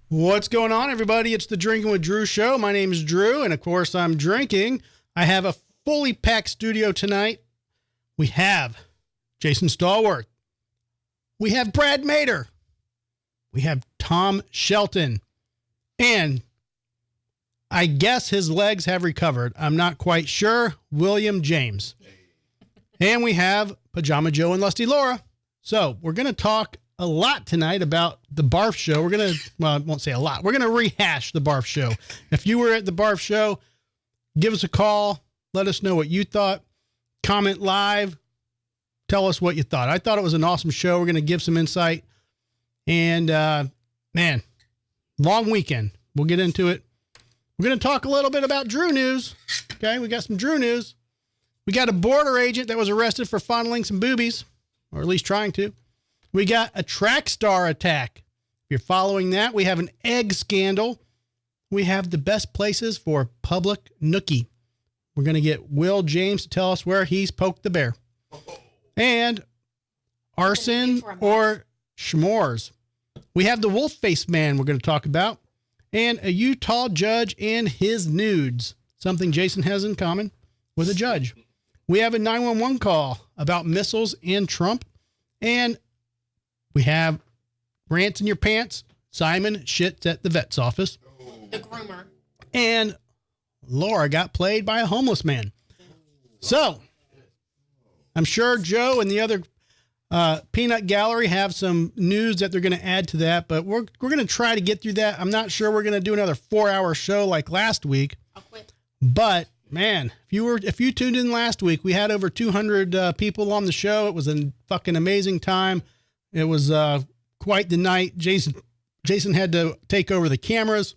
What's going on, everybody? It's the Drinking with Drew show. My name is Drew, and of course, I'm drinking. I have a fully packed studio tonight. We have Jason Stallworth. We have Brad Mader. We have Tom Shelton. And I guess his legs have recovered. I'm not quite sure. William James. And we have Pajama Joe and Lusty Laura. So we're going to talk a lot tonight about the Barf Show. We're going to, well, I won't say a lot. We're going to rehash the Barf Show. If you were at the Barf Show, give us a call. Let us know what you thought. Comment live. Tell us what you thought. I thought it was an awesome show. We're going to give some insight. And, man, long weekend. We'll get into it. We're going to talk a little bit about Drew news. Okay, we got some Drew news. We got a border agent that was arrested for fondling some boobies, or at least trying to. We got a track star attack. If you're following that, we have an egg scandal. We have the best places for public nookie. We're going to get Will James to tell us where he's poked the bear. And arson or schmores. We have the wolf face man we're going to talk about. And a Utah judge and his nudes. Something Jason has in common with a judge. We have a 911 call about missiles and Trump. And we have rants in your pants. Simon shits at the vet's office. The groomer. And Laura got played by a homeless man. So, I'm sure Joe and the other Peanut Gallery have some news that they're going to add to that, but we're going to try to get through that. I'm not sure we're going to do another 4-hour show like last week. I'll quit. But man, if you tuned in last week, we had over 200 people on the show. It was a fucking amazing time. It was quite the night. Jason had to take over the cameras.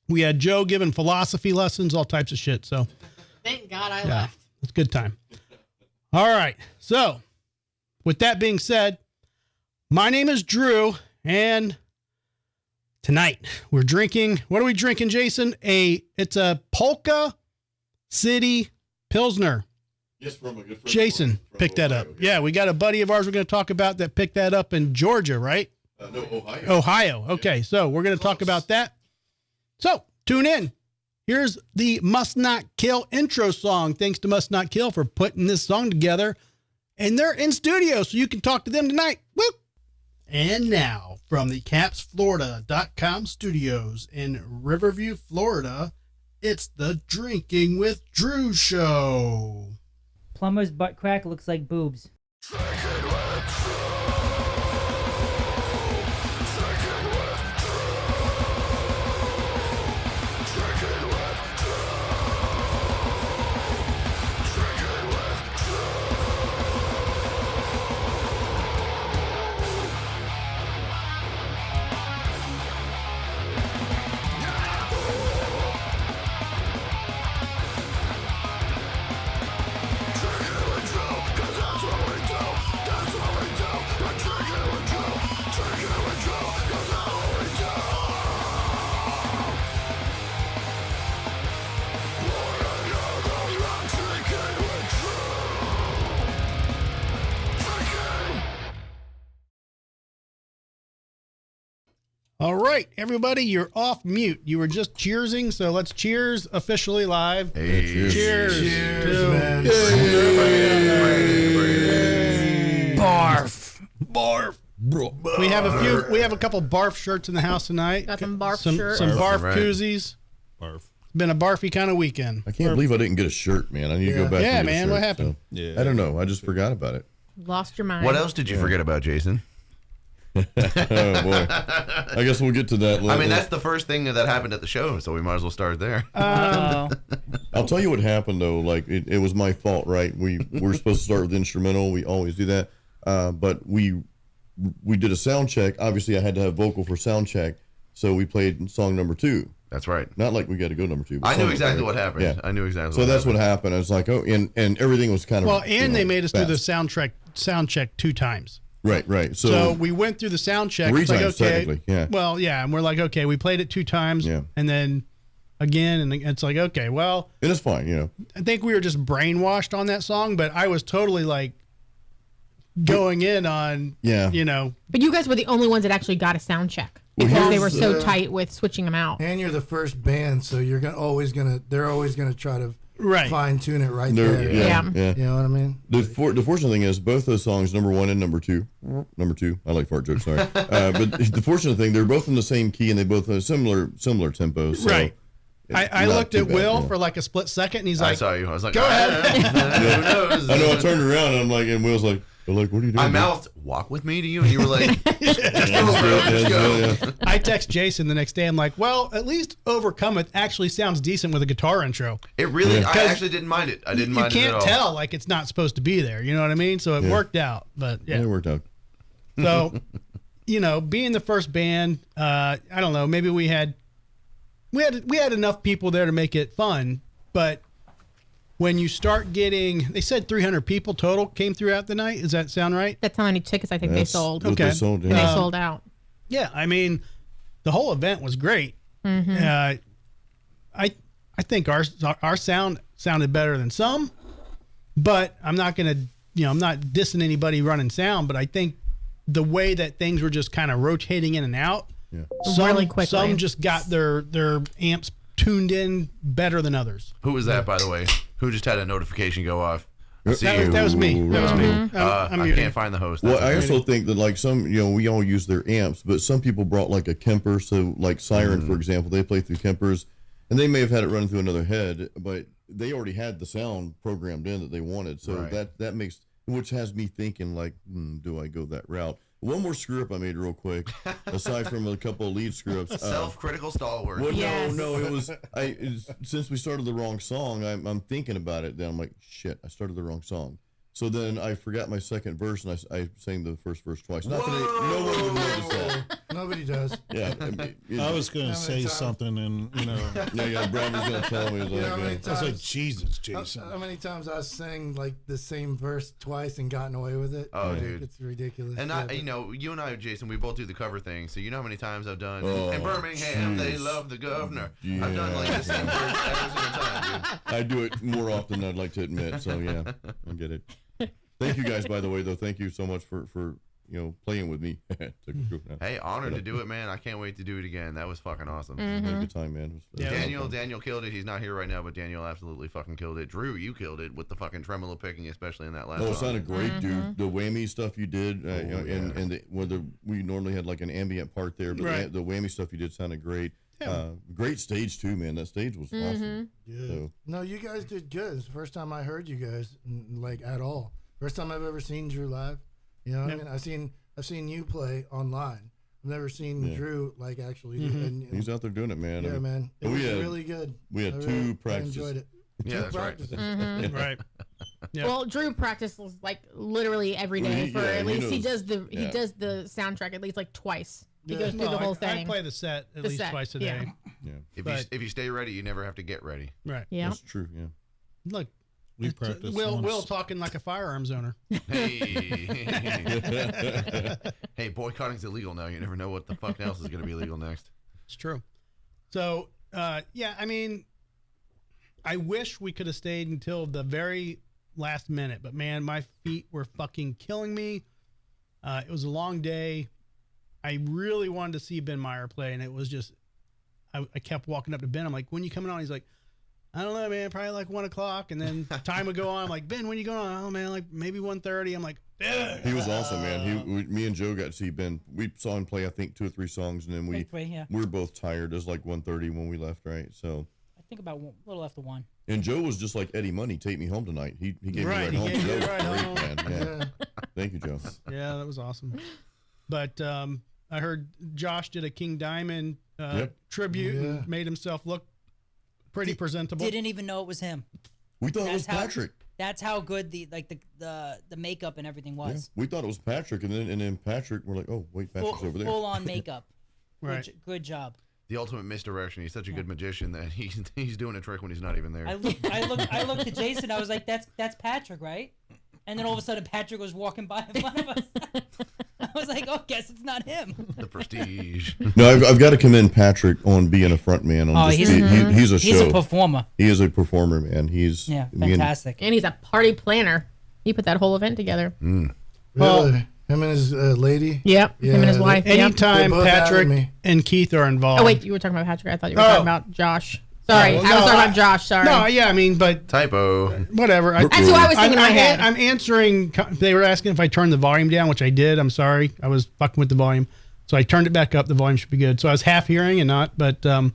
We had Joe giving philosophy lessons, all types of shit. So Thank God I left. it's a good time. All right. So with that being said, my name is Drew, and tonight we're drinking. What are we drinking, Jason? It's a Polka City Pilsner. Yes, from a good friend. Jason picked that up. Yeah, we got a buddy of ours we're going to talk about that picked that up in Georgia, right? No, Ohio. Ohio. Okay, so we're going to talk about that. So tune in. Here's the Must Not Kill intro song. Thanks to Must Not Kill for putting this song together. And they're in studio, so you can talk to them tonight. Woo! And now, from the CapsFlorida.com studios in Riverview, Florida, it's the Drinking with Drew show. Plumber's butt crack looks like boobs. All right, everybody, you're off mute. You were just cheersing, so let's cheers officially live. Hey, Cheers. Cheers, man. Barf. Barf. We have a couple barf shirts in the house tonight. Got some barf shirts. Some barf Right. koozies. Barf. Been a barfy kind of weekend. I can't believe I didn't get a shirt, man. I need to go back. Yeah, and get a man, shirt, what happened? So, yeah, I don't know. I just forgot about it. Lost your mind. What else did you forget about, Jason? Oh boy, I guess we'll get to that later. I mean, that's the first thing that happened at the show, so we might as well start there. Uh-oh. I'll tell you what happened though. Like it was my fault, right? We're supposed to start with instrumental. We always do that, but we did a sound check. Obviously, I had to have vocal for sound check, so we played song number 2. That's right. Not like we got to go number 2. I knew exactly what happened. Yeah. I knew exactly. So that's what happened. I was like, oh, and everything was kind of Well, and they made us do the fast. sound check 2 times. Right. So we went through the sound check. 3 It's like, times, okay, technically, yeah. Well, yeah, and we're like, okay, we played it 2 times, Yeah. and then again, and it's like, okay, well, and it's fine, you know. I think we were just brainwashed on that song, but I was totally like going in on, Yeah. you know. But you guys were the only ones that actually got a sound check. because they were so tight with switching them out. And you're the first band, so you're they're always gonna try to Right. fine tune it right They're- there. Yeah. You know what I mean? The fortunate thing is both those songs, number 1 and number 2. Number 2, I like fart jokes. Sorry, but the fortunate thing, they're both in the same key and they both have similar tempos. So Right. I not looked too at bad, Will yeah. for like a split second, and he's I like, saw you. I was like, "Go ahead." Who knows? I know. I turned around and I'm like, and Will's like, what are you doing? I man?" mouthed, "Walk with me" to you, and you were like, "Let's go, bro. Let's go." I text Jason the next day. I'm like, well, at least Overcome It actually sounds decent with a guitar intro. It really, Yeah. I actually didn't mind it. I didn't You mind it at can't all. tell like it's not supposed to be there. You know what I mean? So it worked out. But Yeah, yeah. it worked out. So, being the first band, I don't know. Maybe we had enough people there to make it fun. But when you start getting, they said 300 people total came throughout the night. Does that sound right? That's how many tickets I think they That's sold. what Okay. they sold, And they yeah. sold out. Yeah, I mean, the whole event was great. I think our sound sounded better than some, but I'm not gonna, I'm not dissing anybody running sound, but I think the way that things were just kind of rotating in and out, Really quickly. some just got their amps tuned in better than others. Who was that, by the way? Who just had a notification go off? See That you. was me. That was me. Mm-hmm. I'm I muting. can't find the host. Well, That's I okay. also think that like some, we all use their amps, but some people brought like a Kemper. So like Siren, for example, they play through Kempers, and they may have had it run through another head, but they already had the sound programmed in that they wanted. So Right. that makes, which has me thinking like, do I go that route? One more screw up I made real quick, aside from a couple of lead screw ups. Self-critical stalwart. Well, Yes. no, it was since we started the wrong song. I'm thinking about it. Then I'm like, shit, I started the wrong song. So then I forgot my second verse, and I sang the first verse twice. Not that no one would notice that. Nobody does. Yeah, I was going to say something, and yeah. Brad was gonna tell me. He was You know like, how many I was like, times, Jesus, Jason. how many times I sang like the same verse twice and gotten away with it? Oh, Like, dude. it's ridiculous. And Yeah, I, you and I, Jason, we both do the cover thing. So you know how many times I've done. Oh, in Birmingham, they jeez. love the governor. I've done like Yeah. the same verse every single time, dude. I do it more often than I'd like to admit. So yeah, I get it. Thank you guys, by the way, though. Thank you so much for playing with me. Hey, honored to do it, man. I can't wait to do it again. That was fucking awesome. Had a good time, man. It was Yeah. Daniel killed it. He's not here right now, but Daniel absolutely fucking killed it. Drew, you killed it with the fucking tremolo picking, especially in that last Oh, it song. sounded great, dude. The whammy stuff you did, and whether we normally had like an ambient part there, but Right. the whammy stuff you did sounded great. Great stage too, man. That stage was awesome. Yeah. So, No, you guys did good. It's the first time I heard you guys like at all. First time I've ever seen Drew live. You know what I mean? I've seen you play online. I've never seen Drew like actually. Do, and he's out there doing it, man. yeah, And man. It we was had- really good. we had I two practices. I enjoyed it. Yeah, Two that's right. practices. Right. Yeah. Well, Drew practices like literally every Well, day he- for yeah, at he least he knows. does the Yeah. soundtrack at least like twice. He Yeah. goes through the whole I thing. play the set at The least set, twice a yeah. day. Yeah, If you stay ready, you never have to get ready. Right. Yeah. that's true. Yeah. Look, We practiced Will once. talking like a firearms owner. Hey, hey, boycotting's illegal now. You never know what the fuck else is going to be illegal next. It's true. So, yeah, I mean, I wish we could have stayed until the very last minute, but man, my feet were fucking killing me. It was a long day. I really wanted to see Ben Meyer play, and it was just, I kept walking up to Ben. I'm like, when you coming on? He's like, I don't know, man, probably like 1 o'clock. And then time would go on. I'm like, Ben, when you going on? Oh, man, like maybe 1:30. I'm like, ugh. He was awesome, man. Me and Joe got to see Ben. We saw him play, I think, 2 or 3 songs, and then we Yeah. were both tired. It was like 1:30 when we left, right? So, I think about a little after 1. and Joe was just like Eddie Money, take me home tonight. He gave Right, me he a ride home. gave you That a was ride great, home. man. Yeah. Yeah. Thank you, Joe. Yeah, that was awesome. But I heard Josh did a King Diamond Yep. tribute Yeah. and made himself look pretty presentable. Didn't even know it was him. We thought it was That's how- Patrick. That's how good the makeup and everything Yeah. was. We thought it was Patrick, and then Patrick. We're like, oh wait, Patrick's over there. Full on makeup. Right. Good job. The ultimate misdirection. He's such a good magician that he's doing a trick when he's not even there. I looked at Jason. I was like, that's Patrick, right? And then all of a sudden, Patrick was walking by in front of us. I was like, oh, guess it's not him. The prestige. No, I've got to commend Patrick on being a front man. On Oh, just he's- he's a He's show. a performer. He is a performer, man. He's Yeah, me and- fantastic. And he's a party planner. He put that whole event together. Really? Well, Him and his lady. Yep. Him and his wife. Yep. Anytime They both added Patrick me. and Keith are involved. Oh wait, you were talking about Patrick. I thought you were talking about Josh. Sorry, well, I was talking about Josh. Sorry. No, yeah, I mean, but Typo. whatever. That's who I was thinking in my head. I'm answering. They were asking if I turned the volume down, which I did. I'm sorry. I was fucking with the volume. So I turned it back up. The volume should be good. So I was half hearing and not. But no,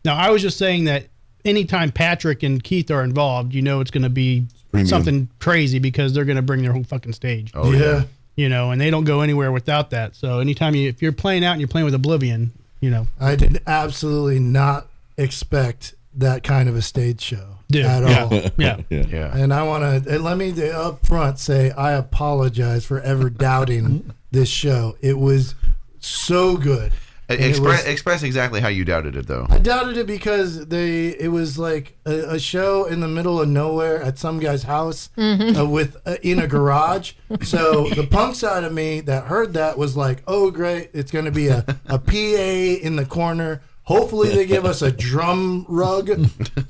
I was just saying that anytime Patrick and Keith are involved, you know it's going to be something crazy because they're going to bring their whole fucking stage. Oh, yeah. You know, and they don't go anywhere without that. So anytime if you're playing out and you're playing with Oblivion, you know. I did absolutely not expect that kind of a stage show at all. Yeah. Yeah. And I want to let me up front say I apologize for ever doubting this show. It was so good. Express exactly how you doubted it, though. I doubted it because it was like a show in the middle of nowhere at some guy's house with in a garage. So the punk side of me that heard that was like, oh great, it's going to be a PA in the corner. Hopefully they give us a drum rug.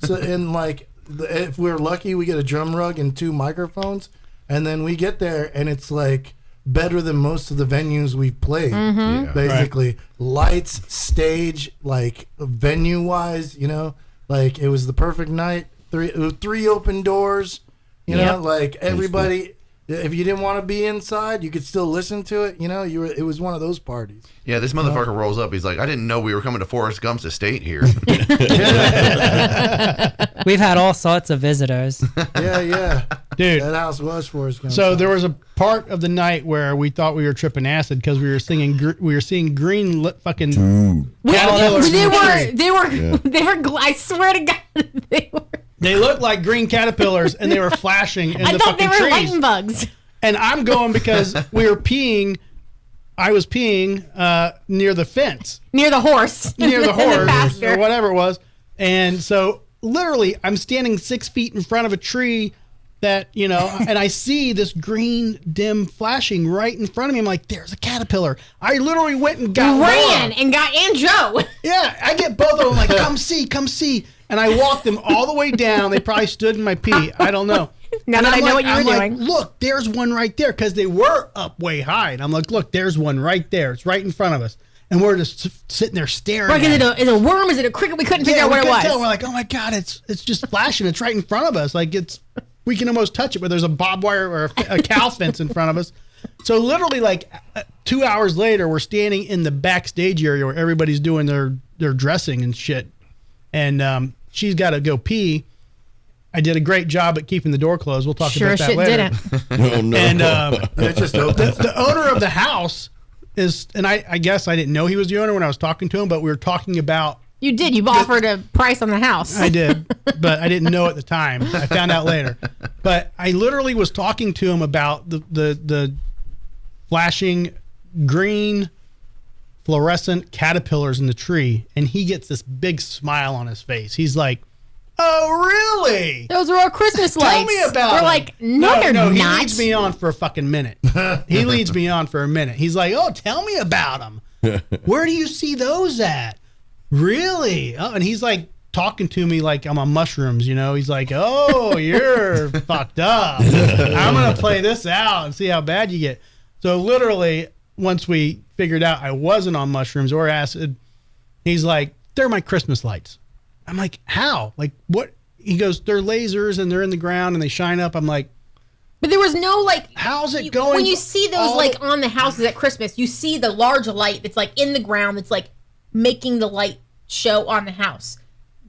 So and like if we're lucky, we get a drum rug and 2 microphones, and then we get there and it's like better than most of the venues we've played. Yeah. Basically, lights, stage, like venue wise, you know, like it was the perfect night. 3 open doors, you know, like everybody. If you didn't want to be inside, you could still listen to it. You know, it was one of those parties. Yeah, this motherfucker rolls up. He's like, I didn't know we were coming to Forrest Gump's estate here. We've had all sorts of visitors. Yeah. Dude. That house was for us. So there was a part of the night where we thought we were tripping acid because we were singing, we were seeing green fucking caterpillars. They were. I swear to God, they were. They looked like green caterpillars and they were flashing in I the thought they fucking were trees. lightning bugs. And I'm going because we were peeing. I was peeing near the fence, Near the horse. near the In horse pasture. or whatever it was. And so literally I'm standing 6 feet in front of a tree that, you know, and I see this green dim flashing right in front of me. I'm like, there's a caterpillar. I literally went and got Ran Laura. and got Joe. Yeah, I get both of them like, come see. And I walked them all the way down. They probably stood in my pee. I don't know. Now And that I'm I know like- what you were I'm like, doing. look, there's one right there because they were up way high. And I'm like, look, there's one right there. It's right in front of us. And we're just sitting there staring. Like, at is it a worm? Is it a cricket? We couldn't figure out we what it couldn't was. tell. We're like, oh my God, it's just flashing. It's right in front of us. Like we can almost touch it, but there's a barbed wire or a cow fence in front of us. So literally like 2 hours later, we're standing in the backstage area where everybody's doing their dressing and shit. And she's got to go pee. I did a great job at keeping the door closed. We'll talk about that shit later. didn't. No. And It just opened. the owner of the house is, and I guess I didn't know he was the owner when I was talking to him, but we were talking about. You did. You offered a price on the house. I did, but I didn't know at the time. I found out later. But I literally was talking to him about the flashing green fluorescent caterpillars in the tree, and he gets this big smile on his face. He's like, "Oh, really? Those are our Christmas lights. Tell me about We're them." like, no, they're he not. leads me on for a fucking minute. He leads me on for a minute. He's like, "Oh, tell me about them. Where do you see those at? Really?" Oh, and he's like talking to me like I'm on mushrooms, you know. He's like, "Oh, you're fucked up. I'm gonna play this out and see how bad you get." So literally, once we figured out I wasn't on mushrooms or acid, he's like, "They're my Christmas lights." I'm like, "How? Like what?" He goes, "They're lasers and they're in the ground and they shine up." I'm like, But there was no like. "How's it going?" When you see those all- like on the houses at Christmas, you see the large light that's like in the ground that's like making the light show on the house.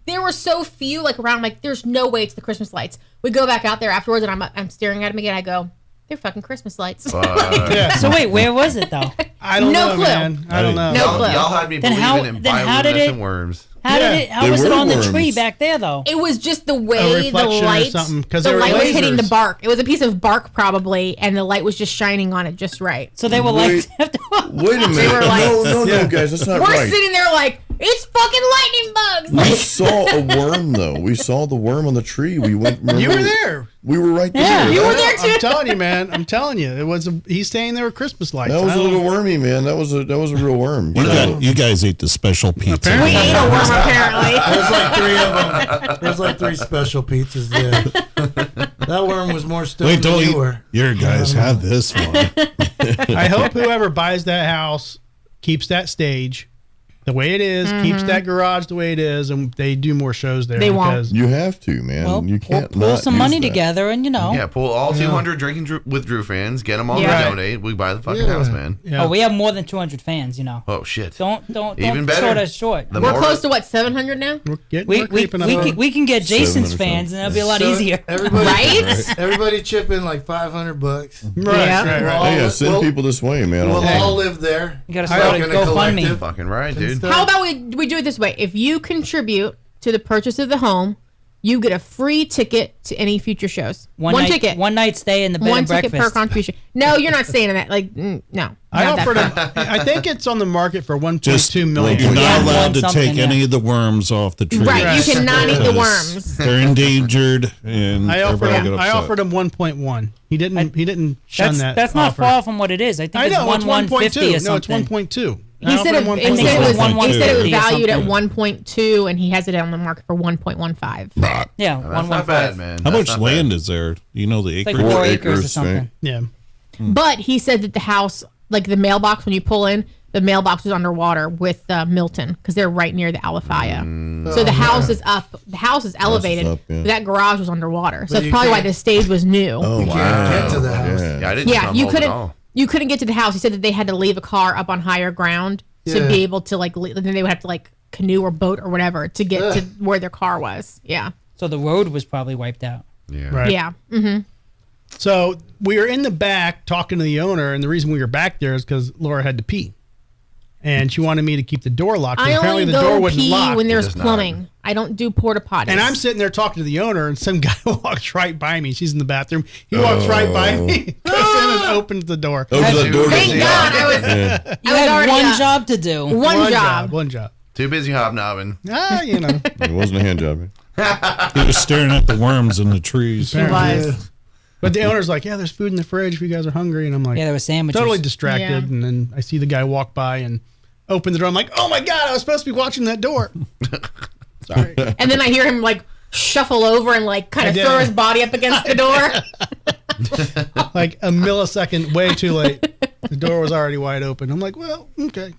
There were so few like around. Like, there's no way it's the Christmas lights. We go back out there afterwards, and I'm staring at them again. I go, they're fucking Christmas lights. Yeah. So wait, where was it though? I don't No know, clue. man. I don't know. No clue. Y'all had me Then believing in how did bioluminescent it- worms. How Yeah. did it? How They was it were on the worms. tree back there though? It was just the A way the reflection or light, something, 'cause the they were light was hitting the lasers. bark. It was a piece of bark probably, and the light was just shining on it just right. So they were like, Wait a minute. were like- No, Yeah. guys, that's not We're right. sitting there like, it's fucking lightning bugs. We saw a worm though. We saw the worm on the tree. We went. You were remember? there. We were right there. Yeah. You were That- there too. I'm telling you, man. I'm telling you. It was. He's saying they were Christmas lights. That was I a don't little know. wormy, man. That was a real worm. You guys ate the special pizza. Apparently. We ate a worm apparently. There's like 3 of them. There's like 3 special pizzas there. That worm was more stoned Wait, don't than you you? were. Your guys have this one. I hope whoever buys that house keeps that stage the way it is, keeps that garage the way it is, and they do more shows there. They won't. because You have to, man. Well, you can't pull not some use money that. together, and Yeah, pull all 200 Drinking with Drew fans, get them all Yeah. to donate. We buy the fucking Yeah. house, man. Yeah. Oh, we have more than 200 fans. Oh shit. Don't Even better. short us short. The We're more- close to what, 700 now? We're creeping up. We can get Jason's 700 fans, and that'll be a lot So easier. Everybody, Right? everybody chip in like $500. Right, Yeah. right, right. Well, Hey, yeah, send Well- people this way, man. We'll I'll- all live there. You gotta Like start a in a GoFundMe. collective. Fucking right, dude. stuff. How about we do it this way? If you contribute to the purchase of the home, you get a free ticket to any future shows. One ticket. One night stay in the bed One and ticket breakfast. per contribution. No, you're not saying that. Like, no. I not that offered far. him. I think it's on the market for 1.2 Just million. you're Yeah, not allowed to something, take yeah. any of the worms off the tree. Right, you cannot eat the Because worms. They're endangered, and I offered everybody him. got I upset. offered him 1.1. He didn't shun that. That's not offer. far from what it is. I think I it's know it's 150 or 1.2. No, something. it's 1.2. He said it was 1.2. valued at something. 1.2, and he has it on the market for 1.15. Yeah, That's not bad, man. How That's much not land bad. is there? You know the It's like acreage? 4 4 acres or acres, something. right? Yeah. But he said that the house, like the mailbox, when you pull in, the mailbox was underwater with Milton because they're right near the Alafaya. So the house is up. The house is elevated. up, yeah. But that garage was underwater. So that's you probably why can't- the stage was new. Oh, You can't get to the house. Yeah, I didn't. Yeah, come you home at couldn't. all. You couldn't get to the house. He said that they had to leave a car up on higher ground to Yeah. be able to like. Then they would have to like canoe or boat or whatever to get to where their car was. Yeah. So the road was probably wiped out. Yeah. Right. Yeah. Mm-hmm. So we were in the back talking to the owner, and the reason we were back there is because Laura had to pee, and she wanted me to keep the door locked. I apparently only the door go wouldn't pee lock. when there's does not. plumbing. I don't do porta potties. And I'm sitting there talking to the owner, and some guy walks right by me. She's in the bathroom. He walks right by me, goes in and opens the door. Opens that door. Thank God I was. Yeah. You I was had already one up. job to do. One job. One job. Too busy hobnobbing. Ah, you know. It wasn't a hand job. He was staring at the worms in the trees. It was. Yeah. But the owner's like, yeah, there's food in the fridge if you guys are hungry. And I'm like, Yeah, there were sandwiches. totally distracted. Yeah. And then I see the guy walk by and open the door. I'm like, oh my God, I was supposed to be watching that door. Sorry. And then I hear him like shuffle over and like kind I of did. throw his body up against the door. Like a millisecond, way too late. The door was already wide open. I'm like, well, okay.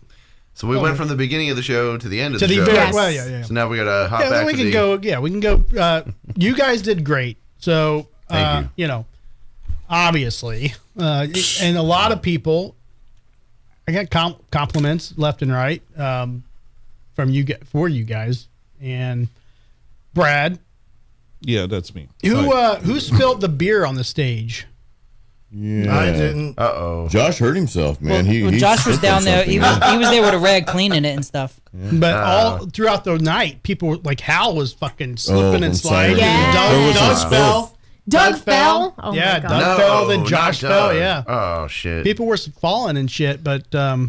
So we went from the beginning of the show to the end of To the the show. very, Yes. well, yeah. So now we gotta hop Yeah, back we to can the. go. Yeah, we can go. You guys did great. So, Thank you know, obviously, and a lot of people, I got compliments left and right from you for you guys and Brad. Yeah, that's me. Who spilled the beer on the stage? Yeah. I didn't. Uh-oh. Josh hurt himself, man. Well, he Josh was slipped on down there. something, He was there with a rag cleaning it and stuff. But all throughout the night, people were like Hal was fucking slipping and I'm sliding. sorry. Yeah. There was Doug some fell. Doug fell. Oh yeah, my God. Doug fell. Then not Josh Doug. fell. Yeah, Oh shit. people were falling and shit. But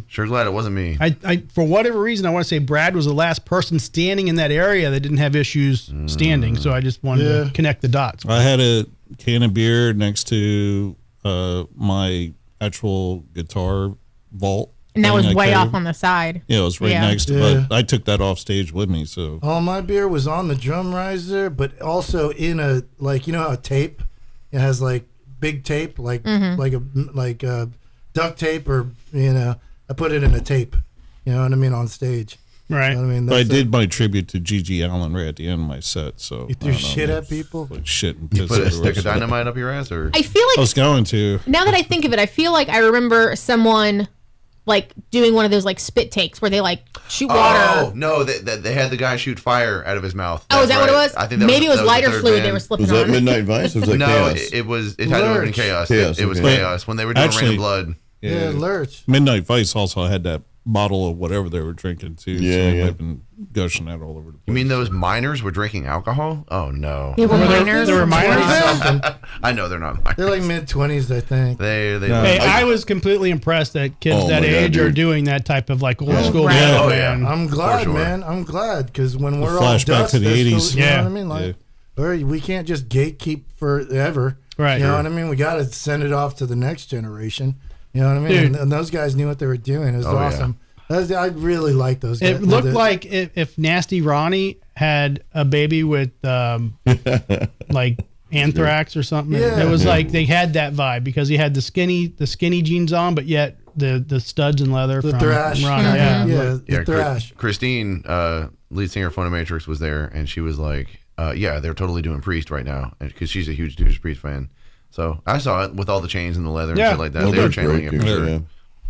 Sure glad it wasn't me. I for whatever reason, I want to say Brad was the last person standing in that area that didn't have issues standing. So I just wanted to connect the dots. I had a can of beer next to my actual guitar vault. And that thing was I way carried. off on the side. Yeah, it was right Yeah. next. Yeah. But I took that off stage with me. So All my beer was on the drum riser, but also in a like how a tape, it has like big tape, like duct tape, or I put it in a tape. You know what I mean, on stage. Right. You know what I mean, but I That's did my tribute to Gigi Allen right at the end of my set. So You I threw don't know, shit man. at people. Like shit and You piss put a everywhere, stick of so- dynamite up your ass, or I feel I like was going to. now that I think of it, I feel like I remember someone like doing one of those like spit takes where they like shoot water. Oh no, they had the guy shoot fire out of his mouth. Oh, is that what it was? I think that Maybe it was that lighter the third fluid band. they were slipping Was that on. Midnight Vice or was that No, Chaos? it was. It had to have been Lurch. chaos. Chaos, It was okay. chaos when they were doing Rain Actually- of Blood. Yeah, Lurch. Midnight Vice also had that bottle of whatever they were drinking too. Yeah, so yeah. I've been gushing that all over the place. You mean those miners were drinking alcohol? Oh no. They were minors. There were minors there? Something. I know they're not miners. They're like mid-20s, I think. They No. Hey, I was completely impressed that kids Oh that my God, age are dude. doing that type of like old school. Right. shit, Oh, yeah. man. I'm glad, sure. man. I'm glad because when we're all flashback dust, to the there's 80s. still- you Yeah. know what I mean? Like, or we can't just gatekeep forever. Right. You know what I mean? We got to send it off to the next generation. You know what I mean? Dude. And those guys knew what they were doing. It was Oh, yeah. awesome. I really like those guys. It looked like if Nasty Ronnie had a baby with like Anthrax or something. Yeah. It was like they had that vibe because he had the skinny jeans on, but yet the studs and leather The from thrash. Ron, Yeah, yeah. the thrash. Christine, lead singer of Funamatrix, was there, and she was like, "Yeah, they're totally doing Priest right now," because she's a huge Judas Priest fan. So I saw it with all the chains and the leather and Yeah. shit like that. Well, They were they're channeling great, it for dude. sure. Yeah.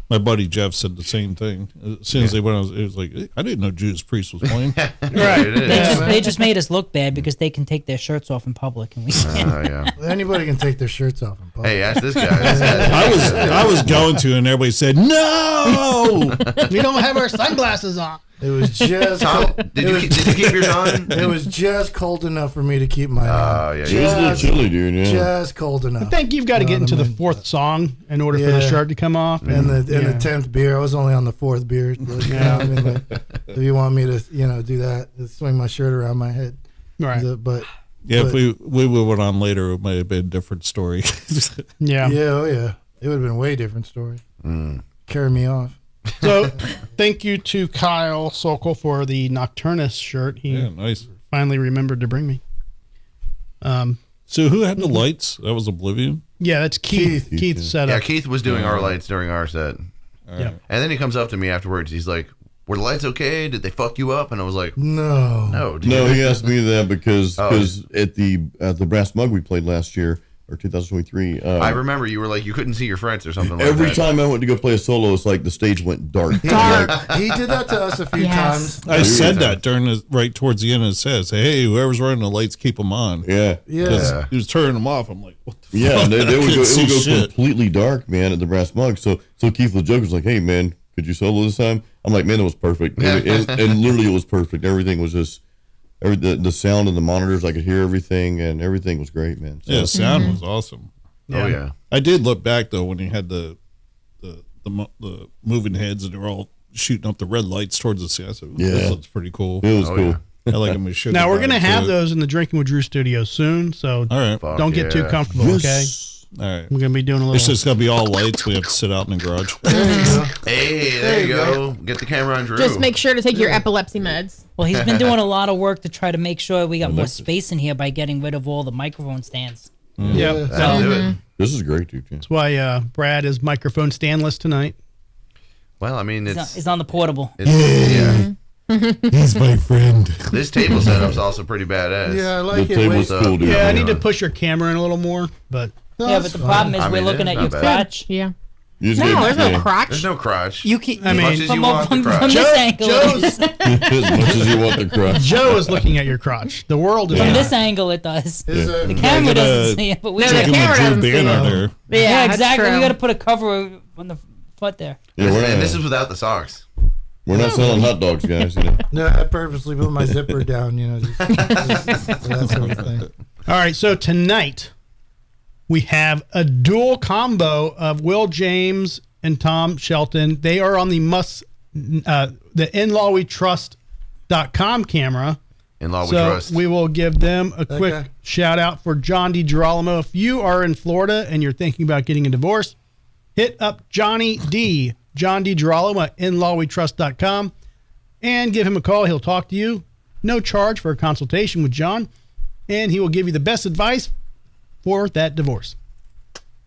My buddy Jeff said the same thing. As soon as they went, it was like, I didn't know Judas Priest was playing. Right. It is. They just made us look bad because they can take their shirts off in public and we can't. Yeah. Anybody can take their shirts off in public. Hey, ask this guy. This guy. I was going to, and everybody said no. We don't have our sunglasses on. It was just Tom, cold. did you keep yours on? It was just cold enough for me to keep mine on. Yeah. It was a little Just, chilly, dude. Yeah. just cold enough. I think you've got to You get know into what I the mean? fourth song in order for the Yeah. shirt to come off. And the yeah. 10th beer. I was only on the 4th beer. You know what I mean? Like, if you want me to, do that, swing my shirt around my head. Right. But Yeah, if we went on later, it might have been a different story. Yeah. yeah, oh yeah, it would have been a way different story. Carry me off. So thank you to Kyle Sokol for the Nocturnus shirt. He Yeah, nice. finally remembered to bring me. So who had the lights? That was Oblivion. Yeah, that's Keith. Keith. Keith set Yeah, up. Keith was doing our lights during our set. Yeah. And then he comes up to me afterwards. He's like, "Were the lights okay? Did they fuck you up?" And I was like, No. "No, dude." No, he asked me that because Oh. at the Brass Mug we played last year or 2023. I remember you were like, you couldn't see your frets or something like Every that. time I went to go play a solo, it's like the stage went dark. He did that to us a few Yes. times. I said that during right towards the end. It says, "Hey, whoever's running the lights, keep them on." Yeah. Yeah. 'Cause he was turning them off. I'm like, what the Yeah, fuck? and they would Couldn't go, it see would go shit. completely dark, man, at the Brass Mug. So Keith the Joke was like, "Hey, man, could you solo this time?" I'm like, "Man, it was perfect." And literally, it was perfect. Everything was just, the sound and the monitors, I could hear everything, and everything was great, man. So, Yeah, the sound was awesome. Oh yeah. I did look back though when he had the moving heads and they were all shooting up the red lights towards the sky. So Yeah. this looks pretty cool. it was Oh, cool. yeah. I like them with sugar. Now we're gonna bottom, have too. those in the Drinking with Drew studio soon, so All right. Fuck don't get too yeah. comfortable. Yes. All right. We're gonna be doing a It's little. just gonna be all lights. We have to sit out in the garage. There you go. Hey, there you go. Get the camera on Drew. Just make sure to take your epilepsy meds. Well, he's been doing a lot of work to try to make sure we got more space in here by getting rid of all the microphone stands. Yeah, That'll do it. This is great, dude. Yeah. that's why Brad is microphone standless tonight. Well, I mean, It's on the portable. yeah. He's my friend. This table setup's also pretty badass. Yeah, I The like it. table's Wait, cool, dude. Yeah, I need to push your camera in a little more, but no, Yeah, it's but the fine. problem is I we're mean, looking it's at not your bad. crotch. Yeah. You just No, gotta- there's no yeah. crotch. There's no crotch. You can. I mean, as much as from, you want from, the crotch. from this angle. Joe's as much as you want the crutch. Joe is looking at your crotch. The world is From not. this angle, it does. Is, The camera gotta doesn't see it, but we No, do. the Chicken with camera Drew doesn't see Banner it. there. Yeah, that's exactly. true. We got to put a cover on the foot there. Yeah, we're And not, this is without the socks. we're not selling hot dogs, guys. You know. No, I purposely put my zipper down, just that sort of thing. All right, so tonight we have a dual combo of Will James and Tom Shelton. They are on the inlawwetrust.com camera. In law we So trust. we will give them a quick Okay. shout out for John DiGirolamo. If you are in Florida and you're thinking about getting a divorce, hit up Johnny D, John DiGirolamo at inlawwetrust.com and give him a call. He'll talk to you. No charge for a consultation with John, and he will give you the best advice for that divorce.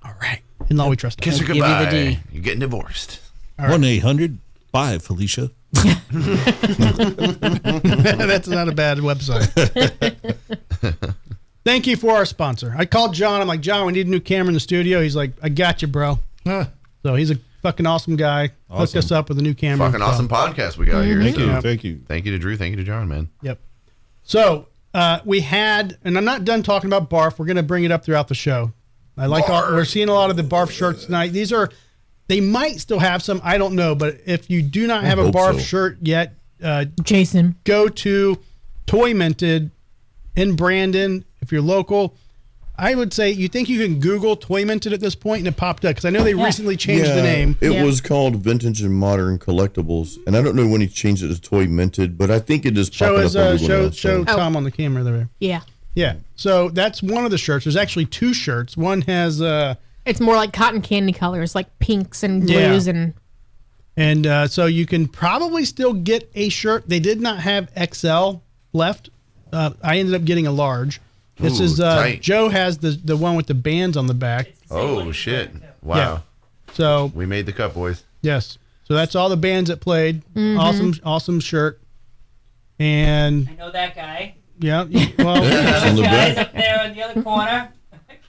All right. In Law We Trust. Kiss her Give you the goodbye. D. You're getting divorced. 1-800-5 Felicia. That's not a bad website. Thank you for our sponsor. I called John. I'm like, John, we need a new camera in the studio. He's like, I got you, bro. Huh. So he's a fucking awesome guy. Hooked us up with a new camera. Fucking So- awesome podcast we got here. Thank so you. Thank you. Thank you to Drew. Thank you to John, man. Yep. So we had, and I'm not done talking about barf. We're going to bring it up throughout the show. I like we're seeing a lot of the barf shirts tonight. These are, they might still have some. I don't know. But if you do not have a hope barf so. shirt yet, Jason. go to Toy Minted in Brandon. If you're local, I would say you think you can Google Toy Minted at this point and it popped up because I know they recently changed the name. It Yeah. was called Vintage and Modern Collectibles, and I don't know when he changed it to Toy Minted, but I think it is Show popping his, up on Google show now, so- Tom on the camera there. Yeah. Yeah. So that's one of the shirts. There's actually two shirts. One has It's more like cotton candy colors, like pinks and blues and so you can probably still get a shirt. They did not have XL left. I ended up getting a large. This Ooh, is tight. Joe has the one with the bands on the back. Oh shit! Wow. Yeah. So We made the cut, boys. yes, so that's all the bands that played. Awesome shirt. And I know that guy. yeah, well, On the Guys back. up there in the other corner.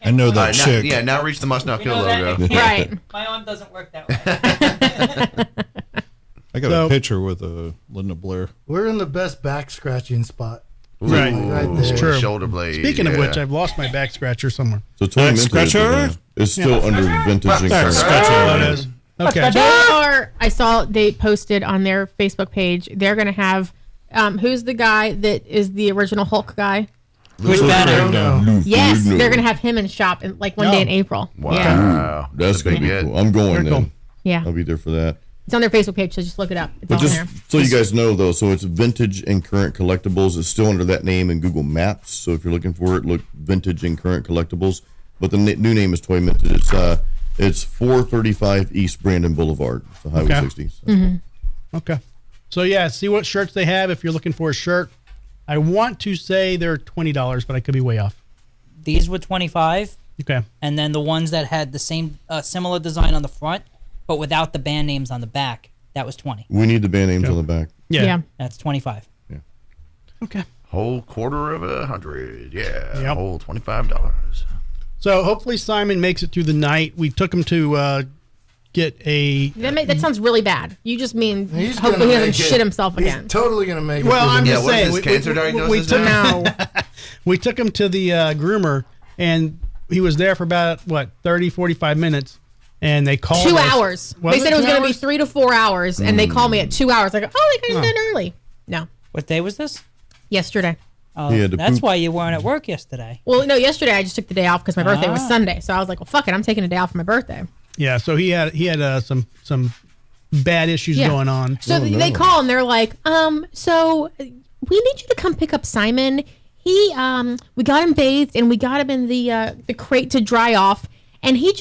I know that chick. Now reach the Must Not We Kill know that. logo. Right. My arm doesn't work that way. I got So- a picture with Linda Blair. We're in the best back scratching spot. Right. Right there. True. Shoulder blade. Speaking of yeah. which, I've lost my back scratcher somewhere. So toy Back vintage scratcher? is still under vintage and Back current. scratcher. Oh, it is. Okay. They are. I saw they posted on their Facebook page. They're gonna have. Who's the guy that is the original Hulk guy? Bruce Banner. Yes, they're gonna have him in shop in like one day in April. Wow. Yeah, That's gonna be good. cool. I'm going Very then. cool. yeah. I'll be there for that. It's on their Facebook page, so just look it up. It's But all just there. so you guys know, though, so it's vintage and current collectibles. It's still under that name in Google Maps. So if you're looking for it, look vintage and current collectibles. But the new name is Toy Vintage. It's 435 East Brandon Boulevard, so Highway Okay. 60. So Okay. So yeah, see what shirts they have if you're looking for a shirt. I want to say they're $20, but I could be way off. These were 25, Okay. and then the ones that had the same similar design on the front, but without the band names on the back, that was 20. we need the band names on the back. Yeah. Yeah. That's 25. Okay. Whole $250. Yeah. Yep. Whole $25. So hopefully Simon makes it through the night. We took him to get a. That sounds really bad. You just mean He's hopefully he gonna doesn't make it. shit himself He's again. totally gonna make it. Well, through I'm the- Yeah, just what is saying. this, cancer diagnosis took, now? we took him to the groomer, and he was there for about 30, 45 minutes, and they called 2 us. hours. Was They said it was 2 going to be hours? 3 to 4 hours, and they called me at 2 hours. I go, oh, they got it done early. No, What day was this? yesterday. Oh, He had to that's poop. why you weren't at work yesterday. Well, no, yesterday I just took the day off because my birthday was Ah. Sunday. So I was like, well, fuck it, I'm taking a day off for my birthday. Yeah, so he had some bad issues Yeah. going on. So they call and they're like, so we need you to come pick up Simon. He, we got him bathed and we got him in the crate to dry off, and he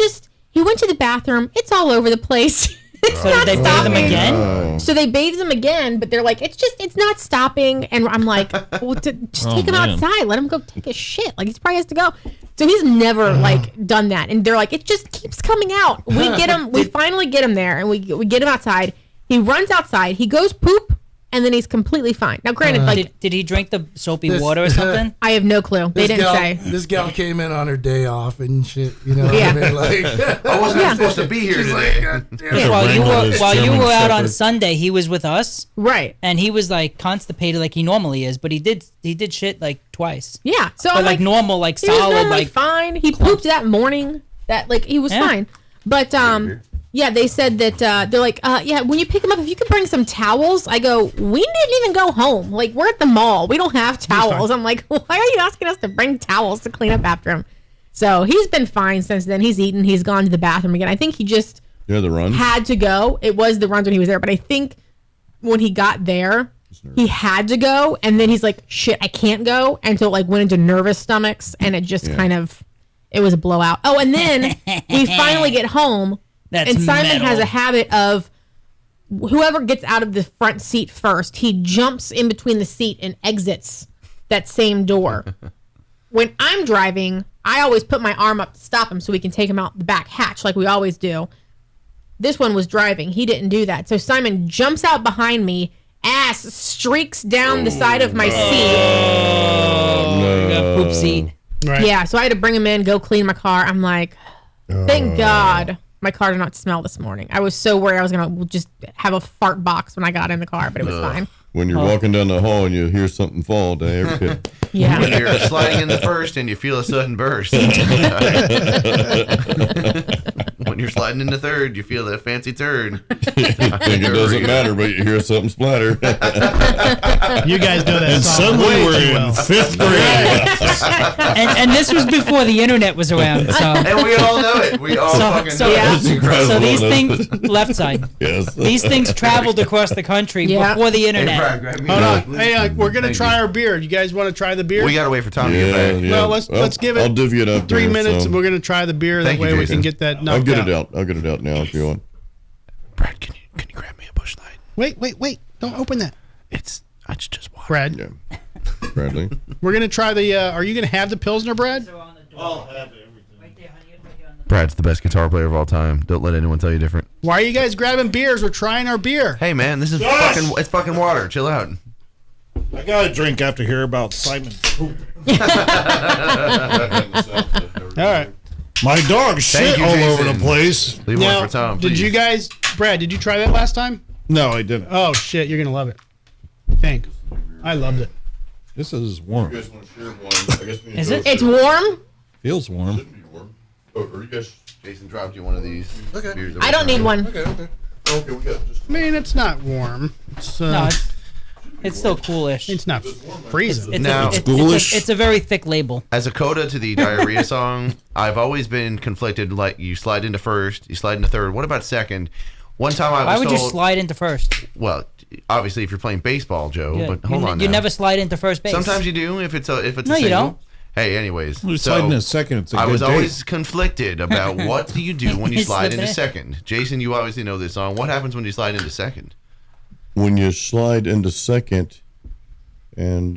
went to the bathroom. It's all over the place. It's So not did they bathe him stopping. again? So they bathed him again, but they're like, it's not stopping. And I'm like, well, just take him man. outside. Let him go take a shit. Like, he probably has to go. So he's never like done that. And they're like, it just keeps coming out. We get him. We finally get him there, and we get him outside. He runs outside. He goes poop, and then he's completely fine. Now, granted, like Did he drink the soapy This- water or something? I have no clue. They didn't gal, say. This gal came in on her day off and shit. You know Yeah. what I mean? Like, I wasn't even supposed to be here today. Yeah. While you wrangle were his while you German were out on Shepherd. Sunday, he was with us, Right. and he was like constipated like he normally is, but he did shit like twice. Yeah. So But I'm like normal, like he was solid, normally like fine. He pooped that morning. That like he was Yeah. fine. But yeah, they said that they're like, yeah, when you pick him up, if you could bring some towels. I go, we didn't even go home. Like, we're at the mall. We don't have towels. I'm like, why are you asking us to bring towels to clean up after him? So he's been fine since then. He's eaten. He's gone to the bathroom again. I think he just yeah, the run. had to go. It was the runs when he was there, but I think when he got there, he had to go, and then he's like, shit, I can't go, and so it like went into nervous stomachs, and it just kind of, it was a blowout. Oh, and then we finally get home. that's And Simon metal. has a habit of whoever gets out of the front seat first, he jumps in between the seat and exits that same door. When I'm driving, I always put my arm up to stop him so we can take him out the back hatch like we always do. This one was driving. He didn't do that. So Simon jumps out behind me, ass streaks down the side of my seat. Oh, you got poop seat. Right. Yeah, so I had to bring him in, go clean my car. I'm like, thank God my car did not smell this morning. I was so worried I was going to just have a fart box when I got in the car, but it was fine. When you're walking down the hall and you hear something fall, every kid. When Yeah. you're sliding in the first and you feel a sudden burst. When you're sliding in the third, you feel that fancy turd. think it doesn't matter, but you hear something splatter. You guys know that And song suddenly way we're too in well. 5th grade. And this was before the internet was around. So And we all know it. We all fucking so know yeah. it. It's incredible. so these though. things left side. Yes. These things traveled across the country Yeah. before the Hey, internet. Brad, grab me Hold a- on. Hey, we're gonna Thank try you. our beer. You guys want to try the beer? We gotta wait for Tom to get Yeah, back. yeah. Well, let's give it I'll divvy it up 3 there, minutes, so- and we're gonna try the beer. Thank That you, way we Jason. can get that knocked I'll get it out. I'll get it out now if you want. Brad, can you grab me a bush light? Wait! Don't open that, It's just water. Brad. Yeah. Bradley. We're gonna try the. Are you gonna have the Pilsner, Brad? I'll have everything. Brad's the best guitar player of all time. Don't let anyone tell you different. Why are you guys grabbing beers? We're trying our beer. Hey man, this is Josh! it's fucking water. Chill out. I got a drink after hear about Simon. All right. My dog shit you, all Jason. over the place. Leave Now, one for Tom. did please. you guys, Brad? Did you try that last time? No, I didn't. Oh shit, you're gonna love it. Thank. I loved it. This is warm. You guys want to share one? I guess we need Is to it? go It's share. warm. Feels warm. Should be warm. Oh, are you guys? Jason dropped you one of these. Okay. beers I don't need one. Okay, we got just. I mean, it's not warm. It's No, it's still coolish. it's not freezing. It's, Now- it's a very thick label. As a coda to the diarrhea song, I've always been conflicted. Like you slide into first, you slide into third. What about second? One time I was Why would you told. slide into first? Well, obviously if you're playing baseball, Joe. Yeah, But hold on. You now. never slide into first base. Sometimes you do if it's a No, single. you don't. Hey, anyways. We're so sliding in a second. It's a I good was day. always conflicted about what do you do when you He's slide slipping into in. second. Jason, you obviously know this song. What happens when you slide into second? When you slide into second, and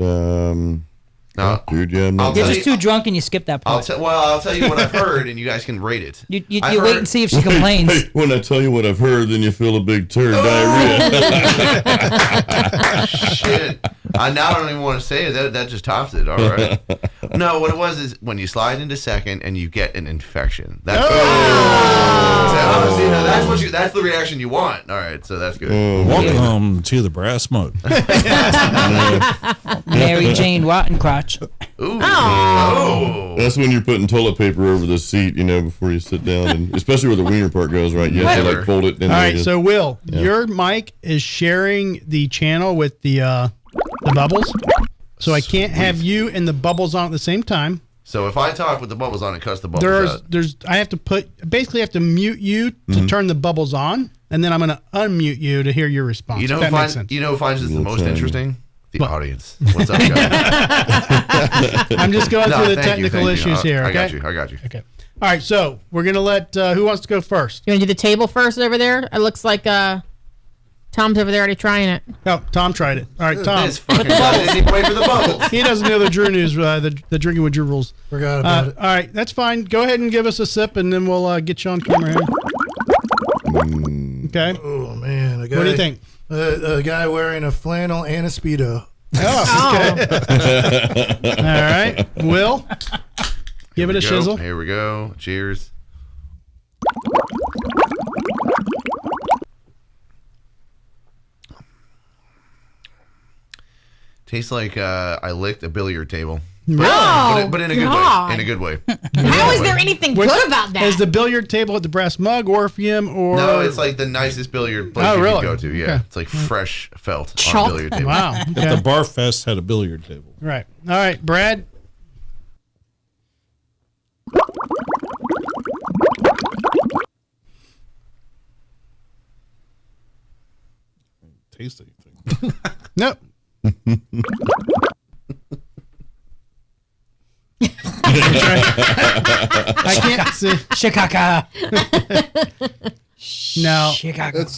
No, dude, yeah, I'm I'll not. You're tell just you- too drunk and you skip that part. I'll tell you what I've heard, and you guys can rate it. You I've wait heard- and see if she complains. Hey, when I tell you what I've heard, then you feel a big turd diarrhea. Shit. Now I don't even want to say it. That just tops it. All right. No, what it was is when you slide into second and you get an infection. That's see, now that's the reaction you want. All right, so that's good. Welcome to the brass mug. Mary Jane Wattencrotch. Ooh. Oh. That's when you're putting toilet paper over the seat, before you sit down, and especially where the wiener part goes, right? You have to like fold it. All right, so Will, your mic is sharing the channel with the bubbles, so I can't have you and the bubbles on at the same time. So if I talk with the bubbles on, it cuts the bubbles out. I have to basically have to mute you to turn the bubbles on, and then I'm gonna unmute you to hear your response. You know, if that makes sense. who finds this the most Okay. interesting? The audience. What's up, guys? I'm just going through the thank you, technical thank you. issues here. I Okay. got you. Okay. All right. So we're gonna let who wants to go first? You want to do the table first over there? It looks like Tom's over there already trying it. Oh, Tom tried it. All right, Tom. This fucking guy didn't even wait for the bubbles. He doesn't know the Drew news, the drinking with Drew rules. Forgot about it. All right, that's fine. Go ahead and give us a sip, and then we'll get you on camera here. Okay. Oh man, a guy, What do you think? A guy wearing a flannel and a speedo. Oh, okay. All right, Will, give it a shizzle. Here we go. Cheers. Tastes like I licked a billiard table. Oh, But in a good God. way. In a good way. How is there anything Which- good about that? Is the billiard table at the Brass Mug, Orpheum, or No, it's like the nicest billiard place Oh, you really? can go to. Yeah, Okay. it's like fresh felt Chalk. on a billiard table. wow? If Okay. the Bar Fest had a billiard table. Right. All right, Brad. Taste anything. Nope. I can't see. Chicago. No. Chicago. It's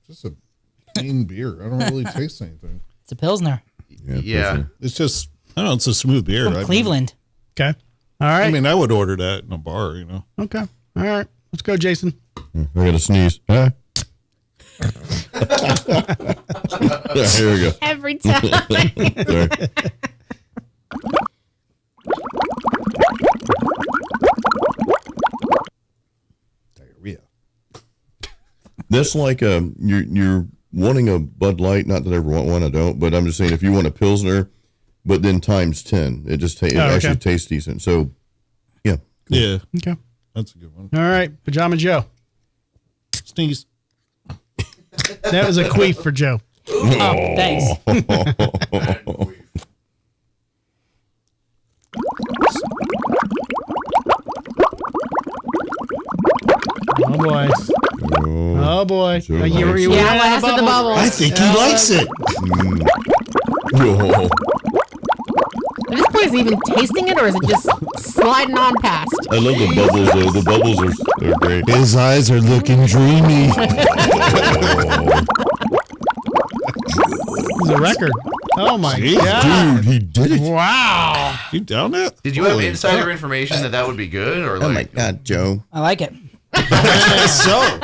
just a plain beer. I don't really taste anything. It's a Pilsner Yeah. It's just, I don't know, it's a smooth beer. from Cleveland. Okay. All right. I mean, I would order that in a bar, you know. Okay. All right. Let's go, Jason. I gotta sneeze. Huh? Here we go. Every time. Sorry. Diarrhea. That's like you're wanting a Bud Light. Not that I ever want one. I don't. But I'm just saying, if you want a Pilsner, but then times 10, it just it okay. actually tastes decent. So, yeah. Yeah, Okay. that's a good one. All right. Pajama Joe. Sneeze. That was a queef for Joe. Oh, thanks. Oh boy. Oh boy. Sure. You Yeah, ran last out of the bubbles. I think he likes it. Oh, At this point, is he even tasting it, or is it just sliding on past? I love the bubbles though. The bubbles are great. His eyes are looking dreamy. It was a record. Oh my Jeez, god, Dude, he did it. wow. You down that? Did you have insider information that would be good, or Oh my like? God, Joe. I like it. So,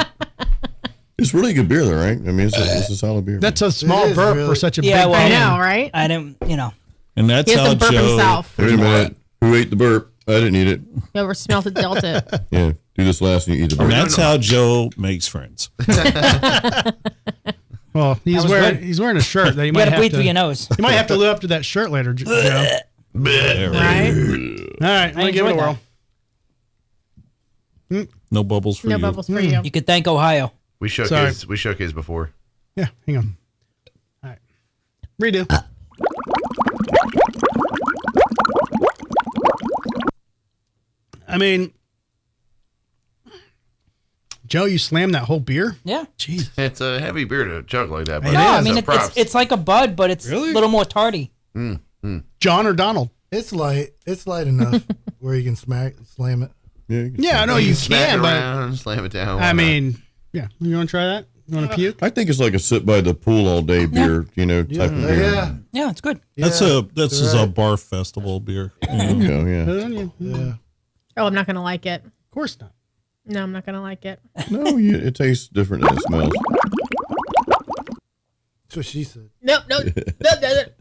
it's really good beer, though, right? I mean, it's a solid beer. That's a small is burp really- for such a Yeah, big well, I pan. know, right? I didn't, And that's He has how to burp Joe. himself. Wait a minute. Who ate the burp? I didn't eat it. Whoever smelt it dealt it. Yeah, do this last and you eat the burp. And that's how Joe makes friends. Well, he's was wearing good. he's wearing a shirt that you you might gotta have breathe to. through your nose. You might have to live up to that shirt later, Joe. All Yeah, Right? right, let me give it a enjoyed whirl. No bubbles for No you. bubbles for you. You could thank Ohio. We shook Sorry. his before. Yeah, hang on. All right, redo. I mean, Joe, you slammed that whole beer. Yeah. Jeez. It's a heavy beer to chug like that. But It No, I is. mean so it's props. it's like a bud, but it's Really? a little more tardy. John or Donald? It's light. It's light enough where you can slam it. Yeah, I know you smack can, it but around, slam it down. I mean, yeah. You want to try that? You want to puke? I think it's like a sit by the pool all day beer, type of beer. Yeah. Yeah, it's good. That's Yeah, this is a bar festival beer. Yeah. Put it on you. Yeah. Oh, I'm not gonna like it. Of course not. No, I'm not gonna like it. No, it tastes different than it smells. That's what she said. Nope, nope, nope, nope, nope.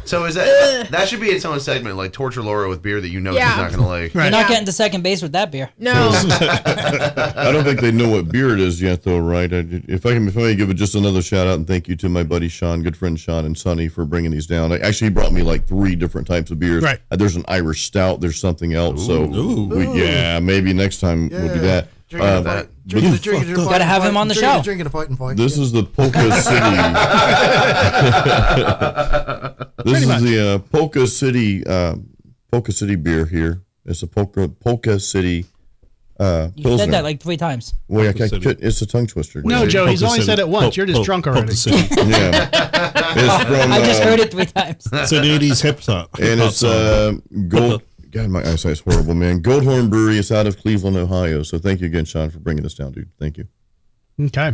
So is that should be its own segment, like torture Laura with beer that you know she's Yeah. not gonna like. Right. You're not Yeah. getting to second base with that beer. No. I don't think they know what beer it is yet, though, right? If I may give it just another shout out and thank you to my buddy Sean, good friend Sean and Sonny for bringing these down. Actually, he brought me like 3 different types of beers. Right. There's an Irish stout. There's something else. So maybe next time we'll do that. Drinking a fight. Drinking a fight. Gotta have him on the show. Drinking a fight and fight. This is the Polka City. This is the Polka City beer here. It's a Polka City You Pilsner. said that like 3 times. Well, Polka City. it's a tongue twister. No, Joe, he's Polka only City. said it once. You're just drunk already. Polka City. Yeah. It's from, I just heard it 3 times. It's an 80s hip hop. and it's Gold. God, my eyesight's horrible, man. Goldhorn Brewery. It's out of Cleveland, Ohio. So thank you again, Sean, for bringing this down, dude. Thank you. Okay.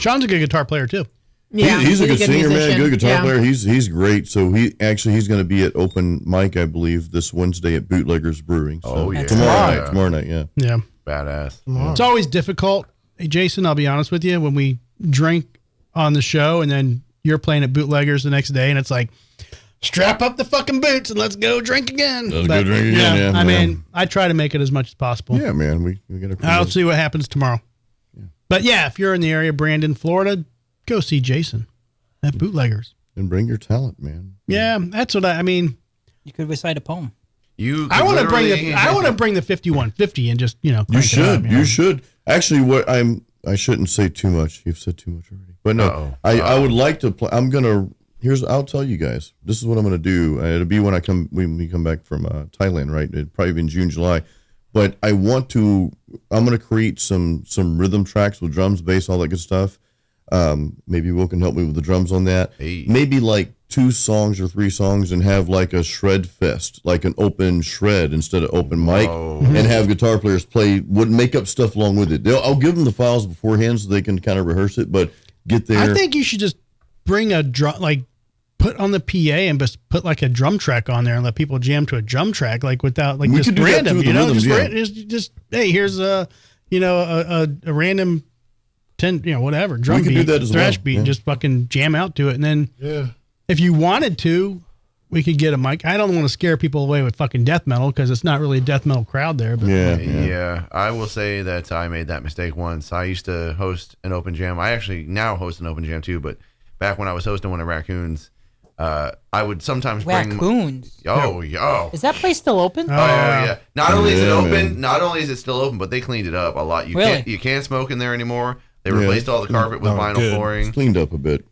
Sean's a good guitar player too. Yeah, he's a good singer, man. musician. Good guitar Yeah. player. He's great. So he's going to be at open mic, I believe, this Wednesday at Bootleggers Brewing. So Oh, yeah. tomorrow night. Yeah. Yeah. Badass. It's always difficult. Hey, Jason, I'll be honest with you, when we drink on the show and then you're playing at Bootleggers the next day and it's like, strap up the fucking boots and let's go drink again. Let's go drink again, yeah. I mean, I try to make it as much as possible. Yeah, man. We got to. I'll see what happens tomorrow. But yeah, if you're in the area, Brandon, Florida, go see Jason at Bootleggers. And bring your talent, man. Yeah, that's what I mean. You could recite a poem. I want to bring the 5150 and just, You crank it up, should. You should. Actually, I shouldn't say too much. You've said too much already. But no, I would like to play. I'll tell you guys. This is what I'm gonna do. It'll be when we come back from Thailand, right? It'd probably be in June, July. But I'm gonna create some rhythm tracks with drums, bass, all that good stuff. Maybe Will can help me with the drums on that. Hey. Maybe like 2 songs or 3 songs and have like a shred fest, like an open shred instead of open mic, and have guitar players make up stuff along with it. I'll give them the files beforehand so they can kind of rehearse it, but get there. I think you should just bring a drum, like put on the PA and just put like a drum track on there and let people jam to a drum track, like without like We just could do that random, too with the rhythms, yeah. just hey, here's a random 10, whatever drum We could beat, do that as thrash well, beat, yeah. and just fucking jam out to it. And then if you wanted to, we could get a mic. I don't want to scare people away with fucking death metal because it's not really a death metal crowd there. But Yeah, I will say that I made that mistake once. I used to host an open jam. I actually now host an open jam too, but back when I was hosting one of Raccoons, I would sometimes bring Raccoons. yo. Is that place still open? Oh yeah. Not only is it Yeah, open, man. not only is it still open, but they cleaned it up a lot. Really? You can't smoke in there anymore. They replaced all the carpet with vinyl good. flooring. It's cleaned up a bit.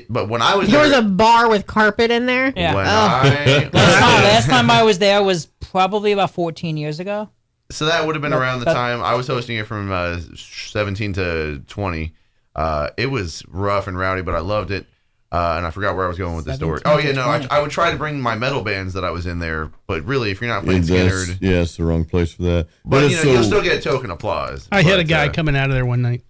But when I was There was there, a bar with carpet in there. Yeah. last Last time I was there was probably about 14 years ago. so that would have been around the time I was hosting it from 17 to 20. It was rough and rowdy, but I loved it. And I forgot where I was going with the story. 17 Oh yeah, to no, 20. I would try to bring my metal bands that I was in there, but really, if you're not playing It's Skinnerd, the wrong place for that. but it's you'll still get token applause. I hit But, a guy coming out of there one night.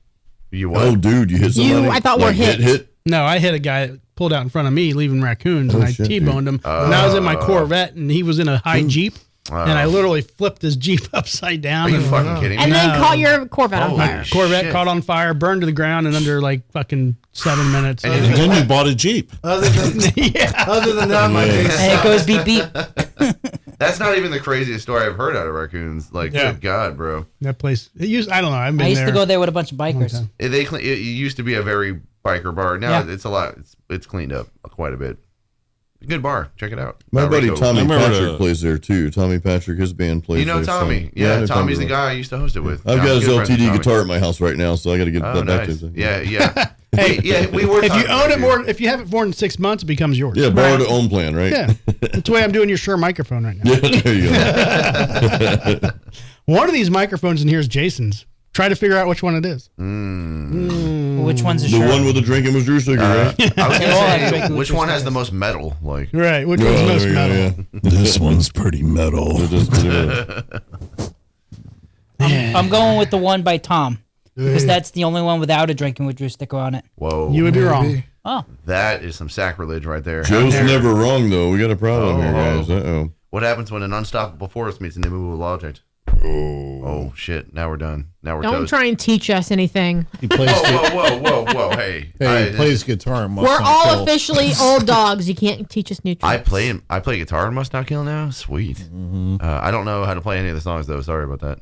You what? Oh, dude, you hit somebody. I thought we're hit. Hit. No, I hit a guy that pulled out in front of me leaving raccoons, and I shit, T-boned him. And I was in my Corvette, and he was in a high Jeep, and I literally flipped his Jeep upside down. Are you and fucking kidding me? And then No. caught your Corvette on Holy fire. shit. Corvette caught on fire, burned to the ground, and under like fucking 7 minutes. And then you bought a Jeep. Other than that, my day And it goes beep beep. That's not even the craziest story I've heard out of raccoons. Like, Yeah. good God, bro. That place, I don't know. I've been I used there. to go there with a bunch of bikers. time. It used to be a very biker bar. Now Yeah. it's a lot. It's cleaned up quite a bit. Good bar. Check it out. My buddy Rico. Tommy I remember Patrick plays there too. Tommy Patrick, his band plays You know there. Tommy? So, Yeah, I know Tommy's the Tommy. guy I used to host it with. I've I'm got his good friends with LTD Tommy. guitar at my house right now, so I got to get Oh, that back nice. to him. Yeah. Hey, yeah, we were. If you talking own it about if you have it more than 6 months, it becomes yours. Yeah, borrow to own plan, right? Yeah. That's the way I'm doing your Shure microphone right now. Yeah, there you go. One of these microphones in here is Jason's. Try to figure out which one it is. Which one's a The shirt? one with the drinking was Drew Sugar, right? I was They all have gonna say, drinking which with one has stickers. the most metal? Like, Right. Which Oh, one's most there we go, metal? yeah. This one's pretty metal. It is pretty much. I'm going with the one by Tom because Hey. that's the only one without a drinking with Drew sticker on it. whoa, You would be wrong. Maybe. Oh, that is some sacrilege right there. Joe's never wrong, though. We got a problem here, Oh. guys. Uh-oh. What happens when an unstoppable force meets an immovable object? Oh shit! Now we're done. Now we're Don't toast. try and teach us anything. He plays, Whoa! Hey, hey, he plays guitar. And must We're not all kill. officially old dogs. You can't teach us new I tricks. play guitar and Must Not Kill now. Sweet. I don't know how to play any of the songs though. Sorry about that.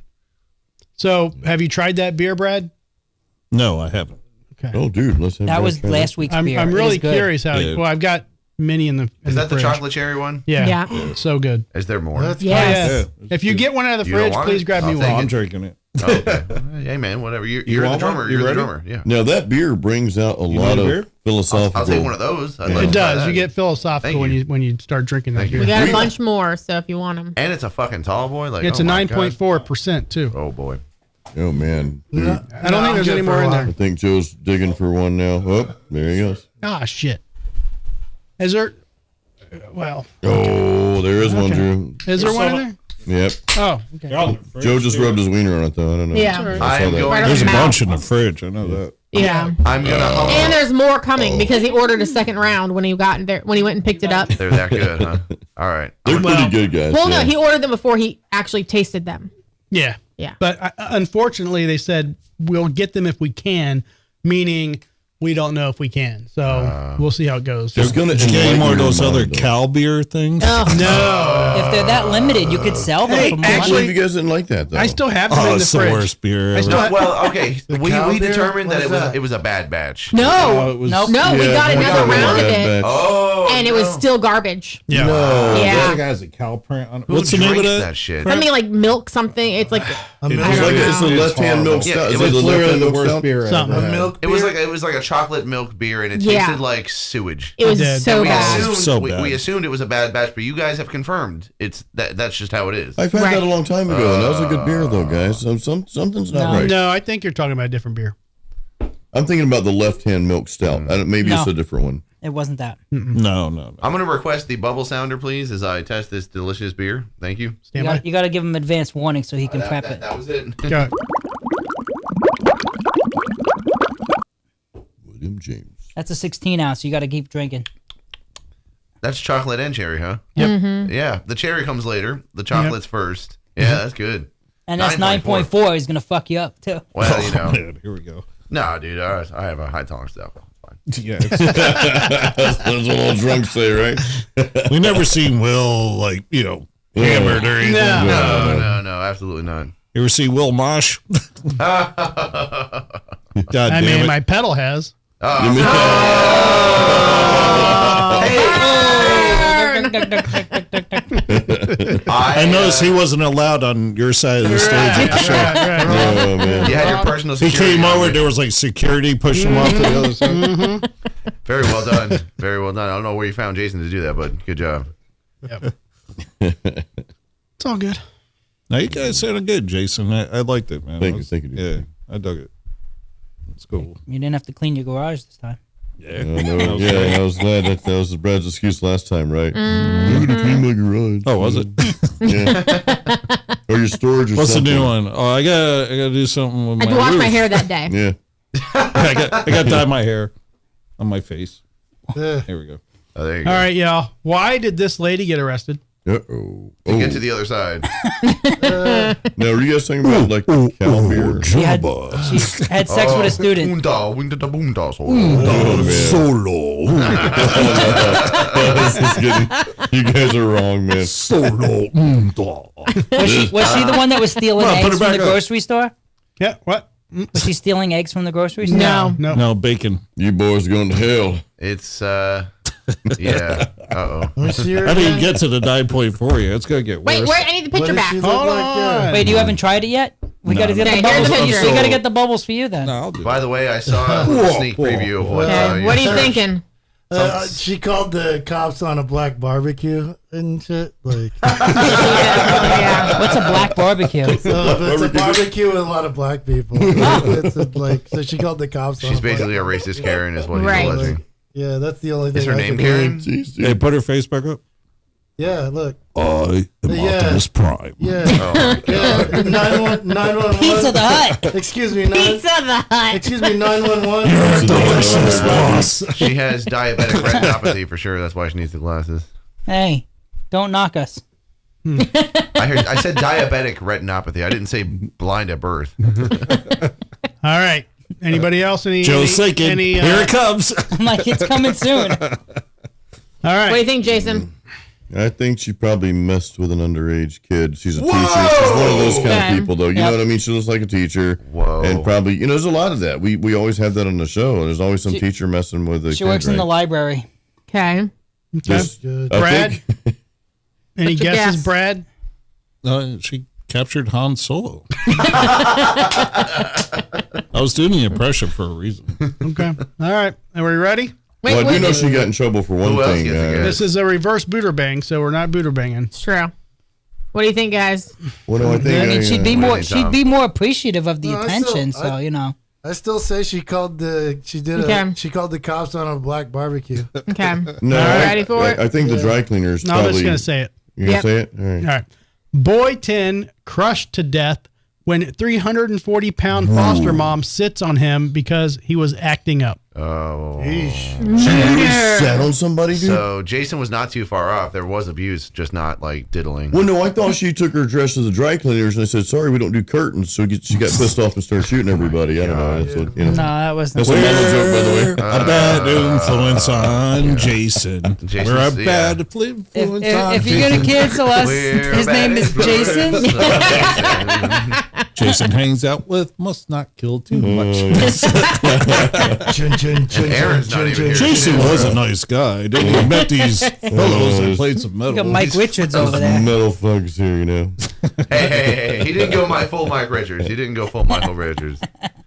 So, have you tried that beer, Brad? No, I haven't. Okay. Oh, dude, let's have that Brad was try last week's I'm beer. It really is good. curious how. Yeah. Well, I've got many in the. Is that the fridge. chocolate cherry one? Yeah. Yeah. So good. Is there more? That's Yes. Yeah. If you get one out of the You don't fridge, want please it? grab me I'll one. take I'm it. drinking it. Oh, okay. Hey man, whatever. You're the want drummer. one? You're You the ready? drummer. Yeah. Now, that beer brings out a lot want a beer? of philosophical. I'll take one of those. I'd Yeah. like It to try does. that. You get philosophical Thank when you start drinking that Thank you. beer. We got a We- bunch more, so if you want them. And it's a fucking tall boy. Like It's oh a my God. 9.4% too. Oh boy. Oh, man. Dude, I don't think there's any more in I there. think Joe's digging for one now. Oh, there he goes. Ah, shit. Is there? Well, Oh, there is one, Okay. Drew. is there one in there? Yep. Oh, okay. Joe just rubbed his wiener on it, though. I don't know. Yeah. I saw am that. going. Right There's a Mouth. bunch in the fridge. I know that. Yeah. I'm gonna. And there's more coming because he ordered a second round when he got in there when he went and picked it up. They're that good, huh? All right. They're pretty good, guys. Well, yeah. no, he ordered them before he actually tasted them. Yeah. Yeah. But unfortunately, they said we'll get them if we can, meaning we don't know if we can. So we'll see how it goes. It's gonna Did you get any enlighten more of your those mind, other though. cow beer things? No, If they're that limited, you could sell them Hey, for more I can't actually- believe you guys didn't like that, though. I still have them Oh, in the it's the fridge. worst beer I ever. still have, Well, okay. We cow beer? determined What that is it was that? it was a bad batch. No. it was- Nope. No, we Yeah, got we another got one round of bad it, batch. Oh, and it was still garbage. yeah. No. Yeah. That guy has a cow print on it. Who What's the name of drinks that? shit? Something like milk something. It's like A milk, It's like know. it's a It's left-hand milk horrible. stout. Yeah, Is it it was the Literally left-hand the milk worst stout? beer I've Something. ever a had. milk It was beer? like a chocolate milk beer, and it Yeah. tasted like sewage. it was did. so we bad. assumed So we bad. assumed it was a bad batch, but you guys have confirmed that's just how it is. I've had Right. that a long time ago, and that was a good beer, though, guys. Something's not No. right. No, I think you're talking about a different beer. I'm thinking about the left-hand milk stout. Maybe it's No. a different one. It wasn't that. No. I'm going to request the bubble sounder, please, as I test this delicious beer. Thank you. Stand by. You got to give him advance warning so he can prep it. That was it. Go. William James. That's a 16 ounce. You got to keep drinking. That's chocolate and cherry, huh? Yep. Mm-hmm. Yeah. The cherry comes later. The chocolate's first. Yeah, that's good. And that's 9.4. 9.4. He's going to fuck you up, too. Well, you Oh, know. man, here we go. No, dude, I have a high tolerance to alcohol. It's fine. Yeah, it's- That's what all drunks say, right? we never seen Will hammered or anything. No. No, absolutely not. You ever see Will Mosh? God I damn mean, it. my pedal has. I noticed he wasn't allowed on your side of the stage at the show. Oh, man. You had your personal He security. came over, number. there was like security pushing him off to the other side. Very well done. Very well done. I don't know where you found Jason to do that, but good job. Yep. It's all good. Now, you guys sounded good, Jason. I liked it, man. Thank you. Yeah, I dug it. It's cool. You didn't have to clean your garage this time. Yeah. I was glad that was Brad's excuse last time, right? I'm gonna clean my garage. Oh, was it? Yeah. Or your storage or What's something. the new one? Oh, I gotta do something with I my had to wash roof. my hair that day. Yeah. I got to dye my hair on my face. Yeah. Here we go. Oh, there you All go. right, y'all. Why did this lady get arrested? Uh-oh. To get to the other side. Now, were you guys talking about like cow beer? She had sex with a student. Solo. This is getting, you guys are wrong, man. Solo. Was she the one that was stealing Come on, put eggs it from back the up. grocery store? Yeah, what? Was she stealing eggs from the grocery store? No. No, bacon. You boys going to hell. It's, yeah. Uh-oh. Let me see her I didn't again. get to the 9.4 yet. It's going to get worse. Wait, where? I need the What picture does back. she look Hold like? Yeah. on. Wait, you haven't tried it yet? We got to get Okay, the here's bubbles. the picture. We got to get the bubbles for you then. No, I'll do By that. the way, I saw a sneak preview of what. Okay, what are you thinking? She called the cops on a black barbecue and shit. Like, Yeah. What's a black barbecue? it's a barbecue with a lot of black people. It's like, so she called the cops. She's basically a racist Karen, is what he's Right. alleging. Yeah, that's the only thing. Is her I name can Karen? believe. Jeez, dude. Hey, put her face back up. Yeah, look. I am Yeah. Optimus Prime. Yeah. Oh, my God. Yeah. 911. Pizza the Hut. Excuse me. Pizza the Hut. Excuse me. 911. Delicious, boss. She has diabetic retinopathy for sure. That's why she needs the glasses. Hey, don't knock us. I said diabetic retinopathy. I didn't say blind at birth. All right. Anybody else? Joe's thinking, here it comes. I'm like, it's coming soon. All right. What do you think, Jason? I think she probably messed with an underage kid. She's a teacher. She's one of those kind Okay. of people, though. You Yep. know what I mean? She looks like a teacher. Whoa. And probably, there's a lot of that. We always have that on the show. There's always some teacher messing with the She works in the library. Okay. Just, Good. I Brad? think- Any What's your guesses, guess? Brad? She captured Han Solo. I was doing the impression for a reason. Okay. All right. Are we ready? Wait, well, I do wait. know she got in trouble for one Who else thing. gets a guess? This is a reverse booter bang, so we're not booter banging. It's true. What do you think, guys? What do I think? I mean, she'd be what do more. you think, She'd Tom? be more appreciative of the No, I attention. still- So you know. I still say she called the cops on a black barbecue. Okay. No, Ready for it? I think the dry cleaners No, I'm probably. just going to say it. You gonna Yep. say it? All right. All right. Boy 10 crushed to death when 340-pound foster mom sits on him because he was acting up. Oh. She really sat on somebody, dude? So Jason was not too far off. There was abuse, just not like diddling. Well, no, I thought she took her dress to the dry cleaners and they said, sorry, we don't do curtains. So she got pissed off and started shooting everybody. I don't know. That's what, No, that wasn't. That's what Mel's joke, by the way. A bad influence on Jason. Jason's- We're a yeah. bad influence on If you're gonna cancel us, We're his name is bad Jason. influences. Jason hangs out with must not kill too much. Chun, chun, chun, Aaron's chun, not even chun, here. chun. Jason was a nice guy. Then he met these fellows that played some We got metal. Mike Richards over there. Metal thugs here, Hey. He didn't go full Mike Richards. He didn't go full Michael Richards.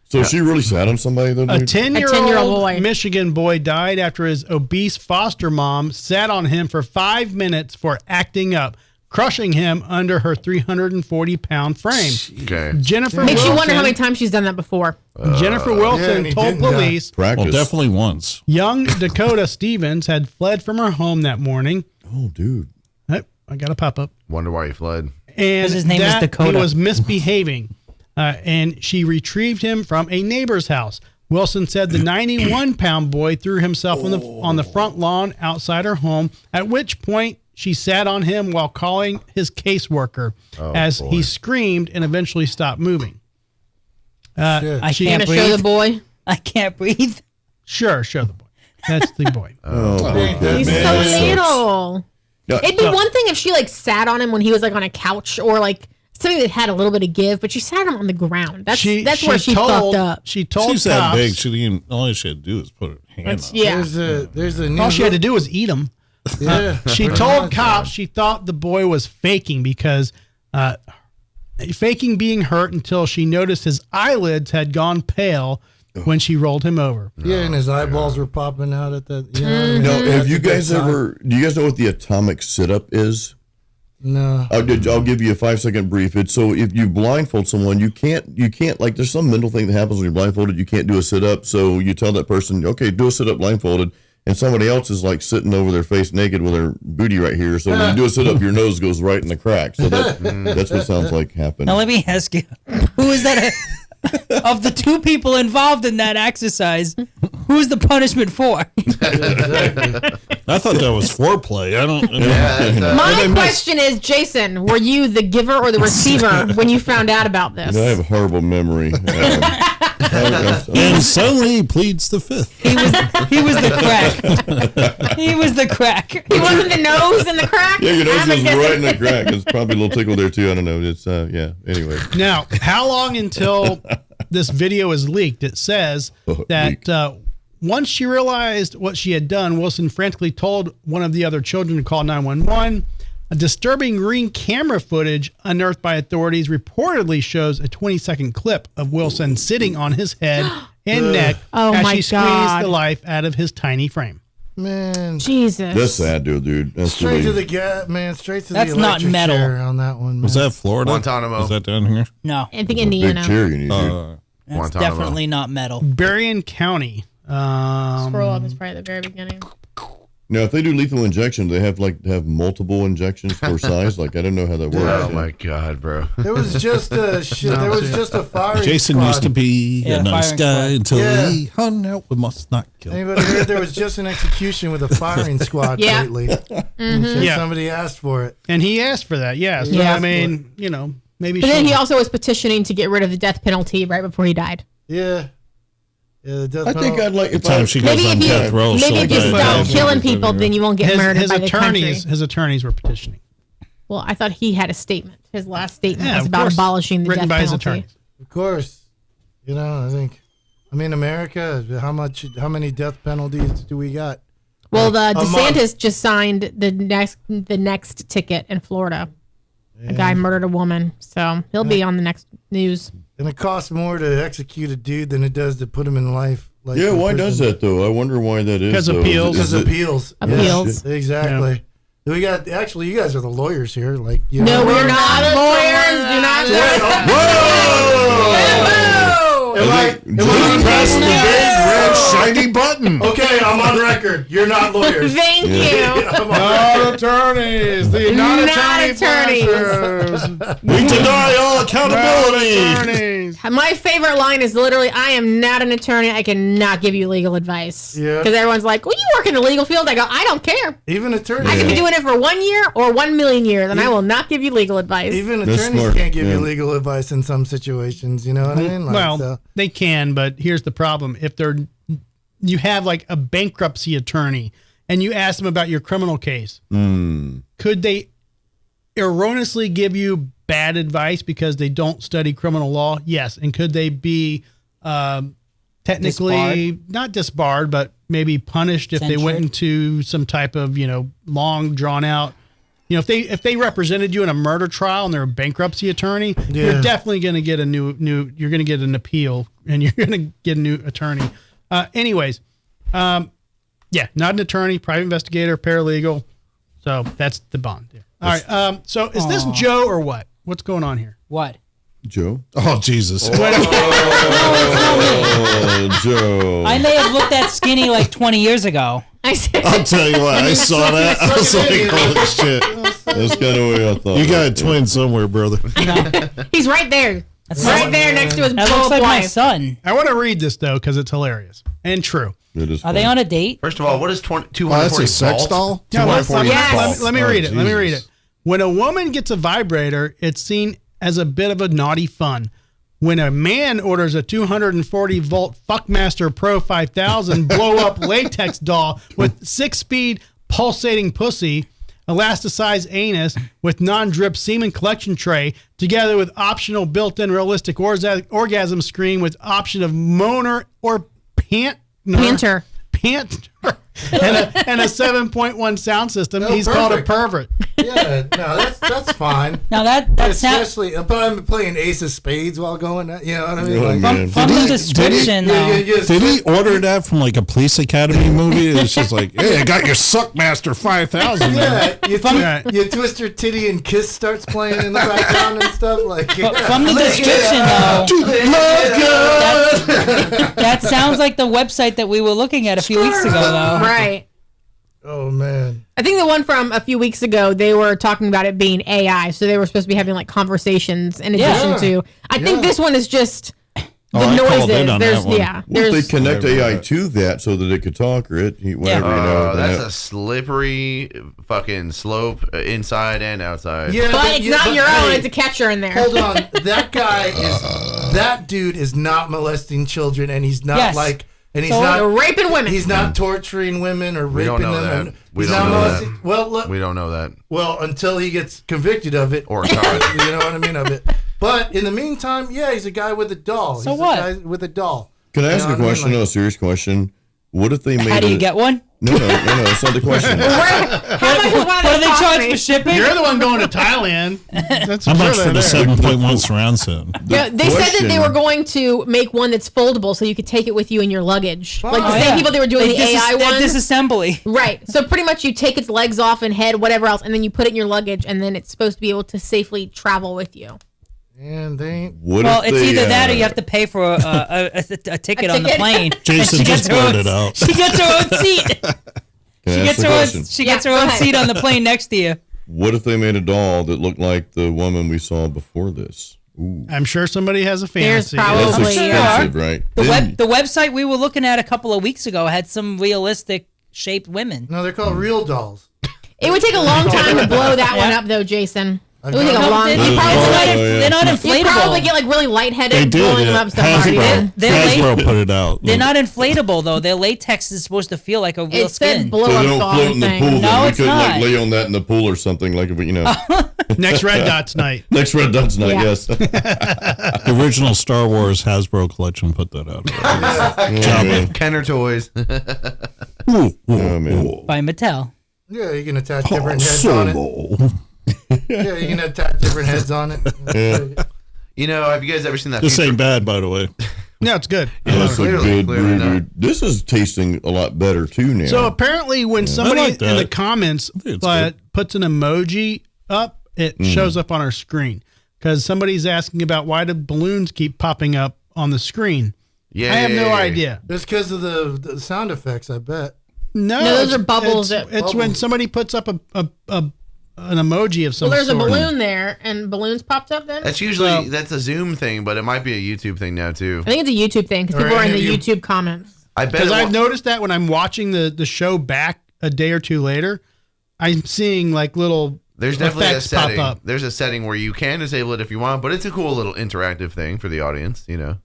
So she really sat on somebody, though, A dude? 10-year-old 10-year-old boy. Michigan boy died after his obese foster mom sat on him for 5 minutes for acting up, crushing him under her 340-pound frame. Okay. Jennifer Makes you Wilson, wonder how many times she's done that before. Jennifer Yeah, Wilson and he told didn't die. police Practice. Well, definitely once. young Dakota Stevens had fled from her home that morning. Oh, dude. Oh, I got a pop-up. Wonder why he fled. And 'Cause his name is that Dakota. he was misbehaving, and she retrieved him from a neighbor's house. Wilson said the 91-pound boy threw himself on the front lawn outside her home, at which point she sat on him while calling his caseworker as he screamed and eventually stopped moving. Shit. I She- can't Gonna show the breathe. boy. I can't breathe. Sure, show the boy. That's the boy. Oh, okay, He's man. so That sucks. little. Yeah, It'd be one thing if she like sat on him when he was like on a couch or like something that had a little bit of give, but she sat him on the ground. That's where she fucked up. She told She's that cops. big. She didn't. All she had to do is put her hand That's, on. yeah. There's a new. All she had to do was eat him. Yeah. She pretty told much. cops she thought the boy was faking because faking being hurt until she noticed his eyelids had gone pale when she rolled him over. Yeah, and his eyeballs were popping out at that. You know what I mean? No, have That's you a good guys sign. ever? Do you guys know what the atomic sit-up is? No. I'll give you a 5-second brief. It's so if you blindfold someone, you can't like there's some mental thing that happens when you're blindfolded. You can't do a sit-up, so you tell that person, okay, do a sit-up blindfolded, and somebody else is like sitting over their face naked with their booty right here. So when you do a sit-up, your nose goes right in the crack. So that's what sounds like happened. Now let me ask you, who is that? of the two people involved in that exercise, who's the punishment for? I thought that was foreplay. I don't. My question is, Jason, were you the giver or the receiver when you found out about this? I have a horrible memory. And suddenly he pleads the fifth. He was the crack. He was the crack. He wasn't the nose in the crack? Yeah, your nose I'm was guessing. right in the crack. It's probably a little tickle there too. I don't know. It's yeah. Anyway. Now, how long until this video is leaked? It says that once she realized what she had done, Wilson frantically told one of the other children to call 911. A disturbing green camera footage unearthed by authorities reportedly shows a 20-second clip of Wilson sitting on his head and neck as she squeezed the life out of his tiny frame. Man, Jesus. That's sad, dude. That's straight to really, the gap, man. Straight to That's the not electric metal. chair on that one. Man. Was that Florida? Guantanamo. Is that down here? No, I think big Indiana. chair you need. Dude. that's Guantanamo. definitely not metal. Berrien County. Scroll up is probably at the very beginning. Now, if they do lethal injection, they have have multiple injections per size. Like I don't know how that works. Oh my God, bro. There was just a There was just a firing Jason squad. used to be Yeah, a nice firing guy squad. until Yeah. he hung out with Must Not Kill. Anybody heard there was just an execution with a firing squad Yeah. lately? Yeah. Somebody asked for it. And he asked for that, yes. Yeah. I mean, maybe But then she'll- he also was petitioning to get rid of the death penalty right before he died. Yeah. Yeah, the death I think penalty. I'd like The if time I, she goes Maybe on if you, death row. maybe she'll if you die. stop Yeah. killing people, then you won't get murdered his by the country. attorneys were petitioning. Well, I thought he had a statement. His last statement Yeah, was of about course. abolishing the Written death by his penalty. attorneys. Of course. I mean, America, how many death penalties do we got? Well, the month. DeSantis just signed the next ticket in Florida. A guy murdered a woman, so he'll be on the next news. And it costs more to execute a dude than it does to put him in life. Like yeah, in why prison. does that though? I wonder why that is. Because though. appeals. Because appeals. Appeals. Yeah, exactly. We got actually, you guys are the lawyers here. Like, you No, know, we're not lawyers. Do not. Am I Press the big red shiny button. okay? I'm on record. You're not lawyers. Thank you. Not attorneys. The not attorney attorneys. We deny all accountability. attorneys. My favorite line is literally, "I am not an attorney. I cannot give you legal advice." Yeah. Because everyone's like, "Well, you work in the legal field." I go, "I don't care. Even attorneys. I could be doing it for 1 year or 1 million years, and I will not give you legal advice." Even That's attorneys smart, can't give you yeah. legal advice in some situations. You know what I mean? Like, Well, so- they can, but here's the problem. If you have like a bankruptcy attorney and you ask them about your criminal case, could they erroneously give you bad advice because they don't study criminal law? Yes. And could they be technically not disbarred, but maybe punished if they went Censured. into some type of, long drawn out, if they represented you in a murder trial and they're a bankruptcy attorney, Yeah. you're definitely going to get you're going to get an appeal and you're going to get a new attorney. Anyways, yeah, not an attorney, private investigator, paralegal. So that's the bond there. All right. So is this Joe or what? What's going on here? What? Joe. Oh, Jesus. Oh, Joe. I may have looked that skinny like 20 years ago. I said, I'll tell you what. I saw that. I was like, holy shit. That's kind of what I thought. You got a twin somewhere, brother. he's right there. Right there next to his That blow looks up like my wife. son. I want to read this though because it's hilarious and true. It is Are they on a date? First of all, what is 240 Oh, that's a sex volts? doll? No, let's- 240 Yes. volts. Let me read it. Let me read Jesus. it. When a woman gets a vibrator, it's seen as a bit of a naughty fun. When a man orders a 240 volt Fuckmaster Pro 5000 blow up latex doll with 6-speed pulsating pussy, elasticized anus with non-drip semen collection tray, together with optional built-in realistic orgasm screen with option of moaner or Panter. and a 7.1 sound system. Oh, He's called a perfect. pervert. yeah, no, that's fine. Now that sounds Especially, but I'm playing Ace of Spades while going. You know what I mean? Oh, Like, man. from the description though. Did he order that from like a police academy movie? It's just like, hey, I got your Suckmaster 5000. man. Yeah, you twist your titty and Kiss starts playing in the background and stuff like. But from the description though, that sounds like the website that we were looking at a few weeks ago though. Right. Oh man. I think the one from a few weeks ago, they were talking about it being AI, so they were supposed to be having like conversations in addition Yeah. to. I think Yeah. this one is just Oh, the I called noises. in on There's that one. yeah. What if they There's connect AI to that so that it could talk or whatever, you know? That's a slippery fucking slope inside and outside. Yeah, but it's not your own. It's a catcher in there. Hold on, that dude is not molesting children, and he's not and he's not raping women. He's not torturing women or We raping don't know them. that. And We he's don't not know molesting. that. Well, look, We don't know that. well, until he gets convicted of it, Or caught. you know what I mean of it. But in the meantime, yeah, he's a guy with a doll. So he's what? A guy with a doll. Can I ask You know a what I mean? question? Like- No, a serious question. What if they made How do you get one? No, it's not the question. How much is one What of do they those charge cost for me? shipping? You're the one going to Thailand. That's How much for the there. 7.1 surround sound? Yeah, they said that they question- were going to make one that's foldable so you could take it with you in your luggage. Like the Oh, same yeah. people they were doing the AI one. Disassembly. Right. So pretty much you take its legs off and head, whatever else, and then you put it in your luggage, and then it's supposed to be able to safely travel with you. And they ain't. Well, it's either that or you have to pay for a ticket on the ticket? plane. Jason And she gets just her blurred own- it out. She gets her own seat. Can I She ask gets the her own. question? She gets her Yeah, go own ahead. seat on the plane next to you. What if they made a doll that looked like the woman we saw before this? Ooh, I'm sure somebody has a There's fantasy. probably- that's Probably, expensive, right? Then- The website we were looking at a couple of weeks ago had some realistic shaped women. No, they're called real dolls. It would take a long time to blow that one up, though, Jason. It would take a No, long They, time. you You probably, probably, they're not you inflatable. probably get like really lightheaded They did. blowing them up so hard. Hasbro, They're Hasbro put it out. They're not inflatable though. Their latex is supposed to feel like a real It said skin. blow So they up don't doll float in the thing. pool. No, Then we it's couldn't not. like lay on that in the pool or something. Like if we, Next Red Dots night. next Red Dots night. Yeah. Yes. The original Star Wars Hasbro collection put that out. Kenner toys. Oh man. By Mattel. Yeah, you can attach different heads on it. Yeah, you can attach different heads on it. You know, have you guys ever seen that? This Future- ain't bad, by the way. No, it's good. That's a clearly, good clearly brew, not. dude. This is tasting a lot better too now. So apparently, when somebody like in the that. comments think it's puts an emoji up, it shows up on our screen because somebody's asking about why do balloons keep popping up on the screen. Yeah, I have no idea. It's because of the sound effects, I bet. No, those it's- are bubbles It's, that- it's when somebody puts up an emoji of some Well, there's a sort. balloon there, and balloons popped up then? That's usually that's a Zoom thing, but it might be a YouTube thing now too. I think it's a YouTube thing because Or people are in the any of you- YouTube comments. I bet Because it I've wa- noticed that when I'm watching the show back a day or two later, I'm seeing like little there's definitely a effects pop setting. up. There's a setting where you can disable it if you want, but it's a cool little interactive thing for the audience. You know,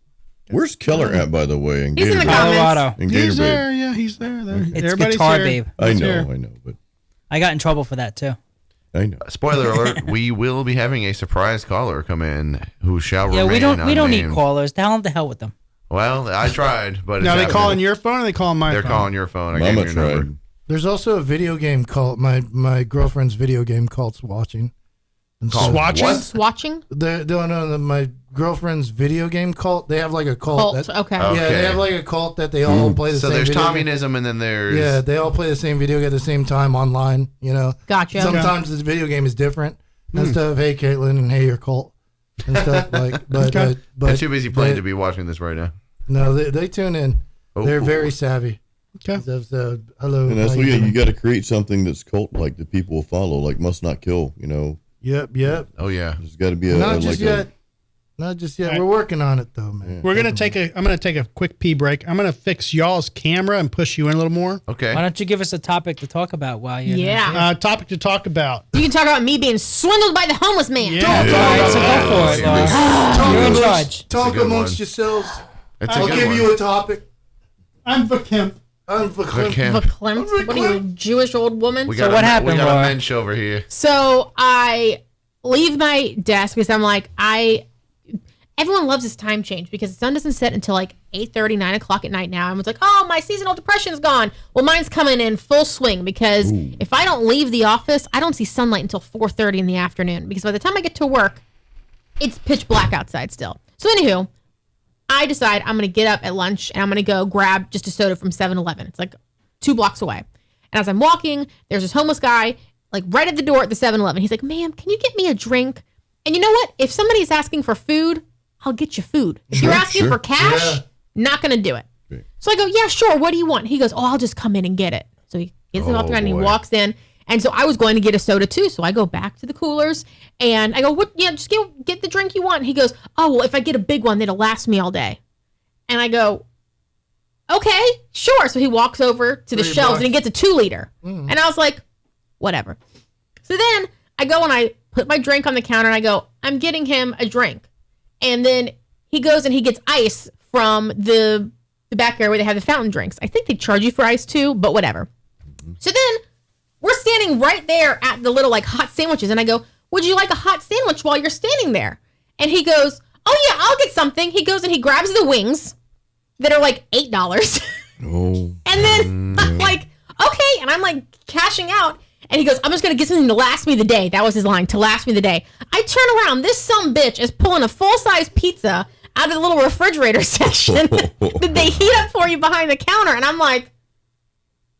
Where's Keller at, by the way? In He's in the Gator Babe? comments. Colorado. In Gator He's Babe. there, yeah, he's there. It's Everybody's Guitar here. Babe. I He's know, here. but I got in trouble for that too. I know. spoiler alert: we will be having a surprise caller come in who shall Yeah, remain we don't need unnamed. callers. Tell them to hell with them. Well, I tried, but Now it's they happening. calling your phone or they calling my They're phone? calling your phone. I Mama gave you your number. tried. There's also a video game called my girlfriend's video game called Swatching. And Called Swatching? what? Swatching? They're doing my girlfriend's video game cult. They have like a cult. Cult. that- Okay. Oh. Yeah, Okay. they have like a cult that they all play the So same there's video game. communism, and then there's Yeah, they all play the same video game at the same time online, you know. Gotcha. Sometimes the video game is different and stuff. Hey, Caitlin, and hey, your cult and stuff like. But Okay. but I'm too busy playing they- to be watching this right now. No, they tune in. Oh. They're very savvy. Okay. So, hello. And that's how what you you doing? got to create something that's cult like that people will follow, like must not kill. You know, Yep. Oh yeah. there's got to be a Not like just yet. Not just yet. All right. We're working on it though, man. I'm gonna take a quick pee break. I'm gonna fix y'all's camera and push you in a little more. Okay. Why don't you give us a topic to talk about while you're Yeah. Topic to talk about. You can talk about me being swindled by the homeless man. Yeah. All right, so go for it, Laura. Talk You're in amongst- charge. Talk good amongst one. yourselves. It's a I'll good give one. you a topic. I'm Vakimp. I'm for Okay. Verklempt. What are you, a Jewish old woman? We So got what a, happened, We got Laura? a mensch over here. So I leave my desk because I'm like, everyone loves this time change because the sun doesn't set until like 8:30, 9 o'clock at night now. Everyone's like, oh, my seasonal depression's gone. Well, mine's coming in full swing because if I don't leave the office, I don't see sunlight until 4:30 in the afternoon because by the time I get to work, it's pitch black outside still. So anywho, I decide I'm going to get up at lunch and I'm going to go grab just a soda from 7-Eleven. It's like 2 blocks away. And as I'm walking, there's this homeless guy like right at the door at the 7-Eleven. He's like, ma'am, can you get me a drink? And you know what? If somebody's asking for food, I'll get you food. If you're asking for cash, not going to do it. Okay. So I go, yeah, sure. What do you want? He goes, oh, I'll just come in and get it. So he gets it off the ground and he boy. walks in. And so I was going to get a soda too. So I go back to the coolers and I go, what? Yeah, just get the drink you want. And he goes, oh, well, if I get a big one, it'll last me all day. And I go, okay, sure. So he walks over to the shelves and he gets a 2-liter. And I was like, whatever. So then I go and I put my drink on the counter and I go, I'm getting him a drink. And then he goes and he gets ice from the back area where they have the fountain drinks. I think they charge you for ice too, but whatever. So then we're standing right there at the little like hot sandwiches. And I go, would you like a hot sandwich while you're standing there? And he goes, oh yeah, I'll get something. He goes and he grabs the wings that are like $8. Oh. And then I'm like, okay. And I'm like cashing out. And he goes, I'm just going to get something to last me the day. That was his line, to last me the day. I turn around. This sumbitch is pulling a full-size pizza out of the little refrigerator section that they heat up for you behind the counter. And I'm like,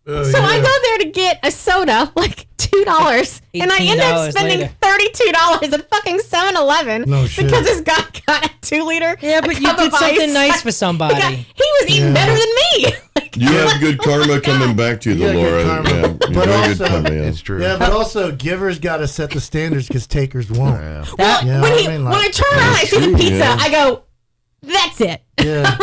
I go there to get a soda, like $2. And I end up spending $32 at fucking 7-Eleven because this guy got a 2-liter. Yeah, but you did something nice for somebody. He was eating better than me. You have good karma coming back to you, though, Laura. Yeah, but also, It's true. Yeah, but also, givers got to set the standards because takers won't. When I turn around, I see the pizza. I go, that's it. Yeah.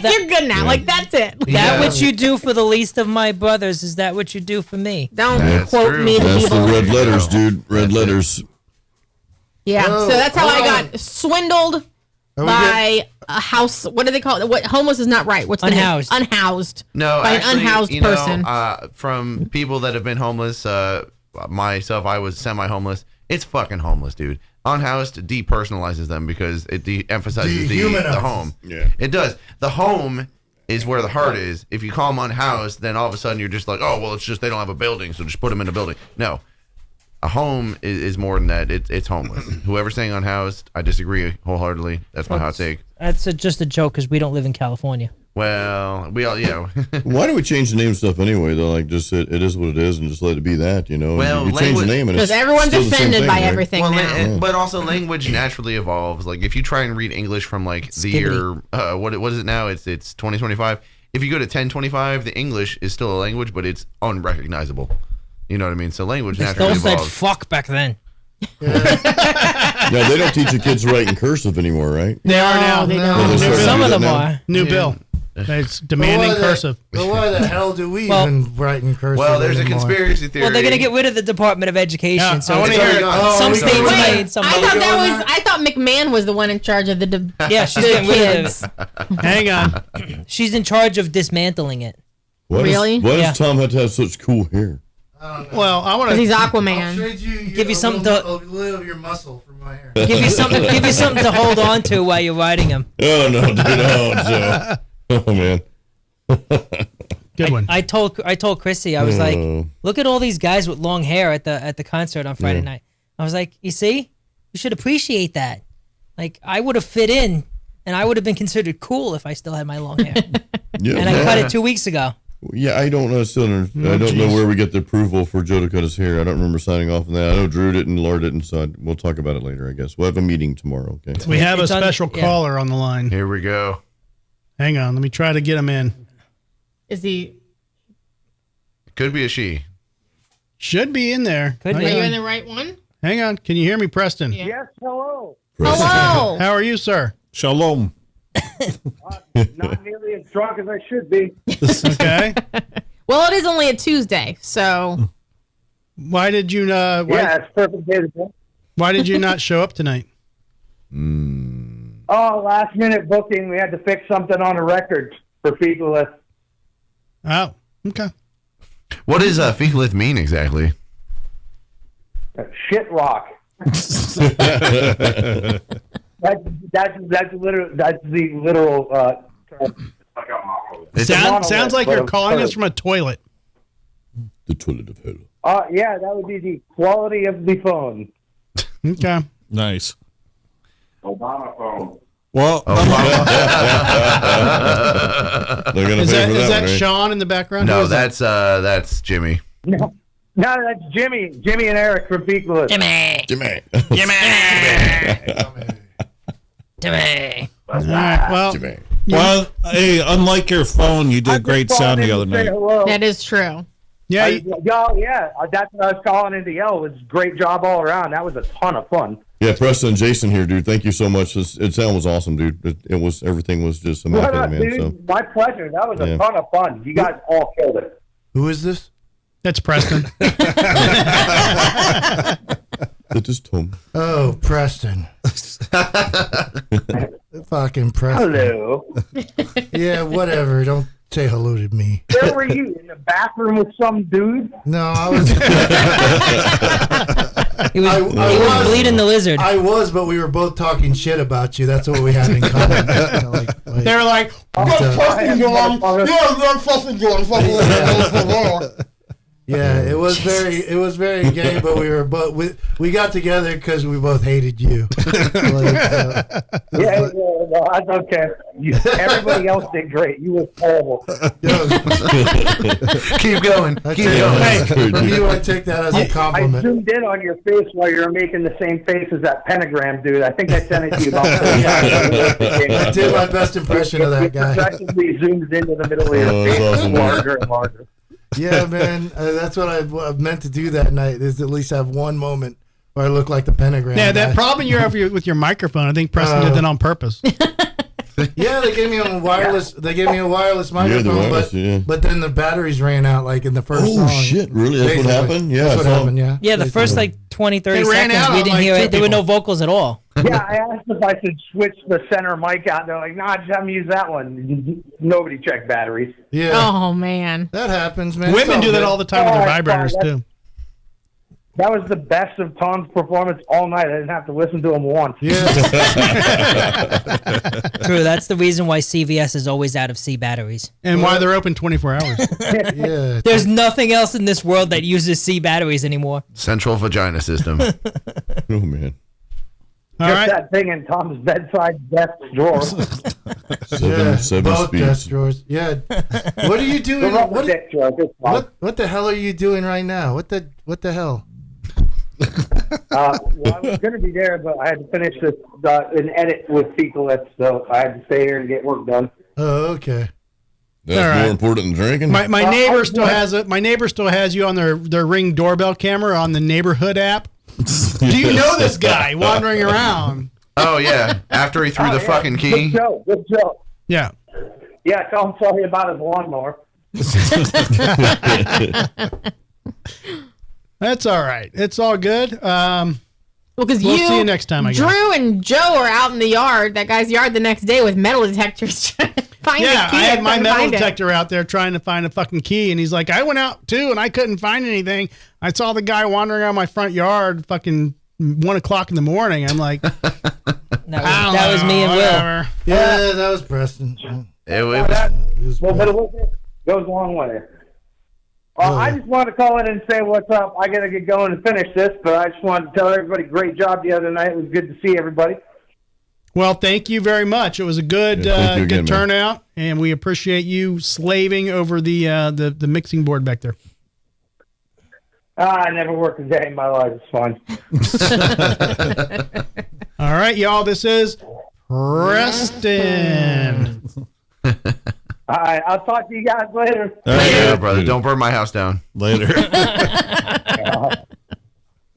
You're good now. Like, that's it. That what you do for the least of my brothers is that what you do for me? Don't quote me. That's the red letters, dude. Red letters. Yeah, so that's how I got swindled by a house. What do they call it? What homeless is not right. What's the unhoused? Name? Unhoused. No, by actually, an unhoused person. From people that have been homeless, myself, I was semi-homeless. It's fucking homeless, dude. Unhoused depersonalizes them because it de-emphasizes the home. Yeah, it does. The home is where the heart is. If you call them unhoused, then all of a sudden you're just like, oh, well, it's just they don't have a building, so just put them in a building. No. A home is more than that. It's homeless. Whoever's saying unhoused, I disagree wholeheartedly. That's my hot take. That's just a joke because we don't live in California. Well, we all, Why do we change the name stuff anyway, though? Like, just it is what it is and just let it be that, you know? Well, you change the name and it's because everyone's still the same offended thing, by right? everything now. But also language naturally evolves. Like, if you try and read English from, like, the year, what is it now? It's 2025. If you go to 1025, the English is still a language, but it's unrecognizable. You know what I mean? So language naturally Still said evolves. fuck back then. Yeah, they don't teach the kids to write in cursive anymore, right? They are now. They Yeah, they're starting Some to of do them that now. are. New bill. It's demanding cursive. But why the hell do we even write in cursive? Well, there's anymore? a conspiracy theory. Well, they're gonna get rid of the Department of Education, Yeah, so I wanna it's hear it. some Wait, states Wait, made some. I thought McMahon was the one in charge of the Yeah, she's the getting rid of kids. it. Hang on. She's in charge of dismantling it. Why Really? Why Yeah. does Tom have to have such cool hair? Well, I want Because he's to. I'll Aquaman. trade you, Give you a something little, to- a little of your muscle for my hair. Give you something to hold on to while you're riding them. Oh, no, dude. Oh, Joe. Oh, man. Good one. I told Chrissy, I was like, look at all these guys with long hair at the concert on Friday night. I was like, you see, you should appreciate that. Like, I would have fit in, and I would have been considered cool if I still had my long hair. Yeah, And I cut it 2 weeks ago. Yeah, I don't know. I don't know where we get the approval for Joe to cut his hair. I don't remember signing off on that. I know Drew didn't, Laura didn't, so we'll talk about it later, I guess. We'll have a meeting tomorrow, okay? We have a It's on- special yeah. caller on the line. Here we go. Hang on. Let me try to get him in. Is he? Could be a she. Should be in there. Could Hang be. Are you on. in the right one? Hang on. Can you hear me, Preston? Yeah. Yes, hello. Hello. How are you, sir? Shalom. Not nearly as drunk as I should be. Okay. Well, it is only a Tuesday, so Why did you Yeah, it's perfect day to go. Why did you not show up tonight? Oh, last minute booking. We had to fix something on a record for Fecalith. Oh, okay. What does fecalith mean exactly? Shit rock. That's the literal term. Sounds like you're calling us from a toilet. The toilet of hell. Yeah, that would be the quality of the phone. Okay. Nice. Obama phone. Well, They're going to Is pay that for is that one, right? Sean in the background? Who No, is that? that's Jimmy. No, that's Jimmy. Jimmy and Eric from Fecalith. Jimmy. Jimmy. All right. Well, Jimmy. well, hey, unlike your phone, you did I'm great just sound calling the in other to say night. hello. that is true. yeah. Y'all, yeah, that's what I was calling in to yell. It was a great job all around. That was a ton of fun. Yeah, Preston and Jason here, dude. Thank you so much. It sound was awesome, dude. Everything was just immaculate, man. Dude, So my pleasure. That was a ton of fun. You guys all killed it. Who is this? That's Preston. that is Tom. Oh, Preston. Fucking Preston. Hello. Yeah, whatever. Don't say hello to me. Where were you? In the bathroom with some dude? No, I was. He was bleeding the lizard. I was, but we were both talking shit about you. That's what we had in common. They were like, yeah, it was very gay, but we were both we got together because we both hated you. Yeah, no, that's okay. Everybody else did great. You was horrible. Keep going. Keep going. Hey, from you, I take that as a I compliment. zoomed in on your face while you were making the same face as that pentagram dude. I think I sent it to you about 3 times. I did my best impression of that guy. Progressively zooms into the middle of your face, awesome. larger and larger. Yeah, man, that's what I meant to do that night. Is at least have one moment where I look like the pentagram. yeah, that guy. problem you have with your microphone, I think Preston did that on purpose. Yeah, they gave me a wireless. They gave me a wireless microphone, wireless, yeah. but then the batteries ran out like in the first song. Oh shit! Really? That's what Basically. happened? Yeah, That's what I saw- happened. Yeah. Yeah, the first like 20, 30 They ran seconds, out we on, didn't like, hear 2 it. There were no people. vocals at all. Yeah, I asked if I should switch the center mic out. They're like, nah, just have them use that one. Nobody checked batteries. Yeah, Oh man. that happens, man. Women It's do that good. all the time with their Oh, vibrators, fine. too. That was the best of Tom's performance all night. I didn't have to listen to him once. Yeah, True, that's the reason why CVS is always out of C batteries. And why they're open 24 hours. yeah. There's nothing else in this world that uses C batteries anymore. Central vagina system. Oh man. All Just right. that thing in Tom's bedside desk drawer. Seven both speeds. desk drawers. Yeah. What are you The doing? rubber dick drawer. It's fine. What the hell are you doing right now? What the hell? Well, I was going to be there, but I had to finish this an edit with Fecalist, so I had to stay here and get work done. Oh, okay. That's All right. more important than drinking. My neighbor still has it. My neighbor still has you on their Ring doorbell camera on the neighborhood app. Do you know this guy wandering around? Oh yeah. After he threw the fucking key. Good show. Good show. Yeah. Yeah, tell him sorry about his lawnmower. That's all right. It's all good. Well, because We'll see you next time, I guess. Drew and Joe are out in the yard, that guy's yard, the next day with metal detectors trying to find Yeah, the key. I had my couldn't metal find it. detector out there trying to find a fucking key, and he's like, I went out too, and I couldn't find anything. I saw the guy wandering around my front yard fucking 1 o'clock in the morning. I'm like, That was me and Will. whatever. Yeah, that was Preston. It was It was Well, but Preston. it goes a long way. I just wanted to call in and say what's up. I got to get going and finish this, but I just wanted to tell everybody great job the other night. It was good to see everybody. Well, thank you very much. It was a good Yeah, thank you good again, man. turnout, and we appreciate you slaving over the mixing board back there. I never worked a day in my life. It's fun. All right, y'all. This is Preston. All right, I'll talk to you guys later. yeah, brother. Don't burn my house down. Later.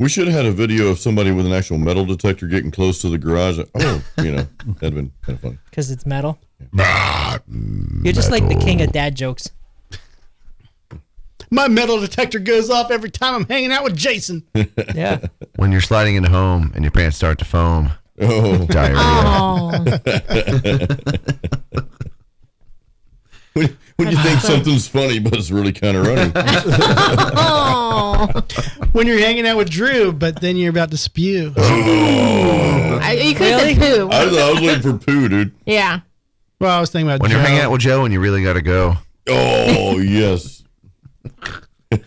We should have had a video of somebody with an actual metal detector getting close to the garage. Oh, that'd have been kind of funny. Because it's metal. You're just like the king of dad jokes. My metal detector goes off every time I'm hanging out with Jason. Yeah. When you're sliding into home and your pants start to foam. Oh, Diarrhea. Oh. when you think something's funny, but it's really kind of runny. Oh. When you're hanging out with Drew, but then you're about to spew. You could have said poo. I was looking for poo, dude. Yeah. Well, I was thinking about When Joe. you're hanging out with Joe and you really got to go. Oh, yes.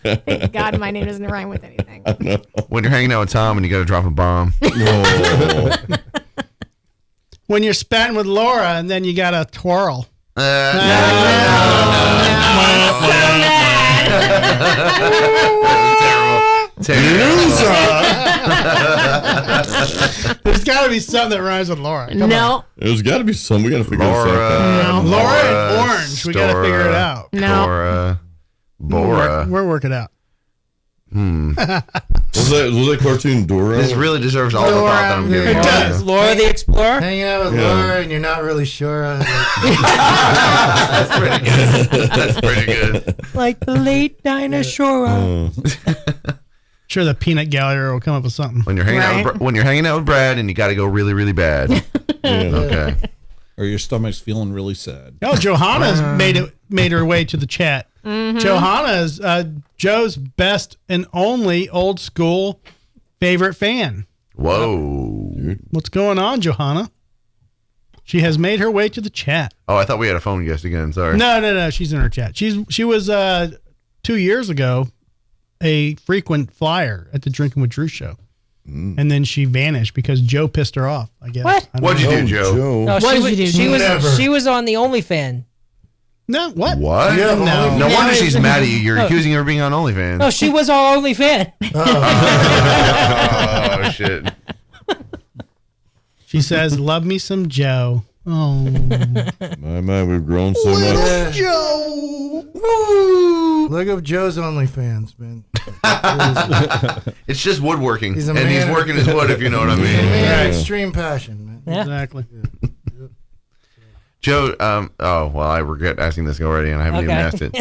Thank God my name doesn't rhyme with anything. When you're hanging out with Tom and you got to drop a bomb. Oh. When you're spatting with Laura, and then you got to twirl. There's got to be something that rhymes with Laura. Come on. No. There's got to be some. We got to figure this out. Laura and Orange. We got to figure it out. No. Bora. We'll work it out. Was that cartoon Dora? This really deserves all the thought that I'm giving. It does. Laura the Explorer. Hanging out with Laura and you're not really sure. That's pretty good. That's pretty good. Like the late Dinah Shore. Sure, the peanut gallery will come up with something. When you're hanging out with Brad and you got to go really, really bad. Okay. Or your stomach's feeling really sad. Oh, Johanna's made her way to the chat. Johanna is Joe's best and only old school favorite fan. Whoa. What's going on, Johanna? She has made her way to the chat. Oh, I thought we had a phone guest again. Sorry. No. She's in her chat. She was 2 years ago a frequent flyer at the Drinking with Drew show. And then she vanished because Joe pissed her off, I guess. What? What'd you do, Joe? No, What did you do? She was on the OnlyFans. No, what? What? Yeah, No wonder she's mad at you. You're accusing her of being on OnlyFans. No, she was our OnlyFans. Oh, shit. She says, love me some Joe. Oh. My, we've grown so much. Joe. Look up Joe's OnlyFans, man. It's just woodworking. He's a and man. he's working his wood, if you know what I mean. Man, extreme passion, man. Yeah. Exactly. Joe, I regret asking this already, and I haven't even asked it.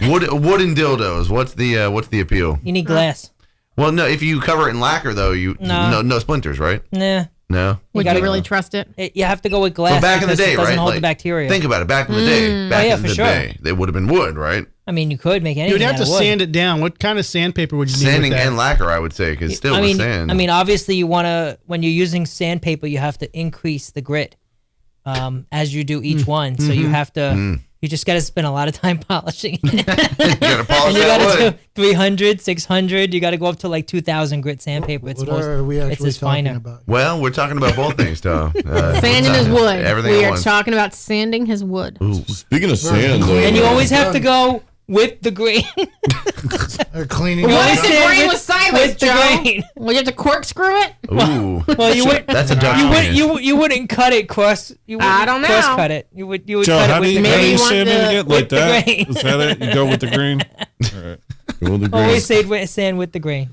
Wooden dildos. What's the appeal? You need glass. Well, no, if you cover it in lacquer, though, no splinters, right? Nah. No. Would you really trust it? You have to go with glass. But back in the because day, it doesn't right? hold the bacteria. Think about it. Back in the day. Back in for the sure. day, they would have been wood, right? I mean, you could make anything You'd have out to of wood. sand it down. What kind of sandpaper would you need Sanding with that? and lacquer, I would say, because still with sand. I mean, obviously, you want to when you're using sandpaper, you have to increase the grit as you do each one. So you have to. You just got to spend a lot of time polishing it. you gotta polish And you that got to wood. do 300, 600. You got to go up to like 2,000 grit sandpaper. It's What are we it's actually just talking finer. about? Well, we're talking about both things, Tom. Sanding his wood. Everything We at are once. talking about sanding his wood. Speaking of sand, though, And you always have to go with the grain. Or cleaning. You What always if the sand grain with- was sideways, with the Joe? grain. Would you have to corkscrew it? Ooh. Well, you would. That's a Dutch penis. You wouldn't cut it cross. You wouldn't I don't know. Cross cut it. You would Joe, cut how it do with you, the how do maybe you you want sand it the- again? Like with the that? grain. Is that it? You go with the grain? All right. go with the grain. Always sand with the grain.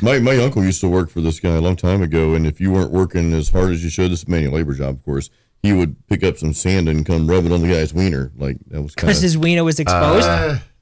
My uncle used to work for this guy a long time ago, and if you weren't working as hard as you should, this is a manual labor job, of course, he would pick up some sand and come rub it on the guy's wiener. Like, that was kind Because of... his wiener was exposed.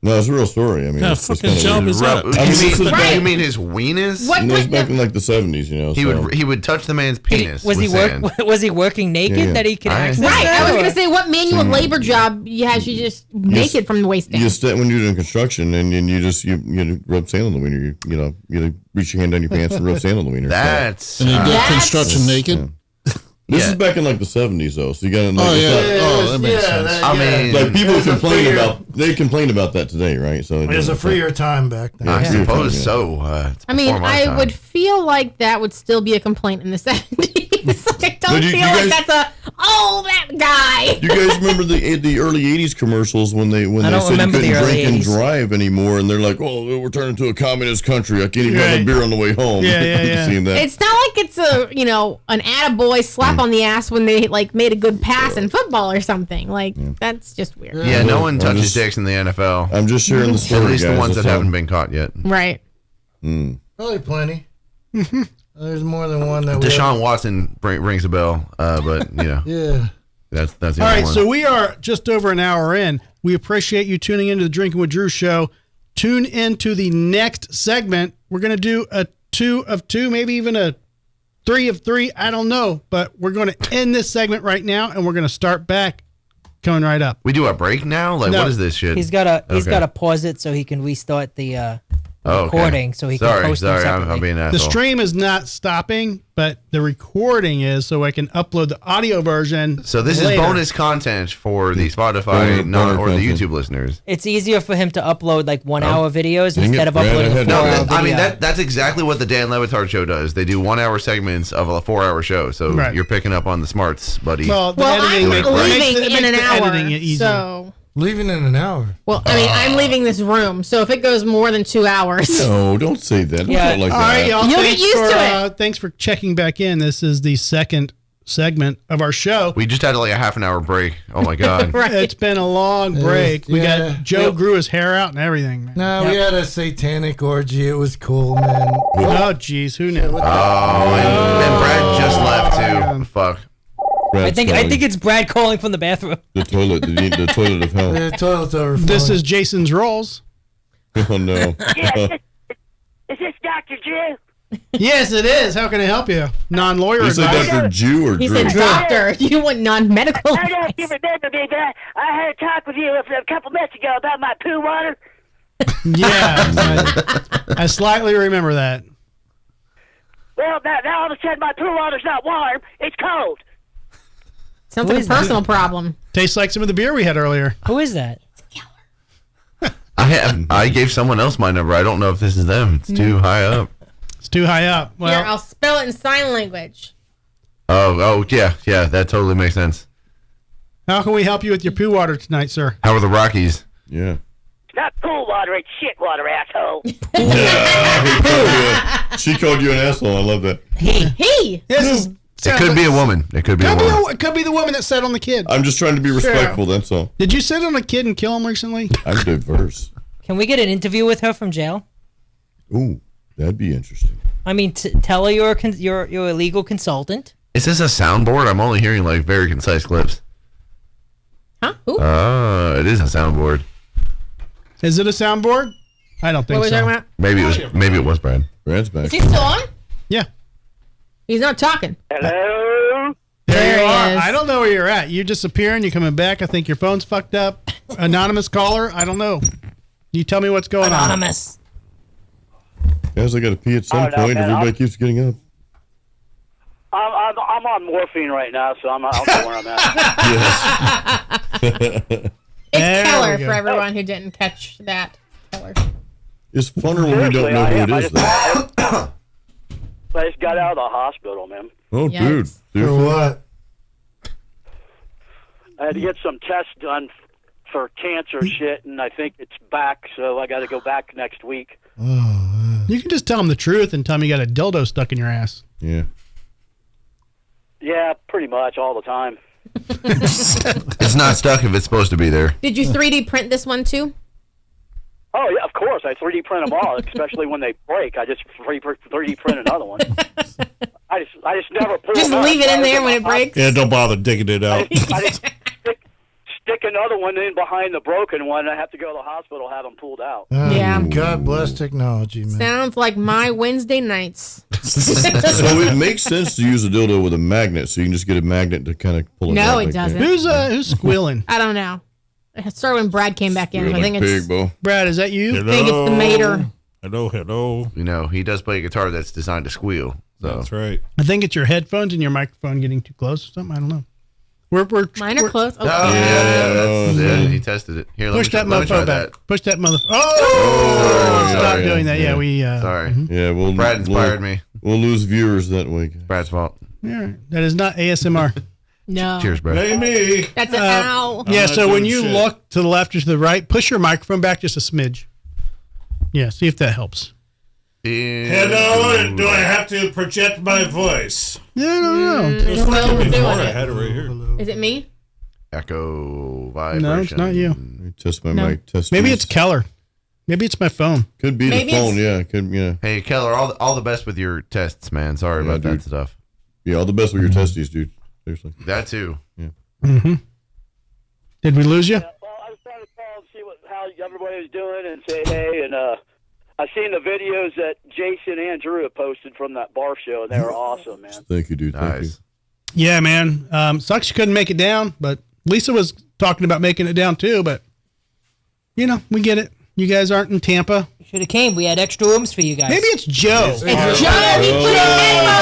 No, it's a real story. I mean, Yeah, it's fucking kind job of is weird. that? I mean, this is back, You mean his weenus? What? it was back in like the 70s, you know. so. He would touch the man's penis. Was he with sand. was he working naked Yeah. that he could I- access Right. that? I was or- going to say, what manual labor job has you just naked from the waist down? You just when you're doing construction and you just you rub sand on the wiener. You reach your hand down your pants and rub sand on the wiener. That's And you do That's- construction naked? This Yeah. is back in like the 70s though, so you got to know. Oh, it's yeah. not- Oh, that makes sense. I mean, Like people It's a complain freer- about they complain about that today, right? So It was a freer time back then. I Yeah. suppose Yeah. so. It's I mean, before my I time. would feel like that would still be a complaint in the 70s. Like, I don't But you feel guys- like that's that guy. You guys remember the early '80s commercials when they don't said you remember the couldn't early drink and 80s. drive anymore, and they're like, "Oh, we're turning to a communist country. I can't even have a Right. beer on the way home." Yeah. Seen that? It's not like it's an attaboy slap on the ass when they like made a good pass in football or something. Like that's just weird. Yeah, no one I'm touches just- dicks in the NFL. I'm just sharing the story, At least guys. the ones that that's all. haven't been caught yet. Right. Probably plenty. There's more than one that we Deshaun Watson rings a bell, but Yeah. that's the All only right, one. so we are just over an hour in. We appreciate you tuning into the Drinking with Drew show. Tune into the next segment. We're going to do a 2 of 2, maybe even a 3 of 3. I don't know, but we're going to end this segment right now, and we're going to start back coming right up. we do a break now. Like, No. what is this shit? He's got Okay. to pause it so he can restart the Oh, okay. recording so he can post them Sorry, I'm separately. being an The asshole. stream is not stopping, but the recording is, so I can upload the audio version. So this later. is bonus content for the Spotify Bonus or the content. YouTube listeners. It's easier for him to upload like 1 hour videos Dang instead it, of Brad, uploading I a had 4 no- hour that- video. I mean that's exactly what the Dan Levitard show does. They do 1 hour segments of a 4 hour show. So Right. you're picking up on the smarts, buddy. Well, the Well, editing I'm makes leaving it in an makes the hour. editing easier. So, Leaving in an hour. well, I mean, I'm leaving this room. So if it goes more than 2 hours, No, don't say that. Don't Yeah. talk like All right, that. y'all. You'll get thanks used for, to it. Thanks for checking back in. This is the second segment of our show. We just had like a half an hour break. Oh my god. Right. It's been a long break. We got Joe grew his hair out and everything. Man. No, we had a satanic orgy. It was cool, man. Oh, geez, who knew? Oh, and Brad just left too. Fuck. I think it's Brad calling from the bathroom. The toilet, the toilet of hell. The toilet's overflowing. This is Jason's Rolls. Oh no. Is this Dr. Drew? Yes, it is. How can I help you? Non-lawyer You say advice. Dr. Jew or He Drew? said doctor. You want non-medical I don't know if you advice. remember me, but I had a talk with you a couple minutes ago about my poo water. Yeah, I slightly remember that. Well, now all of a sudden my poo water's not warm. It's cold. Sounds like a personal problem. Tastes like some of the beer we had earlier. Who is that? I gave someone else my number. I don't know if this is them. It's too high up. It's too high up. Well, Here, I'll spell it in sign language. Oh, yeah, that totally makes sense. how can we help you with your poo water tonight, sir? How are the Rockies? Yeah. It's not pool water. It's shit water, asshole. She called you an asshole. I love that. He. It could be a woman. It could be a woman. It could be the woman that sat on the kid. I'm just trying to be respectful. That's all. Did you sit on a kid and kill him recently? I'm diverse. Can we get an interview with her from jail? Ooh, that'd be interesting. I mean, tell her you're a legal consultant. Is this a soundboard? I'm only hearing like very concise clips. Huh? Who? It is a soundboard. Is it a soundboard? I don't think What were we so. talking about? Maybe it was Brad. Brad's back. Is he still on? Yeah. He's not talking. Hello? There you he are. is. I don't know where you're at. You're disappearing. You're coming back. I think your phone's fucked up. Anonymous caller. I don't know. You tell me what's going Anonymous. Guys, I got to pee at some Oh, no, point. man, Everybody keeps getting up. I'm on morphine right now, so I don't know where I'm at. Yes. It's There Keller we go. for everyone who didn't catch that. Keller. It's funner when we don't know who it is, though. I just got out of the hospital, man. Oh, Yikes. dude. For what? I had to get some tests done for cancer shit, and I think it's back, so I got to go back next week. You can just tell him the truth and tell him you got a dildo stuck in your ass. Yeah. Yeah, pretty much all the time. It's not stuck if it's supposed to be there. Did you 3D print this one too? Oh, yeah, of course. I 3D print them all, especially when they break. I just 3D print another one. I just never pull Just them out. leave it in there when it breaks? Yeah, don't bother digging it I out. just stick another one in behind the broken one. I have to go to the hospital, have them pulled out. Yeah. God bless technology, man. Sounds like my Wednesday nights. So it makes sense to use a dildo with a magnet, so you can just get a magnet to kind of pull it No, out it like that. doesn't. Who's squealing? I don't know. It started when Brad came back in. You're I like think it's. pig, Bo. Brad, is that you? I think it's the mater. Hello. You know, he does play a guitar that's designed to squeal. So That's right. I think it's your headphones and your microphone getting too close or something. I don't know. Mine are close. Oh, yeah, he tested it. Here, Push that let me try motherfucker back. that. Push that motherfucker. Oh! Stop yeah, doing that. Yeah, yeah. we. Sorry. Yeah, Brad inspired me. We'll lose viewers that way. Brad's fault. Yeah, that is not ASMR. No. Cheers, Brad. Hey, me. That's an ow. Yeah, not so when doing you shit. look to the left or to the right, push your microphone back just a smidge. Yeah, see if that helps. Hello, do I have to project my voice? Yeah, I don't know. It was Well, working we're before. doing I it. had it right here. Is it me? Echo vibration. No, it's not you. Let me test my No. mic. Test Maybe these. it's Keller. Maybe it's my phone. Could be Maybe the phone. it's- Yeah, could. Yeah, Hey, Keller, all the best with your tests, man. Sorry Yeah, about that dude. stuff. yeah. All the best with your testes, dude. Seriously. That too. Did we lose you? Well, I was trying to call and see how everybody was doing and say hey. And I've seen the videos that Jason and Drew have posted from that bar show, and they were awesome, man. Thank you, dude. Thank you. Nice. Yeah, man. Sucks you couldn't make it down, but Lisa was talking about making it down too. But you know, we get it. You guys aren't in Tampa. Should have came. We had extra rooms for you guys. Maybe it's Joe. It's Joe. He put his headphones.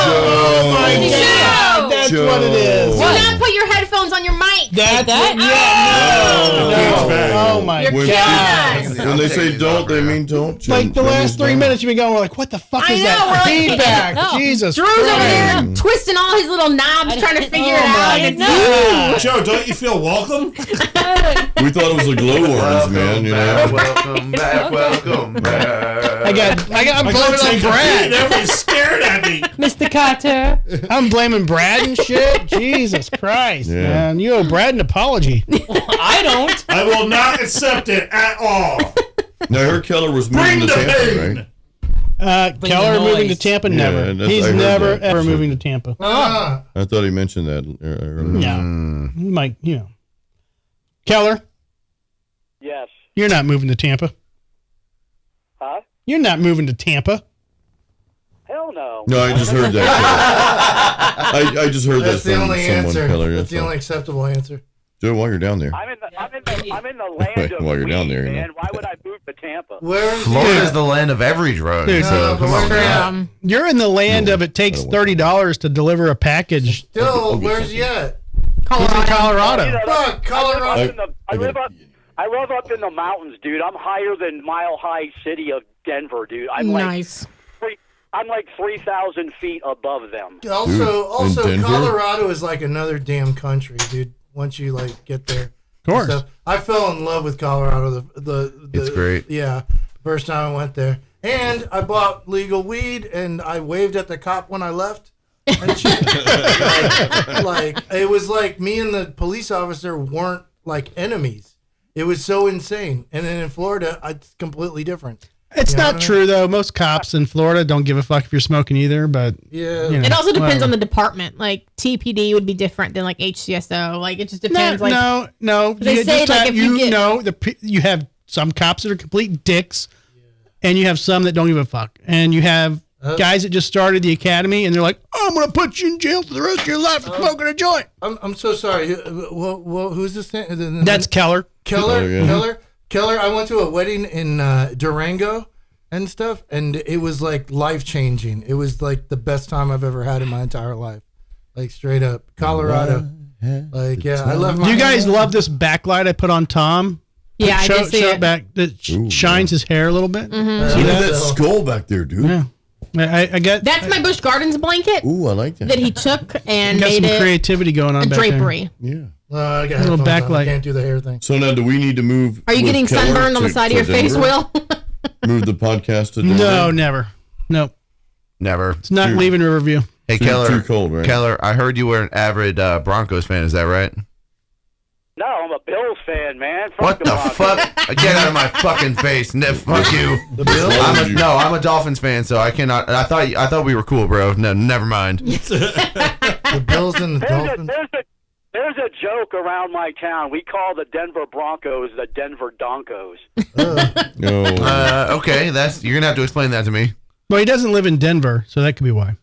Oh my God, that's Joe. what it is. Do not put your headphones on your mic. That's that? Oh my You're When, killing God. us. when they say don't, they mean don't. Like the That last means 3 don't. minutes, you've been going, we're like, what the fuck I is know, that we're like- feedback? No. Jesus Drew's over there Christ. twisting all his little knobs, trying to figure it out. my And God. Joe, don't you feel welcome? We thought it was the glowworms, man. You know. Welcome back. Welcome back. I'm blaming on Brad. Everybody's stared at me. Mr. Carter. I'm blaming Brad and shit. Jesus Christ, man. You owe Brad an apology. I don't. I will not accept it at all. Now, I heard Keller was moving to Tampa, right? Keller moving to Tampa? Never. that's- He's I heard never, that. ever moving to Tampa. I thought he mentioned that earlier. Yeah. He might, Keller, Yes. you're not moving to Tampa. Huh? You're not moving to Tampa. Hell no. No, I just heard that. Keller. I just heard That's that the from only someone, answer. Keller. That's the only acceptable answer. Joe, while you're down there. I'm in the land of While you're down weed, there, man. Why would I move to Tampa? Where is Florida's the land of every drug. Dude, so come on. man. You're in the land of it takes $30 to deliver a package. Still, where's he at? He's in Colorado. You know, Fuck, Colorado. I live up in the mountains, dude. I'm higher than Mile High City of Denver, dude. I'm Nice. like 3,000 feet above them. Also, in Denver? Colorado is like another damn country, dude. Once you like get there, Of course. So, I fell in love with Colorado. It's great. Yeah, first time I went there, and I bought legal weed, and I waved at the cop when I left. And shit. like it was like me and the police officer weren't like enemies. It was so insane. And then in Florida, it's completely different. It's You know not what I true, though. Most cops in Florida don't give a fuck if you're smoking either, but Yeah. you know, It also depends whatever. on the department. Like TPD would be different than like HCSO. Like it just depends. No. They You say, just like, have- if you get- you have some cops that are complete dicks, and you have some that don't give a fuck, and you have guys that just started the academy, and they're like, "I'm gonna put you in jail for the rest of your life for smoking a joint." I'm so sorry. Who's this thing? That's Keller. Keller. Oh, yeah. Keller. I went to a wedding in Durango and stuff, and it was like life changing. It was like the best time I've ever had in my entire life. Like straight up, Colorado. Like I left. Do you guys love this backlight I put on Tom? Yeah, I show, did see show it. back that shines his hair a little bit. Look at that skull back there, dude. Yeah, I get. That's my Busch Gardens blanket Ooh, I like that. that he took and got made some it creativity going on a back there. drapery. Yeah. I got Little headphones on. I backlight. can't do the hair thing. So now, do we need to move? Are you with getting Keller sunburned on the to- side of to your face, Denver? Will? Move the podcast to Denver? No, never. No, Never. it's not Dude. leaving Riverview. Hey, Too- Keller. too cold, right? Keller, I heard you were an avid Broncos fan. Is that right? No, I'm a Bills fan, man. Fuck What the Broncos. fuck? Get out of my fucking face. Fuck you. The Bills. I'm a Dolphins fan, so I cannot. I thought we were cool, bro. No, never mind. The Bills and the Dolphins. There's a joke around my town. We call the Denver Broncos the Denver Donkos. No. Okay, you're gonna have to explain that to me. Well, he doesn't live in Denver, so that could be why.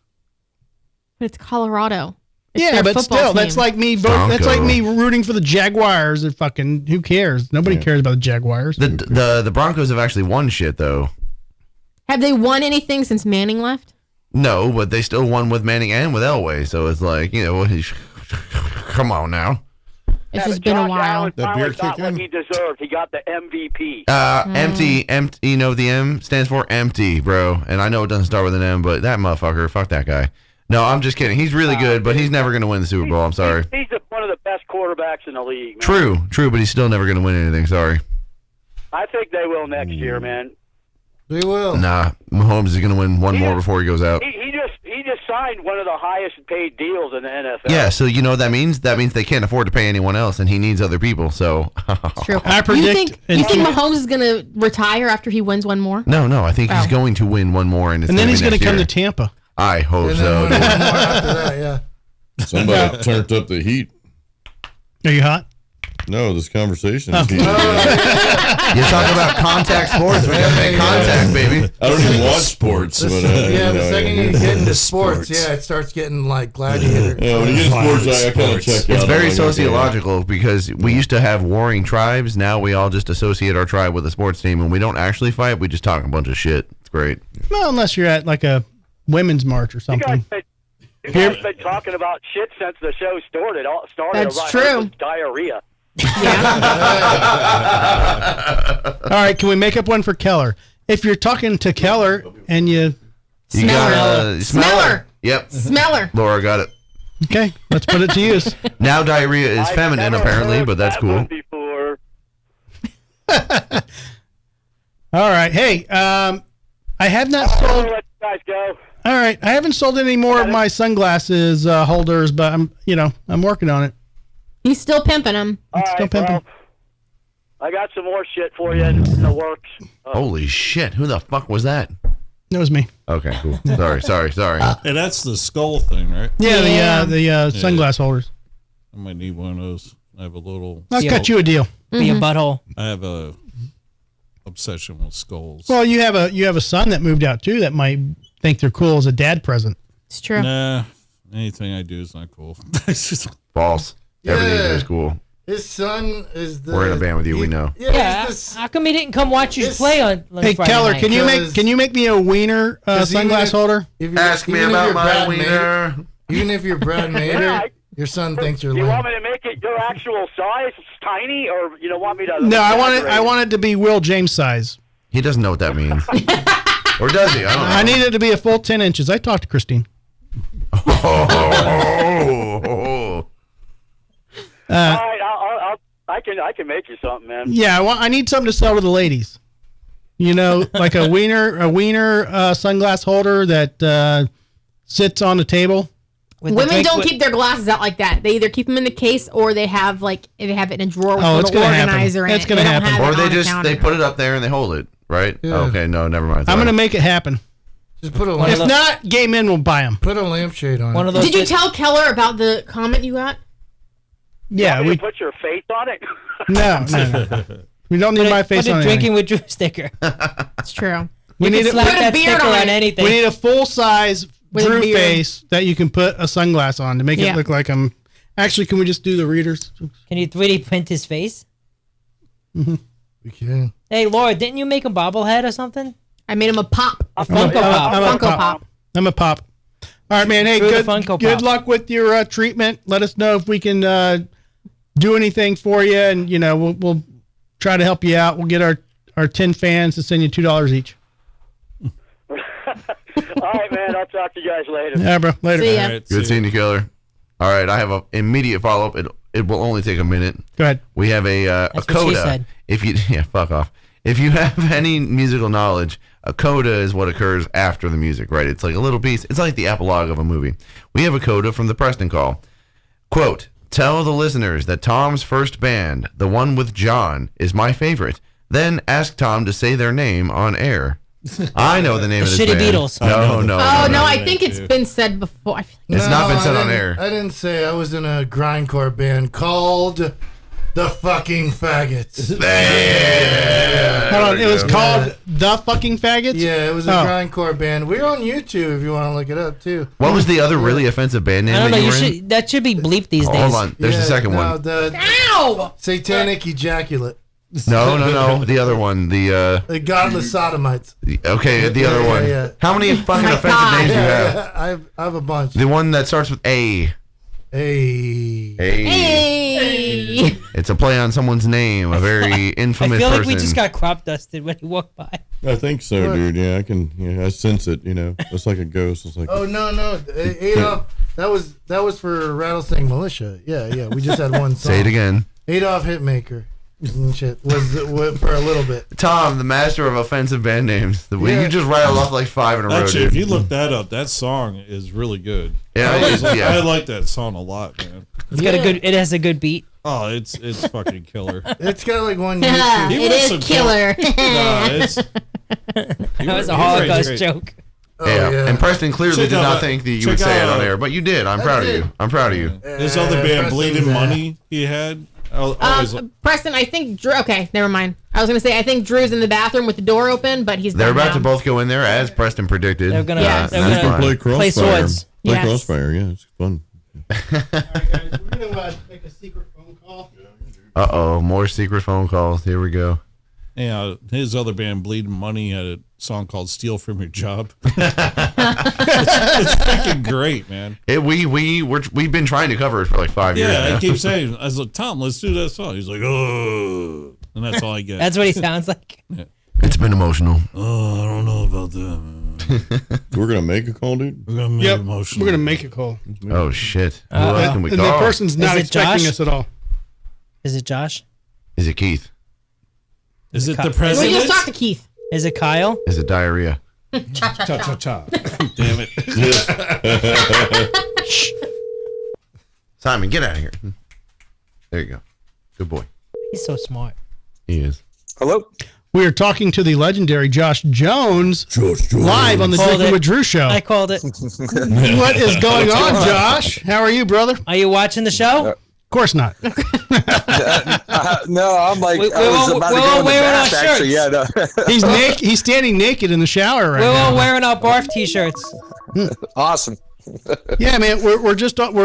But it's Colorado. It's Yeah, their but football still, that's team. like me. That's like me rooting for the Jaguars. Or fucking, who cares? Nobody cares about the Jaguars. The Broncos have actually won shit though. Have they won anything since Manning left? No, but they still won with Manning and with Elway. So it's like, come on now. It's just been a Josh while. Allen That finally beer got kick what in? he deserved. He got the MVP. Empty. You know the M stands for empty, bro. And I know it doesn't start with an M, but that motherfucker, fuck that guy. No, I'm just kidding. He's really good, but he's never gonna win the Super Bowl. I'm sorry. He's one of the best quarterbacks in the league, man. True, but he's still never gonna win anything. Sorry. I think they will next year, man. They will. Nah, Mahomes is gonna win one more before he goes out. He just signed one of the highest paid deals in the NFL. Yeah, so you know what that means? That means they can't afford to pay anyone else, and he needs other people. So True. I predict. You think Mahomes is gonna retire after he wins one more? no, I think he's Oh. going to win one more, and it's and then gonna he's be going to next come year. to Tampa. I hope And so. then dude. one more after that, yeah. Somebody turned up the heat. Are you hot? No, this conversation. Is You talk about contact sports. We gotta make contact, baby. I don't even watch sports. But, Yeah, the second you get into sports, yeah, it starts getting like gladiator. Yeah, when you get sports, I kind of check out. It's very I'm like, okay. sociological because we used to have warring tribes. Now we all just associate our tribe with a sports team, and we don't actually fight. We just talk a bunch of shit. It's great. Well, unless you're at like a women's march or something. You guys been talking about shit since the show started. That's I heard true. it was diarrhea. All right, can we make up one for Keller? If you're talking to Keller and you You got Smeller. Yep. Smeller. Laura got it. okay, let's put it to use. Now diarrhea is I've feminine never apparently, heard but that's that cool. one before. All right, hey, I have not I'm sold. gonna let you guys go. All right, I haven't sold any more of my sunglasses holders, but I'm working on it. He's still pimping them. All Still right, pimping. well, I got some more shit for you in the works. Holy shit! Who the fuck was that? That was me. Okay, cool. Sorry. Hey, that's the skull thing, right? Yeah, the sunglass holders. I might need one of those. I have a little. I'll cut you a deal. Be a butthole. I have a obsession with skulls. Well, you have a son that moved out too that might think they're cool as a dad present. It's true. Nah, anything I do is not cool. False. Everything is cool. His son is the. We're in a band with you. We know. Yeah. he's the- How come he didn't come watch you It's- play on Hey Friday Keller, night? can you make me a wiener 'Cause even sunglass if- holder? if you're- Ask me even if about you're my Brad wiener. Mader- Even if you're Brad Mader, your son thinks you're You lame. want me to make it your actual size, tiny, or you don't want me to? No, I exaggerate want it to be Will James size. He doesn't know what that means. Or does he? I don't know. I need it to be a full 10 inches. I talked to Christine. All right, I can make you something, man. Yeah, I need something to sell to the ladies. You know, like a wiener sunglass holder that sits on the table. Women don't keep their glasses out like that. They either keep them in the case or they have it in a drawer with a it's little gonna happen. organizer in It's it. gonna They don't happen. have Or it they on the just counter. they put it up there and they hold it, right? Yeah. Okay, no, never mind. I'm going to make it happen. Just put a If lamp, not, gay men will buy them. put a lampshade on One it. of those. Did you tell Keller about the comment you got? Yeah, Want me we to put your face on it? no. We don't need my face put a on drinking anything. with Drew sticker. It's true. We You need can it. slap Put a that beard sticker on on it. anything. We need a full size With a Drew beard. face that you can put a sunglass on to make Yeah. it look like I'm. Actually, can we just do the readers? Can you 3D print his face? We can. Hey, Laura, didn't you make a bobblehead or something? I made him a pop. A Funko Pop. I'm a Funko Pop. I'm a pop. All right, man. Hey, Drew the good Funko good Pop. luck with your treatment. Let us know if we can do anything for you, and we'll try to help you out. We'll get our 10 fans to send you $2 each. All right, man. I'll talk to you guys later. Yeah, bro. Later. See ya. All right, Good see seeing you, Killer. All right, I have an immediate follow up. It will only take a minute. Go ahead. We have a That's what she coda. said. If you fuck off. If you have any musical knowledge, a coda is what occurs after the music, right? It's like a little piece. It's like the epilogue of a movie. We have a coda from the Preston Call. Quote, tell the listeners that Tom's first band, the one with John, is my favorite. Then ask Tom to say their name on air. I know the name of this Shitty band. Beatles. No. Oh, no, I think it's been said before. I feel like It's not been said I on didn't- air. I didn't say I was in a grindcore band called The Fucking Faggots. Hold on. It was called The Fucking Faggots? Yeah, it was a Oh. grindcore band. We're on YouTube if you want to look it up too. What was the other really offensive band name I don't know. that you You were in? should. That should be bleeped these days. Hold on. There's the second no, one. The Ow! Satanic Ejaculate. No. The other one. The Godless Sodomites. Okay, the other Yeah, one. yeah. How many fucking my offensive God. names do you have? I have a bunch. The one that starts with A. Hey. Hey! It's a play on someone's name, a very I infamous feel like person. we just got crop dusted when he walked by. I think so, dude. Yeah, I can. Yeah, I sense it. It's like a ghost. It's like. Oh no, Adolf. That was for Rattlesnake Militia. Yeah. We just had one song. Say it again. Adolf Hitmaker and shit was for a little bit. Tom, the master of offensive band names. Yeah. You just rattled off like 5 in a row, Actually, dude. if you look that up, that song is really good. Yeah, I like that song a lot, man. It's got a good. It has a good beat. Oh, it's fucking killer. It's got like one Yeah, YouTube. He it was is some killer. No, it's That was a Holocaust joke. yeah. And Preston clearly Check did out not that- think that you check would say it out- on air, but you did. I'm proud of did. you. I'm proud of you. this other band, Preston's Bleeding that. Money, he had. Always, Preston, I think Drew. Okay, never mind. I was gonna say I think Drew's in the bathroom with the door open, but he's They're gone about now. to both go in there as Preston predicted. They're gonna. Yes. They're That's gonna fine. Play Crossfire. play swords. Play Yes. Crossfire. Yeah, it's fun. All right, guys. We're going to make a secret phone call. Uh-oh, more secret phone calls. Here we go. Yeah, his other band, Bleeding Money, had a song called "Steal from Your Job." it's fucking great, man. We've been trying to cover it for like 5 years Yeah, now. I keep saying, I was like, Tom, let's do that song. He's like, oh, and that's all I get. That's what he sounds like. It's been emotional. Oh, I don't know about that, man. We're gonna make a call, dude. We're gonna make Yep. emotional. We're going to make a call. Oh shit. Who else can we And the call? person's not it expecting Josh? us at all. Is it Josh? Is it Keith? Is it the Well, president? just talk to Keith. Is it Kyle? Is it diarrhea? Cha cha cha. Cha. Damn it. Simon, get out of here. There you go. Good boy. He's so smart. He is. Hello? We are talking to the legendary Josh Jones live on the Called Drinking it. with Drew show. I called it. What is going on, Josh? How are you, brother? Are you watching the show? Of course not. No, I'm like, We're I was all- about to we're go all in the wearing bath, our actually. Yeah, no. He's he's standing naked in the shower right We're now. all wearing our barf t-shirts. Awesome. Yeah, man, we're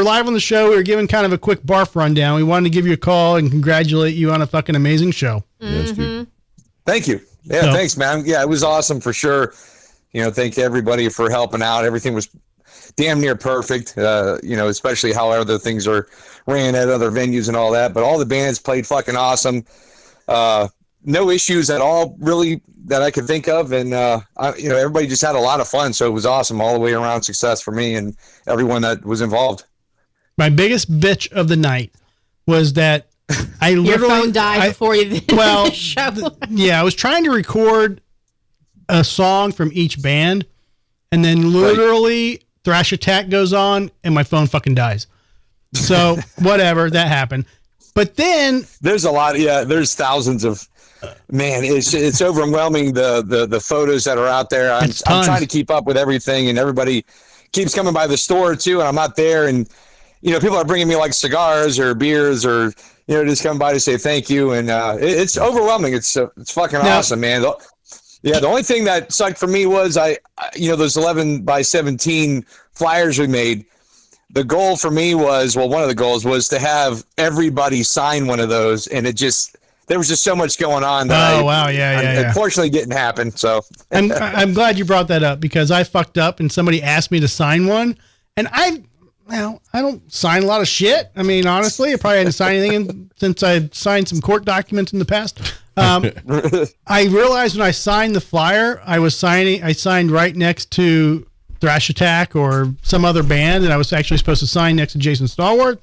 live on the show. We were giving kind of a quick barf rundown. We wanted to give you a call and congratulate you on a fucking amazing show. Yes, dude. Thank you. Yeah, No. thanks, man. Yeah, it was awesome for sure. Thank everybody for helping out. Everything was damn near perfect, especially how other things are ran at other venues and all that. But all the bands played fucking awesome. No issues at all, really, that I could think of. And, everybody just had a lot of fun. So it was awesome all the way around success for me and everyone that was involved. My biggest bitch of the night was that I Your literally phone died before you did the show. I was trying to record a song from each band, and then literally Thrash Attack goes on, and my phone fucking dies. So whatever, that happened. But then there's a lot. Yeah, there's thousands of. Man, it's overwhelming the photos that are out there. I'm trying to keep up with everything, and everybody keeps coming by the store too, and I'm not there. And people are bringing me like cigars or beers or just coming by to say thank you, and it's overwhelming. It's fucking awesome, man. The only thing that sucked for me was those 11 by 17 flyers we made. The goal for me was, one of the goals was to have everybody sign one of those, and there was just so much going on that unfortunately didn't happen. So I'm glad you brought that up, because I fucked up and somebody asked me to sign one, and I don't sign a lot of shit. I mean, honestly, I probably hadn't signed anything since I signed some court documents in the past. I realized when I signed the flyer, I signed right next to Thrash Attack or some other band, and I was actually supposed to sign next to Jason Stallworth.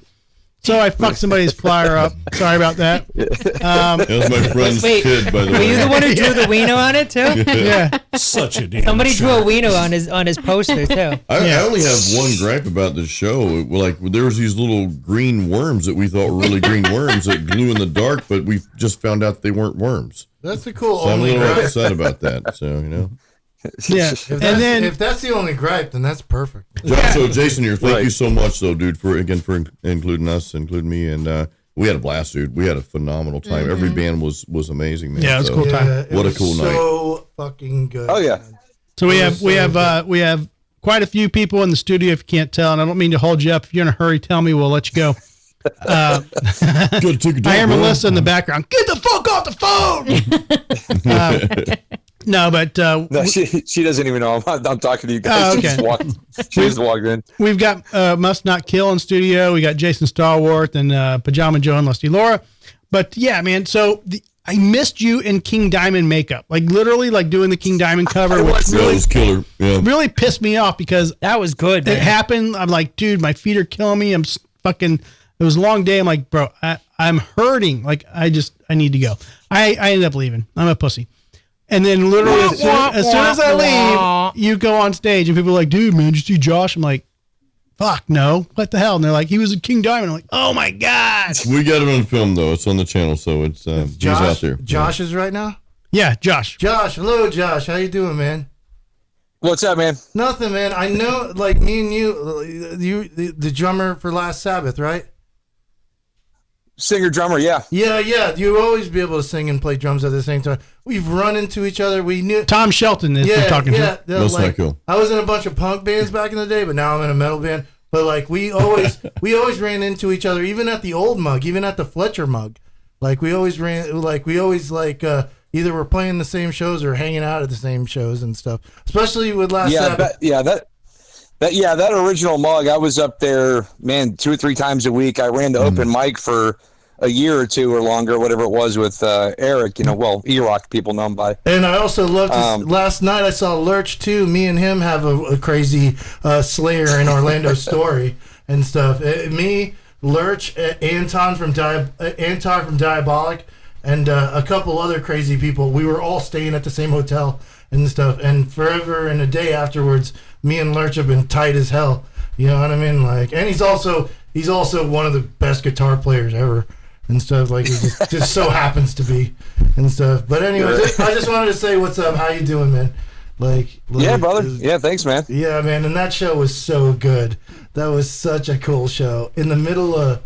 So I fucked somebody's flyer up. Sorry about that. That was my friend's kid, by the way. Were you the one who drew the wiener on it too? Yeah. Such a damn Somebody drew a shirt. wiener on his poster too. I only have one gripe about this show. Like, there was these little green worms that we thought were really green worms that glue in the dark, but we just found out they weren't worms. That's the cool So I'm a only little gripe. upset about that. So, Yeah. If that's the only gripe, then that's perfect. So Jason here, thank you so much, though, dude, for including us, including me, and we had a blast, dude. We had a phenomenal time. Every band was amazing, man. Yeah, it was a cool time. Yeah, it What a was cool night. So fucking good. Oh, yeah. man. So we have quite a few people in the studio, if you can't tell, and I don't mean to hold you up. If you're in a hurry, tell me, we'll let you go. I hear Melissa in the background. Get the fuck off the phone! No, but No, she doesn't even know I'm talking to you guys. Oh, okay. She just walked in. we've got Must Not Kill in studio. We got Jason Stallworth and Pajama Joe and Lusty Laura. But yeah, man. So I missed you in King Diamond makeup, like literally, like doing the King Diamond cover, which That was killer. Yeah. really pissed me off because That was good. it Man. happened. I'm like, dude, my feet are killing me. Fucking. It was a long day. I'm like, bro, I'm hurting. Like, I need to go. I ended up leaving. I'm a pussy. And then literally as soon as I leave, you go on stage and people are like, dude, man, did you see Josh? I'm like, fuck no. What the hell? And they're like, he was a King Diamond. I'm like, oh my God. We got it on film, though. It's on the channel, so it's he's out there. Josh is right now. Yeah, Josh. Josh, hello, Josh. How you doing, man? What's up, man? Nothing, man. I know, like me and you, the drummer for Last Sabbath, right? Singer drummer, yeah. Yeah. You always be able to sing and play drums at the same time. We've run into each other. We knew. Tom Shelton is we're talking to. That's not cool. I was in a bunch of punk bands back in the day, but now I'm in a metal band. But like we always ran into each other, even at the old mug, even at the Fletcher mug. Like we always either we're playing the same shows or hanging out at the same shows and stuff. Especially with Last Sabbath. That original mug, I was up there, man, 2 or 3 times a week. I ran the open mic for a year or 2 or longer, whatever it was, with Eric, E-Rock, people know him by. And I also loved last night I saw Lurch too. Me and him have a crazy Slayer in Orlando story and stuff. Me, Lurch, Anton from Diabolic, and a couple other crazy people. We were all staying at the same hotel and stuff. And forever and a day afterwards, me and Lurch have been tight as hell. You know what I mean? Like, and he's also one of the best guitar players ever and stuff. Like, it just so happens to be and stuff. But anyways, I just wanted to say what's up. How you doing, man? Like yeah, brother. Yeah, thanks, man. Yeah, man. And that show was so good. That was such a cool show. In the middle of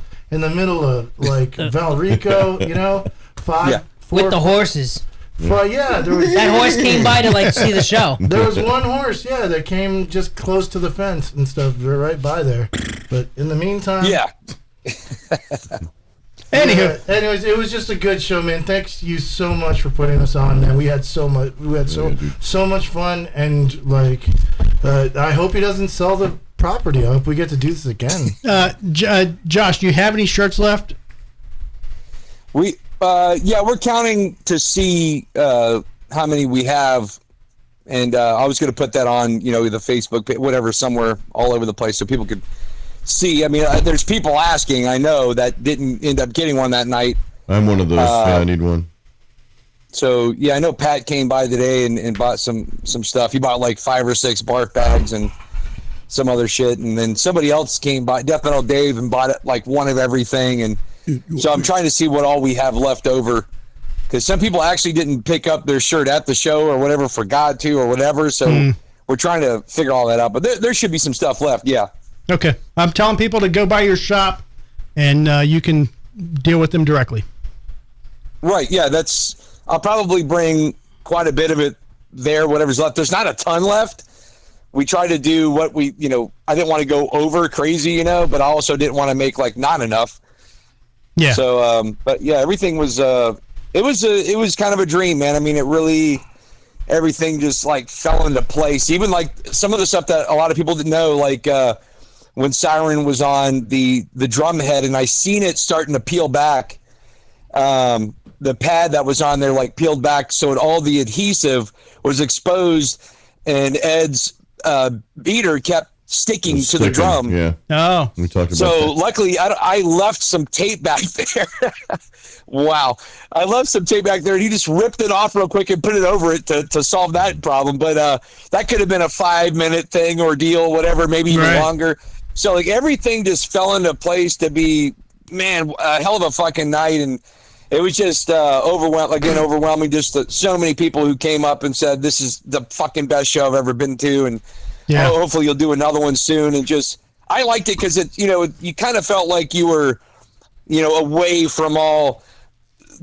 like Valrico, you know, with the horses. Yeah, there was that horse came by to like see the show. There was one horse, that came just close to the fence and stuff. They're right by there. But in the meantime, anyways, it was just a good show, man. Thanks you so much for putting us on, man. We had so much fun, and like, I hope he doesn't sell the property. I hope we get to do this again. Josh, do you have any shirts left? We're counting to see how many we have, and I was going to put that on, the Facebook page, whatever, somewhere all over the place so people could see. I mean, there's people asking, I know, that didn't end up getting one that night. I'm one of those. I need one. So, I know Pat came by today and bought some stuff. He bought like 5 or 6 barf bags and some other shit, and then somebody else came by, Death Metal Dave, and bought like one of everything, and so I'm trying to see what all we have left over, because some people actually didn't pick up their shirt at the show or whatever, forgot to or whatever. So we're trying to figure all that out. But there should be some stuff left. Yeah. Okay. I'm telling people to go by your shop, and you can deal with them directly. Right. Yeah. I'll probably bring quite a bit of it there, whatever's left. There's not a ton left. We try to do what I didn't want to go over crazy, but I also didn't want to make like not enough. Yeah. So, but yeah, everything was, it was kind of a dream, man. I mean, everything just like fell into place. Even like some of the stuff that a lot of people didn't know, like, when Siren was on the drum head and I seen it starting to peel back, the pad that was on there, like peeled back. So all the adhesive was exposed, and Ed's, beater kept sticking to the drum. Yeah. Oh. We talked about so that. luckily I left some tape back there. Wow. I left some tape back there, and he just ripped it off real quick and put it over it to solve that problem. But that could have been a 5-minute thing, ordeal, whatever, maybe even longer. So like everything just fell into place to be, man, a hell of a fucking night. And it was just overwhelming. Just so many people who came up and said, this is the fucking best show I've ever been to. And hopefully you'll do another one soon. And I liked it because you kind of felt like you were, away from all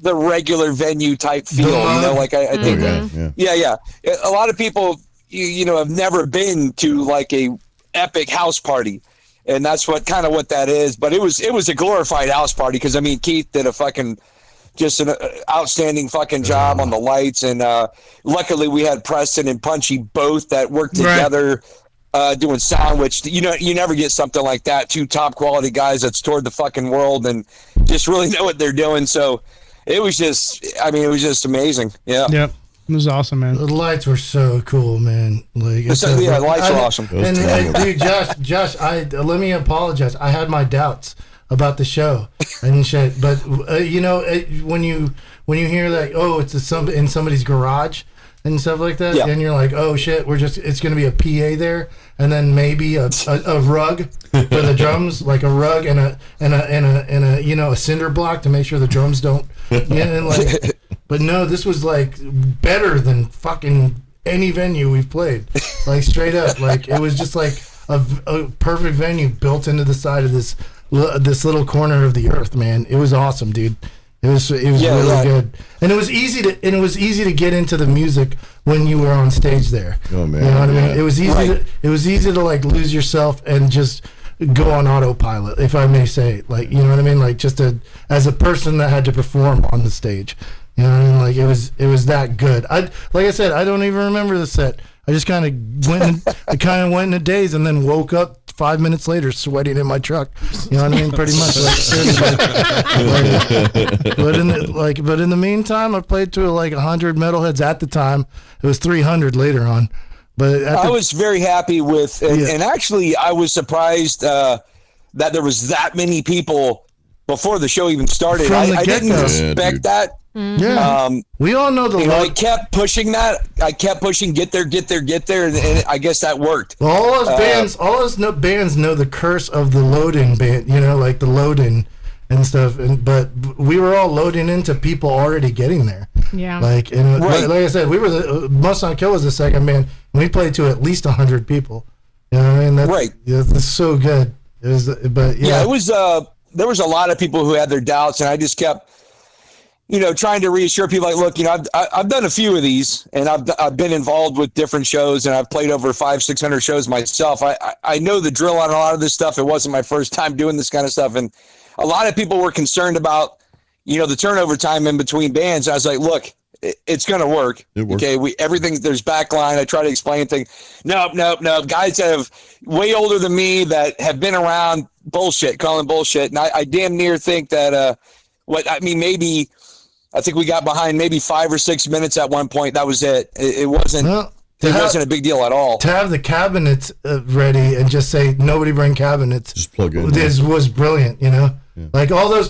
the regular venue type feel, like I think, a lot of people, have never been to like a epic house party. And that's what that is. But it was a glorified house party. Because I mean, Keith did just an outstanding fucking job on the lights, and luckily we had Preston and Punchy both that worked together doing sound, which you never get something like that. 2 top quality guys that's toured the fucking world and just really know what they're doing. So it was just amazing. Yeah. Yep. It was awesome, man. The lights were so cool, man. Like, the lights are awesome. And dude, Josh, let me apologize. I had my doubts about the show and shit, but when you hear that, it's in somebody's garage and stuff like that, and you're like, oh shit, it's gonna be a PA there, and then maybe a rug for the drums, like a rug and a cinder block to make sure the drums don't, but no, this was like better than fucking any venue we've played, like straight up, like it was just like a perfect venue built into the side of this little corner of the earth, man. It was awesome, dude. It was really good, and it was easy to get into the music when you were on stage there. Oh man, you know what I mean? It was easy. It was easy to like lose yourself and just go on autopilot, if I may say. Like, you know what I mean? Like just as a person that had to perform on the stage. You know what I mean? Like it was that good. Like I said, I don't even remember the set. I just kind of went in a daze and then woke up 5 minutes later sweating in my truck. You know what I mean? Pretty much. But in the meantime, I played to like 100 metalheads at the time. It was 300 later on. But I was very happy with, and actually I was surprised that there was that many people before the show even started. I didn't expect that. Yeah. We all know the I kept pushing that. I kept pushing, get there, and I guess that worked. Well, all those bands know the curse of the loading band, like the loading and stuff. But we were all loading into people already getting there. Yeah. Like I said, we were Must Not Kill was the second band. And we played to at least 100 people. You know what I mean? That's, right. Yeah, that's so good. It was, but yeah, it was. There was a lot of people who had their doubts, and I just kept, trying to reassure people. Like, look, I've done a few of these, and I've been involved with different shows, and I've played over 500-600 shows myself. I know the drill on a lot of this stuff. It wasn't my first time doing this kind of stuff, and a lot of people were concerned about, the turnover time in between bands. I was like, look, it's going to work. Okay. Everything, there's backline. I try to explain things. No. Guys that have way older than me that have been around, calling bullshit. And I damn near think that, maybe, I think we got behind maybe 5 or 6 minutes at one point. That was it. It wasn't, it wasn't a big deal at all. To have the cabinets ready and just say, nobody bring cabinets. Just plug in. This was brilliant, Yeah. Like all those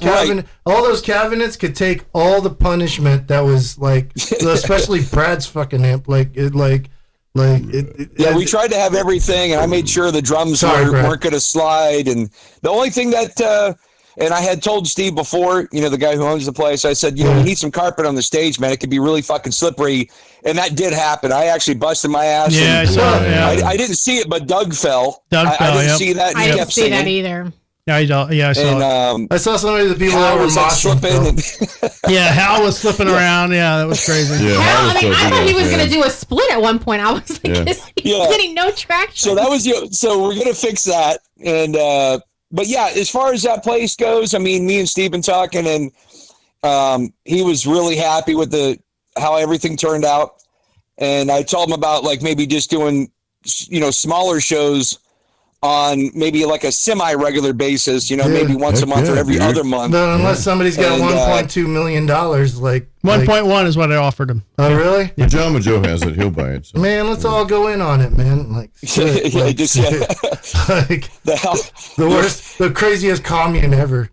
cabinets could take all the punishment that was like, especially Brad's fucking amp. We tried to have everything, and I made sure the drums weren't going to slide. And the only thing that, and I had told Steve before, the guy who owns the place, I said, we need some carpet on the stage, man. It could be really fucking slippery. And that did happen. I actually busted my ass. Yeah, I saw it. I didn't see it, but Doug fell. I didn't see that. And I he didn't kept see singing. that either. I saw it. I saw some of the people that were moshing. Yeah, Hal was slipping around. Yeah, that was crazy. Yeah, I thought he was going to do a split at one point. I was like, he's getting no traction. So that was so we're going to fix that. And but yeah, as far as that place goes, I mean, me and Steve been talking, and he was really happy with how everything turned out. And I told him about maybe just doing smaller shows on maybe like a semi-regular basis, maybe once a month or every other month. No, unless somebody's got $1.2 million, 1.1 is what I offered him. Oh, really? Pajama Joe has it. He'll buy it. So. Man, let's all go in on it, man. The craziest commune ever.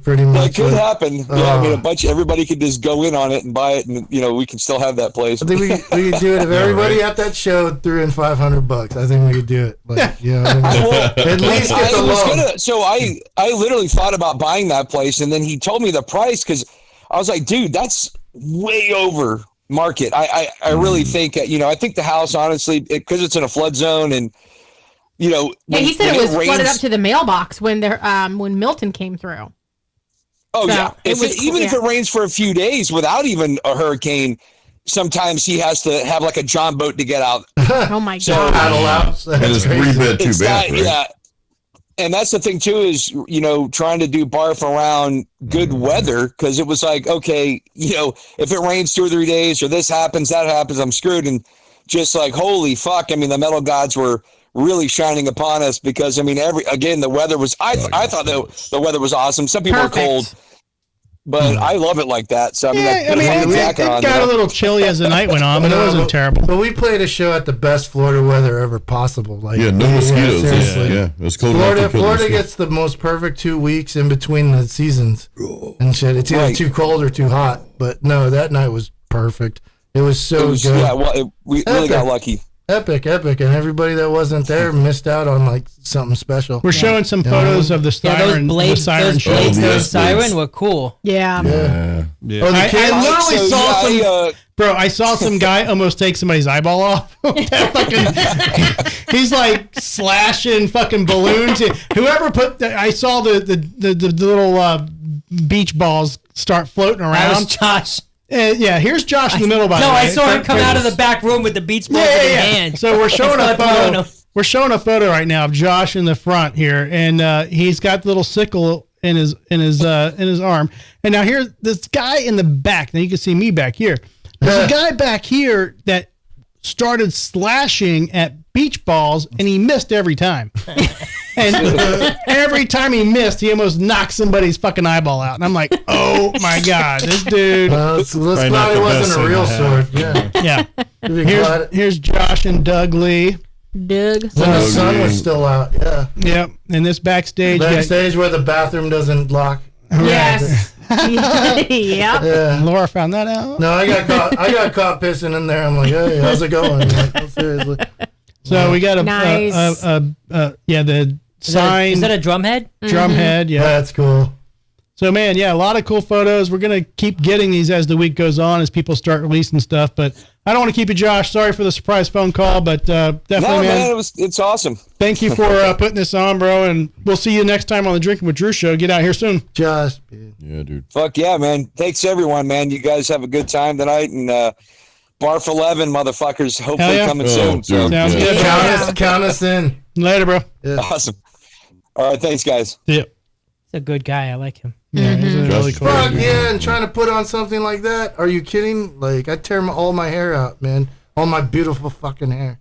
Pretty much. That could happen. Yeah, everybody could just go in on it and buy it, and we can still have that place. I think we could do it if everybody at that show threw in $500. I think we could do it. At least get the loan. So I literally thought about buying that place, and then he told me the price because I was like, dude, that's way over market. I really think I think the house, honestly, because it's in a flood zone, and he said it was flooded up to the mailbox when Milton came through. Oh, so yeah. If it rains for a few days without even a hurricane, sometimes he has to have like a John boat to get out. Oh, my God. Paddle out. And it's 3-bed, 2-bath, right? Yeah. And that's the thing, too, is, trying to do barf around good weather, because it was like, okay, if it rains 2 or 3 days or this happens, that happens, I'm screwed. And just like, holy fuck, the metal gods were really shining upon us because, the weather was, I thought the weather was awesome. Some people are cold, but I love it like that. So, it got a little chilly as the night went on, but it wasn't terrible. But we played a show at the best Florida weather ever possible. No mosquitoes. Seriously. Yeah, it was cold. Florida gets the most perfect 2 weeks in between the seasons and shit. It's either too cold or too hot. But no, that night was perfect. It was so good. Yeah, we really got lucky. Epic, and everybody that wasn't there missed out on something special. We're showing some photos of the siren. Those blades, the siren were cool. Yeah. I literally saw some. Bro, I saw some guy almost take somebody's eyeball off. He's slashing fucking balloons. Whoever I saw the little beach balls start floating around. That was Josh. Here's Josh in the middle. By the way, I saw him come out of the back room with the beach balls in his hand. So we're showing a photo. We're showing a photo right now of Josh in the front here, and he's got the little sickle in his arm. And now here's this guy in the back. Now you can see me back here. There's a guy back here that started slashing at beach balls, and he missed every time. And every time he missed, he almost knocked somebody's fucking eyeball out. And I'm like, oh my God, this dude. This probably wasn't a real sword. Yeah. Here's Josh and Doug Lee. Doug. When the sun was still out. Yeah. Yep. And this backstage. Where the bathroom doesn't lock. Yes. Yep. Yeah. Laura found that out. No, I got caught pissing in there. I'm like, hey, how's it going? Like, seriously. So we got Nice. the sign. Is that a drum head? Drum head? Yeah. That's cool. So man, yeah, a lot of cool photos. We're gonna keep getting these as the week goes on, as people start releasing stuff. But I don't want to keep you, Josh. Sorry for the surprise phone call, but definitely, No, man. man, it's awesome. Thank you for putting this on, bro. And we'll see you next time on the Drinking with Drew show. Get out here soon. Josh. Yeah, dude. Fuck yeah, man. Thanks everyone, man. You guys have a good time tonight, and Barf 11 motherfuckers hopefully yeah. coming Oh, soon. dude, So Sounds good. Count us in. Later, bro. Yeah. awesome. All right, thanks guys. Yeah. He's a good guy. I like him. Yeah, he's a really cool. Fuck yeah, and trying to put on something like that? Are you kidding? Like, I tear all my hair out, man. All my beautiful fucking hair.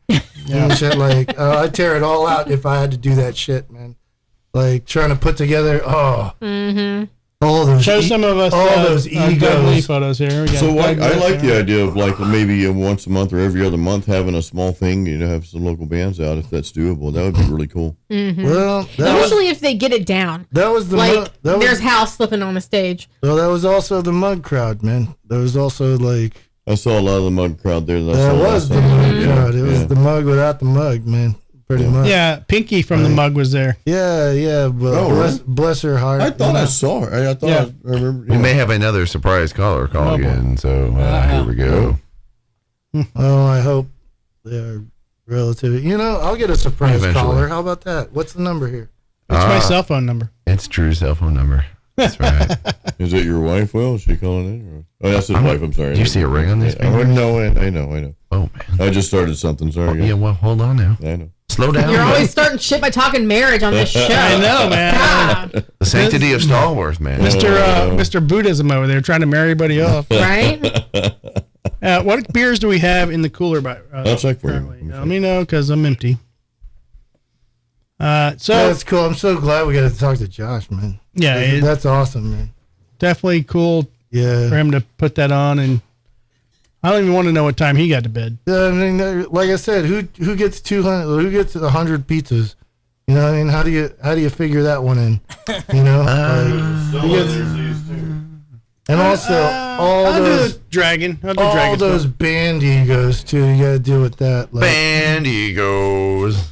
And shit, like, I'd tear it all out if I had to do that shit, man. Like, trying to put together, all those Show some of us all those Doug Lee egos. photos here. We got So Doug I Lee like there. the idea of like maybe once a month or every other month having a small thing, have some local bands out if that's doable. That would be really cool. Well, that was, Usually, if they get it down, that was the like mug, that there's was, House slipping on the stage. well, that was also the mug crowd, man. There was also like I saw a lot of the mug crowd there. that was the mug crowd. It was the mug without the mug, man. Pretty much. Yeah, Pinky from the mug was there. Yeah. But Oh, bless her heart. I thought I saw her. I thought Yeah. I remember. We may have another surprise caller call again. So here we go. Oh, I hope they're relatively. I'll get a surprise Eventually. caller. How about that? What's the number here? That's my cell phone number. It's Drew's cell phone number. That's right. Is it your wife? Will is she calling in? Or? Oh, that's his wife. I'm sorry. Do you see a ring on this? Oh, no, I know. Oh man. I just started something. Sorry. Yeah. Well, hold on now. I know. Slow down. You're always starting shit by talking marriage on this show. I know, man. God, The sanctity of Stallworth, man. Mr. Buddhism over there trying to marry everybody off. right? What beers do we have in the cooler? I'll check for you. Currently? Let me know because I'm empty. So That's cool. I'm so glad we got to talk to Josh, man. yeah, That's awesome, man. definitely cool for Yeah. him to put that on, and I don't even want to know what time he got to bed. Yeah, I mean, like I said, who gets 200? Who gets 100 pizzas? You know what I mean? How do you figure that one in? Like, who gets, and also all I'll those do Dragon. I'll do all Dragon. those band egos too. You got to deal with that. Like, Band egos.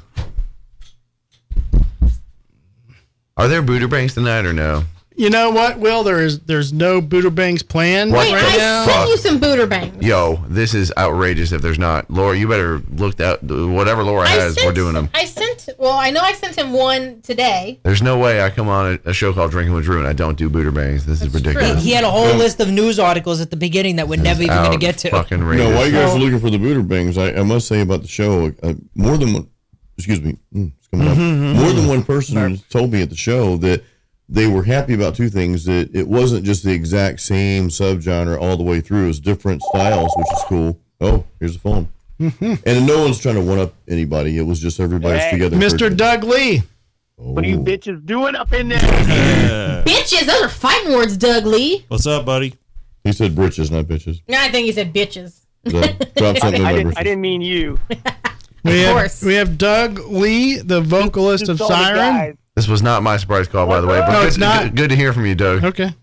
Are there booter banks tonight or no? You know what, Will? There's no Buddha Bangs planned What Wait, right the I now. sent you some booter bangs. Yo, this is outrageous if there's not. Laura, you better look that. Whatever Laura has, we're doing them. I know I sent him one today. There's no way I come on a show called Drinking with Drew and I don't do booter bangs. This is ridiculous. He had a whole list of news articles at the beginning that we're never even going to get to. Fucking No, racist. while you guys are looking for the booter bangs, I must say about the show, more than one. Excuse me, it's coming up. More than one person told me at the show that they were happy about two things: that it wasn't just the exact same subgenre all the way through; it was different styles, which is cool. Oh, here's the phone. And no one's trying to one up anybody. It was just everybody's together. Mr. Doug Lee. What are you bitches doing up in there? Bitches, those are fighting words, Doug Lee. What's up, buddy? He said britches, not bitches. No, I think he said bitches. So, drop something I in my didn't britches. mean you. course. We have Doug Lee, the vocalist of Just all the Siren. guys. This was not my surprise call, by the way. But No, good, it's not. Good to hear from you, Doug. Okay.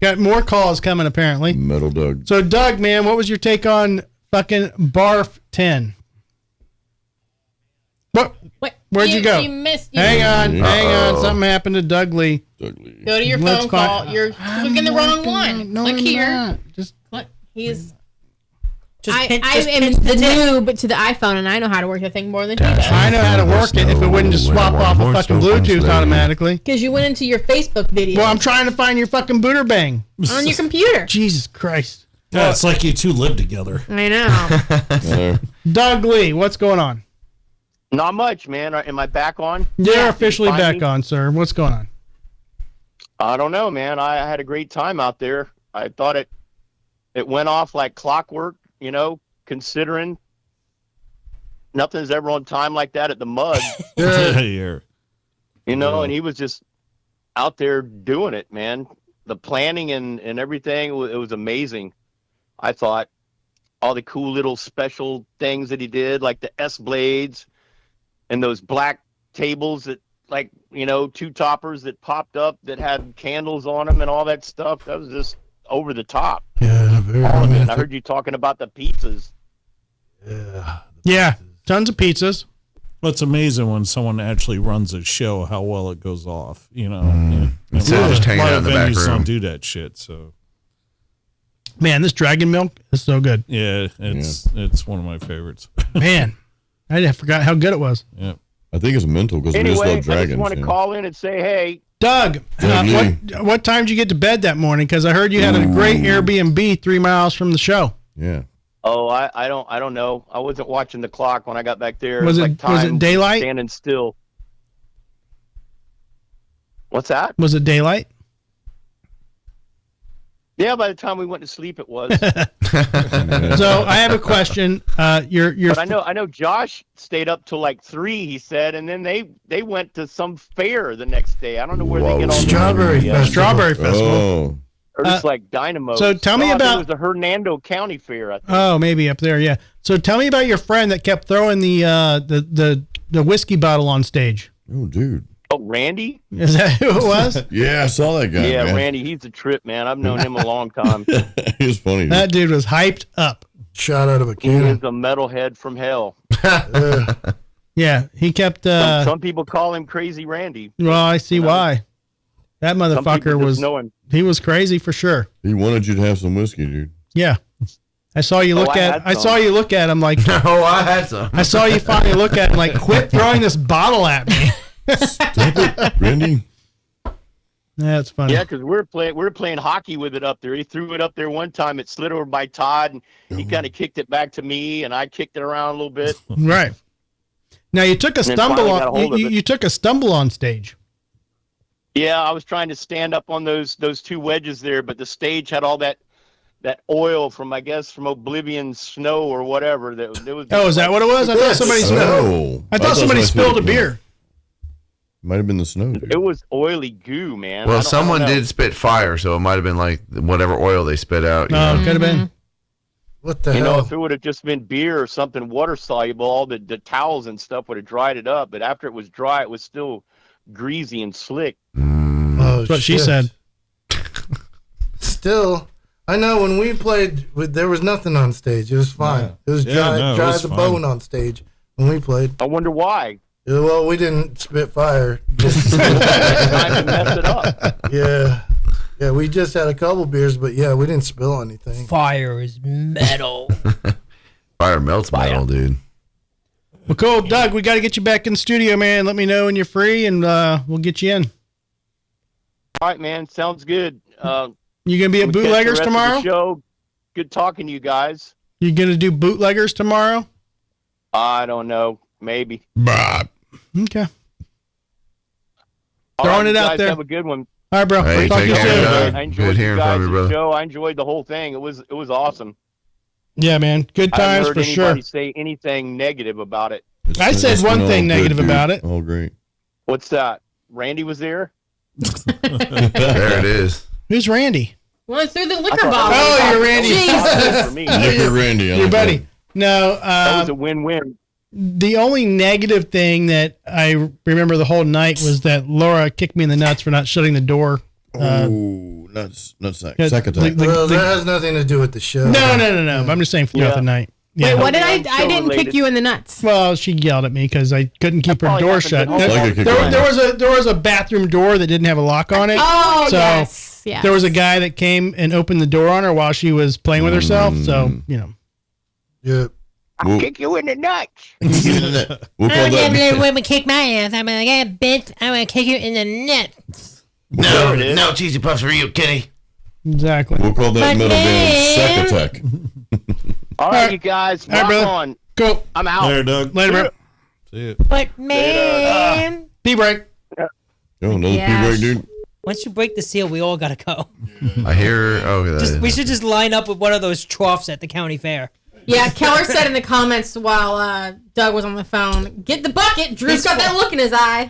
Got more calls coming apparently. Metal Doug. So Doug, man, what was your take on fucking Barf 10? What? Wait, Where'd you go? You missed. Hang on. Uh-oh. Something happened to Doug Lee. Doug Lee. Go to your Let's phone find- call. You're clicking the wrong one. No, Click I'm here. not. Just Click. He's. Just I just am pinch the tip. noob to the iPhone, and I know how to work the thing more than he does. I know how to work it if it wouldn't just swap off a fucking Bluetooth automatically. Because you went into your Facebook video Well, I'm trying to find your fucking booter bang. on your computer. Jesus Christ. Yeah, it's like you two live together. I know. There. Doug Lee, what's going on? Not much, man. Am I back on? You're officially Find back me? on, sir. What's going on? I don't know, man. I had a great time out there. I thought it went off like clockwork, considering nothing's ever on time like that at the mud, Here. and he was just out there doing it, man. The planning and everything, it was amazing. I thought all the cool little special things that he did, like the S blades and those black tables that like, you know, two toppers that popped up that had candles on them and all that stuff. That was just over the top. Yeah, very All of it. And I romantic. heard you talking about the pizzas. Yeah, tons of pizzas. Well, it's amazing when someone actually runs a show how well it goes off. You know, Instead of just hanging a lot out of in the back venues room. don't do that shit. So Man, this dragon milk is so good. yeah, it's one of my favorites. Man, I forgot how good it was. Yeah. I think it's mental because we just Anyway, love I dragons. just want to yeah. call in and say, hey, Doug, what time did you get to bed that morning? Because I heard you had a great Airbnb 3 miles from the show. Yeah. oh, I don't know. I wasn't watching the clock when I got back there. Was It it- like was it time daylight? Standing still. What's that? Was it daylight? Yeah, by the time we went to sleep, it was. So I have a question. Your But I know Josh stayed up till like 3, he said, and then they went to some fair the next day. I don't know where they get all Strawberry the Festival. Strawberry Festival. Oh. Or just like Dynamo. so tell me No, I think about- it was the Hernando County Fair. I think. Oh, maybe up there. Yeah. So tell me about your friend that kept throwing the whiskey bottle on stage. Oh, dude. Oh, Randy? Is that who it was? Yeah, I saw that guy. Yeah, man. Randy. He's a trip, man. I've known him a long time. He was funny. Dude. That dude was hyped up. Shot out of a He cannon. is a metalhead from hell. Yeah, he kept. Some people call him Crazy Randy. Well, I see why. That Some motherfucker people just was. know him. He was crazy for sure. He wanted you to have some whiskey, dude. Yeah. I saw you look I at. had I some. saw you look at him like. Oh, I had some. I saw you finally look at him like, quit throwing this bottle at me. Randy? That's funny. Yeah, because we were playing hockey with it up there. He threw it up there one time. It slid over by Todd, and he kind of kicked it back to me, and I kicked it around a little bit. Right. Now you took a And then stumble finally got a on. hold of You, it. you took a stumble on stage. Yeah, I was trying to stand up on those two wedges there, but the stage had all that oil from, I guess, from Oblivion snow or whatever. That it was. Oh, is that what it was? I thought somebody spilled. Oh. I thought somebody spilled a beer. Might have been the snow, dude. It was oily goo, man. Well, I don't someone know. did spit fire, so it might have been like whatever oil they spit out. you No, know? could have been. What the You know, hell? if it would have just been beer or something water soluble, all the towels and stuff would have dried it up. But after it was dry, it was still greasy and slick. Oh, That's what she shit. said. Still, I know when we played, there was nothing on stage. It was fine. It was Yeah, dry, no, it dry was as a fine. bone on stage when we played. I wonder why. Yeah, well, we didn't spit fire. Just- Time to mess it up. yeah, we just had a couple beers, but yeah, we didn't spill anything. Fire is metal. Fire melts metal, dude. Well, cool, Doug. We got to get you back in the studio, man. Let me know when you're free, and we'll get you in. All right, man. Sounds good. You gonna be at we catch the Bootleggers rest of the tomorrow? show. Good talking to you guys. You gonna do Bootleggers tomorrow? I don't know. Maybe. Okay. All Throwing right, it you out guys there. Have a good one. All right, bro. Hey, Talk to take you care, soon. Doug. I Good enjoyed you hearing from guys' you, brother. show. I enjoyed the whole thing. It was awesome. Yeah, man. Good I haven't times heard for anybody sure. say anything negative about it. I said It's one been thing all negative dude. about it. All great. What's that? Randy was there? There it is. Who's Randy? Went through the I liquor thought bottle. that Oh, you're Randy. was for me. Nicker Randy. I Your like buddy. that. No, That was a win-win. the only negative thing that I remember the whole night was that Laura kicked me in the nuts for not shutting the door. Oh, not sack. yeah, Sack attack. Well, that has nothing to do with the show. No. But I'm just saying throughout Yeah. the night. Wait, Yeah. what did I? I'm I so didn't related. kick you in the nuts. Well, she yelled at me because I couldn't keep her probably door happened shut. at home. There, Like a kick there around. was a bathroom door that didn't have a lock on it. Oh, So, yes. Yeah. There was a guy that came and opened the door on her while she was playing with herself. So, you know. Yeah. I'll kick you in the nuts. We'll call that. women kick my ass. I'm gonna get bitch. I'm gonna kick you in the nuts. No cheesy puffs for you, Kenny. Exactly. We'll call that But metal band man- Sack Attack. All right, you guys. All right, Rock brother. on. Go. I'm out. Later, Doug. Later, bro. See ya. But man, Pee break. Oh, another Yeah. pee break, dude. once you break the seal, we all gotta go. I hear. Oh, We should just line up with one of those troughs at the county fair. Yeah, Keller said in the comments while Doug was on the phone, "Get the bucket." Drew's got that look in his eye.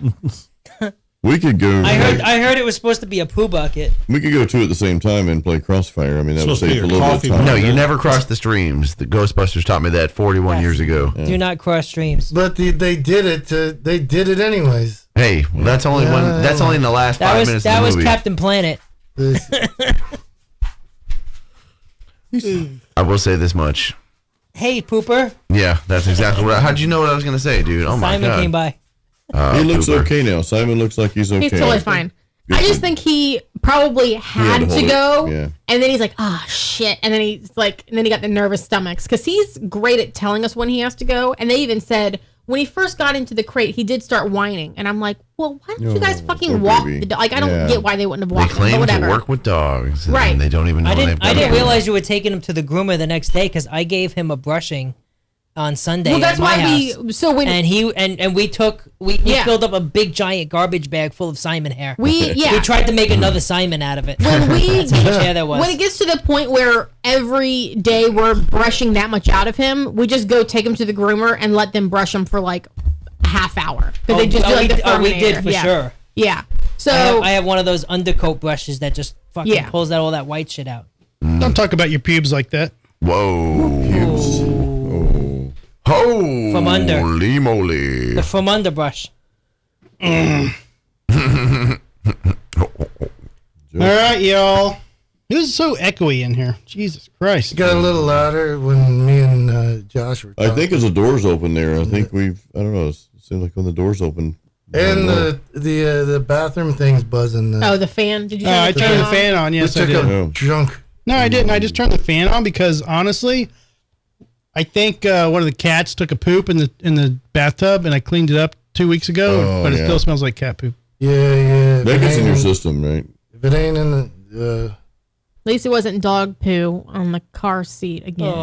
We could go. I heard it was supposed to be a poo bucket. We could go two at the same time and play Crossfire. I mean, that would Supposed to be save a your little bit coffee of time. No, you never cross the streams. The Ghostbusters taught me that 41 years ago. Do not cross streams. But they did it. They did it anyways. Hey, well, that's only one. That's only in the last 5 minutes. That of the was movie. Captain Planet. I will say this much. Hey, pooper. Yeah, that's exactly what. How'd you know what I was gonna say, dude? Oh my Simon god. came by. He looks okay now. Simon looks like he's okay. He's totally fine. I just think he probably had to to hold go, it, yeah. and then he's like, "Oh shit!" And then he got the nervous stomachs because he's great at telling us when he has to go. And they even said when he first got into the crate, he did start whining, and I'm like, "Well, why don't you guys fucking poor walk baby. the dog?" Like, I don't Yeah. get why they wouldn't have They walked him, but claim to whatever. work with dogs, and Right. they don't even know I they've didn't done it. realize you were taking him to the groomer the next day because I gave him a brushing on Sunday. Well, that's at my why house. when and he we Yeah. filled up a big giant garbage bag full of Simon hair. We tried to make another Simon out of it. when we That's how much hair there was. when it gets to the point where every day we're brushing that much out of him, we just go take him to the groomer and let them brush him for like a half hour because they just do like the we did Terminator. for Yeah. sure. Yeah. So I have one of those undercoat brushes that just fucking Yeah. pulls out all that white shit out. Don't talk about your pubes like that. Whoa. Holy From under. moly. The from under brush. All right, y'all. It was so echoey in here. Jesus Christ. It got a little louder when me and Josh were talking. I think as the doors open there, I don't know, it seemed like when the doors open. And the bathroom thing's buzzing. Oh, the fan. Did you? Turn I the turned the on? fan on. Yes, We I took did. a drunk. No, I didn't. I just turned the fan on because honestly, I think one of the cats took a poop in the bathtub, and I cleaned it up 2 weeks ago, but it still smells like cat poop. Yeah. That gets in your system, right? If it ain't in the. At least it wasn't dog poo on the car seat again.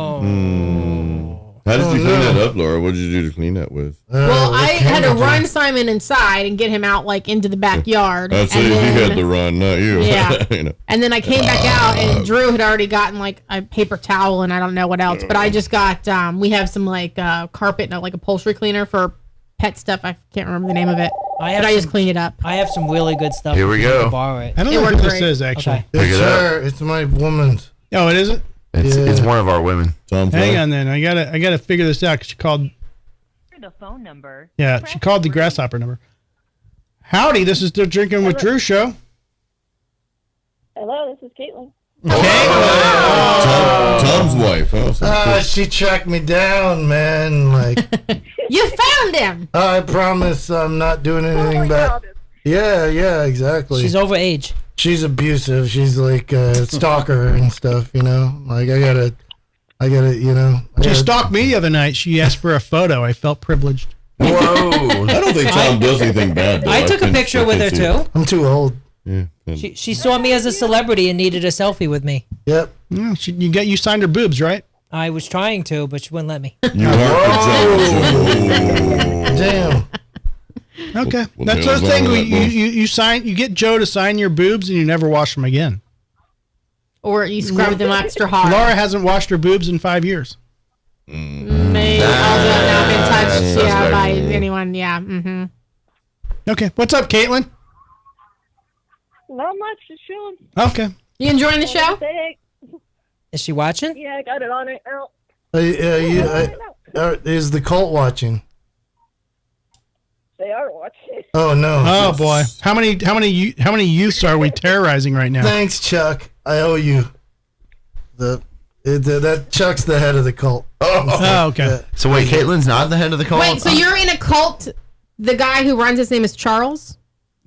How did you clean that up, Laura? What did you do to clean that with? Well, I had to run Simon inside and get him out like into the backyard. I'd say and you had to run, not you. Yeah. You know. And then I came back out, and Drew had already gotten like a paper towel and I don't know what else. But I just got we have some like carpet and like upholstery cleaner for pet stuff. I can't remember the name of it. I just cleaned it up. I have some really good stuff. Here we if you go. want to borrow it. I don't It know who worked this great. is actually. Okay. Pick It's it up. her. It's my woman's. Oh, it isn't. It's one of our women. Tom's Hang wife? on, then. I gotta figure this out because she called. The phone number. Yeah, she called the grasshopper number. Howdy, this is the Drinking with Drew show. Hello, this is Caitlin. Tom's wife. Huh? So She tracked me down, man. Like, You found him. I promise I'm not doing anything bad. Yeah, exactly. She's over age. She's abusive. She's like a stalker and stuff, you know? Like, I gotta, you know. She stalked me the other night. She asked for a photo. I felt privileged. Whoa. I don't think Tom does anything bad. Though. I took a think- picture I with her think she- too. I'm too old. Yeah. She saw me as a celebrity and needed a selfie with me. Yep. Yeah, you signed her boobs, right? I was trying to, but she wouldn't let me. You are Damn. Okay, Well, that's nails the thing. on that, boss. You get Joe to sign your boobs, and you never wash them again. Or you scrub them extra hard. Laura hasn't washed her boobs in 5 years. May also not been touched That's by right. anyone. Yeah. Mm-hmm. Okay, what's up, Caitlin? Not much, just chilling. Okay, You enjoying the show? Is she watching? Yeah, I got it on right now. Is the cult watching? They are watching. Oh no. Oh boy, how many youths are we terrorizing right now? Thanks, Chuck. I owe you. That Chuck's the head of the cult. Oh, okay. So wait, Caitlin's not the head of the cult? Wait, so you're in a cult? The guy who runs his name is Charles?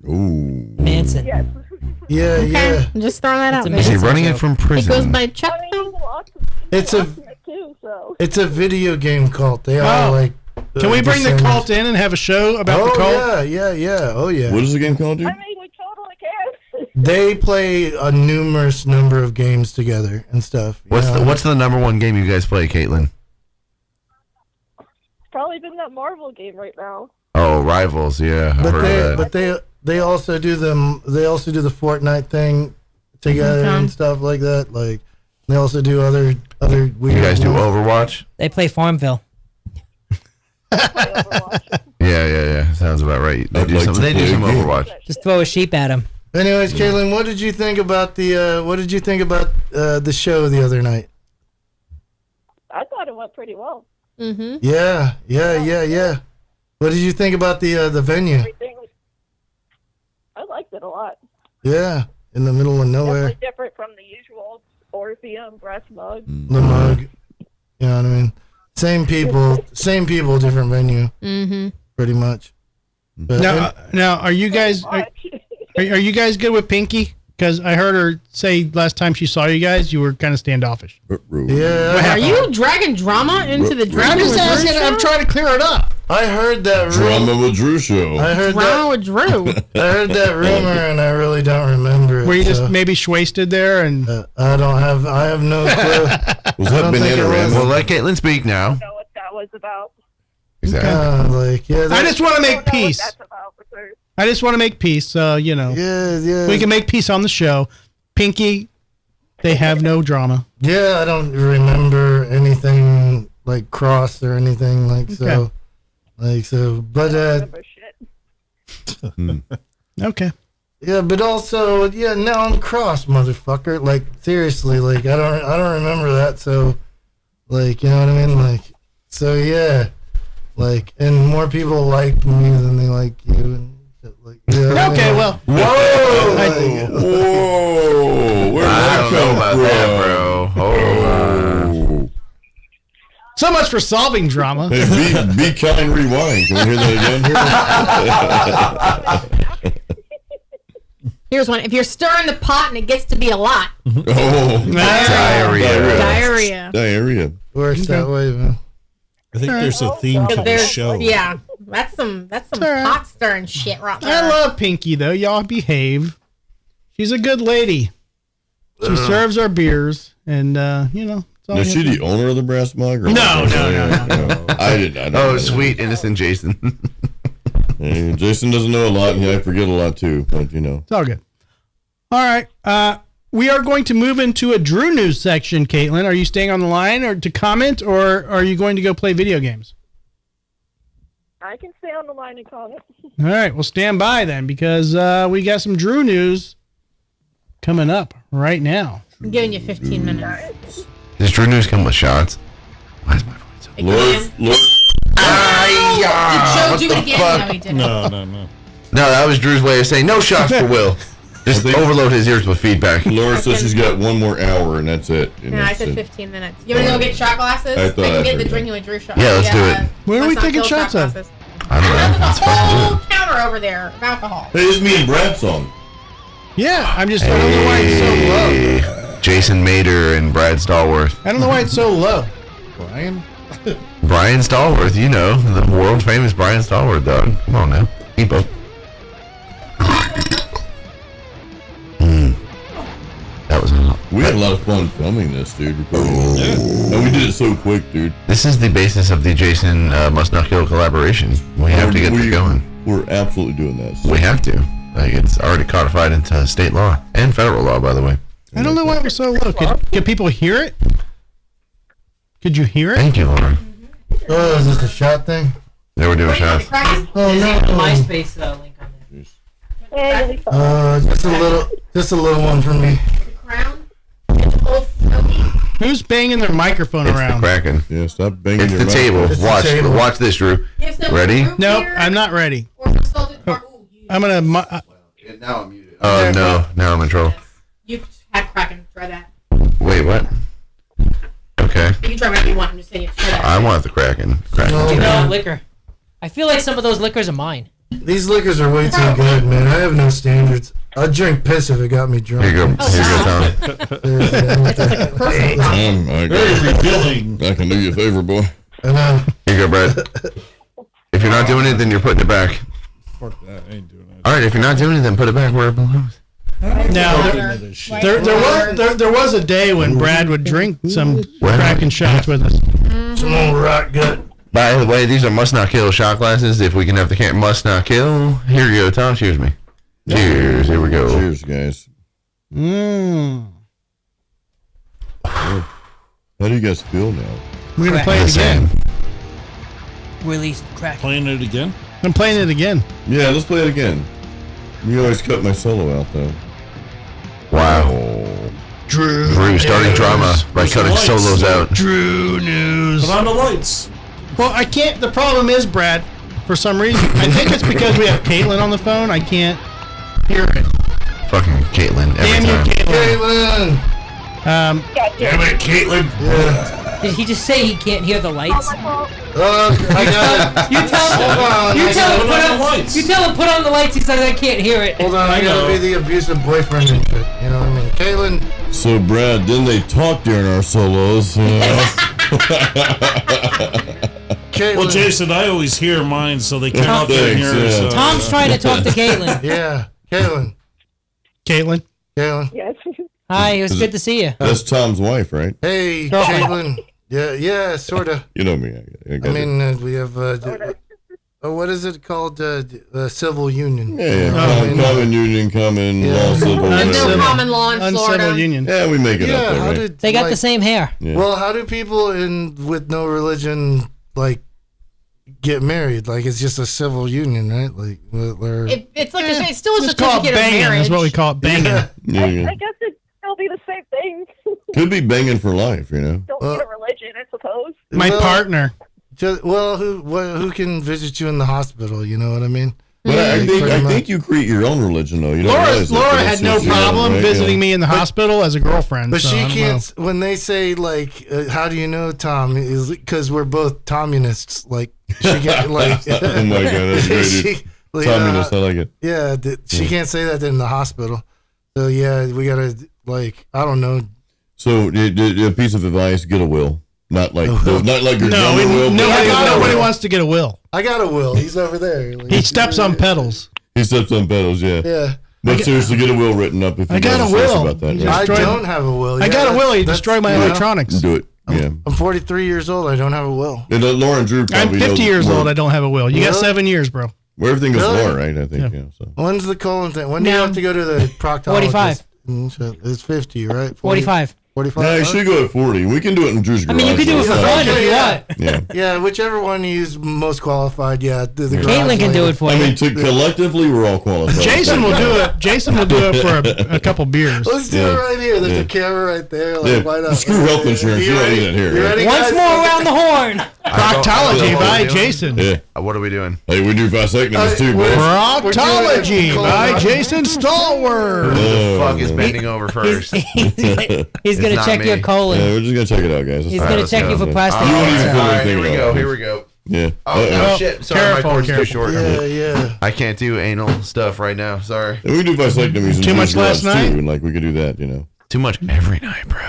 Ooh. Manson. Yes. Yeah, yeah. I'm just throwing that out there. Is he running it from He goes prison? by Chuck. I mean, lots of It's a too, so. it's a video game cult. They all like. Can we bring the descendants. cult in and have a show about the cult? Yeah. Oh yeah. What is the game called, dude? I mean, we totally can. They play a numerous number of games together and stuff. you know? What's the number one game you guys play, Caitlin? Probably been that Marvel game right now. Oh, Rivals. Yeah, I've heard of that. But they also do the Fortnite thing together and stuff like that. Like they also do other weird. You guys do ones. Overwatch? They play Farmville. Yeah. Sounds about right. They I'd do like some. to They do play some a game. Overwatch. Just throw a sheep at him. Anyways, Caitlin, what did you think about the show the other night? I thought it went pretty well. Mm-hmm. Yeah. What did you think about the venue? Everything was it a lot. Yeah, in the middle of nowhere. Definitely different from the usual Orpheum brass mug. The mug. You know what I mean? Same people, different venue. Mm-hmm. Pretty much. But Now, are you guys are you guys good with Pinky? Because I heard her say last time she saw you guys, you were kind of standoffish. Yeah. Are you dragging drama into the drama? I'm just asking. I'm trying to clear it up. I heard that Drama with Drew show. I heard Drama with Drew. I heard that rumor, and I really don't remember it. Were you so. just maybe wasted there? And I have no clue. Was that banana ram? Well, let Caitlin speak now. I don't know what that was about. Exactly. I just want to make That's peace. about for sure. I just want to make peace. Yeah. We can make peace on the show. Pinky, they have no drama. Yeah, I don't remember anything like cross or anything like so. Like so, but Okay. Yeah, but also now I'm cross, motherfucker. Like seriously, like I don't remember that. So, like you know what I mean? Like so, yeah. Like and more people like me than they like you and shit like. Yeah, Okay. Well. Whoa! Where I don't know about that, bro. Hold on. So much for solving drama. Hey, be kind, rewind. Can we hear that again? Here's one. If you're stirring the pot and it gets to be a lot. Diarrhea. Works that way, man. I think there's a theme to the show. Yeah, that's some pot stirring shit right there. I love Pinky though. Y'all behave. She's a good lady. She serves our beers, and it's all Is she the owner of the brass mug? Or No. I didn't. Oh, sweet, innocent Jason. Hey, Jason doesn't know a lot, and I forget a lot too. But It's all good. All right. We are going to move into a Drew news section. Caitlin, are you staying on the line or to comment, or are you going to go play video games? I can stay on the line and comment. All right. Well, stand by then, because we got some Drew news coming up right now. I'm giving you 15 minutes. Does Drew news come with shots? Why is my phone so? Look. Did Joe do it again? No, he didn't. No. No, that was Drew's way of saying no shots for Will. Just overload his ears with feedback. Laura says she's got one more hour, and that's it. No, I said 15 minutes. You want to go get shot glasses? I thought I can I get the heard drinking with Drew shot. Yeah, let's do it. Where are we Let's not taking kill shots shot of? glasses. I don't know. Let's There's a fucking whole do it. counter over there of alcohol. Hey, it's me and Brad's song. Yeah, I don't know why it's so low. Jason Mader and Brad Stallworth. I don't know why it's so low. Brian? Brian Stallworth, the world famous Brian Stallworth, dog. Come on now. Keep up. That was hot. We had a lot of fun filming this, dude. And we did it so quick, dude. This is the basis of the Jason Must Not Kill collaboration. We have to get this going. We're absolutely doing this. We have to. Like, it's already codified into state law and federal law, by the way. I don't know why it was so low. Could people hear it? Could you hear it? Thank you, Laura. Oh, is this a shot thing? They were doing shots. Oh There's no. even a MySpace link on there. Just a little one for me. Who's banging their microphone It's around? the Kraken. Yeah, stop banging It's your the table. It's the Watch. table. Watch this, Drew. Ready? No, I'm not ready. I'm gonna. Now I'm muted. Oh, no. Now I'm in trouble. You had Kraken. Try that. Wait, what? Okay. You can try whatever you want. I'm just saying you try that. I want the Kraken. Liquor. I feel like some of those liquors are mine. These liquors are way too good, man. I have no standards. I'd drink piss if it got me drunk. Here you go. Here you go, Tom. Very revealing. I can do you a favor, boy. I know. Here you go, Brad. If you're not doing it, then you're putting it back. Fuck that. I ain't doing that. All right, if you're not doing it, then put it back where it belongs. Now, there was a day when Brad would drink some Kraken shots with us. Some old rock gut. By the way, these are must not kill shot glasses. If we can have the must not kill, here you go, Tom. Cheers me. Cheers. Here we go. Cheers, guys. How do you guys feel now? We're gonna play it again. Release crack. Playing it again? I'm playing it again. Yeah, let's play it again. You always cut my solo out, though. Wow. Drew starting drama by cutting solos out. Drew news. Put on the lights. Well, I can't. The problem is, Brad, for some reason, I think it's because we have Caitlin on the phone. I can't hear it. Fucking Caitlin. Damn you, Caitlin. Damn it, Caitlin. Yeah. Did he just say he can't hear the lights? I got it. You tell him put on the lights. He says I can't hear it. Hold on, I gotta be the abusive boyfriend and shit. You know what I mean? Caitlin. So, Brad, didn't they talk during our solos? You know? Well, Jason, I always hear mine, so they come up in here. Yeah. So. Tom's trying to talk to Caitlin. Yeah, Caitlin. Caitlin. Yes. Hi, it was good to see you. That's Tom's wife, right? Hey, Caitlin. Yeah, sort of. You know me. I mean, we have, what is it called? Civil union. Yeah, common union, common law, civil. There's no common law in Florida. Uncivil union. Yeah, we make it up there, right? They got the same hair. Yeah. Well, how do people with no religion, like, get married? Like, it's just a civil union, right? Like, where It's like it's still a Just call it certificate of banging. marriage. Is what we call it, banging. Yeah. I guess it'd still be the same thing. Could be banging for life, you know. Don't need a religion, I suppose. My partner. Who can visit you in the hospital? You know what I mean? But I think you create your own religion, though. You don't realize that, Laura but had it's no just, problem right? visiting me in the hospital as a girlfriend. But so she I don't can't. know. When they say like, "How do you know Tom?" Is because we're both Tomunists. Like she can't like. Oh my god, that's great, dude. Tomunist, I like it. Yeah, she can't say that in the hospital. So yeah, we gotta like, I don't know. So a piece of advice: get a will. Not like your will. Nobody wants to get a will. I got a will. He's over there. He steps on pedals. He steps on pedals. Yeah. Yeah. But seriously, get a will written up if you I got a stress will. about that. I don't have a will. I got a will. He destroyed my electronics. Do it. Yeah. I'm 43 years old. I don't have a will. And Lauren Drew I'm probably 50 years more, old. I don't have a will. You got Really? 7 years, bro. Where everything goes Really? more, right? I think. Yeah. So. When's the colon thing? When do you have to go to the proctologist? 45. It's 50, right? 45. 45. Yeah, you should go at 40. We can do it in Drew's garage. I mean, you could do it for fun if you want. Yeah. Yeah, whichever one you use most qualified. Yeah, the garage Caitlin can lady. do it for I you. mean, collectively, we're all qualified. Jason will do it. Jason will do it for a couple beers. Let's do it right here. There's a camera right there. Like, why not? Screw health insurance. You don't need it here. You ready, Once guys? more around the horn. Proctology by Jason. Yeah. What are we doing? Hey, we do vasectomies too, boys. Proctology by Jason Stallworth. Who the fuck is bending over first? He's going to not check me. your colon. Yeah, we're just gonna check it out, guys. He's going to check you for prostate You won't even cancer. feel All right, anything here we at go. all. Here we go. Yeah. Oh, shit. Sorry, Careful, my cord's careful. too short. Yeah. I can't do anal stuff right now. Sorry. And we do vasectomies in Too much Drew's last garage, night? too, and like we could do that, you know. Too much every night, bro.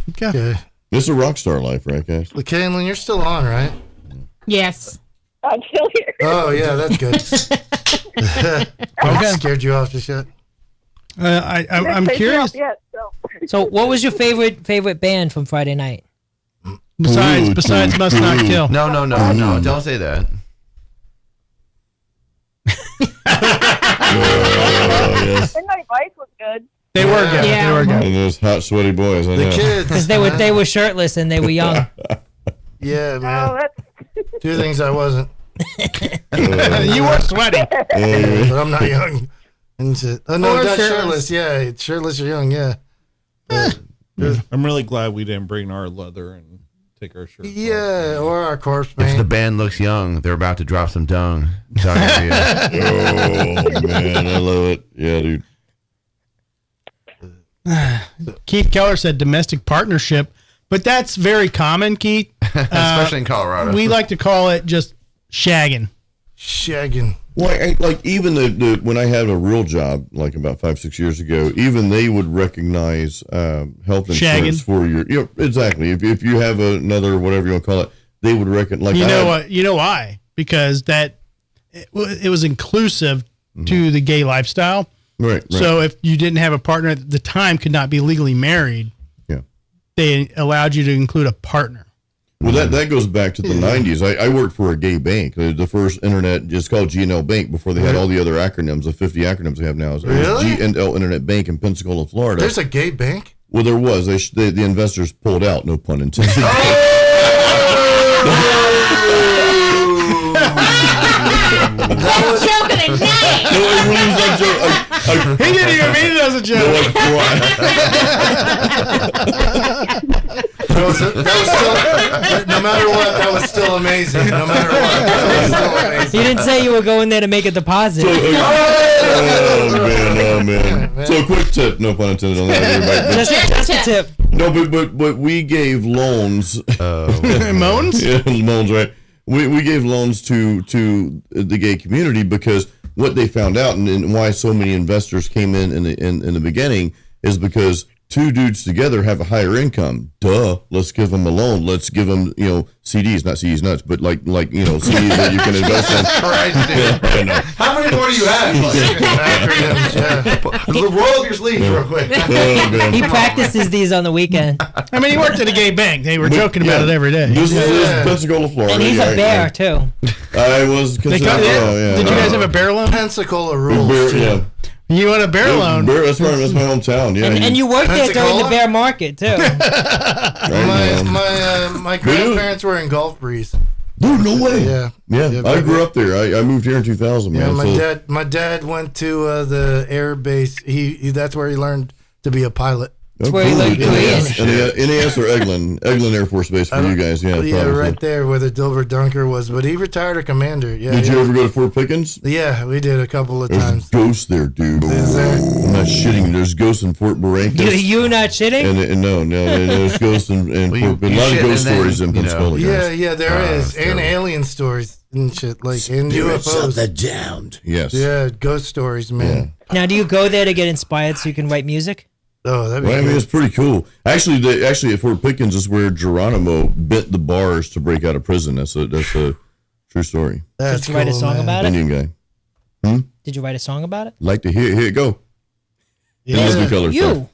Okay. Okay. This is a rock star life, right, guys? Well, Caitlin, you're still on, right? Yes. I'm still here. Oh, yeah, that's good. I scared you off the shit. I'm Take me curious. off yet, so. So, what was your favorite band from Friday night? Besides Must Not Kill. No. Don't say that. Yes. Midnight Bike was good. They were good. Yeah. They were good. And those hot, sweaty boys. I The know. kids. Because they were shirtless and they were young. Yeah, Oh, man. that's Two things I wasn't. You were sweaty. But I'm not young. And shit. Oh, no, Or not shirtless. shirtless. Yeah, shirtless or young, yeah. I'm really glad we didn't bring our leather and take our shirt. Yeah, or our corpse If the paint. band looks young, they're about to drop some dung. Diarrhea. Oh man, I love it. Yeah, dude. Keith Keller said domestic partnership, but that's very common, Keith. Especially in Colorado. We like to call it just shagging. Shagging. Well, like even the when I had a real job, like about 5-6 years ago, even they would recognize health insurance Shagging. for your. Exactly. If you have another whatever you want to call it, they would recognize. Like You know what? You know why? Because it was inclusive to the gay lifestyle. Right. So if you didn't have a partner at the time, could not be legally married. Yeah. They allowed you to include a partner. Well, that goes back to the 90s. I worked for a gay bank. The first internet, it's called G&L Bank, before they had all the other acronyms, the 50 acronyms they have now. It was Really? G&L Internet Bank in Pensacola, Florida. There's a gay bank? Well, there was. The investors pulled out, no pun intended. Best joke of the night. No, it really was a joke. He didn't even mean it as a joke. That was still, no matter what, that was still amazing. No matter what, that was still amazing. You didn't say you were going there to make a deposit. Oh man. So a quick tip, no pun intended on that. Everybody. Just a tip. No, but we gave loans. Moans? Yeah, loans, right? We gave loans to the gay community because what they found out and why so many investors came in the beginning is because two dudes together have a higher income. Duh. Let's give them a loan. Let's give them, CDs, not CDs nuts, but like CDs that you can invest in. Christ, dude. How many more do you have? Roll up your sleeves real quick. He practices these on the weekend. I mean, he worked at a gay bank. They were joking about it every day. This is Pensacola, Florida. And he's a bear, too. I was considered. Did you guys have a bear loan? Pensacola rules. Yeah. You want a bear loan? That's my hometown. Yeah. And you worked there during the bear market, too. My grandparents were in Gulf Breeze. Dude, no way. Yeah. I grew up there. I moved here in 2000. Yeah, man. my dad went to the air base. He that's where he learned to be a pilot. That's where he learned Korean. NAS or Eglin Air Force Base for you guys. Yeah, right there where the Dilbert Dunker was. But he retired a commander. Yeah. Did you ever go to Fort Pickens? Yeah, we did a couple of times. There's ghosts there, dude. Is there? I'm not shitting. There's ghosts in Fort Barrancas. You not shitting? And no, there's ghosts in Fort. A lot of ghost stories in Pensacola. Yeah, there is, and alien stories and shit and UFOs. Of the damned. Yes. Yeah, ghost stories, man. Yeah. Now, do you go there to get inspired so you can write music? Oh, that'd be I mean, it's pretty cool. Actually, at Fort Pickens is where Geronimo bent the bars to break out of prison. That's a true story. That's Did you write a song about it? Indian guy. Did you write a song about it? Like to hear it go. Yeah. Living color. You. Sorry.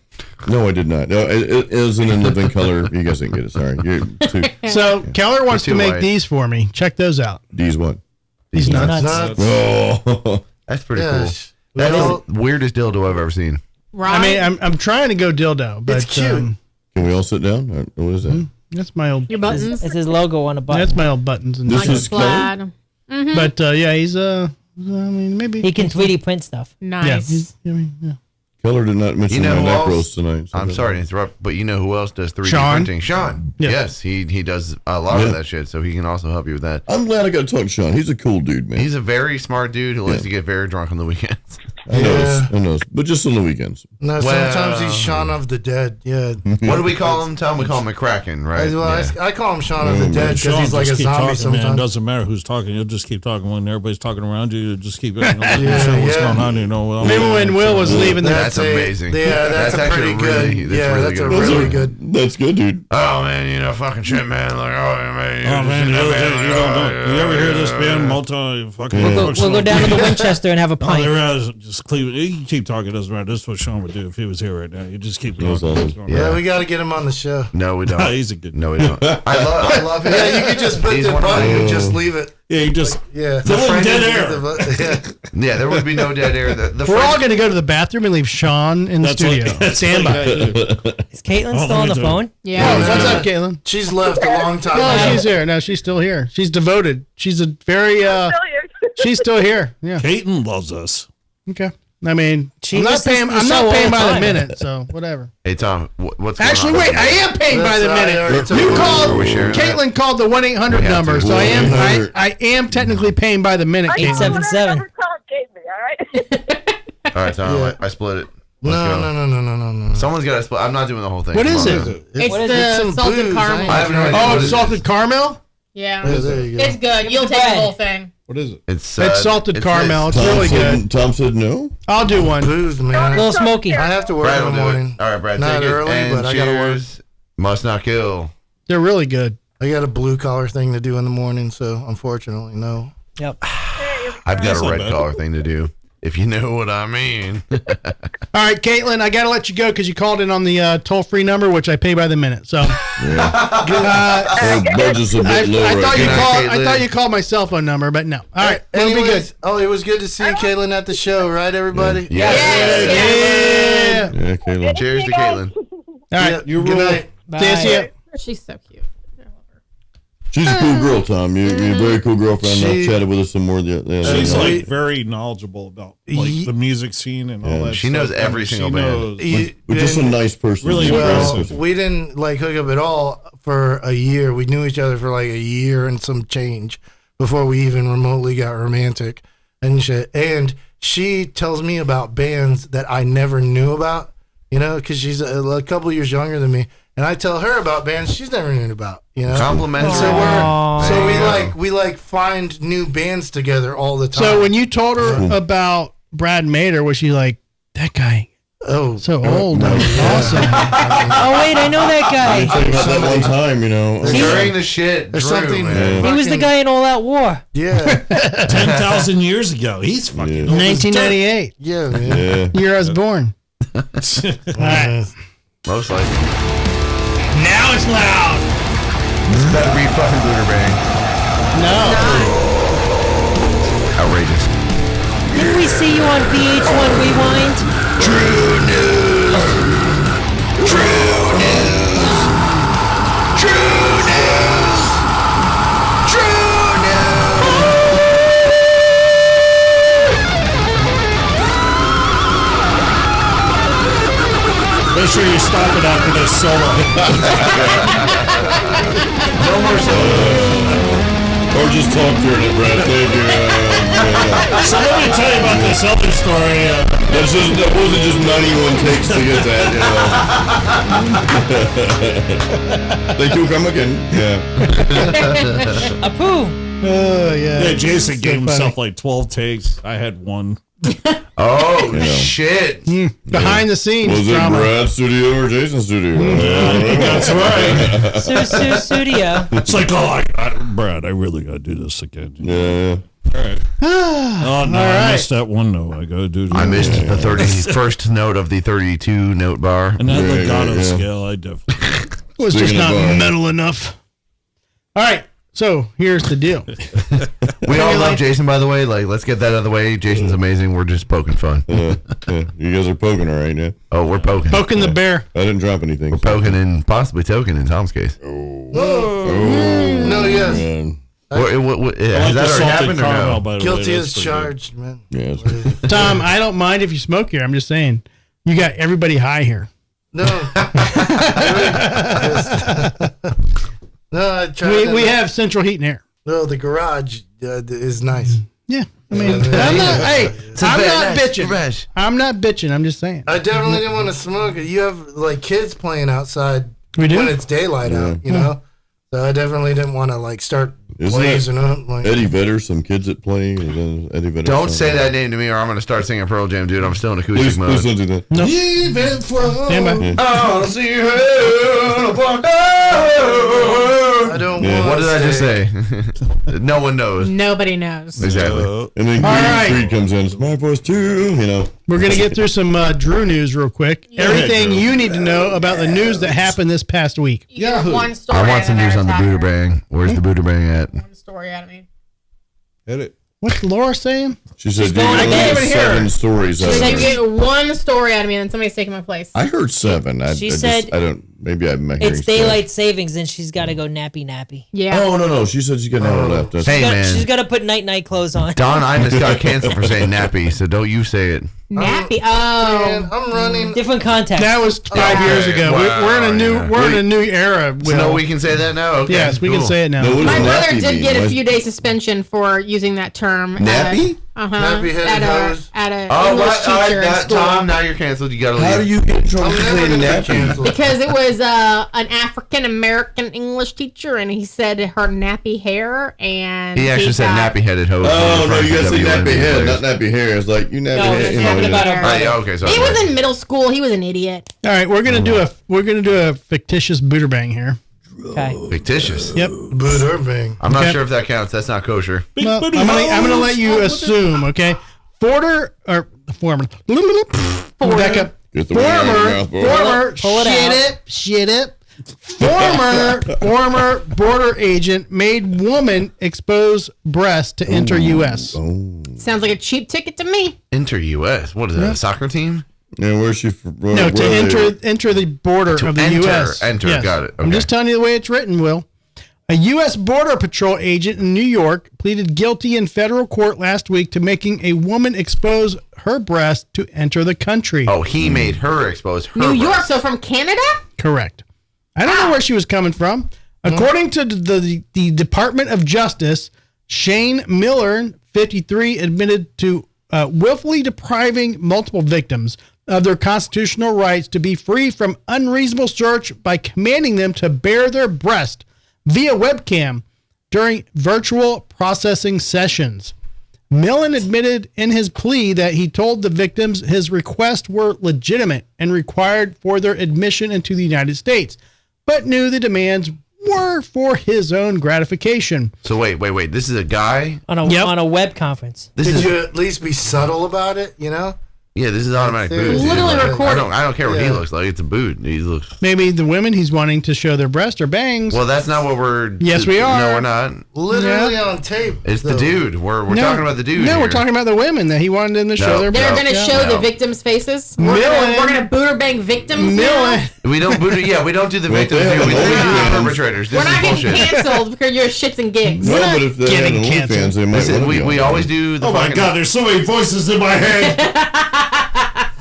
No, I did not. No, it isn't in living color. You guys didn't get it. Sorry. So Keller wants to make white. these for me. Check those out. These what? These nuts. Oh. That's pretty cool. Yes. That's the weirdest dildo I've ever seen. Right. I mean, I'm trying to go dildo, but It's cute. Can we all sit down? What is that? That's my old. Your buttons. It's his logo on the button. That's my old buttons and This stuff. is Plaid. But yeah, he's I mean, maybe He can 3D print stuff. Yeah, Nice. Keller did not mention You know my who neck else? rolls tonight. I'm sorry to interrupt, but you know who else does 3D Sean? printing? Sean. Yeah. Yes, he does a lot Yeah. of that shit, so he can also help you with that. I'm glad I got to talk to Sean. He's a cool dude, man. He's a very smart dude who likes to get very drunk on the weekends. I know, but just on the weekends. No, sometimes he's Shaun of the Dead. Yeah. What do we call him? Tell him we call him McCracken, right? I call him Shaun of the Dead because Sean, he's like a just keep zombie talking, sometimes. man. It doesn't matter who's talking. You'll just keep talking when everybody's talking around you. You'll just keep what's going on. You know. Maybe when Will was leaving, That's amazing. Yeah, that's a actually pretty good. That's a really good. That's good, dude. Oh man, fucking shit, man. Like, oh man, you ever hear this band? We'll go down to the Winchester and have a pint. Just you can keep talking. Doesn't matter. This is what Sean would do if he was here right now. You just keep That's talking. awesome. Yeah, we got to get him on the show. No, we don't. He's a good. No, we don't. I love him. Yeah, you could just put He's the one of button my- and just leave it. Yeah, you just Yeah. dead air. Yeah, there would be no dead air. we're all going to go to the bathroom and leave Sean in the studio. Stand by. Is Caitlin still on the phone? Yeah. What's up, Caitlin? She's left a long time. No, she's here. No, she's still here. She's devoted. She's a very. She's still here. Yeah. Caitlin loves us. Okay. I mean, She I'm not listens paying. to the I'm show not all paying the by the time. minute. So whatever. Hey Tom, what's Actually, going on? wait. I am paying by the minute. You Are called. we sharing that? Caitlin called the 1-800 number, so I am. I am technically paying by the minute. Caitlin. 877. Tom gave me, all right? All right, Tom, Yeah. I split it. Let's go. No. Someone's got to split. I'm not doing the whole thing. What Come is on, it? man. It's What is the Some salted booze, caramel. I have no idea. Oh, what it's it salted is. caramel. Yeah. There you go. It's good. You'll the take the bread. whole thing. What is it? It's Salted it caramel. says- It's really good. Tom said no. I'll do one. Booze, A man. little smoky. I have to work Brad in will the do morning. it. All right, Brad, Not take early, it. And but I gotta work. cheers. Must not kill. They're really good. I got a blue collar thing to do in the morning, so unfortunately, no. Yep. I've got That's a not red bad. collar thing to do, if you know what I mean. All right, Caitlin, I got to let you go because you called in on the toll-free number, which I pay by the minute. So Our budget's a I bit low right thought you now. called. I Caitlin. thought you called my cell phone number, but no. All right, it'll be good. Anyways, it was good to see Caitlin at the show, right, everybody? Yeah. Yeah. Yeah, Caleb. Cheers to Caitlin. All right, Good night. see you. She's so cute. She's a cool girl, Tom. You're a very cool girlfriend. She- I've chatted with her some more. She's night. like very knowledgeable about like the music scene and all that. She knows stuff. every single band. knows, But just a nice person. Really Well, impressive. we didn't like hook up at all for a year. We knew each other for like a year and some change before we even remotely got romantic. and shit. And she tells me about bands that I never knew about, you know, because she's a couple years younger than me. And I tell her about bands she's never knew about, you know. Complimentary. So we find new bands together all the time. So when you told her about Brad Mader, was she like, that guy? Oh, so old. That was awesome. Oh wait, I know that guy. I talked about that one time, you know. During the shit, There's Drew, something. man. He was the guy in All Out War. Yeah. 10,000 years ago. He's fucking 1998. Yeah, man. Year I was born. All right. Most likely. Now it's loud. This better be fucking Booter Bang. No. Outrageous. Didn't we see you on VH1 Rewind? True news. True news. True news. True news. Make sure you stop it after this solo. No more solo. Or just talk during it, Brad. Thank you. So let me tell you about this other story. That wasn't just 91 takes to get that, you know. They do come again. Yeah. Apu. Oh, yeah. Yeah, Jason So gave himself funny. like 12 takes. I had one. Oh, Yeah. shit. Behind the scenes Was it drama. Brad's studio or Jason's studio? That's right. Studio. It's like, Brad, I really got to do this again. Yeah. All right. Oh, no, I missed that one note. I got to do I missed that. the 31st note of the 32 note bar. And that Yeah, legato yeah. scale, I definitely. It was just Speaking of not bar. metal enough. All right. So here's the deal. We all love Jason, by the way. Like, let's get that out of the way. Jason's amazing. We're just poking fun. Yeah. You guys are poking, all right? Yeah. Oh, we're poking. Poking the bear. I didn't drop anything. We're poking and possibly token in Tom's case. No, yes. Man. Has that already happened or no? By the way, Guilty that's as pretty charged, man. Yeah. Tom, I don't mind if you smoke here. I'm just saying. You got everybody high here. No. No, I tried. We have central heat and air. No, the garage is nice. Yeah. I mean, I'm not bitching. I'm not bitching. I'm just saying. I definitely didn't want to smoke it. You have like kids playing outside We do? when it's daylight out, you know? So I definitely didn't want to like start Isn't blazing up. Like, Eddie Vedder, some kids that play? Is that Eddie Vedder? Don't say that name to me or I'm going to start singing Pearl Jam, dude. I'm still in acoustic Please, mode. please don't do that. No. Even from Stand by. Oh, see you. I don't Yeah. want What did I just say? No one knows. Nobody knows. Exactly. And then All right. Creed comes in. It's my voice too, you know. We're going to get through some Drew news real quick. Everything Drew. you need to know about the news that happened this past week. Yeah. One story. I want some news on the Booter Bang. Where's the Booter Bang at? One story out of me. Hit it. What's Laura saying? She said, going you again. get I can't even hear 7 her. stories out So of you her. get one story out of me, and then somebody's taking my place. I heard 7. She said I don't, maybe I'm hearing It's daylight savings, and she's got to go nappy. Yeah. Oh, no. She said she got an hour left. That's Hey, man. She's got to put night clothes on. Don Imus got canceled for saying nappy, so don't you say it. Nappy. Man, Oh. I'm running. Different context. That was 5 years ago. Wow, We're in a new yeah. we're in a new era. So Will. no, we can say that now? Okay, Yes, we can cool. say it now. No, what My does brother nappy did mean? get a Why- few days suspension for using that term. Nappy? Nappy-headed hose. At a Oh, English what? All teacher right, in school. Tom, now you're canceled. You gotta leave. How do you get in trouble I'm for never saying gonna get nappy? canceled. Because it was an African American English teacher, and he said her nappy hair, and He actually said got- nappy-headed hose. Oh, no, you gotta say WNBA nappy head, players. not nappy hair. It's like, you nappy No, head. it's You know, nappy yeah. about hair. Right, yeah, okay, sorry. He was in middle school. He was an idiot. All right, we're gonna do a fictitious booter bang here. Okay. Fictitious. Yep. Booter bang. I'm not Okay. sure if that counts. That's not kosher. Well, I'm gonna let you assume. Okay. Former. Back up. Get the wing out of your mouth, boy. Former. Pull it out. Shit it. Former border agent made woman expose breast to enter U.S. Sounds like a cheap ticket to me. Enter U.S. What is that? A soccer team? Yeah, where's she from? No, to enter the border To of the enter, U.S. enter, got it, I'm okay. just telling you the way it's written, Will. A U.S. Border Patrol agent in New York pleaded guilty in federal court last week to making a woman expose her breast to enter the country. Oh, he made her expose her. New York, breast. so from Canada? Correct. I don't know where she was coming from. According to the Department of Justice, Shane Miller, 53 admitted to willfully depriving multiple victims of their constitutional rights to be free from unreasonable search by commanding them to bare their breast via webcam during virtual processing sessions. Millen admitted in his plea that he told the victims his requests were legitimate and required for their admission into the United States, but knew the demands were for his own gratification. So wait. This is a guy on a web conference. Could you at least be subtle about it, you know? Yeah, this is automatic boot. Literally recorded. I don't care what he looks like. It's a boot. He looks. Maybe the women he's wanting to show their breast or bangs. Well, that's not what we're. Yes, we are. No, we're not. Literally on tape. It's the dude. We're talking about the dude. No, here. we're talking about the women that he wanted them to show their breast. They're going to show the victims' faces. We're going to boot or bang victims. We don't boot. Yeah, we don't do the victims. We do the perpetrators. This We're not is getting bullshit. canceled because you're shits and gigs. No, but if they had an OnlyFans, they might. Listen, we always do the. Oh my God! There's so many voices in my head.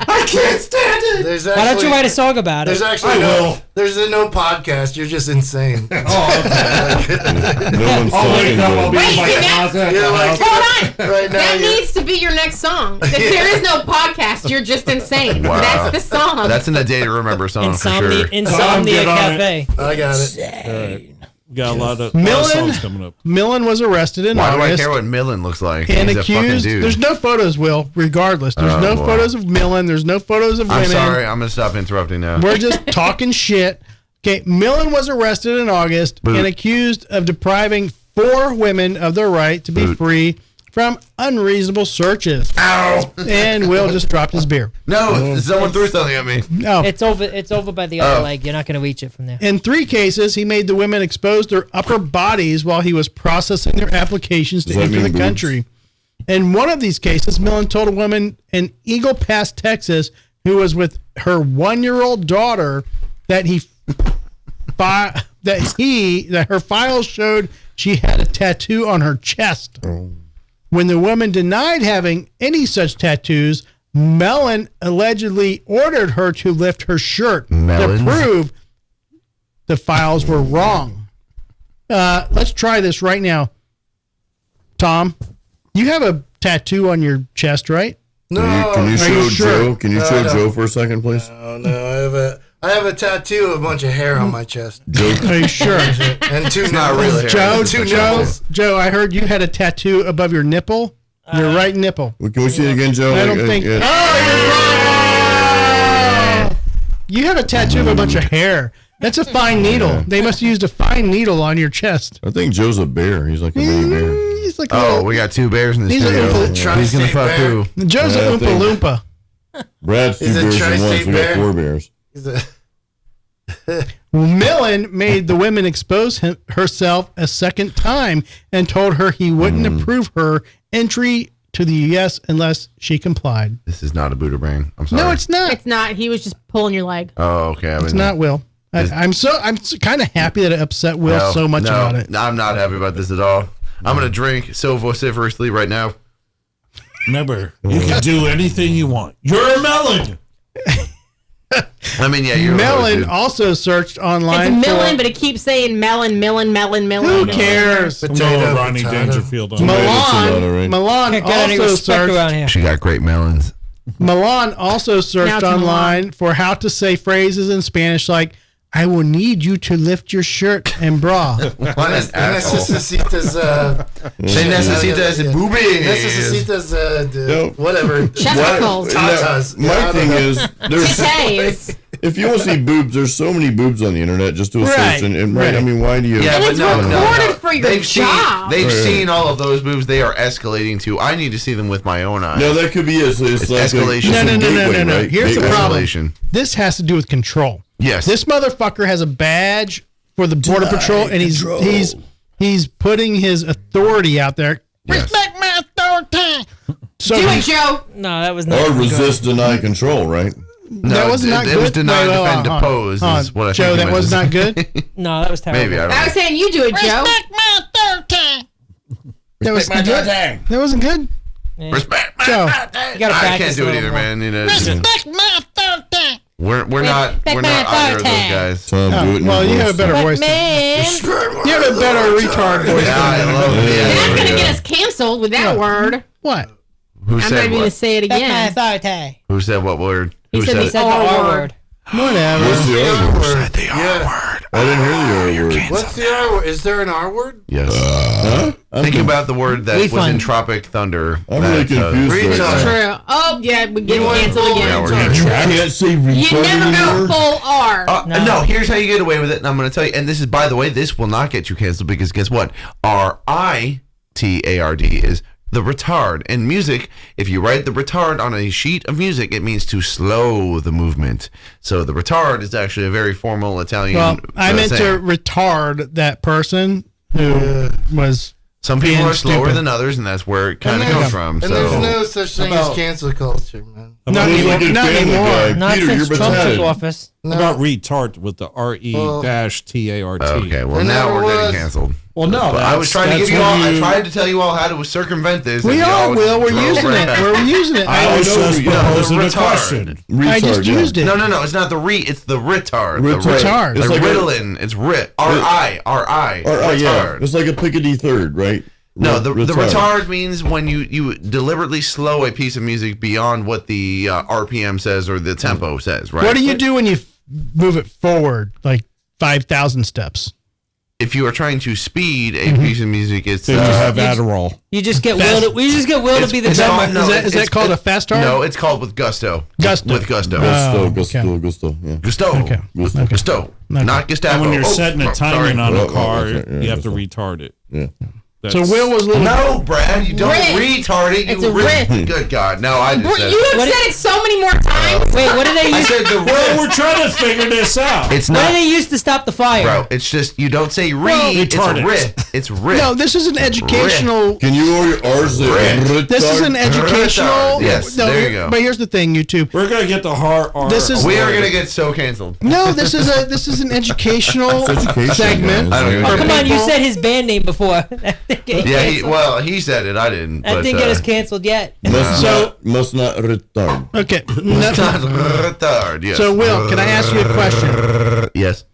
I can't stand it. Why don't you write a song about it? There's actually there's no podcast. You're just insane. Oh, okay. No one's talking. Hold on. Right now, that needs to be your next song. If there is no podcast, you're just insane. Wow. That's the song. That's a day to remember song for sure. Insomnia Cafe. I got it. All right. Got a lot of songs coming up. Millen was arrested in Why August. do I care what Millen looks like? And He's a fucking accused. dude. There's no photos, Will. Regardless, there's no photos of Millen. There's no photos of women. I'm sorry. I'm gonna stop interrupting now. We're just talking shit. Okay, Millen was arrested in August and accused of depriving 4 women of their right to be free from unreasonable searches. Ow! And Will just dropped his beer. No, someone threw something at me. No, It's over by the other leg. You're not going to reach it from there. in 3 cases, he made the women expose their upper bodies while he was processing their applications to Does that enter the mean boobs? country. In one of these cases, Millen told a woman in Eagle Pass, Texas, who was with her 1-year-old daughter, that that her files showed she had a tattoo on her chest. When the woman denied having any such tattoos, Millen allegedly ordered her to lift her shirt to prove the files were wrong. Let's try this right now. Tom, you have a tattoo on your chest, right? No. Can you show Joe? Can you show No. Joe for a second, please? No, I have a tattoo of a bunch of hair on my chest. Joe, Are you sure? And 2 It's not nipples. real hair. Joe, Two Joe, nipples. Joe, I heard you had a tattoo above your nipple. Your right nipple. can we see it again, Joe? I don't think. You have a tattoo of a bunch of hair. That's a fine needle. They must have used a fine needle on your chest. I think Joe's a bear. He's like a mini bear. He's like We got 2 bears in the He's a studio. Oompa- He's gonna fuck bear. who? Joe's Yeah, I a Oompa think- Loompa. Brad's 2 He's a bears in one, tri-state so we got bear. 4 bears. He's a- Millen made the women expose herself a second time and told her he wouldn't approve her entry to the U.S. unless she complied. This is not a booter brain. I'm sorry. No, it's not. It's not. He was just pulling your leg. Oh, okay. It's not Will. I'm kind of happy that it upset Will so much about it. I'm not happy about this at all. I'm gonna drink so vociferously right now. Remember, you can do anything you want. You're a melon. I mean, yeah, you're Millen also searched online. It's Millen, but it keeps saying Millen. Who cares? No, Ronnie Dangerfield. On Milan also searched. She got great melons. Milan also Now searched it's online for how to say phrases in Spanish like "I will need you to lift your shirt and bra." What an asshole. Necesitas, Se necesitas boobies. Necesitas, whatever. Chesticles. Tatas. My thing is, Titties. if you want to see boobs, there's so many boobs on the internet. Just do a Right, search, and right. I mean, why do you? Yeah, And but it's no. recorded for your They've job. They've Right. seen all of those boobs. They are escalating to. I need to see them with my own eyes. No, that could be it's like escalation. it's a No. gateway, right? Here's the Gateway. problem. Escalation. This has to do with control. Yes. This motherfucker has a badge for the Border Patrol, and he's putting his authority out there. Yes. Respect my authority. So Do it, Joe. No, that was not. Or good. resist, deny, control, right? that was not it good. was deny, Wait, hold defend, on, depose. hold on. Is what I Joe, think that was not good. No, that was terrible. Maybe I don't I know. was saying you do it, Joe. That was good. That wasn't good. Respect my Joe. authority. You gotta I practice can't do a it little either, more. man. You know, my authority. we're not Respect either my of those authority. guys. Tom, do it in Well, your you have a voice. better voice. Man. You have a better retard voice. Yeah, I love it. That's going to get us canceled with that word. What? Who I'm said not even going what? to say it That's my again. authority. Who said what word? He Who said He said the R word. Whatever. What's the R word? said the R word? I didn't hear the R word. What's the R word? Is there an R word? Yes. Huh? Think about the word that was in Refund. Tropic Thunder. I'm really confused right It's now. true. Oh, yeah, we're getting canceled Yeah, we're again. getting I can't say You retard never go anymore. full R. No, here's how you get away with it, and I'm going to tell you. And this is, by the way, this will not get you canceled because guess what? RITARD is the retard. In music, if you write the retard on a sheet of music, it means to slow the movement. So the retard is actually a very formal Italian. Well, I meant to saying. retard that person who was. Some people being are slower stupid. than others, and that's where it kind of there's- comes from. And So there's no such thing as About- cancel culture, man. Not Who's anymore. a good Not family anymore. guy? Not Peter, since you're Trump took Italian. office. What about retard with the R-E-T-A-R-T? okay, well There now never we're was. getting canceled. Well, no, But I was trying to give you when all. I tried to tell you all how to circumvent this. We and all y'all will. We're drove using right it. back. We're using it. I was just No, proposing a retard. question. I just Retard, yeah. used it. No, it's not the it's the retard. Retard. The It's like a- Ritalin. It's R-I. Yeah. It's like a pickety third, right? No, the retard means when you deliberately slow a piece of music beyond what the RPM says or the tempo says, right? What do you do when you move it forward like 5,000 steps? If you are trying to speed a piece of music, it's Then you have Adderall. You just get Will to, we just get Will to be the drummer. Is that called a fast hard? No, it's called with gusto. Gusto. With gusto. Gusto, okay. gusto, yeah. Gusto. Okay. Gusto. Not Gestapo. And when you're setting a timing on a Oh, car, that's right, yeah, you have to that's retard it. Yeah. So Will was a little. No, Brad, you don't Rit. retard it. It's You a rit. Good God. No, I just said You it. have said it so many more times. Wait, what do they I use? said the Well, rit. we're trying to figure this out. It's What not. do they use to stop the fire? Bro, it's just, you don't say Well, re, it's retard it. rit. It's rit. No, this is an educational. Can you order ours? This is an educational. Yes, no, there you go. But here's the thing, YouTube. We're going to get the hard R. This is- We are going to get so canceled. No, this is an educational It's education, segment. guys. I don't for even- Come on, you people. said his band name before. Yeah, he said it. I didn't. That but, didn't get us canceled yet. Must not retard. Okay. retard, yes. So, Will, can I ask you a question? Yes.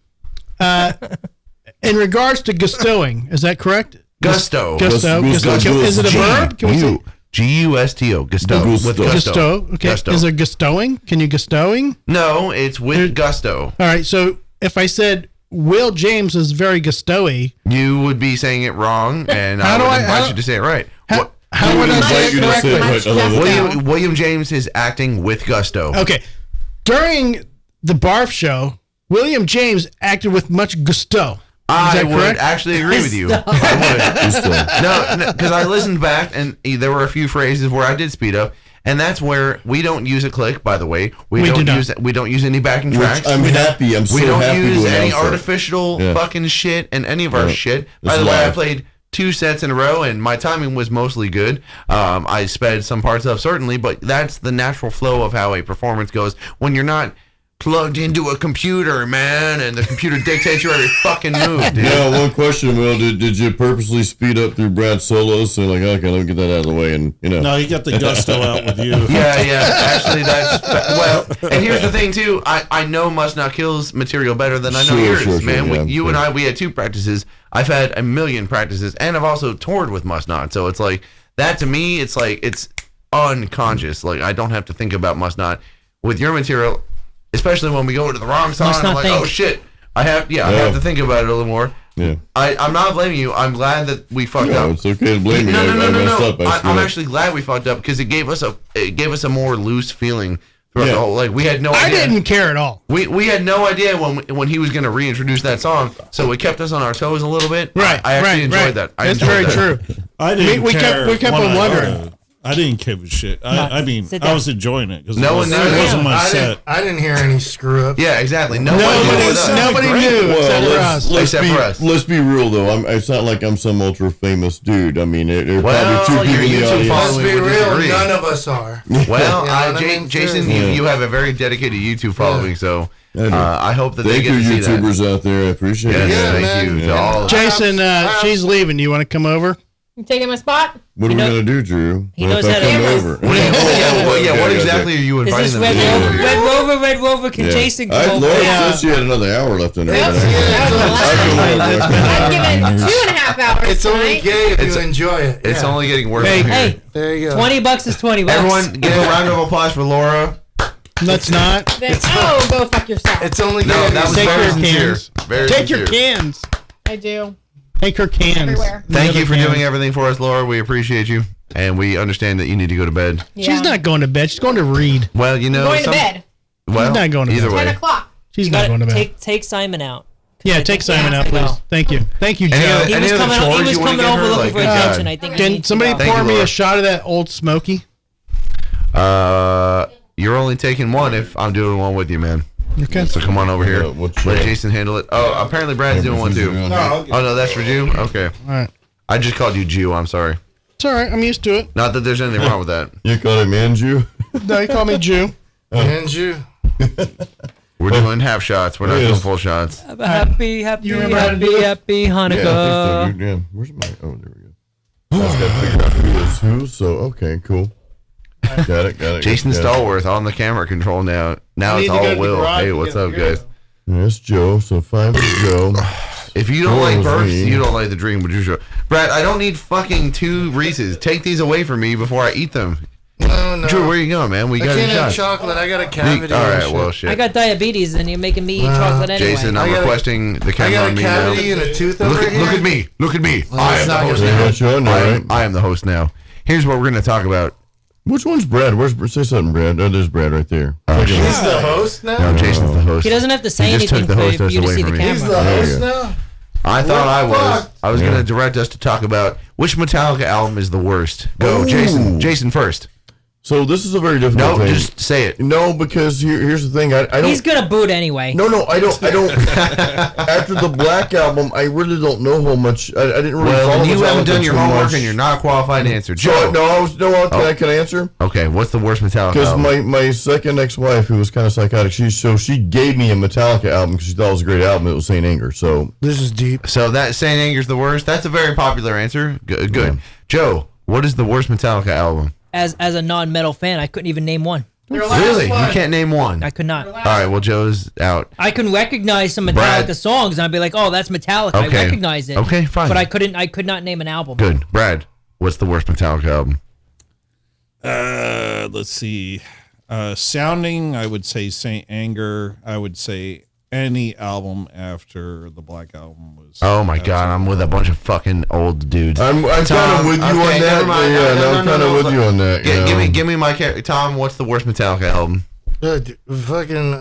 In regards to gustoing, is that correct? Gusto. Gusto. Gusto. Is it a verb? Can we say G-U-S-T-O. Gusto. With gusto. gusto? Okay. Gusto. Is it gustoing? Can you gustoing? No, it's with gusto. All right. So if I said Will James is very gusto-y, You would be saying it wrong, and How I do would I- invite how- you to say it right. how would I say it you to say correctly? it right. I love it. William James is acting with gusto. Okay. During the Barf show, William James acted with much gusto. Is I that would correct? actually agree with you. I would. No, because I listened back, and there were a few phrases where I did speed up, and that's where we don't use a click. By the way, we do not. we don't use any backing tracks. I'm happy. I'm so We don't happy use to any announce that. artificial Yeah. fucking shit in any of our Yeah. shit. It's By the way, I live. played 2 sets in a row, and my timing was mostly good. I sped some parts up, certainly, but that's the natural flow of how a performance goes when you're not plugged into a computer, man, and the computer dictates your every fucking move, dude. Yeah, one question, Will. Did you purposely speed up through Brad's solos? So like, okay, let me get that out of the way, and No, you got the gusto out with you. Yeah. Actually, that's well. And here's the thing too. I know Must Not Kill's material better than I know yours, man. yeah, You and I, we had 2 practices. I've had a million practices, and I've also toured with Must Not. So it's like that to me. It's like it's unconscious. Like I don't have to think about Must Not with your material, especially when we go into the wrong song. Must I'm not like, think. oh shit. I have to think about it a little more. yeah. I'm not blaming you. I'm glad that we fucked No, up. it's okay to blame me. No, I messed up. I I'm screwed up. actually glad we fucked up because it gave us a more loose feeling throughout the whole. Like we had no I idea. didn't care at all. We had no idea when he was going to reintroduce that song, so it kept us on our toes a little bit. Right. I actually right. enjoyed that. I That's enjoyed very that. true. I didn't We care. kept one on wondering. iota. I didn't give a shit. I mean, Sit I down. was enjoying it because No it one knew. wasn't my I set. didn't hear any screw ups. Yeah, exactly. Nobody Knew except for us. Except for us. Let's be real though. It's not like I'm some ultra famous dude. I mean, there are Well, probably 2 your people in the YouTube audience. Let's following be would real. disagree. None of us are. Well, You know what I mean? Jason, Seriously. you have a very dedicated YouTube following, so I hope that they Thank get you, to see that. YouTubers out there. I appreciate Yes, it. Yeah, thank man. you to Yeah. all. Jason, she's leaving. Do you want to come over? You taking my spot? What are we gonna do, Drew? He What knows if how I to come answer. over? What exactly are you Is inviting this them Red to do? Rover? Red Rover? Can Jason come over? Laura said she had another hour left in her. I've given 2.5 hours. It's only tonight. gay if you enjoy it. It's only getting worse. Hey, from here. hey, There you go. $20 is $20. Everyone, give a round of applause for Laura. Let's not. Then, go fuck yourself. It's only No, gay. that was Take very your sincere. cans. Very Take your sincere. cans. I do. Take her cans. Everywhere. Thank you for Cans. doing everything for us, Laura. We appreciate you, and we understand that you need to go to bed. Yeah. She's not going to bed. She's going to read. Well, you know, I'm going to bed. Well, She's not going to either bed. way. 10 o'clock. She's You not gotta going to bed. take Simon out. Yeah, take Simon out, I please. know. Thank you. Thank you, Joe. He was coming over looking for attention. I think. he Can needs somebody to go. Thank pour you, me Laura. a shot of that Old Smoky? You're only taking one if I'm doing one with you, man. Okay. So come on over here. what's Let your- Jason handle it. Oh, apparently Brad's doing one too. No, Oh no, that's for Jew. Okay. All right. I just called you Jew. I'm sorry. It's all right. I'm used to it. Not that there's anything wrong with that. You call him Andrew? No, you call me Jew. Andrew. We're doing half shots. We're not doing full shots. Have a happy remember how to do it? Happy Yeah, I think so. Hanukkah. Yeah. Where's my? Oh, there we go. I just got to figure out who is who. So okay, cool. Got it. Jason got it. Stallworth on the camera control now. Now We it's need to go all to the Will. garage Hey, to what's get a up, beer. guys? That's Joe. So 5 is Joe. If you don't 4 like was burps, me. you don't like the Dream Producer. Brad, I don't need fucking 2 Reese's. Take these away from me before I eat them. No. Drew, where you going, man? We I got can't a have shot. chocolate. I got a cavity. All and right, shit. well, shit. I got diabetes, and you're making me eat chocolate anyway. Jason, I'm I got a- requesting the I camera got on a me cavity now. and a tooth over Look here. at me. Look at me. I am it's the not host gonna They now. got you on there, right? I am the host now. Here's what we're going to talk about. Which one's Brad? Say something, Brad. Oh, there's Brad right there. Oh, He's the host now. No, Jason's the host. He doesn't have to say He just took anything the for hostess you to away see the from me. He's camera. the There you host go. now. I thought I was. fuck? I was going to direct us to talk about which Metallica album is the worst. Go, Ooh. Jason. Jason first. So this is a very difficult No, thing. just say it. No, because here's the thing. I don't. He's gonna boot anyway. No, I don't. After the Black album, I really don't know how much. I didn't really Well, follow then you haven't Metallica done your too homework much. and you're not qualified to answer. So, Joe. Can I answer? Okay, what's the worst Metallica Because album? my second ex-wife, who was kind of psychotic, she gave me a Metallica album because she thought it was a great album. It was Saint Anger. So This is deep. So that Saint Anger's the worst? That's a very popular answer. Good. Yeah. Joe, what is the worst Metallica album? As a non-metal fan, I couldn't even name one. Really? You can't name one? I could not. All right, well, Joe's out. I can recognize some Metallica Brad. songs, and I'd be like, "Oh, that's Metallica." I Okay. recognize it. Okay, fine. But I could not name an album. Good. Brad, what's the worst Metallica album? Let's see. Sounding, I would say Saint Anger. I would say any album after the Black Album was. Oh, my God. I'm with a bunch of fucking old dudes. I'm kind Tom, of with you okay, on that. never mind. Yeah, No, I'm kind of with you on that. you know. Give me my Tom, what's the worst Metallica album? Fucking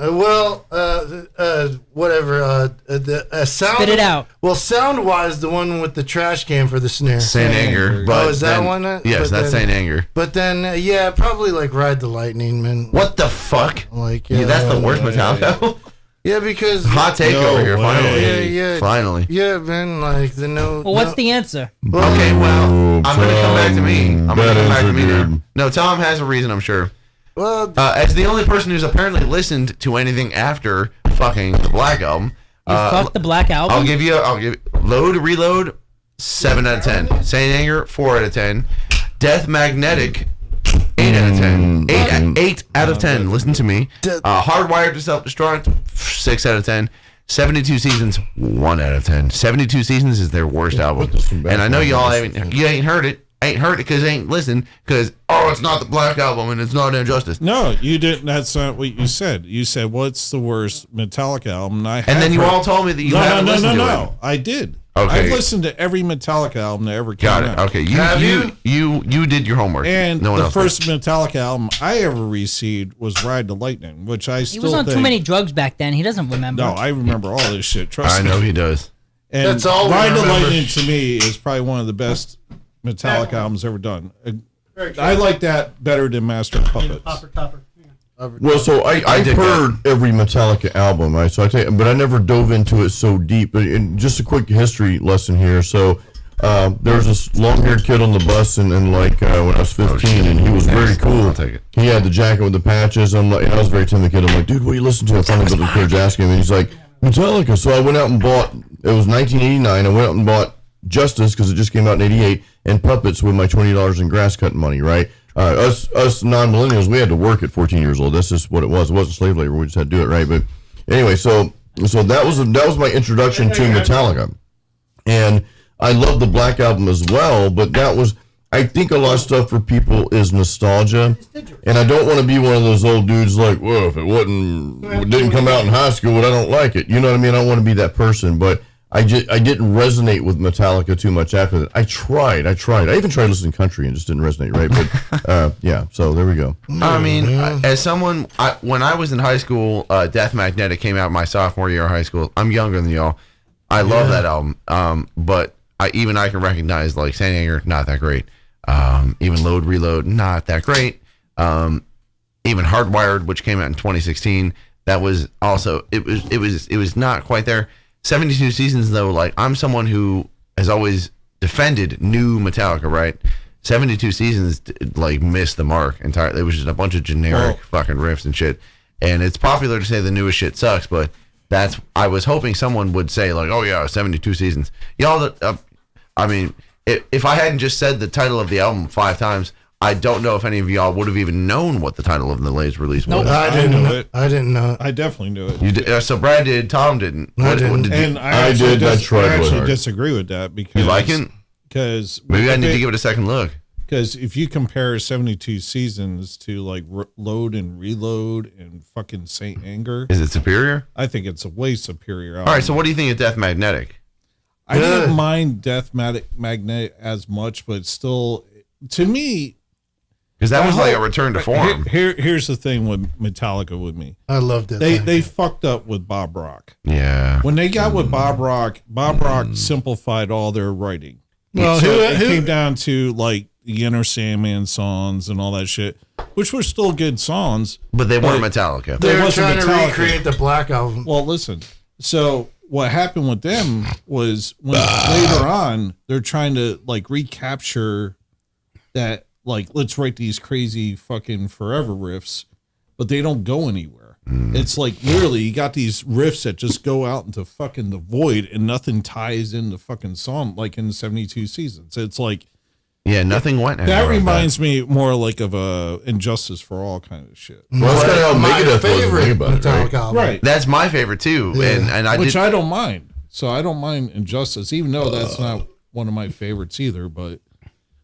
whatever. The sound. Spit it out. Well, sound wise, the one with the trash can for the snare. Saint Anger. But Oh, is that then- one? Yes, But that's then- Saint Anger. But then, yeah, probably like Ride the Lightning, man. What the fuck? Like, Yeah, that's the worst Metallica album? Yeah, because Hot take No over here, way. finally. Yeah. Finally. Yeah, man. Like the no. Well, what's the answer? Okay, well, I'm going to come back to me. I'm going to Bad come back to answer, me now. dude. No, Tom has a reason, I'm sure. Well, As the only person who's apparently listened to anything after fucking the Black Album, You fucked the Black Album. I'll give you Load, Reload, 7 out of 10. Saint Anger, 4 out of 10. Death Magnetic, 8 out of 10. 8 out of 10. Listen to me. Hardwired to Self-Destruct, 6 out of 10. 72 Seasons, 1 out of 10. 72 Seasons is their worst album. And I know y'all ain't heard it. Ain't heard it because ain't listened because, it's not the Black Album and it's not Injustice. No, you didn't. That's not what you said. You said, what's the worst Metallica album? And then you all told me that you haven't listened to it. I did. Okay. I've listened to every Metallica album that ever came Got out. it. Okay. You did your homework. And no one the else first Metallica album I ever received was Ride the Lightning, which I He still was on think, too many drugs back then. He doesn't remember. No, I remember all this shit. Trust I me. know he does. And That's all we Ride the remember. Lightning to me is probably one of the best Metallica albums ever done. I like that better than Master of Puppets. Topper. Well, so I've did heard every Metallica album, right? So but I never dove into it so deep. But just a quick history lesson here. So there was this long-haired kid on the bus, and when I was 15, and he was very cool. I'll take it. He had the jacket with the patches. And I was a very timid kid. I'm like, dude, what are you listening to? I finally built the courage to ask him, and he's like, Metallica. So I went out and bought. It was 1989. I went out and bought Justice, because it just came out in '88, and Puppets with my $20 in grass cutting money, right? Us non-millennials, we had to work at 14 years old. That's just what it was. It wasn't slave labor. We just had to do it, right? But anyway, so that was my introduction to Metallica. And I love the Black Album as well, but that was, I think a lot of stuff for people is nostalgia. And I don't want to be one of those old dudes like, well, if it didn't come out in high school, I don't like it. You know what I mean? I don't want to be that person, but I didn't resonate with Metallica too much after that. I tried. I even tried listening to country and just didn't resonate, right? But yeah, so there we go. I mean, as someone, when I was in high school, Death Magnetic came out my sophomore year of high school. I'm younger than y'all. I love that album, but I can recognize like Saint Anger, not that great. Even Load Reload, not that great. Even Hardwired, which came out in 2016, that was also it was not quite there. 72 Seasons though, like I'm someone who has always defended new Metallica, right? 72 Seasons like missed the mark entirely. It was just a bunch of generic fucking riffs and shit. And it's popular to say the newest shit sucks, but I was hoping someone would say like, oh yeah, 72 Seasons. Y'all, I mean, if I hadn't just said the title of the album 5 times, I don't know if any of y'all would have even known what the title of the latest release was. I didn't know it. I didn't know it. I definitely knew it. You did, so Brad did. Tom didn't. I didn't. And I actually disagree with that because you like it? Because maybe I need to give it a second look. Because if you compare 72 Seasons to like Load and Reload and fucking Saint Anger, is it superior? I think it's a way superior album. All right, so what do you think of Death Magnetic? I didn't mind Death Magnetic as much, but still, to me, because that was like a return to form. Here's the thing with Metallica with me. I loved it. They fucked up with Bob Rock. Yeah. When they got with Bob Rock simplified all their writing. Well, so it came down to like the Enter Sandman songs and all that shit, which were still good songs. But they weren't Metallica. They were trying to recreate the Black Album. Well, listen. So what happened with them was when later on they're trying to like recapture that, like, let's write these crazy fucking forever riffs, but they don't go anywhere. It's like literally you got these riffs that just go out into fucking the void and nothing ties in the fucking song like in 72 Seasons. It's like, yeah, nothing went. That reminds me more like of a Injustice for All kind of shit. Well, that's kind of how Megadeth was about it, right? Right. That's my favorite too, and I don't mind. So I don't mind Injustice, even though that's not one of my favorites either. But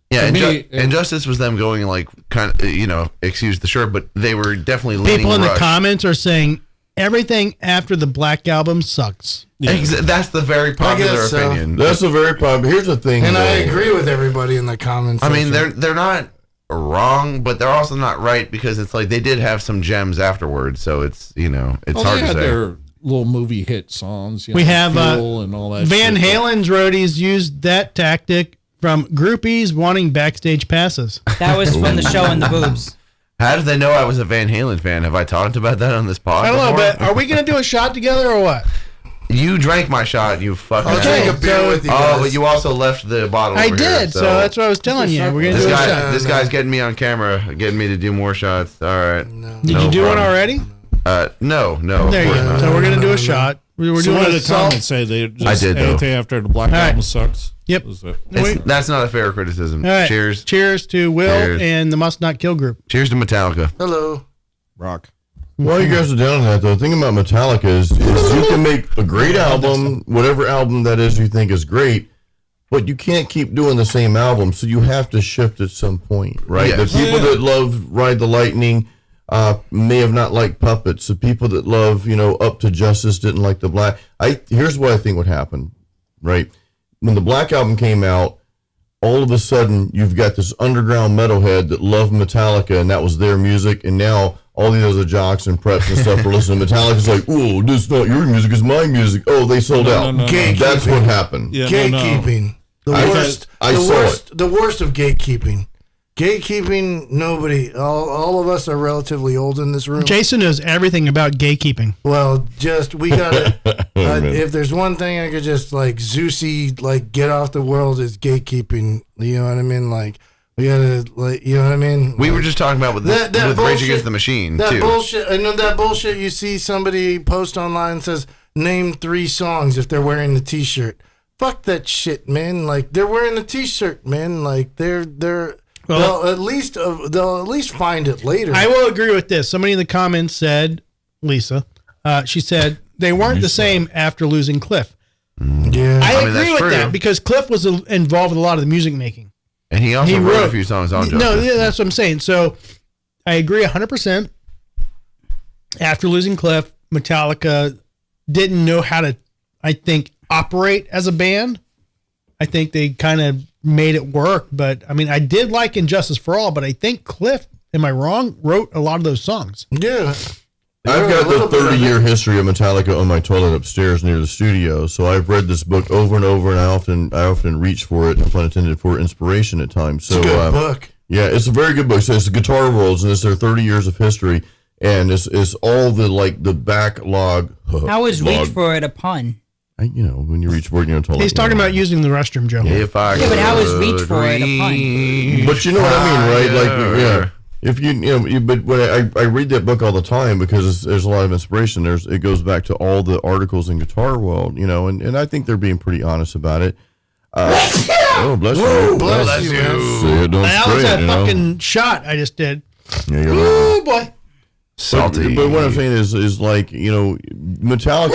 yeah, Injustice was them going like kind of, excuse the shirt, but they were definitely leaning people in Rush. The comments are saying everything after the Black Album sucks. Yeah. That's the very popular opinion. That's a very popular. Here's the thing, and I agree with everybody in the comments. I mean, they're not wrong, but they're also not right because it's like they did have some gems afterwards. So it's it's hard to say. Their little movie hit songs. We have Fuel and all that. Van shit. Halen's roadies used that tactic from groupies wanting backstage passes. That was from the show in the boobs. How did they know I was a Van Halen fan? Have I talked about that on this podcast? I don't know, but are we going to do a shot together or what? You drank my shot, you fucking. I'll drink a beer with you guys. Oh, but you also left the bottle. I over did, here, so that's what I was telling you. We're going to do a shot. This guy's getting me on camera, getting me to do more shots. All right. No. Did you do one already? No. There you go. So we're going to do a shot. We're doing One of a the comments say they just I did, though. anything after the Black Album sucks. Yep. That's not a fair criticism. All right. Cheers. Cheers to Will and the Must Not Kill group. Cheers to Metallica. Hello. Rock. While you guys are down on that, though, the thing about Metallica is you can make a great album, whatever album that is you think is great, but you can't keep doing the same album, so you have to shift at some point, right? Yes. The people that love Ride the Lightning may have not liked Puppets. The people that love, Up to Justice didn't like the Black. Here's what I think would happen, right? When the Black Album came out, all of a sudden you've got this underground metalhead that loved Metallica, and that was their music, and now all these other jocks and preps and stuff are listening to Metallica. It's like, oh, this is not your music, it's my music. Oh, they sold out. No. That's what happened. Yeah, gatekeeping. The worst of gatekeeping. Gatekeeping, nobody, all of us are relatively old in this room. Jason knows everything about gatekeeping. Well, we got to, if there's one thing I could just Zeusy, get off the world is gatekeeping. You know what I mean? We got to, you know what I mean? We were just talking about with Rage Against the Machine, that too. Bullshit, I know that bullshit you see somebody post online says, name 3 songs if they're wearing the t-shirt. fuck that shit, man. Like they're wearing a T-shirt, man. Like they'll at least find it later. I will agree with this. Somebody in the comments said, Lisa, she said they weren't the same after losing Cliff. Yeah, I agree that's with true. that because Cliff was involved with a lot of the music making. And he also wrote a few songs on Justice. No, yeah, that's what I'm saying. So I agree 100%. After losing Cliff, Metallica didn't know how to, I think, operate as a band. I think they kind of made it work. But, I mean, I did like Injustice for All, but I think Cliff, am I wrong, wrote a lot of those songs. Yeah. I've got the 30-year history of Metallica on my toilet upstairs near the studio, so I've read this book over and over, and I often reach for it, no pun intended, for inspiration at times. So, it's a good book. Yeah, it's a very good book. So it's the Guitar Worlds, and it's their 30 years of history, and it's all the backlog. How is reach for it a pun? When you reach for it, toilet. He's talking about using the restroom, Joe. If I but how is reach for it a pun? But you know what I mean, right? Like, yeah. If but when I read that book all the time because there's a lot of inspiration. It goes back to all the articles in Guitar World, and I think they're being pretty honest about it. Oh, bless you. Bless you. So don't That spray was it, that fucking shot I just did. Yeah, you're Oh, boy. Salty. But what I'm saying is like, Metallica.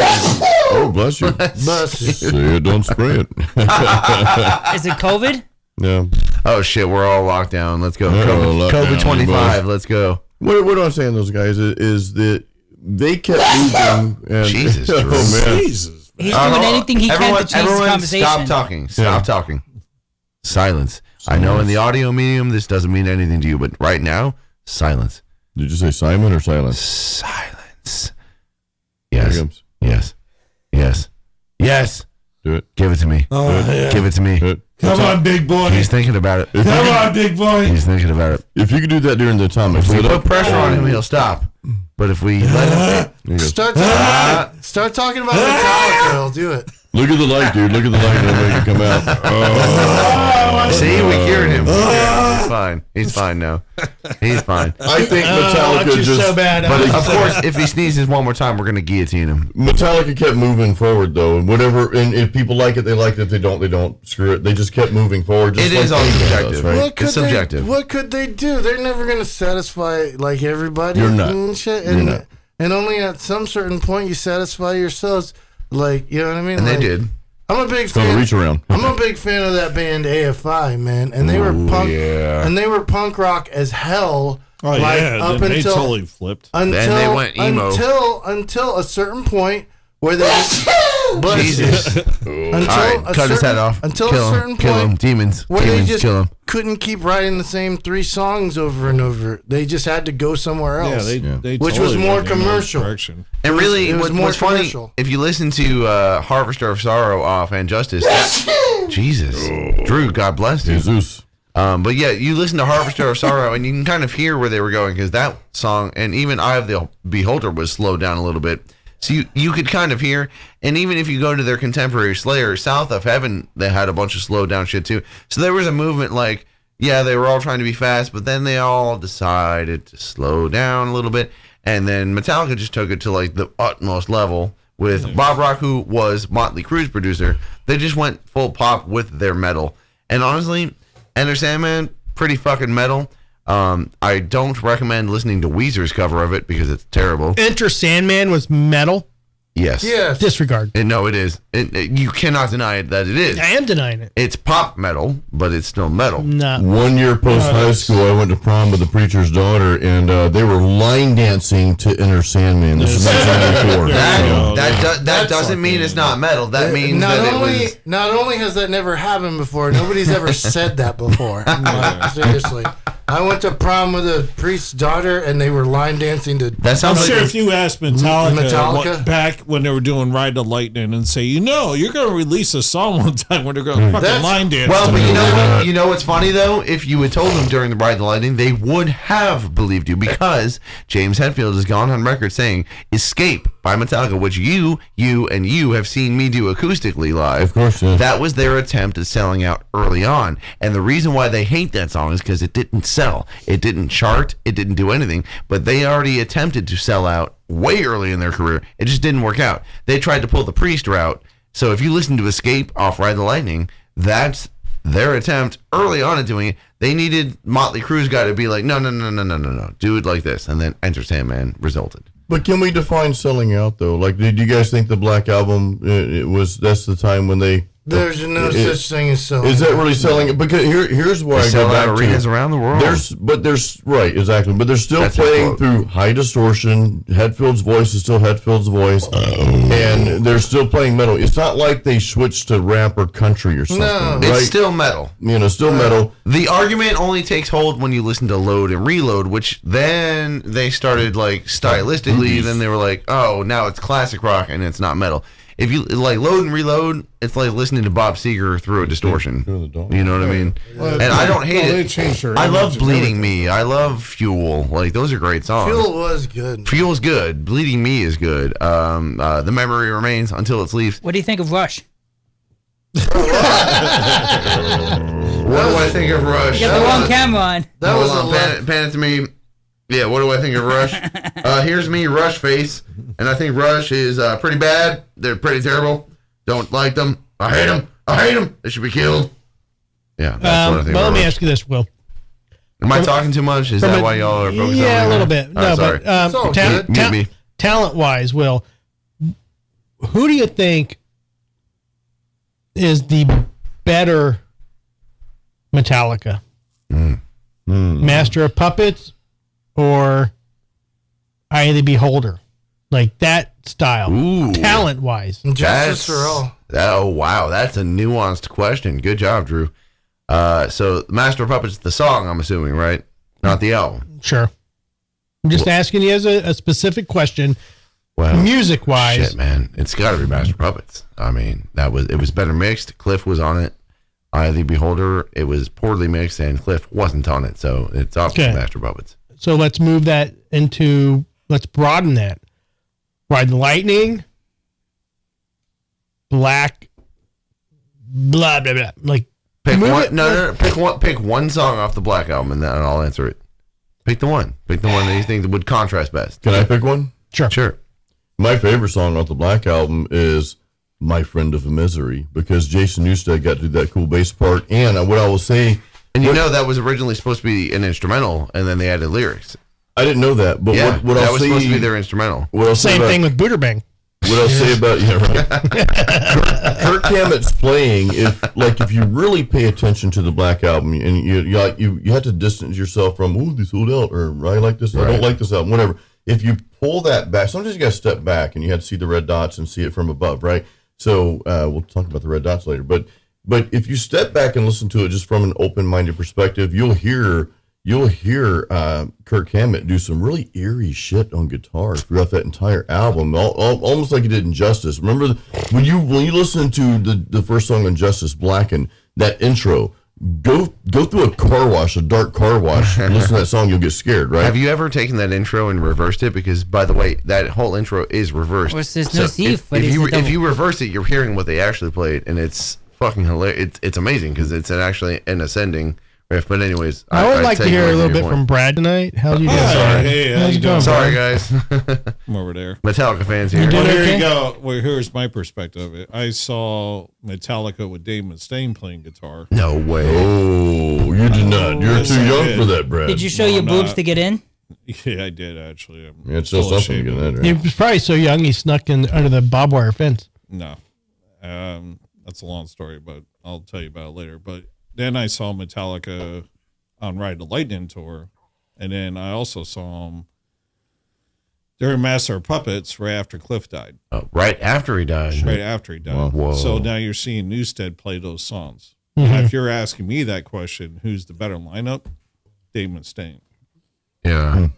Oh, bless you. Bless you. Say it, don't spray it. Is it COVID? Yeah. Oh shit, we're all locked down. Let's go. lockdown, COVID 25. boys. Let's go. What I'm saying, those guys, is that they kept moving. And, Jesus, oh, Drew. man. Jesus. He's doing anything he can to change the conversation. Stop talking. Stop talking. Silence. I know in the audio medium this doesn't mean anything to you, but right now, silence. Did you say Simon or silence? Silence. Here Yes. it comes. Yes. Yes. Yes. Do it. Give it to me. Oh, yeah. Give it to me. Do it. Come on, big boy. He's thinking about it. Come on, big boy. He's thinking about it. If you could do that during the time, If we put pressure on him, he'll stop. But if we let him, Start talking about Metallica. I'll do it. Look at the light, dude. Look at the light and make it come out. see, we cured him. He's fine. He's fine now. He's fine. I think Metallica just so bad. But of course, if he sneezes one more time, we're gonna guillotine him. Metallica kept moving forward though, and whatever. And if people like it, they like it. If they don't. Screw it. They just kept moving forward. Just It is all anything subjective. does, right? It's subjective. What could they do? They're never going to satisfy like everybody. You're not. And shit. You're not. And only at some certain point you satisfy yourselves. Like, you know what I mean? And like, they did. I'm a big It's gonna fan. reach around. I'm a big fan of that band AFI, man, and they were punk. yeah. And they were punk rock as hell. Oh, like, yeah. up Then they until totally flipped. until they went emo. until a certain point where they Jesus. until All right, a cut his certain- head off. until Kill a him. certain Kill point him. Demons. where they Demons. just Kill him. couldn't keep writing the same 3 songs over and over. They just had to go somewhere Yeah, else. they Which totally was more went in another commercial. direction. And really, it was more what's funny, commercial. if you listen to Harvester of Sorrow off and Justice, Jesus, Drew, God bless you. Jesus. But yeah, you listen to Harvester of Sorrow, and you can kind of hear where they were going, because that song, and even Eye of the Beholder was slowed down a little bit. So you could kind of hear, and even if you go to their contemporary Slayer, South of Heaven, they had a bunch of slowed down shit too. So there was a movement like, yeah, they were all trying to be fast, but then they all decided to slow down a little bit. And then Metallica just took it to like the utmost level with Bob Rock, who was Motley Crue's producer. They just went full pop with their metal. And honestly, Enter Sandman, pretty fucking metal. I don't recommend listening to Weezer's cover of it because it's terrible. Enter Sandman was metal. Yes. Yes. Disregard. No, it is. You cannot deny it that it is. I am denying it. It's pop metal, but it's still metal. No. 1 year post high school, I went to prom with the preacher's daughter, and they were line dancing to Enter Sandman. This was 1994. That doesn't mean it's not metal. That means Not only has that never happened before, nobody's ever said that before. Like, seriously. I went to prom with a priest's daughter, and they were line dancing to. That I'm sounds like sure if you asked Metallica, Metallica? back when they were doing Ride the Lightning and say, you're going to release a song one time when they're going to fucking That's- line dance. Well, to but me. you know what? You know what's funny though? If you had told them during the Ride the Lightning, they would have believed you, because James Hetfield has gone on record saying "Escape" by Metallica, which you have seen me do acoustically live. Of course, yeah. That was their attempt at selling out early on, and the reason why they hate that song is because it didn't sell, it didn't chart, it didn't do anything. But they already attempted to sell out way early in their career. It just didn't work out. They tried to pull the Priest route. So if you listen to Escape off Ride the Lightning, that's their attempt early on at doing it. They needed Motley Crue's guy to be like, no, do it like this, and then Enter Sandman resulted. But can we define selling out though? Like, did you guys think the Black Album that's the time when they? There's no such thing as selling. Is that really selling it? Because here's where I go back to arenas around the world. There's right, exactly. But they're still playing through high distortion. Hetfield's voice is still Hetfield's voice, and they're still playing metal. It's not like they switched to rap or country or something. No, right? It's still metal. Still metal. The argument only takes hold when you listen to Load and Reload, which then they started like stylistically. Then they were like, oh, now it's classic rock and it's not metal. If you like Load and Reload, it's like listening to Bob Seger through a distortion. You know what I mean? Well, and I don't hate it. I love Bleeding Me. I love Fuel. Like, those are great songs. Fuel was good. Fuel's good. Bleeding Me is good. The Memory Remains Until It Leaves. What do you think of Rush? What do I think of Rush? You got the wrong camera on. That was a pan it to me. Yeah, what do I think of Rush? Here's me, Rush face, and I think Rush is pretty bad. They're pretty terrible. Don't like them. I hate them. I hate them. They should be killed. Yeah, that's what I think. Well, let me Rush. ask you this, Will. Am I talking too much? Is that why y'all are focused on me? Yeah, a little bit. No, sorry. but talent-wise, Will, who do you think is the better Metallica? Master of Puppets or Eye of the Beholder? Like that style. Ooh. Talent-wise. Justice for all. Oh, wow. That's a nuanced question. Good job, Drew. So Master of Puppets, the song, I'm assuming, right? Not the album. Sure. I'm just asking you as a specific question. Well, music-wise. Shit, man. It's got to be Master of Puppets. I mean, it was better mixed. Cliff was on it. Eye of the Beholder, it was poorly mixed, and Cliff wasn't on it. So it's obviously Master of Puppets. So let's move that let's broaden that. Ride the Lightning, Black, blah, blah, blah. Like, pick one. No. Pick one song off the Black Album, and then I'll answer it. Pick the one. Pick the one that you think would contrast best. Can I pick one? Sure. My favorite song off the Black Album is My Friend of Misery, because Jason Newsted got to do that cool bass part. And what I will say... And that was originally supposed to be an instrumental, and then they added lyrics. I didn't know that, but yeah, what that was supposed to be their instrumental. Same thing with Booterbang. What I'll say about Kirk Hammett's playing, if you really pay attention to the Black Album, and you have to distance yourself from, ooh, they sold out, or I like this, I don't like this album, whatever. If you pull that back, sometimes you got to step back and you have to see the red dots and see it from above, right? So we'll talk about the red dots later. But if you step back and listen to it just from an open-minded perspective, you'll hear Kirk Hammett do some really eerie shit on guitar throughout that entire album, almost like he did in Justice. Remember when you listen to the first song on Justice, Blackened, that intro, go through a dark car wash, and listen to that song, you'll get scared, right? Have you ever taken that intro and reversed it? Because, by the way, that whole intro is reversed. Well, there's no thief, if you reverse it, you're hearing what they actually played, and it's fucking hilarious. It's amazing because it's actually an ascending riff. But anyways, I would like to hear a little bit from Brad tonight. How's you doing? Hey, how's it going? Sorry, guys. I'm over there. Metallica fans here. Well, here you go. Well, here's my perspective of it. I saw Metallica with Dave Mustaine playing guitar. No way. Oh, you did not. You're too young for that, Brad. Did you show your boobs to get in? Yeah, I did actually. It's still something to get in there. He was probably so young he snuck in under the barbed wire fence. No, that's a long story, but I'll tell you about it later. But then I saw Metallica on Ride the Lightning tour, and then I also saw them during Master of Puppets right after Cliff died. Oh, right after he died. Right after he died. Whoa. So now you're seeing Newsted play those songs. Mm-hmm. Now, if you're asking me that question, who's the better lineup? Dave Mustaine. Yeah.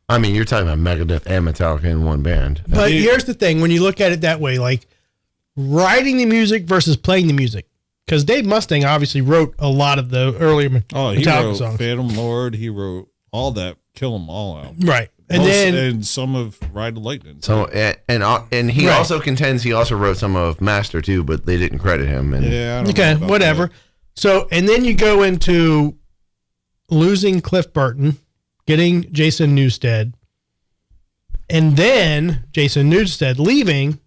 I mean, you're talking about Megadeth and Metallica in one band. But here's the thing: when you look at it that way, like writing the music versus playing the music, because Dave Mustaine obviously wrote a lot of the earlier Metallica wrote songs. Phantom Lord. He wrote all that Kill 'Em All out. Right. And some of Ride the Lightning. So and he also contends he also wrote some of Master too, but they didn't credit him. And yeah. I don't okay, know about whatever. that. So and then you go into losing Cliff Burton, getting Jason Newsted, and then Jason Newsted leaving,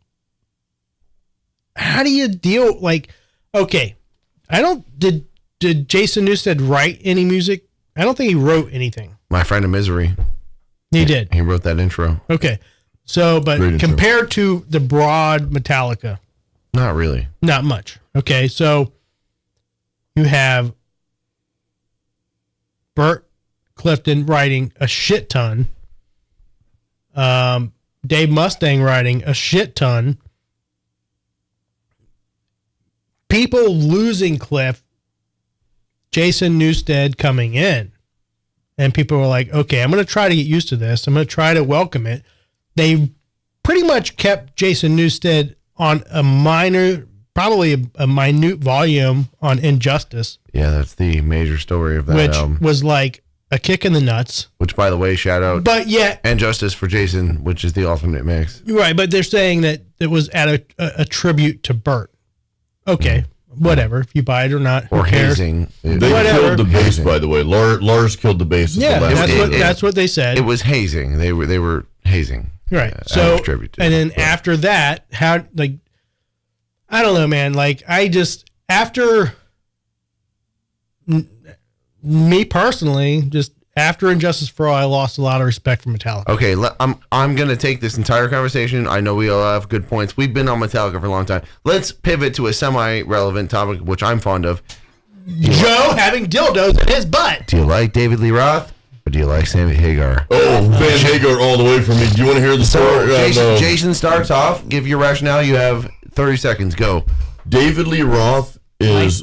how do you deal okay, did Jason Newsted write any music? I don't think he wrote anything. My Friend of Misery. He did. He wrote that intro. Okay. So, but compared to the broad Metallica, not really. Not much. Okay. So you have Burt Clifton writing a shit ton. Dave Mustaine writing a shit ton. People losing Cliff. Jason Newsted coming in. And people were like, okay, I'm going to try to get used to this. I'm going to try to welcome it. They pretty much kept Jason Newsted on a minor, probably a minute volume on Injustice. Yeah, that's the major story of that which album. Was like a kick in the nuts. Which, by the way, shout out. But yeah. Injustice for Jason, which is the ultimate mix. Right, but they're saying that it was at a tribute to Burt. Okay. Whatever, if you buy it or not, or hazing. They killed the bass, by the way. Lars killed the bass. Yeah, that's what they said. It was hazing. They were hazing. Right. So, and then after that, I don't know, man. After me personally, just after Injustice for All, I lost a lot of respect for Metallica. Okay, I'm gonna take this entire conversation. I know we all have good points. We've been on Metallica for a long time. Let's pivot to a semi-relevant topic, which I'm fond of. Joe having dildos in his butt. Do you like David Lee Roth or do you like Sammy Hagar? Oh, Van Hagar all the way for me. Do you want to hear the story? Jason starts off. Give your rationale. You have 30 seconds. Go. David Lee Roth is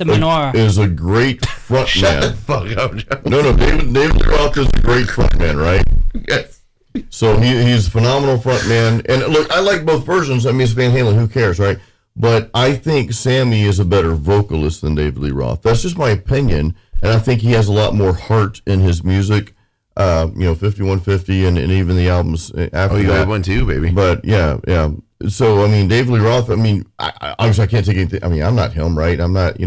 a great front Shut man. the fuck up, Joe. No, David Lee Roth is a great front man, right? Yes. So he's a phenomenal front man. And look, I like both versions. I mean, it's Van Halen. Who cares, right? But I think Sammy is a better vocalist than David Lee Roth. That's just my opinion. And I think he has a lot more heart in his music. 5150 and even the albums after you that. had one too, baby. But yeah. So I mean, David Lee Roth. I mean, obviously I can't take anything. I mean, I'm not him, right? I'm not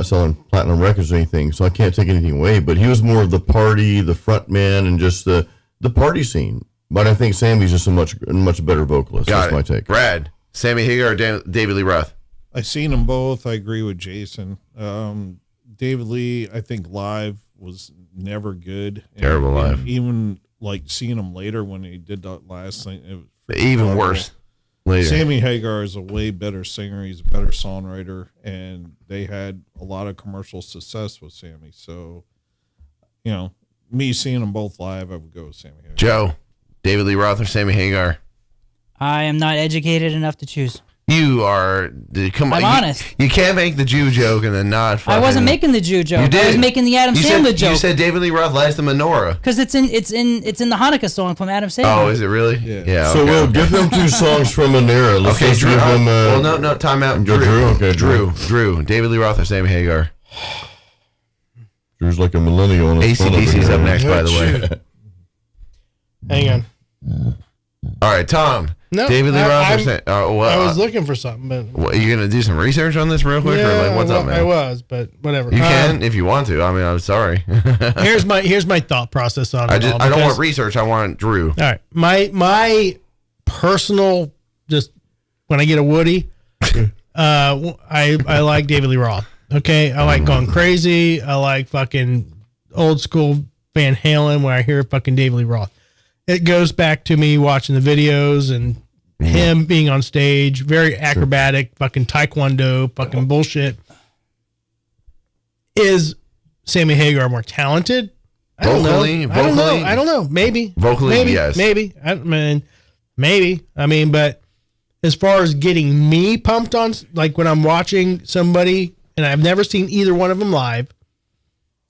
selling platinum records or anything, so I can't take anything away. But he was more of the party, the front man, and just the party scene. But I think Sammy's just a much better vocalist. That's my take. Brad, Sammy Hagar or David Lee Roth? I've seen them both. I agree with Jason. David Lee, I think live was never good. Terrible live. Even seeing him later when he did that last thing, it was even horrible. Worse. Later. Sammy Hagar is a way better singer. He's a better songwriter, and they had a lot of commercial success with Sammy. So, me seeing them both live, I would go with Sammy Hagar. Joe, David Lee Roth or Sammy Hagar? I am not educated enough to choose. You are. Come on. I'm honest. You can't make the Jew joke and then not. I wasn't making the Jew joke. You did. I was making the Adam Sandler joke. You said David Lee Roth lights the menorah. Because it's in the Hanukkah song from Adam Sandler. Oh, is it really? Yeah. So we'll give him two songs from an era. Let's okay, just Drew. give him. No, time out. Drew. Okay, Drew. David Lee Roth or Sammy Hagar? Drew's like a millennial. AC/DC's up next, by the way. Hang on. All right, Tom. No, David Lee Roth. I was looking for something, but are you gonna do some research on this real quick, or what's up, man? I was, but whatever. You can if you want to. I mean, I'm sorry. here's my thought process on it. I don't want research. I want Drew. All right, my personal, just when I get a Woody, I like David Lee Roth. Okay, I like Gone Crazy. I like fucking old school Van Halen when I hear fucking David Lee Roth. It goes back to me watching the videos and him being on stage, very acrobatic, fucking taekwondo, fucking bullshit. Is Sammy Hagar more talented? I don't know. I don't know. Maybe. Vocally, yes. Maybe. Maybe. I mean, but as far as getting me pumped on, like when I'm watching somebody, and I've never seen either one of them live,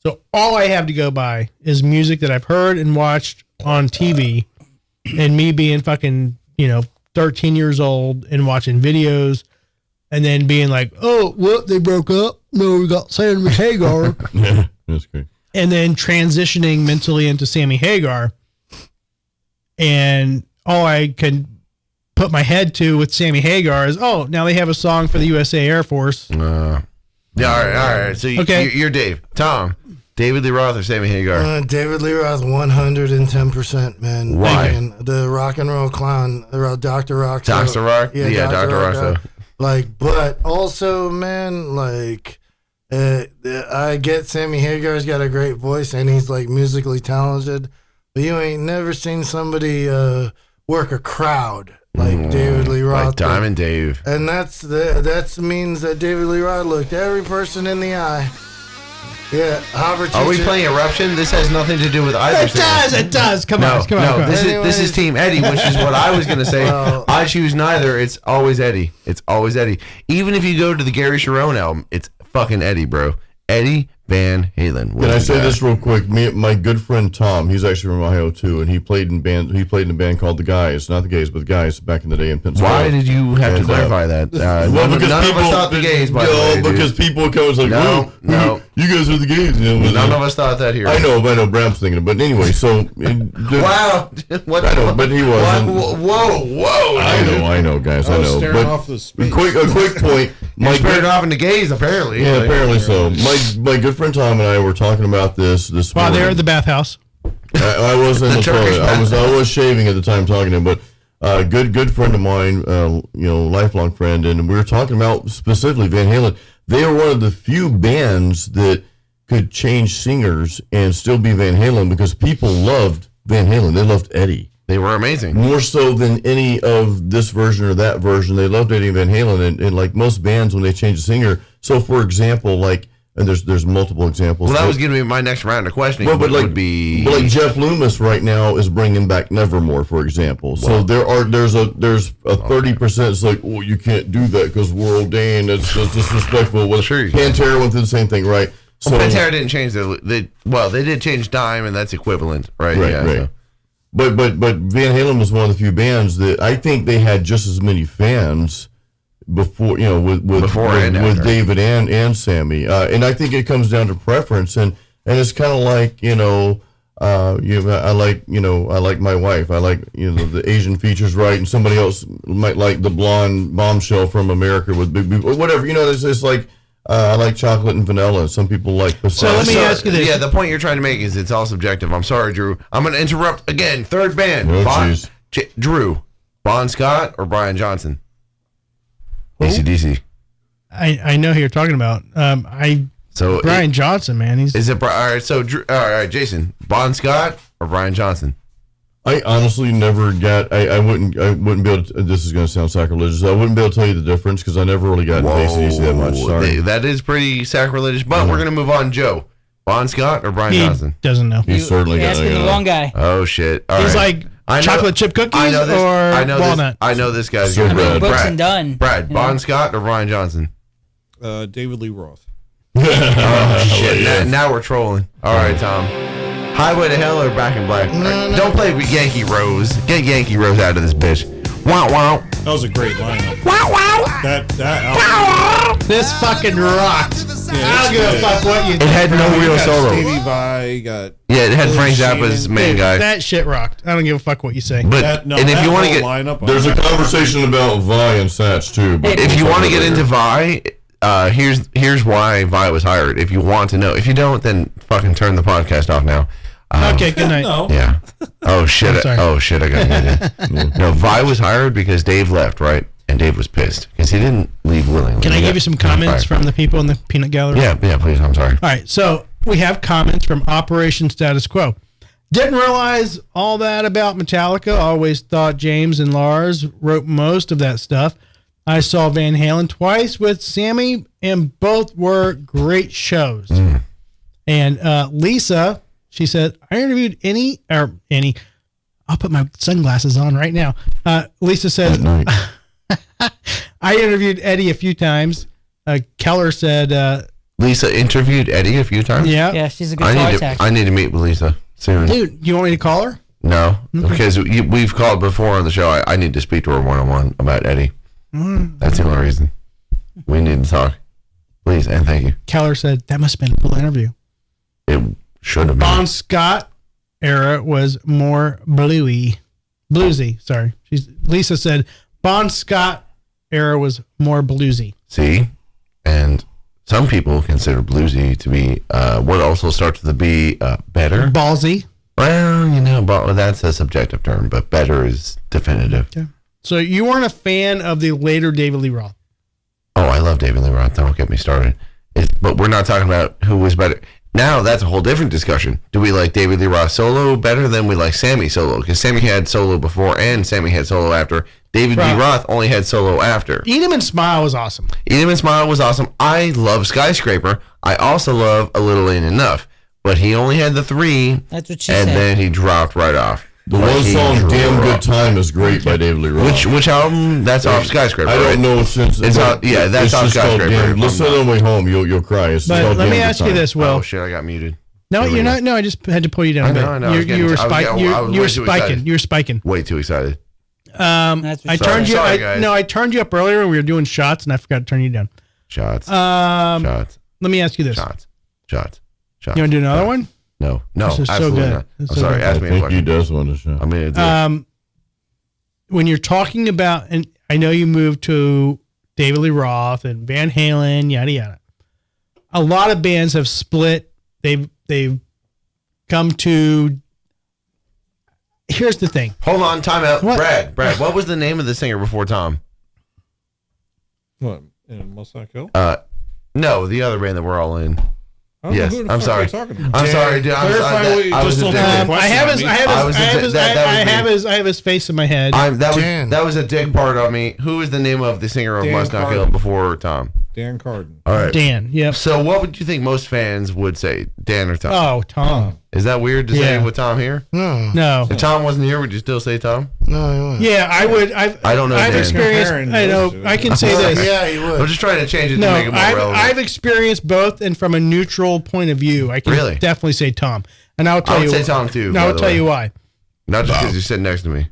so all I have to go by is music that I've heard and watched on TV, and me being fucking 13 years old and watching videos, and then being like, oh, what, they broke up? No, we got Sammy Hagar. Yeah, that's great. And then transitioning mentally into Sammy Hagar, and all I can put my head to with Sammy Hagar is, oh, now they have a song for the USA Air Force. Yeah, all right. So you're Dave. Tom. David Lee Roth or Sammy Hagar? David Lee Roth, 110%, man. Why? And the rock and roll clown, Dr. Rock. Dr. Rock? Yeah, Dr. Rock. Like, but also, man, like, I get Sammy Hagar's got a great voice and he's like musically talented, but you ain't never seen somebody work a crowd like David Lee Roth. Like Diamond Dave. And that means that David Lee Roth looked every person in the eye. Yeah, Harvard. Are we playing Eruption? This has nothing to do with either. It does. Come on. This is Team Eddie, which is what I was going to say. I choose neither. It's always Eddie. It's always Eddie. Even if you go to the Gary Sharon album, it's fucking Eddie, bro. Eddie Van Halen. Can I say this real quick? My good friend Tom, he's actually from Ohio too, and he played in a band called the Guys, not the Gays, but the Guys back in the day in Pennsylvania. Why did you have to clarify that? Well, because none people of us thought the Gays. By the way, because people come like, no, you guys are the Gays. None of us thought that here. I know, Bram's thinking it, but anyway, so wow, what? I know, but he wasn't. Whoa! I know, guys, I know. Staring off the space. A quick point. You're staring off into gays, apparently. Yeah, apparently so. My good friend Tom and I were talking about this While morning. they're at the bathhouse. I was in the toilet. I was shaving at the time talking to him, but good friend of mine, lifelong friend, and we were talking about specifically Van Halen. They are one of the few bands that could change singers and still be Van Halen because people loved Van Halen. They loved Eddie. They were amazing. More so than any of this version or that version. They loved Eddie Van Halen, and like most bands, when they change a singer. So, for example, like, and there's multiple exampos. Well, that was going to be my next round of questioning. But would be Jeff Loomis right now is bringing back Nevermore, for example. So there's a 30%. It's like, oh, you can't do that because we're ordained. That's disrespectful. Well, sure, Pantera went through the same thing, right? So Pantera didn't change they did change Dime, and that's equivalent, right? Right, yeah, right. So. But Van Halen was one of the few bands that I think they had just as many fans before, with David and Sammy, and I think it comes down to preference, and it's kind of like I like my wife, I like the Asian features, right, and somebody else might like the blonde bombshell from America with big whatever, it's like. I like chocolate and vanilla. Some people like. So let me ask you this. Yeah, the point you're trying to make is it's all subjective. I'm sorry, Drew. I'm going to interrupt again. Third band. Drew, Bon Scott or Brian Johnson? AC/DC. I know who you're talking about. Brian Johnson, man. All right? So, Drew, all right, Jason, Bon Scott or Brian Johnson? I honestly never got. I wouldn't be able to. This is going to sound sacrilegious. I wouldn't be able to tell you the difference because I never really got into AC/DC that much. Sorry, that is pretty sacrilegious. But we're going to move on. Joe, Bon Scott or Brian Johnson? Doesn't know. He's certainly asking the wrong guy. Oh shit! He's like chocolate chip cookies or walnut. I know this guy's so good. Books and done. Brad, Bon Scott or Brian Johnson? David Lee Roth. Oh shit! Now we're trolling. All right, Tom. Highway to Hell or Back in Black? No. Don't play with Yankee Rose. Get Yankee Rose out of this bitch. Wow, wow. That was a great lineup. Wow, wow. That album. This fucking rocked. I don't give a fuck what you think. It had no real solo. Stevie Vai, it had Frank Zappa's main guy. That shit rocked. I don't give a fuck what you say. But and if you want to get lineup, there's a conversation about Vi and Satch too. But if you want to get into Vi, here's why Vi was hired. If you want to know, if you don't, then fucking turn the podcast off now. Okay, good night. No. Yeah. Oh shit. I got muted. No, Vi was hired because Dave left, right? And Dave was pissed because he didn't leave willingly. Can I give you some comments from the people in the peanut gallery? Yeah, please. I'm sorry. All right, so we have comments from Operation Status Quo. Didn't realize all that about Metallica. Always thought James and Lars wrote most of that stuff. I saw Van Halen twice with Sammy, and both were great shows. And Lisa, she said, I interviewed Annie. I'll put my sunglasses on right now. Lisa said, I interviewed Eddie a few times. Keller said, Lisa interviewed Eddie a few times? Yeah, she's a good contact. I need to meet with Lisa soon. Dude, you want me to call her? No, because we've called before on the show. I need to speak to her one-on-one about Eddie. That's the only reason. We need to talk. Please and thank you. Keller said, that must have been a cool interview. It should have been. Bon Scott era was more bluesy. Sorry. Lisa said Bon Scott era was more bluesy. See? And some people consider bluesy to be what also starts with the B, better. Ballsy. Well, that's a subjective term, but better is definitive. Okay. So you weren't a fan of the later David Lee Roth? Oh, I love David Lee Roth. Don't get me started. But we're not talking about who was better. Now that's a whole different discussion. Do we like David Lee Roth solo better than we like Sammy solo? Because Sammy had solo before and Sammy had solo after. David Lee Roth only had solo after. Eat 'Em and Smile was awesome. Eat 'Em and Smile was awesome. I love Skyscraper. I also love A Little Ain't Enough. But he only had the 3. That's what she and said. then he dropped right off. The one song, "Damn Good Time," is great by David Lee Roth. Which album? That's off Skyscraper. I don't know since it's out. Yeah, that's off Skyscraper. Listen on the way home, you'll cry. But let me ask you this, Will. Oh shit, I got muted. No, you're not. No, I just had to pull you down a bit. I know. You were spiking. You were spiking. You were spiking. Way too excited. I turned you. I turned you up earlier. We were doing shots, and I forgot to turn you down. Shots. Shots. Let me ask you this. Shots. You want to do another one? No, This is so absolutely good. not. I'm This is sorry. so Ask good. me a question. He does want to show. I'm gonna do it. When you're talking about, and I know you moved to David Lee Roth and Van Halen, yada yada. A lot of bands have split. They've come to. Here's the thing. Hold on, time out. What? Brad, what was the name of the singer before Tom? What? In Must Not Kill? No, the other band that we're all in. I don't know Yes, who the I'm fuck sorry. you're talking about. I'm sorry, dude. Clarify what you I was just told me. addicted. I have his face in my head. That was a dick part on me. Who is the name of the singer of Dan Must Not Carden. Kill before Tom? Dan Carden. All right. Dan, yep. So what would you think most fans would say, Dan or Tom? Oh, Tom. Is that weird to say Yeah. with Tom here? No. If Tom wasn't here, would you still say Tom? No, Yeah, I would. I don't know, I've Dan. experienced. I know. I can say this. Yeah, he would. I'm just trying to change it to No, make it more relevant. I've experienced both, and from a neutral point of view, I can Really? definitely say Tom. And I'll I tell would you. say Tom too. No, by I'll the tell way. you why. Not just because you're sitting next to me.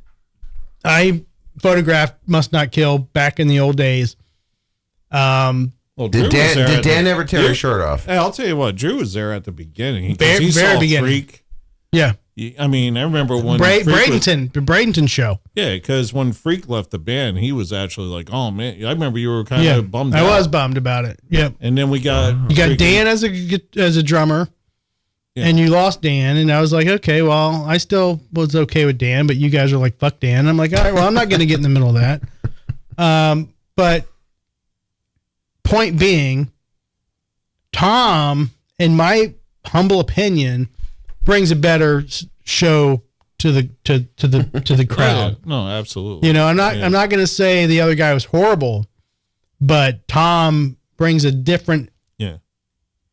I photographed Must Not Kill back in the old days. Well, Drew Did was there Dan at the- ever tear his shirt off? Hey, I'll tell you what. Drew was there at the beginning. 'Cause Very- he very saw beginning. Freak. Yeah. I mean, I remember when Freak was- Bradenton, the Bradenton show. Yeah, because when Freak left the band, he was actually like, "Oh man!" I remember you were kind Yeah, of bummed. I out. was bummed about it. Yep. And then we got You got freaking- Dan as a drummer, and you lost Dan, and I was like, okay, well, I still was okay with Dan, but you guys are like, fuck Dan. I'm like, all right, well, I'm not going to get in the middle of that. But point being, Tom, in my humble opinion, brings a better show to the crowd. Yeah, no, absolutely. You know, I'm not going to say the other guy was horrible, but Tom brings a different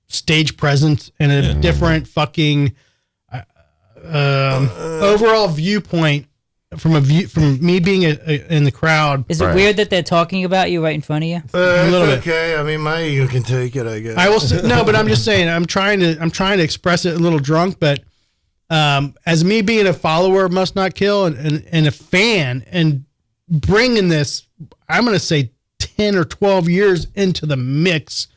stage presence and a different fucking overall viewpoint from me being in the crowd. Is it weird that they're talking about you right in front of you? A little bit. Okay, I mean, you can take it, I guess. I will say, no, but I'm just saying I'm trying to express it a little drunk, but as me being a follower of Must Not Kill and a fan and bringing this, I'm going to say 10 or 12 years into the mix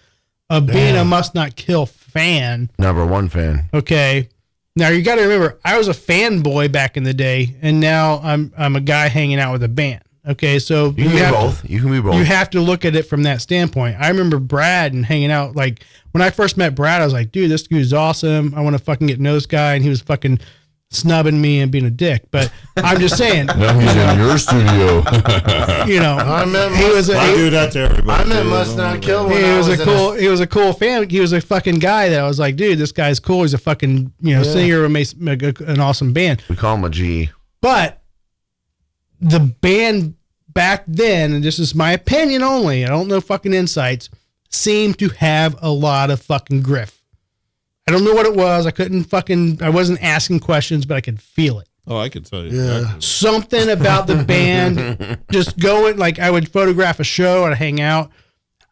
of being a Must Not Kill fan. Number one fan. Okay. Now you got to remember, I was a fanboy back in the day, and now I'm a guy hanging out with a band. Okay, so You can be both. You can be both. You have to look at it from that standpoint. I remember Brad and hanging out. Like when I first met Brad, I was like, dude, this dude's awesome. I want to fucking get to know this guy, and he was fucking snubbing me and being a dick. But I'm just saying. Now he's in your studio. You know, I do that to everybody. I met Must Not Kill when He I was was a cool. He was a cool fan. He was a fucking guy that I was like, dude, this guy's cool. He's a fucking singer who makes an awesome band. We call him a G. But the band back then, and this is my opinion only, I don't know fucking insights, seemed to have a lot of fucking griff. I don't know what it was. I wasn't asking questions, but I could feel it. Oh, I could tell you. Yeah. Exactly. Something about the band just going, like I would photograph a show and hang out.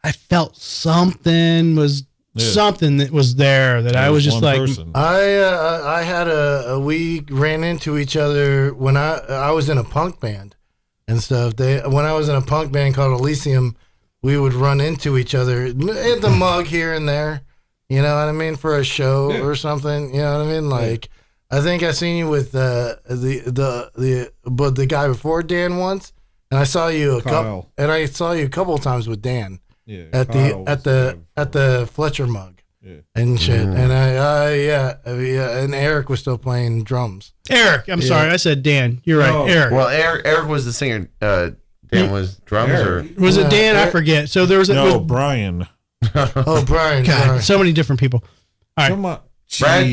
I felt something that was there that I was just like, I had we ran into each other when I was in a punk band and stuff. When I was in a punk band called Elysium, we would run into each other at the mug here and there. You know what I mean? For a show or something. You know what I mean? Like, I think I seen you with the guy before Dan once, and I saw you a couple of times with Dan. Yeah, at the Fletcher mug. And shit. And and Eric was still playing drums. Eric, I'm sorry, I said Dan. You're right, Eric. Well, Eric was the singer Dan was drums or was it Dan? I forget. So there was Brian. Oh, Brian. God, Brian. so many different people. All right. Come on.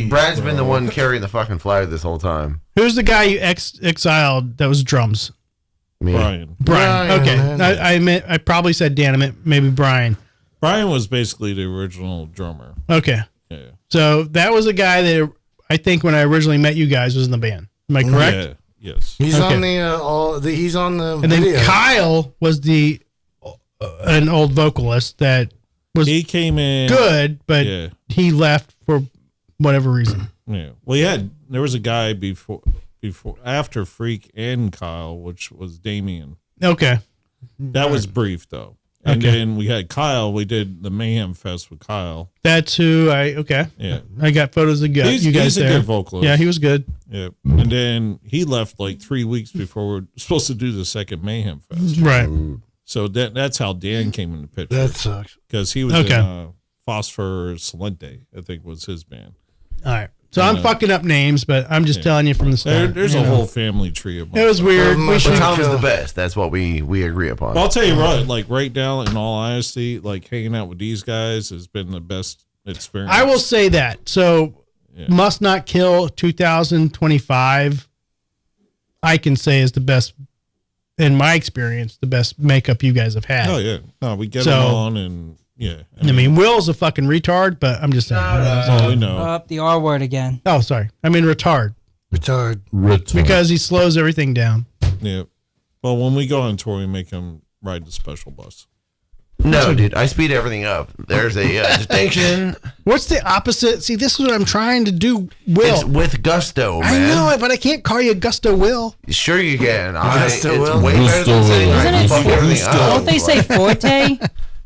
Brad's been the one carrying the fucking flag this whole time. Who's the guy you exiled that was drums? Me. Brian. Okay. I probably said Dan. I meant maybe Brian. Brian was basically the original drummer. Okay. Yeah. So that was a guy that I think when I originally met you guys was in the band. Am I correct? Yeah. Yes. He's on he's on the And video. then Kyle was an old vocalist that was He came in good, but Yeah. he left for whatever reason. Yeah. Well, there was a guy after Freak and Kyle, which was Damien. Okay. That was brief though. And Okay. then we had Kyle. We did the Mayhem Fest with Kyle. That's who Yeah. I got photos of you guys He's there. a good vocalist. Yeah, he was good. Yeah. And then he left like 3 weeks before we are supposed to do the second Mayhem Fest. Right. So that's how Dan came in the picture. That sucks. Because he was Okay. in Phosphor Salente, I think was his band. All right. So I'm fucking up names, but I'm just telling you from the start. There's you a know. whole family tree of It was weird. But Tom is the best. That's what we agree upon. Well, I'll tell you what, like right now, in all honesty, like hanging out with these guys has been the best experience. I will say that. So Must Not Kill 2025, I can say is the best, in my experience, the best makeup you guys have had. Oh, yeah. No, we get So- them on and, yeah. I mean, Will's a fucking retard, but I'm just saying. Oh, we know. Up the R word again. Oh, sorry. I mean, retard. Retard. Because he slows everything down. Yeah. Well, when we go on tour, we make them ride the special bus. No, dude, I speed everything up. There's a distinction. What's the opposite? See, this is what I'm trying to do, Will. It's with gusto, I man. know it, but I can't call you Gusto Will. Sure you can. Gusto It's will. way better than saying Isn't I it fuck everything up. Don't they say forte?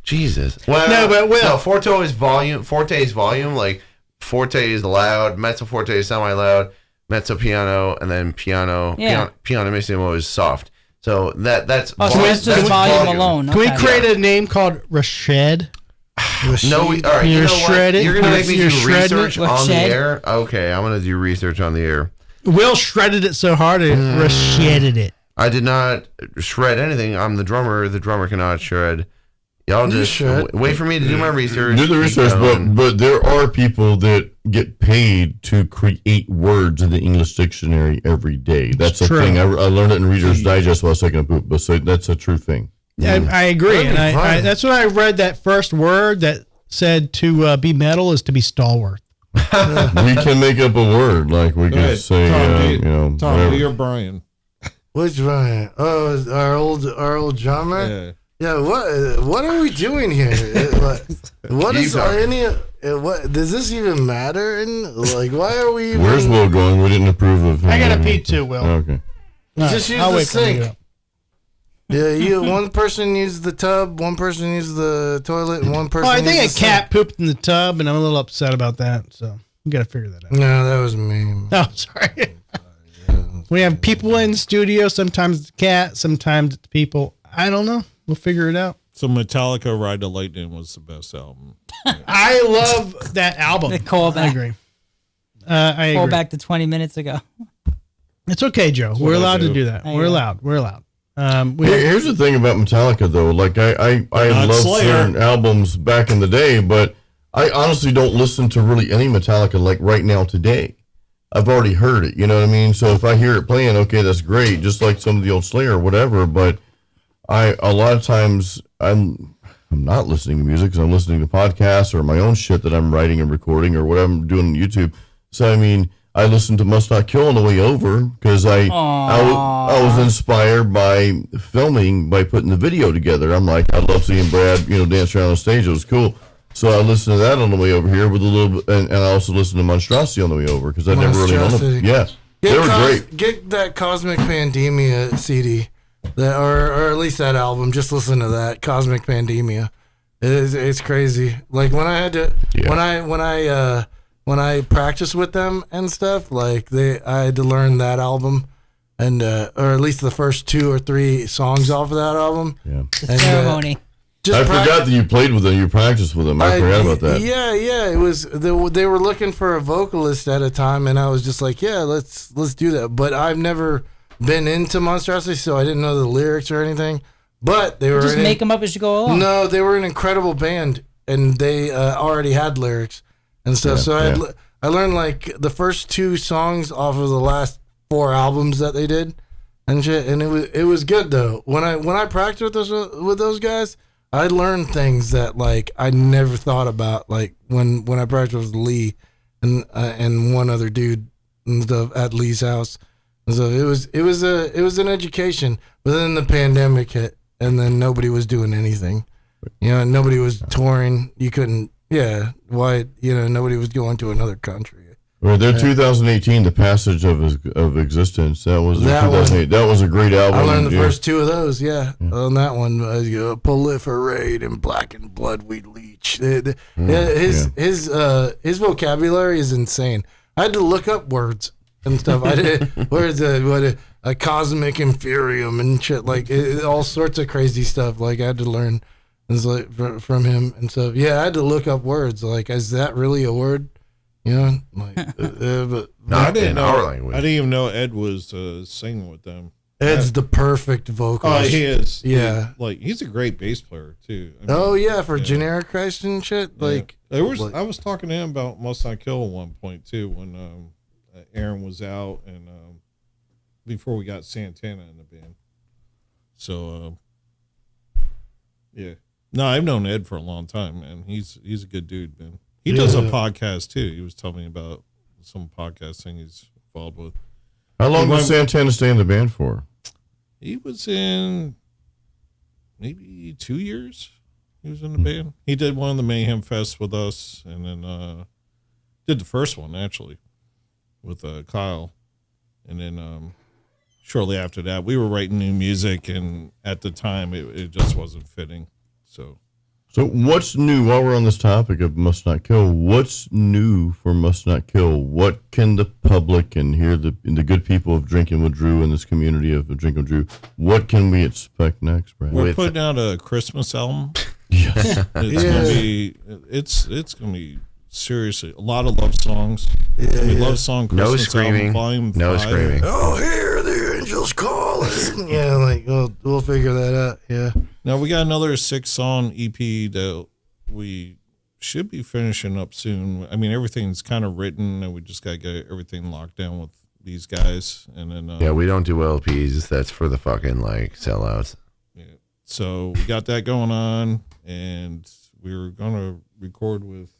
Jesus. Well, No, but Will. No, forte is volume. Forte is volume. Like forte is loud. Mezzo forte is semi-loud. Mezzo piano, and then piano. Yeah. Pianissimo is soft. So that's. Oh, so it's just volume alone. Can we Okay. create a name called Rashed? No, all right. You You're know what? shredded. You're gonna make me You're do shredded. research on the Shed? air. Okay, I'm gonna do research on the air. Will shredded it so hard it Rasheded it. I did not shred anything. I'm the drummer. The drummer cannot shred. Y'all You just should. wait for me to do my research. Do the Keep research, going. but there are people that get paid to create words in the English dictionary every day. That's a true. thing. I learned it in Reader's Digest while I was taking a poop, but so that's a true thing. I agree, That'd and be fun. that's when I read that first word that said to be metal is to be Stallworth. We can make up a word, like we Go can ahead. say, Tom, whatever. Lee or Brian. Which Brian? Oh, is our old drummer. Yeah. Yeah, what are we doing here? What is any? What does this even matter? And like, why are we? Even, Where's Will going? We didn't approve of him. I got a pee too, Will. Okay. Just use I'll the wait for you to sink. get up. Yeah, one person used the tub, one person used the toilet, and one person. Well, I think a used the cat pooped in the tub, and I'm a little upset about that. So we got to figure that out. sink. No, that was me. Oh, sorry. We have people in the studio. Sometimes it's the cat, sometimes it's people. I don't know. We'll figure it out. So Metallica Ride the Lightning was the best album. I love that album. The callback. I agree. I Call agree. back to 20 minutes ago. It's okay, Joe. what We're I allowed to do. do that. I We're know. allowed. We're allowed. Here's the thing about Metallica, though. Like I not love Slayer. certain albums back in the day, but I honestly don't listen to really any Metallica like right now today. I've already heard it. You know what I mean? So if I hear it playing, okay, that's great. Just like some of the old Slayer or whatever. But a lot of times I'm not listening to music because I'm listening to podcasts or my own shit that I'm writing and recording or whatever I'm doing on YouTube. So I mean, I listened to Must Not Kill on the way over because I was inspired by filming, by putting the video together. I'm like, I love seeing Brad, dance around on stage. It was cool. So I listened to that on the way over here with a little bit, and I also listened to Monstrosity on the way over because I never really known them. Monstrosity. Yeah, they were great. Get that Cosmic Pandemia CD, or at least that album. Just listen to that Cosmic Pandemia. It's crazy. Like when I had to when I practiced with them and stuff, like I had to learn that album, and or at least the first 2 or 3 songs off of that album. Yeah. The ceremony. I forgot that you played with them. You practiced with them. I forgot about that. Yeah. It was they were looking for a vocalist at a time, and I was just like, yeah, let's do that. But I've never been into Monstrosity, so I didn't know the lyrics or anything. But they were just make them up as you go along. No, they were an incredible band, and they already had lyrics and stuff. So I learned like the first 2 songs off of the last 4 albums that they did, and shit. And it was good though. When I practiced with those guys, I learned things that like I never thought about. Like when I practiced with Lee and one other dude and stuff at Lee's house. So it was an education. But then the pandemic hit, and then nobody was doing anything. You know, nobody was touring. You couldn't. Yeah, why? You know, nobody was going to another country. Right, their 2018, The Passage of Existence. That was 2008. That was a great album. I learned the first 2 of those. Yeah, on that one, proliferate and black and blood we leech. His vocabulary is insane. I had to look up words and stuff. I did words a cosmic inferium and shit like all sorts of crazy stuff. Like I had to learn like from him and stuff. Yeah, I had to look up words. Like, is that really a word? You know, like, but not in our language. I didn't even know Ed was singing with them. Ed's the perfect vocalist. Oh, he is. Yeah, he's a great bass player too. For generic Christ and shit. Like I was talking to him about Must Not Kill at one point too when Aaron was out and before we got Santana in the band. So yeah, no, I've known Ed for a long time, man. He's a good dude, man. He does a podcast too. He was telling me about some podcast thing he's involved with. How long did Santana stay in the band for? He was in maybe 2 years. He was in the band. He did one of the Mayhem Fest with us, and then did the first one actually with Kyle, and then shortly after that, we were writing new music, and at the time, it just wasn't fitting. So what's new, while we're on this topic of Must Not Kill, what's new for Must Not Kill? What can the public and the good people of Drinking with Drew in this community of Drinking with Drew, what can we expect next, Brad? We're putting out a Christmas album. Yes. It's gonna be seriously a lot of love songs. Love song Christmas no screaming, album, Volume 5. Screaming. Oh, hear the angels calling. Yeah, like we'll figure that out. Yeah. Now we got another 6-song EP that we should be finishing up soon. I mean, everything's kind of written, and we just got to get everything locked down with these guys. And then we don't do LPs. That's for the fucking sellouts. Yeah. So we got that going on, and we were gonna record with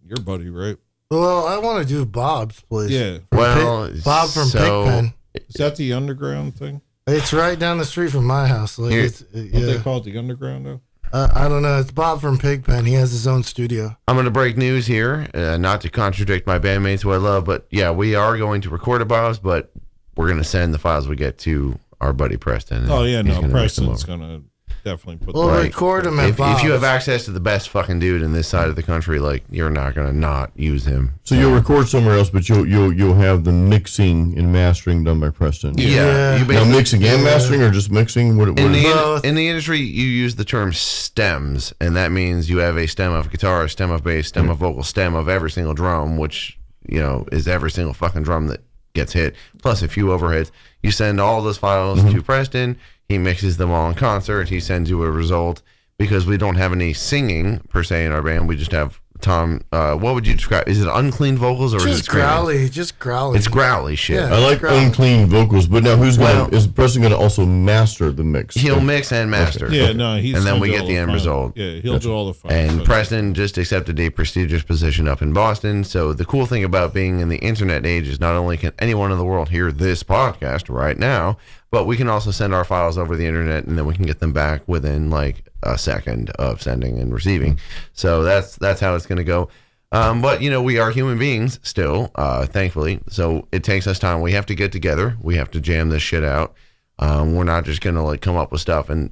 your buddy, right? Well, I want to do Bob's place. Yeah. Bob from Pigpen. Is that the underground thing? It's right down the street from my house. Like what they call it, the underground though? I don't know. It's Bob from Pigpen. He has his own studio. I'm going to break news here, not to contradict my bandmates who I love, but yeah, we are going to record at Bob's, but we're going to send the files we get to our buddy Preston. Oh yeah, no, Preston's going to definitely put. We'll record him at Bob's. If you have access to the best fucking dude in this side of the country, like you're not going to not use him. So you'll record somewhere else, but you'll have the mixing and mastering done by Preston. Yeah. Now mixing and mastering, or just mixing? What in the industry, you use the term stems, and that means you have a stem of guitar, a stem of bass, stem of vocal, stem of every single drum, which is every single fucking drum that gets hit, plus a few overheads. You send all those files to Preston. He mixes them all in concert. He sends you a result, because we don't have any singing per se in our band. We just have Tom. What would you describe? Is it unclean vocals or is it growly? Just growly. It's growly shit. Yeah, I like unclean vocals, but now is Preston going to also master the mix? He'll mix and master. Okay. Yeah, no, and then we get the end result. Yeah, he'll do all the fun. And Preston just accepted a prestigious position up in Boston. So the cool thing about being in the internet age is not only can anyone in the world hear this podcast right now, but we can also send our files over the internet, and then we can get them back within like a second of sending and receiving. So that's how it's going to go. But we are human beings still, thankfully. So it takes us time. We have to get together. We have to jam this shit out. We're not just going to come up with stuff and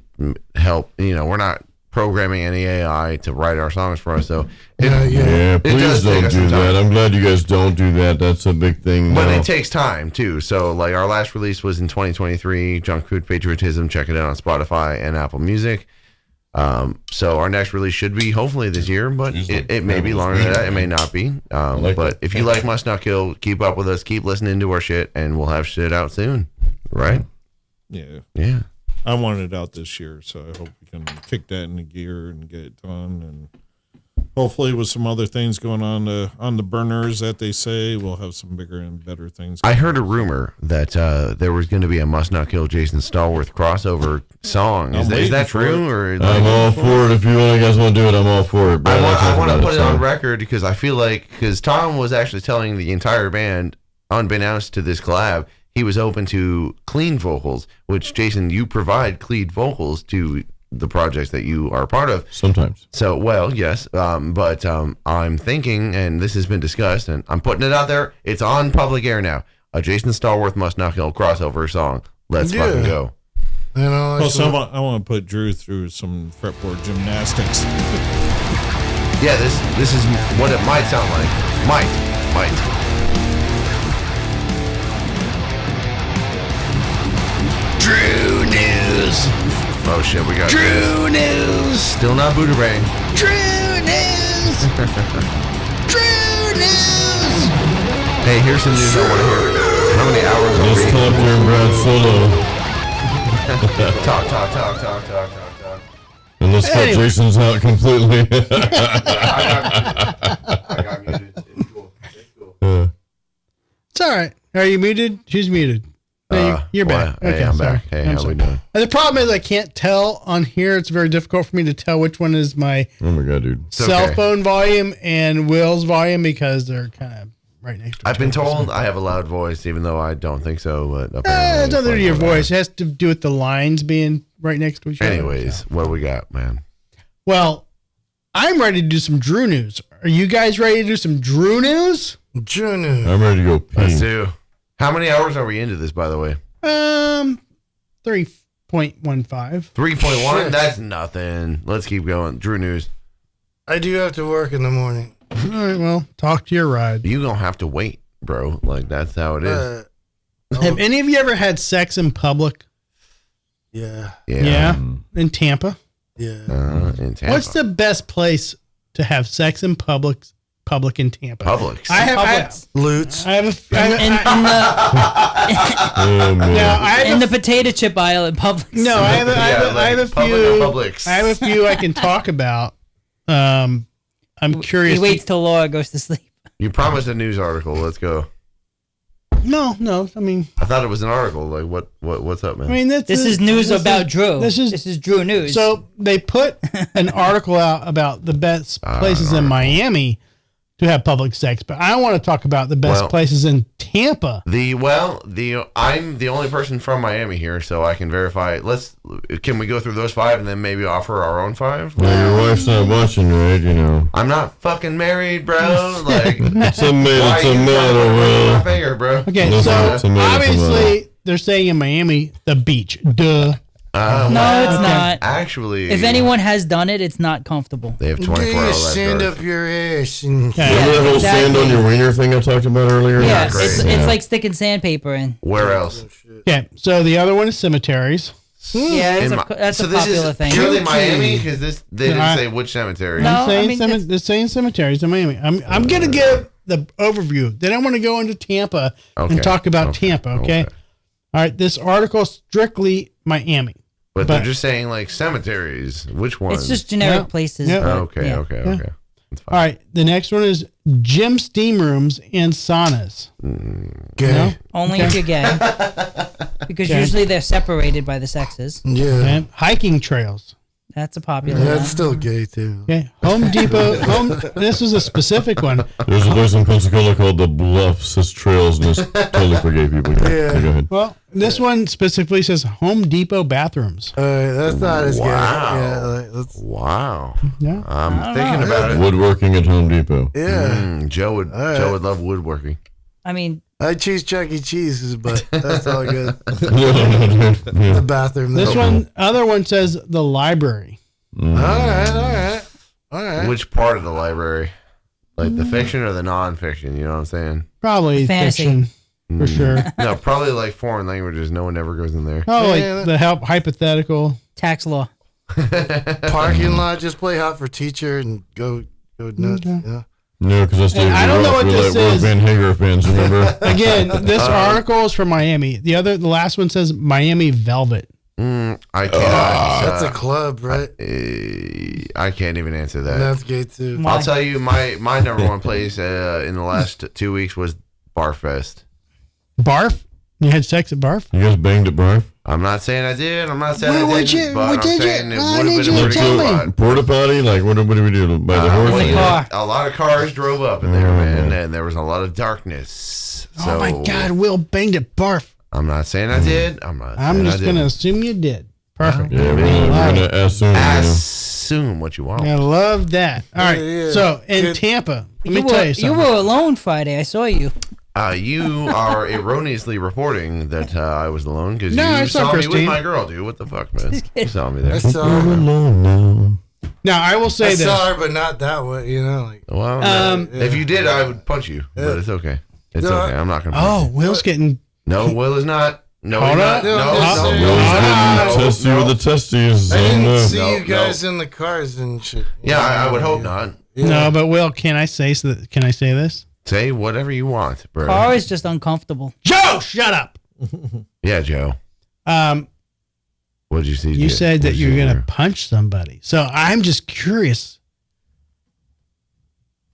help. We're not programming any AI to write our songs for us. So please don't do that. I'm glad you guys don't do that. That's a big thing. But it takes time too. So like our last release was in 2023, Junk Food Patriotism. Check it out on Spotify and Apple Music. So our next release should be hopefully this year, but it may be longer than that. It may not be. But if you like Must Not Kill, keep up with us. Keep listening to our shit, and we'll have shit out soon. Right? Yeah. Yeah. I want it out this year, so I hope we can kick that into gear and get it done. And hopefully, with some other things going on the burners that they say, we'll have some bigger and better things. I heard a rumor that there was going to be a Must Not Kill Jason Stallworth crossover song. Is that true? Or I'm all for it. If you guys want to do it, I'm all for it. But I want to put it on record because I feel like Tom was actually telling the entire band, unbeknownst to this collab, he was open to clean vocals, which, Jason, you provide clean vocals to the projects that you are a part of. Sometimes. So, well, yes, but I'm thinking, and this has been discussed, and I'm putting it out there, it's on public air now. A Jason Stallworth Must Not Kill crossover song. Let's fucking go. Plus, I want to put Drew through some fretboard gymnastics. Yeah, this is what it might sound like. Might. Drew News. Oh shit, we got Drew News. Still not Buddha Brain. Drew News. Drew News. Hey, here's some news I want to hear. How many hours are Let's we? talk here, Brad Solo. Talk. And let's cut Jason's out completely. I got muted. It's cool. It's all right. Are you muted? She's muted. No, you're back. Hey, I'm back. Hey, how we doing? The problem is I can't tell on here. It's very difficult for me to tell which one is my Oh my god, dude. cell phone volume and Will's volume because they're kind of right next to each I've been other. told I have a loud voice, even though I don't think so. But It's apparently, nothing to do with your voice. It has to do with the lines being right next to each other. Anyways, what do we got, man? Well, I'm ready to do some Drew news. Are you guys ready to do some Drew news? Drew news. I'm ready to go pee. Let's do. How many hours are we into this, by the way? 3.15. 3.1? That's nothing. Let's keep going. Drew news. I do have to work in the morning. All right, well, talk to your ride. You gonna have to wait, bro. Like, that's how it is. Have any of you ever had sex in public? Yeah. Yeah? In Tampa? Yeah. In Tampa. What's the best place to have sex in public in Tampa? Publix. I have Lutz. I have In the potato chip aisle at Publix. No, I have a few. Publix. I have a few I can talk about. I'm curious. He waits till Laura goes to sleep. You promised a news article. Let's go. No. I mean, I thought it was an article. Like, what's up, man? I mean, This is news about Drew. This is Drew news. So they put an article out about the best places in Miami to have public sex, but I want to talk about the best places in Tampa. I'm the only person from Miami here, so I can verify. Can we go through those 5 and then maybe offer our own 5? Well, your wife's not watching, right? You know. I'm not fucking married, bro. Like, It's a matter, why it's a you matter, my Will. finger, bro. Okay, Listen, so it's a matter, it's a obviously they're saying in Miami, the beach. Duh. no, it's not. Actually, If anyone has done it, it's not comfortable. they have 24 You hour stand lifeguards. up your ass and Okay. Remember that whole exactly. sand on your wiener thing I talked about earlier? Yeah, great. it's like sticking sandpaper in. Where else? Okay, so the other one is cemeteries. Yeah, that's a popular thing. Purely Miami, because they didn't I- say which cemetery. No. I'm saying I mean, they're saying cemeteries in Miami. I'm gonna give the overview. Then I want to go into Tampa Okay. and talk about Tampa. Okay? All right. This article is strictly Miami. But they're just saying like cemeteries. Which one? It's just generic Yeah. places. Yeah. but, Okay. yeah. Okay. That's fine. All right. The next one is gym steam rooms and saunas. gay. No? Only if you're gay. Because Okay. usually they're separated by the sexes. Yeah. Okay. Hiking trails. That's a popular That's one. still gay too. Okay. Home Depot. This is a specific one. There's a place in Pensacola called the Bluffs. It's trails, and it's totally for gay people. Yeah. Go ahead. Well, this one specifically says Home Depot bathrooms. That's not as gay. Wow. Yeah, that's, Wow. Yeah. I'm thinking about it. Woodworking at Home Depot. yeah. Joe would love woodworking. I mean, I choose Chuck E. Cheese's, but that's all good. No, dude. The Yeah. bathroom. This though. other one says the library. All right. Which part of the library? Like the fiction or the non-fiction? You know what I'm saying? Probably Fantasy. fiction for sure. No, probably like foreign languages. No one ever goes in there. Oh, like Yeah. the hypothetical. tax law. Parking lot. Just play hot for teacher and go nuts. Okay. Yeah. No, because that's And I don't know what this we're is. Van Hager fans, remember? Again, this article is from Miami. The last one says Miami Velvet. I can't. That's a club, right? I can't even answer that. That's gay too. I'll tell you, my number one place in the last 2 weeks was Barfest. Barf? You had sex at Barf? You guys banged at Barf? I'm not saying I did. I'm not saying Where I would didn't. you- But what I'm did you- saying it I would need have you been a to pretty tell good me. spot. Porta potty? Like, what do we do? By the horse? A lot of cars drove up in there, man, and there was a lot of darkness. So Oh my God, Will banged at Barf. I'm not saying I did. I'm not. I'm saying just I going to didn't. assume you did. Perfect. Yeah, we're gonna assume. Assume what you want. I love that. All right. Yeah. So in Good. Tampa, let me You tell were, you you something. were alone Friday. I saw you. You are erroneously reporting that I was alone because No, I you saw saw me with Christine. my girl, dude. What the fuck, man? You saw me there. I saw You're her. alone now. Now I will say I this. saw her, but not that way. You know, like Well, Um, no. If you did, I would punch you, but it's okay. It's No, okay. I'm not gonna. Punch Oh, Will's getting. you. No, Will is not. No, Hold he's up. not. No, No, just no, saying. no, Will's no, getting testy no. with the testes. I didn't No. see No, you guys in the cars and shit. Yeah, I would hope not. Yeah. No, but Will, can I say Can I say this? Say whatever you want, bro. Car is just uncomfortable. Joe, shut up. Yeah, Joe. What did you see? You Joe? said that What'd you were hear? going to punch somebody. So I'm just curious.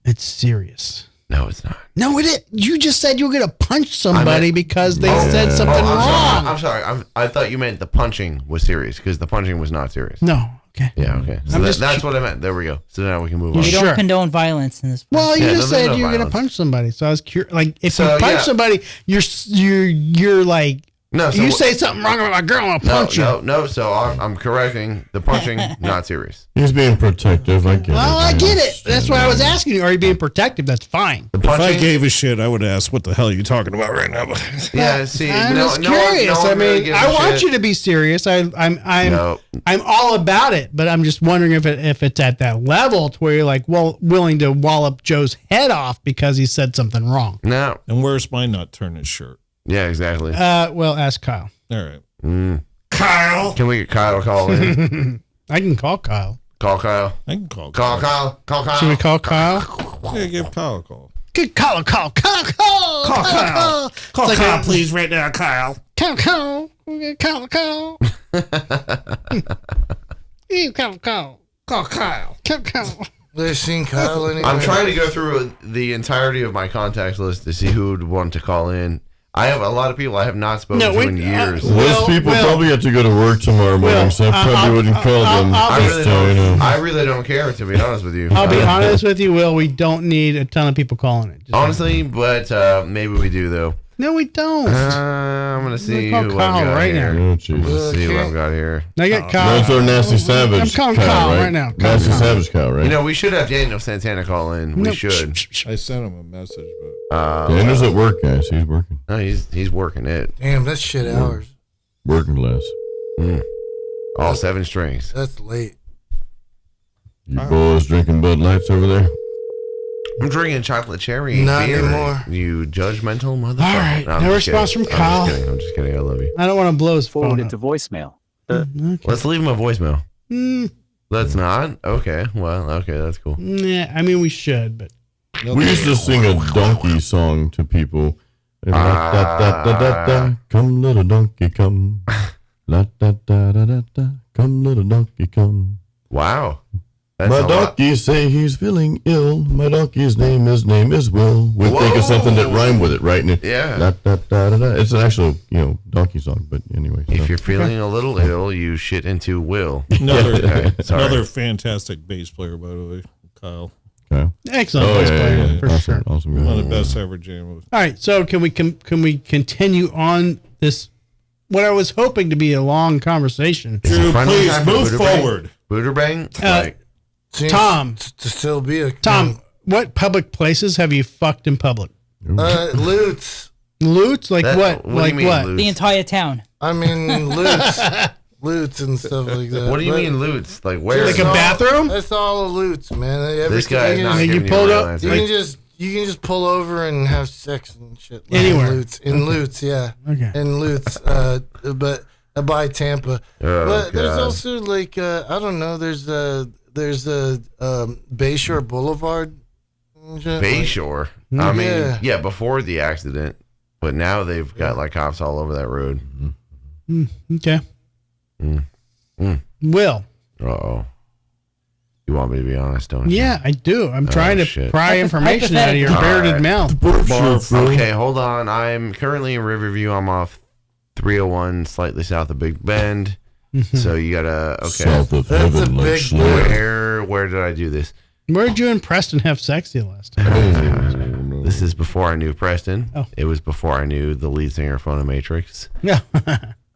It's serious. No, it's not. No, it is. You just said you were going to punch somebody because they said something I'm wrong. Sorry. I'm sorry. I thought you meant the punching was serious because the punching was not serious. No. Okay. Yeah. Okay. So I'm just that's what I meant. There we go. So now we can move on. We Sure. don't condone violence in this. Well, you Yeah, just there's said no you were going to violence. punch somebody. So I was curious. Like, if So, you punch yeah. somebody, you're like, No. So you what- say something wrong about my girl, I'm going to punch you. No. So I'm correcting the punching. Not serious. He's being protective. I get it. Well, I get it. That's why I was asking you. Are you being protective? That's fine. The If I punching. gave a shit, I would ask, "What the hell are you talking about right now?" Yeah. See. I'm no, just no one- curious. no one I really mean, gives I a want shit. you to be serious. I'm No. all about it, but I'm just wondering if it's at that level to where you're like, well, willing to wallop Joe's head off because he said something wrong. No. And where's my not turn his shirt? Yeah. Exactly. Well, ask Kyle. All right. Kyle. Can we get Kyle to call in? I can call Kyle. Call Kyle. I can call. Call Kyle. Call Kyle. Should we call Kyle? Yeah, give Kyle a call. Good call, Kyle. Call Kyle. Call It's like Kyle, a- please, right now, Kyle. Kyle. Kyle. You Kyle. Call Kyle. Kyle. They've seen Kyle anyway. I'm trying to go through the entirety of my contacts list to see who would want to call in. I have a lot of people I have not spoken to in years. Those people probably have to go to work tomorrow morning, so I probably wouldn't call them. I really don't care, to be honest with you. I'll be honest with you, Will. We don't need a ton of people calling it. Just Honestly, but maybe we do, though. no, we don't. I'm going to see call who Kyle I've got right here. now. Oh, I'm jeez. going to see who I've got here. I got Kyle. That's our Nasty Savage. I'm calling Kyle right now. Call Nasty Kyle. Savage Kyle, right? You know, we should have Daniel Santana call in. We No, should. I sent him a message, but Daniel's at work, guys. He's working. No, he's working it. Damn, that's shit hours. Working less. All 7 strings. That's late. You boys drinking Bud Lights over there? I'm drinking chocolate cherry. Not beer, anymore. You judgmental motherfucker. All right, I'm no just response kidding. from Kyle. I'm just kidding. I love you. I don't want to blow his phone Forwarded up. to voicemail. Let's leave him a voicemail. Mm, Let's not? Okay. Well, okay. That's cool. yeah, I mean, we should, but We used to sing a donkey song to people. La, da, da, da, da, da. Come, little donkey, come. La, da, da, da, da, da. Come, little donkey, come. Wow. That's My a lot. donkey say he's feeling ill. My donkey's name is Will. We think of something that rhymed with it, right? And Yeah. La, da, da, da, da. It's an actual, donkey song, but anyway. If you're feeling a little ill, you shit into Will. another Okay, sorry. another fantastic bass player, by the way, Kyle. Okay. excellent. Oh, bass yeah, player, yeah, yeah. for Awesome, sure. awesome guy. One of the best I ever jammed with. All right, so can we continue on this? What I was hoping to be a long conversation. Drew, Final please time for move Booter Bang? forward. Booter Bang? Seems Tom. to still be a Tom, what public places have you fucked in public? Lutz. Loots? Like That- what? what do you Like mean, what? loot? The entire town. I mean Lutz. Lutz and stuff like that. What do you But mean loots? Like where? Like a bathroom? That's all a Lutz, man. This guy is not you giving pulled you a real up- answer. You can just pull over and have sex and shit. Like Anywhere. in Lutz, yeah. Okay. In Lutz, but by Tampa. Oh, but there's God. also like I don't know. There's a Bayshore Boulevard. and shit, like- Bayshore. I mean, Yeah. yeah, before the accident, but now they've got like cops all over that road. Okay. Will. Uh-oh. You want me to be honest, don't you? Yeah, I do. I'm trying to shit. pry information out of your bearded mouth. Okay, hold on. I'm currently in Riverview. I'm off 301, slightly south of Big Bend. So you gotta South of heaven, like Where did I do this? Where did you and Preston have sex the last time? This is before I knew Preston. Oh. It was before I knew the lead singer of Phonomatrix. Yeah.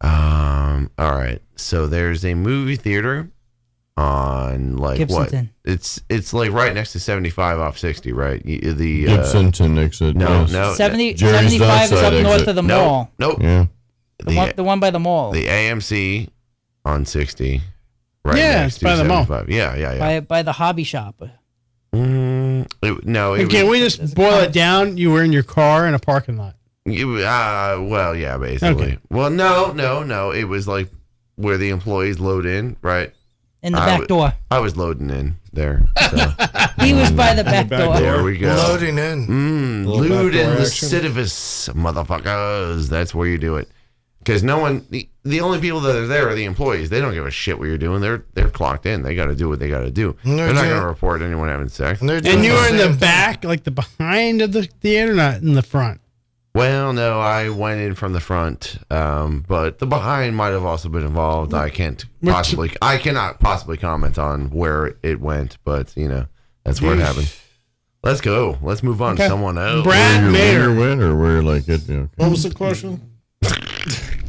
All right. So there's a movie theater on like Gibsonton. what? It's like right next to 75 off 60, right? The Gibsonton exit. No, yes. no. 75 is up north of the mall. Nope. Yeah. The one by the mall. The AMC on 60. Right Yeah, next it's to by the mall. 75. Yeah. By the hobby shop. Can we just boil it down? You were in your car in a parking lot. Well, yeah, basically. Okay. Well, no. It was like where the employees load in, right? In the back door. I was loading in there. So. He was by the back door. There we go. Loading in. Lewd and lascivious motherfuckers. That's where you do it. Because no one, the only people that are there are the employees. They don't give a shit what you're doing. They're clocked in. They got to do what they got to do. They're not going to report anyone having sex. And you were in the back, like the behind of the theater, not in the front. Well, no, I went in from the front, but the behind might have also been involved. I cannot possibly comment on where it went, but that's where it happened. Let's go. Let's move on to someone else. Brad Mayer win or where like it? What was the question?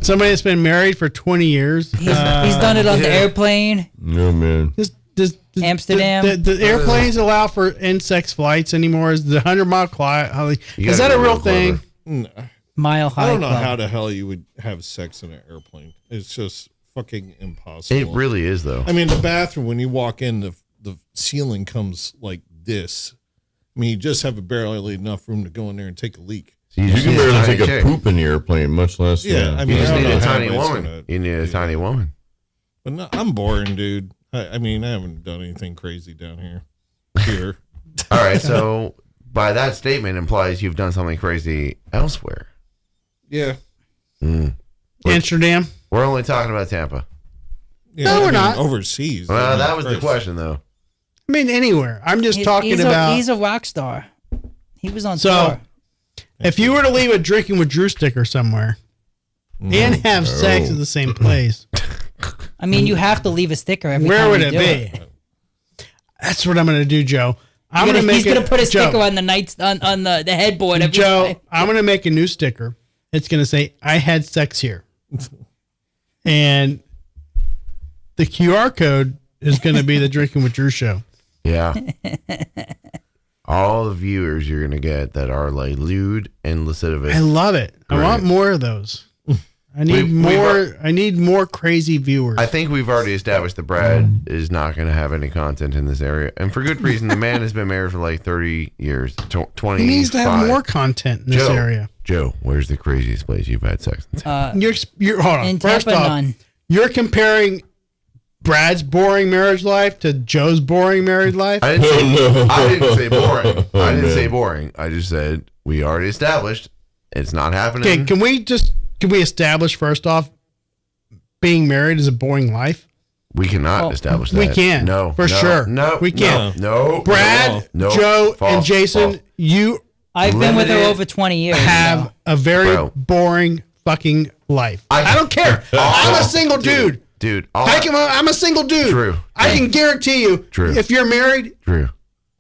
Somebody that's been married for 20 years. He's done it on the airplane. No man. Amsterdam. The airplanes allow for in-sex flights anymore? Is the 100-mile climb? Is that a real thing? No. Mile high. I don't know club. how the hell you would have sex in an airplane. It's just fucking impossible. It really is, though. I mean, the bathroom, when you walk in, the ceiling comes like this. I mean, you just have barely enough room to go in there and take a leak. You can barely take a poop in the airplane, much less. Yeah, I mean, you just I don't need know a how tiny it's woman. gonna- You need a tiny woman. But no, I'm boring, dude. I mean, I haven't done anything crazy down here. All right, so by that statement implies you've done something crazy elsewhere. Yeah. Amsterdam. We're only talking about Tampa. Yeah, No, I we're mean, not. overseas. Well, I mean, that was the Christ. question, though. I mean, anywhere. I'm just talking about. He's a rock star. He was on So, tour. if you were to leave a Drinking with Drew sticker somewhere and have sex at the same place, I mean, you have to leave a sticker every where time would you it do be? That's what I'm going to do, Joe. He's gonna put a Joe, sticker on the on the headboard every Joe, time. I'm going to make a new sticker. It's going to say, I had sex here. And the QR code is going to be the Drinking with Drew show. Yeah. All the viewers you're going to get that are like lewd and lascivious. I love it. I want more of those. I need more. I need more crazy viewers. I think we've already established that Brad is not going to have any content in this area, and for good reason. The man has been married for like 30 years, 20. He needs to have more content in this area. Joe, where's the craziest place you've had sex? You're hold on. In First Tampa, off, none. you're comparing Brad's boring marriage life to Joe's boring married life. I didn't say boring. I didn't say boring. I just said we already established it's not happening. Okay, can we establish first off being married is a boring life? We cannot establish that. We can. No, for sure. No, we can. No, Brad, no, Joe, false, and Jason, false. you I've been with her over 20 years. have a very boring fucking life. I don't care. I'm a single dude. Dude, I'm a single dude. True. I can guarantee you, if you're married,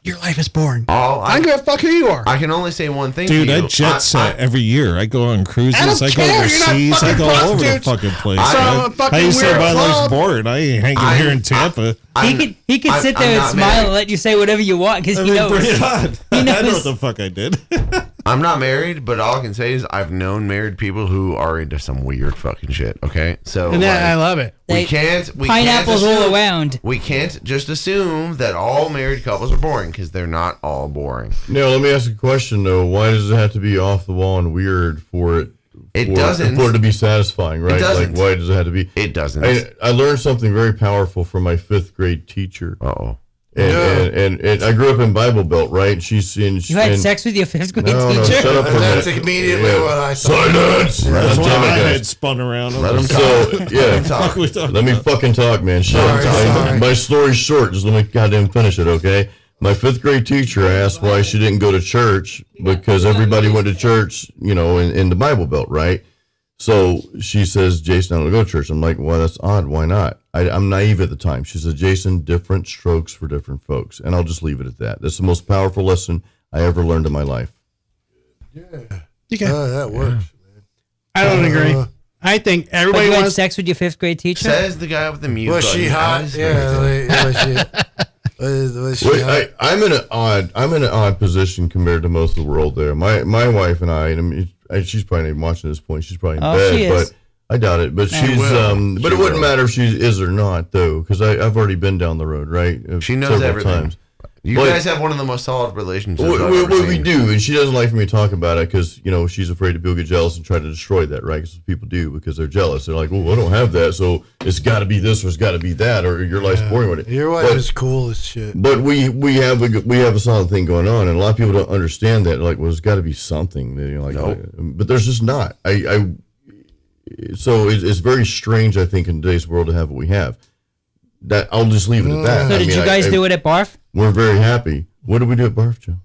your life is boring. I don't give a fuck who you are. I can only say one thing Dude, to you. I jet set every year. I go on cruises. I go care. overseas. I go all over the fucking place. How you say my life's boring? I ain't hanging here in Tampa. He could sit there and smile and let you say whatever you want because he knows. Bring it on. He I know knows. what the fuck I did. I'm not married, but all I can say is I've known married people who are into some weird fucking shit. Okay, so And I love it. We can't Pineapples all assume- around. We can't just assume that all married couples are boring because they're not all boring. Now, let me ask a question though. Why does it have to be off the wall and weird for it? It for doesn't. it to be satisfying, right? doesn't. Like, why does it have to be? It doesn't. I learned something very powerful from my 5th grade teacher. Uh-oh. And I grew up in Bible Belt, right? You had sex with your 5th grade No, teacher? shut up for a That's minute. immediately what I thought. Silence! That's what I head spun around. Let him talk. Let me fucking talk, man. Sorry. My story's short. Just let me goddamn finish it, okay? My 5th grade teacher, I asked why she didn't go to church because everybody went to church, in the Bible Belt, right? So she says, Jason, I don't go to church. I'm like, well, that's odd. Why not? I'm naive at the time. She said, Jason, different strokes for different folks. And I'll just leave it at that. That's the most powerful lesson I ever learned in my life. Yeah. Okay. That works. I don't agree. I think everybody you had wants sex with your 5th grade teacher. Says the guy with the mute Was button. she hot? Yeah. Was she hot? I'm in an odd position compared to most of the world there. My wife and I mean, she's probably not even watching this point. She's probably in bed, but I doubt it. But she's but it wouldn't matter if she is or not though, because I've already been down the road, right? She knows everything. Times. You guys have one of the most solid relationships. We do, and she doesn't like for me to talk about it because she's afraid people get jealous and try to destroy that, right? Because people do because they're jealous. They're like, "Well, I don't have that, so it's got to be this or it's got to be that, or your life's boring with it." Your wife is cool as shit. But we have a solid thing going on, and a lot of people don't understand that. Like, well, there's got to be something. But there's just not. So it's very strange, I think, in today's world to have what we have. That I'll just leave it at that. So did you guys do it at Barf? We're very happy. What did we do at Barf, Joe?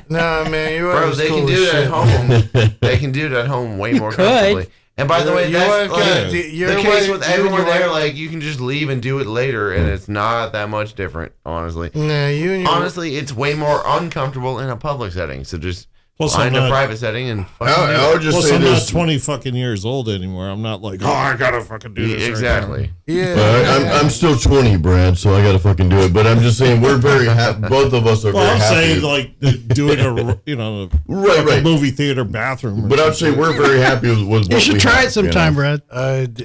No, man, you're Bro, they can do it at home. They can do it at home way more comfortably. And by the way, that's the case with everyone there. Like, you can just leave and do it later, and it's not that much different, honestly. No, honestly, it's way more uncomfortable in a public setting. So just Plus, find a private setting and fucking I would just plus, say I'm this. not 20 fucking years old anymore. I'm not like, I gotta fucking do this. Exactly. Yeah. I'm still 20, Brad, so I gotta fucking do it. But I'm just saying we're very happy. Both of us are very happy. I'm saying like doing a movie theater bathroom. But I'd say we're very happy with what You should try it sometime, Brad.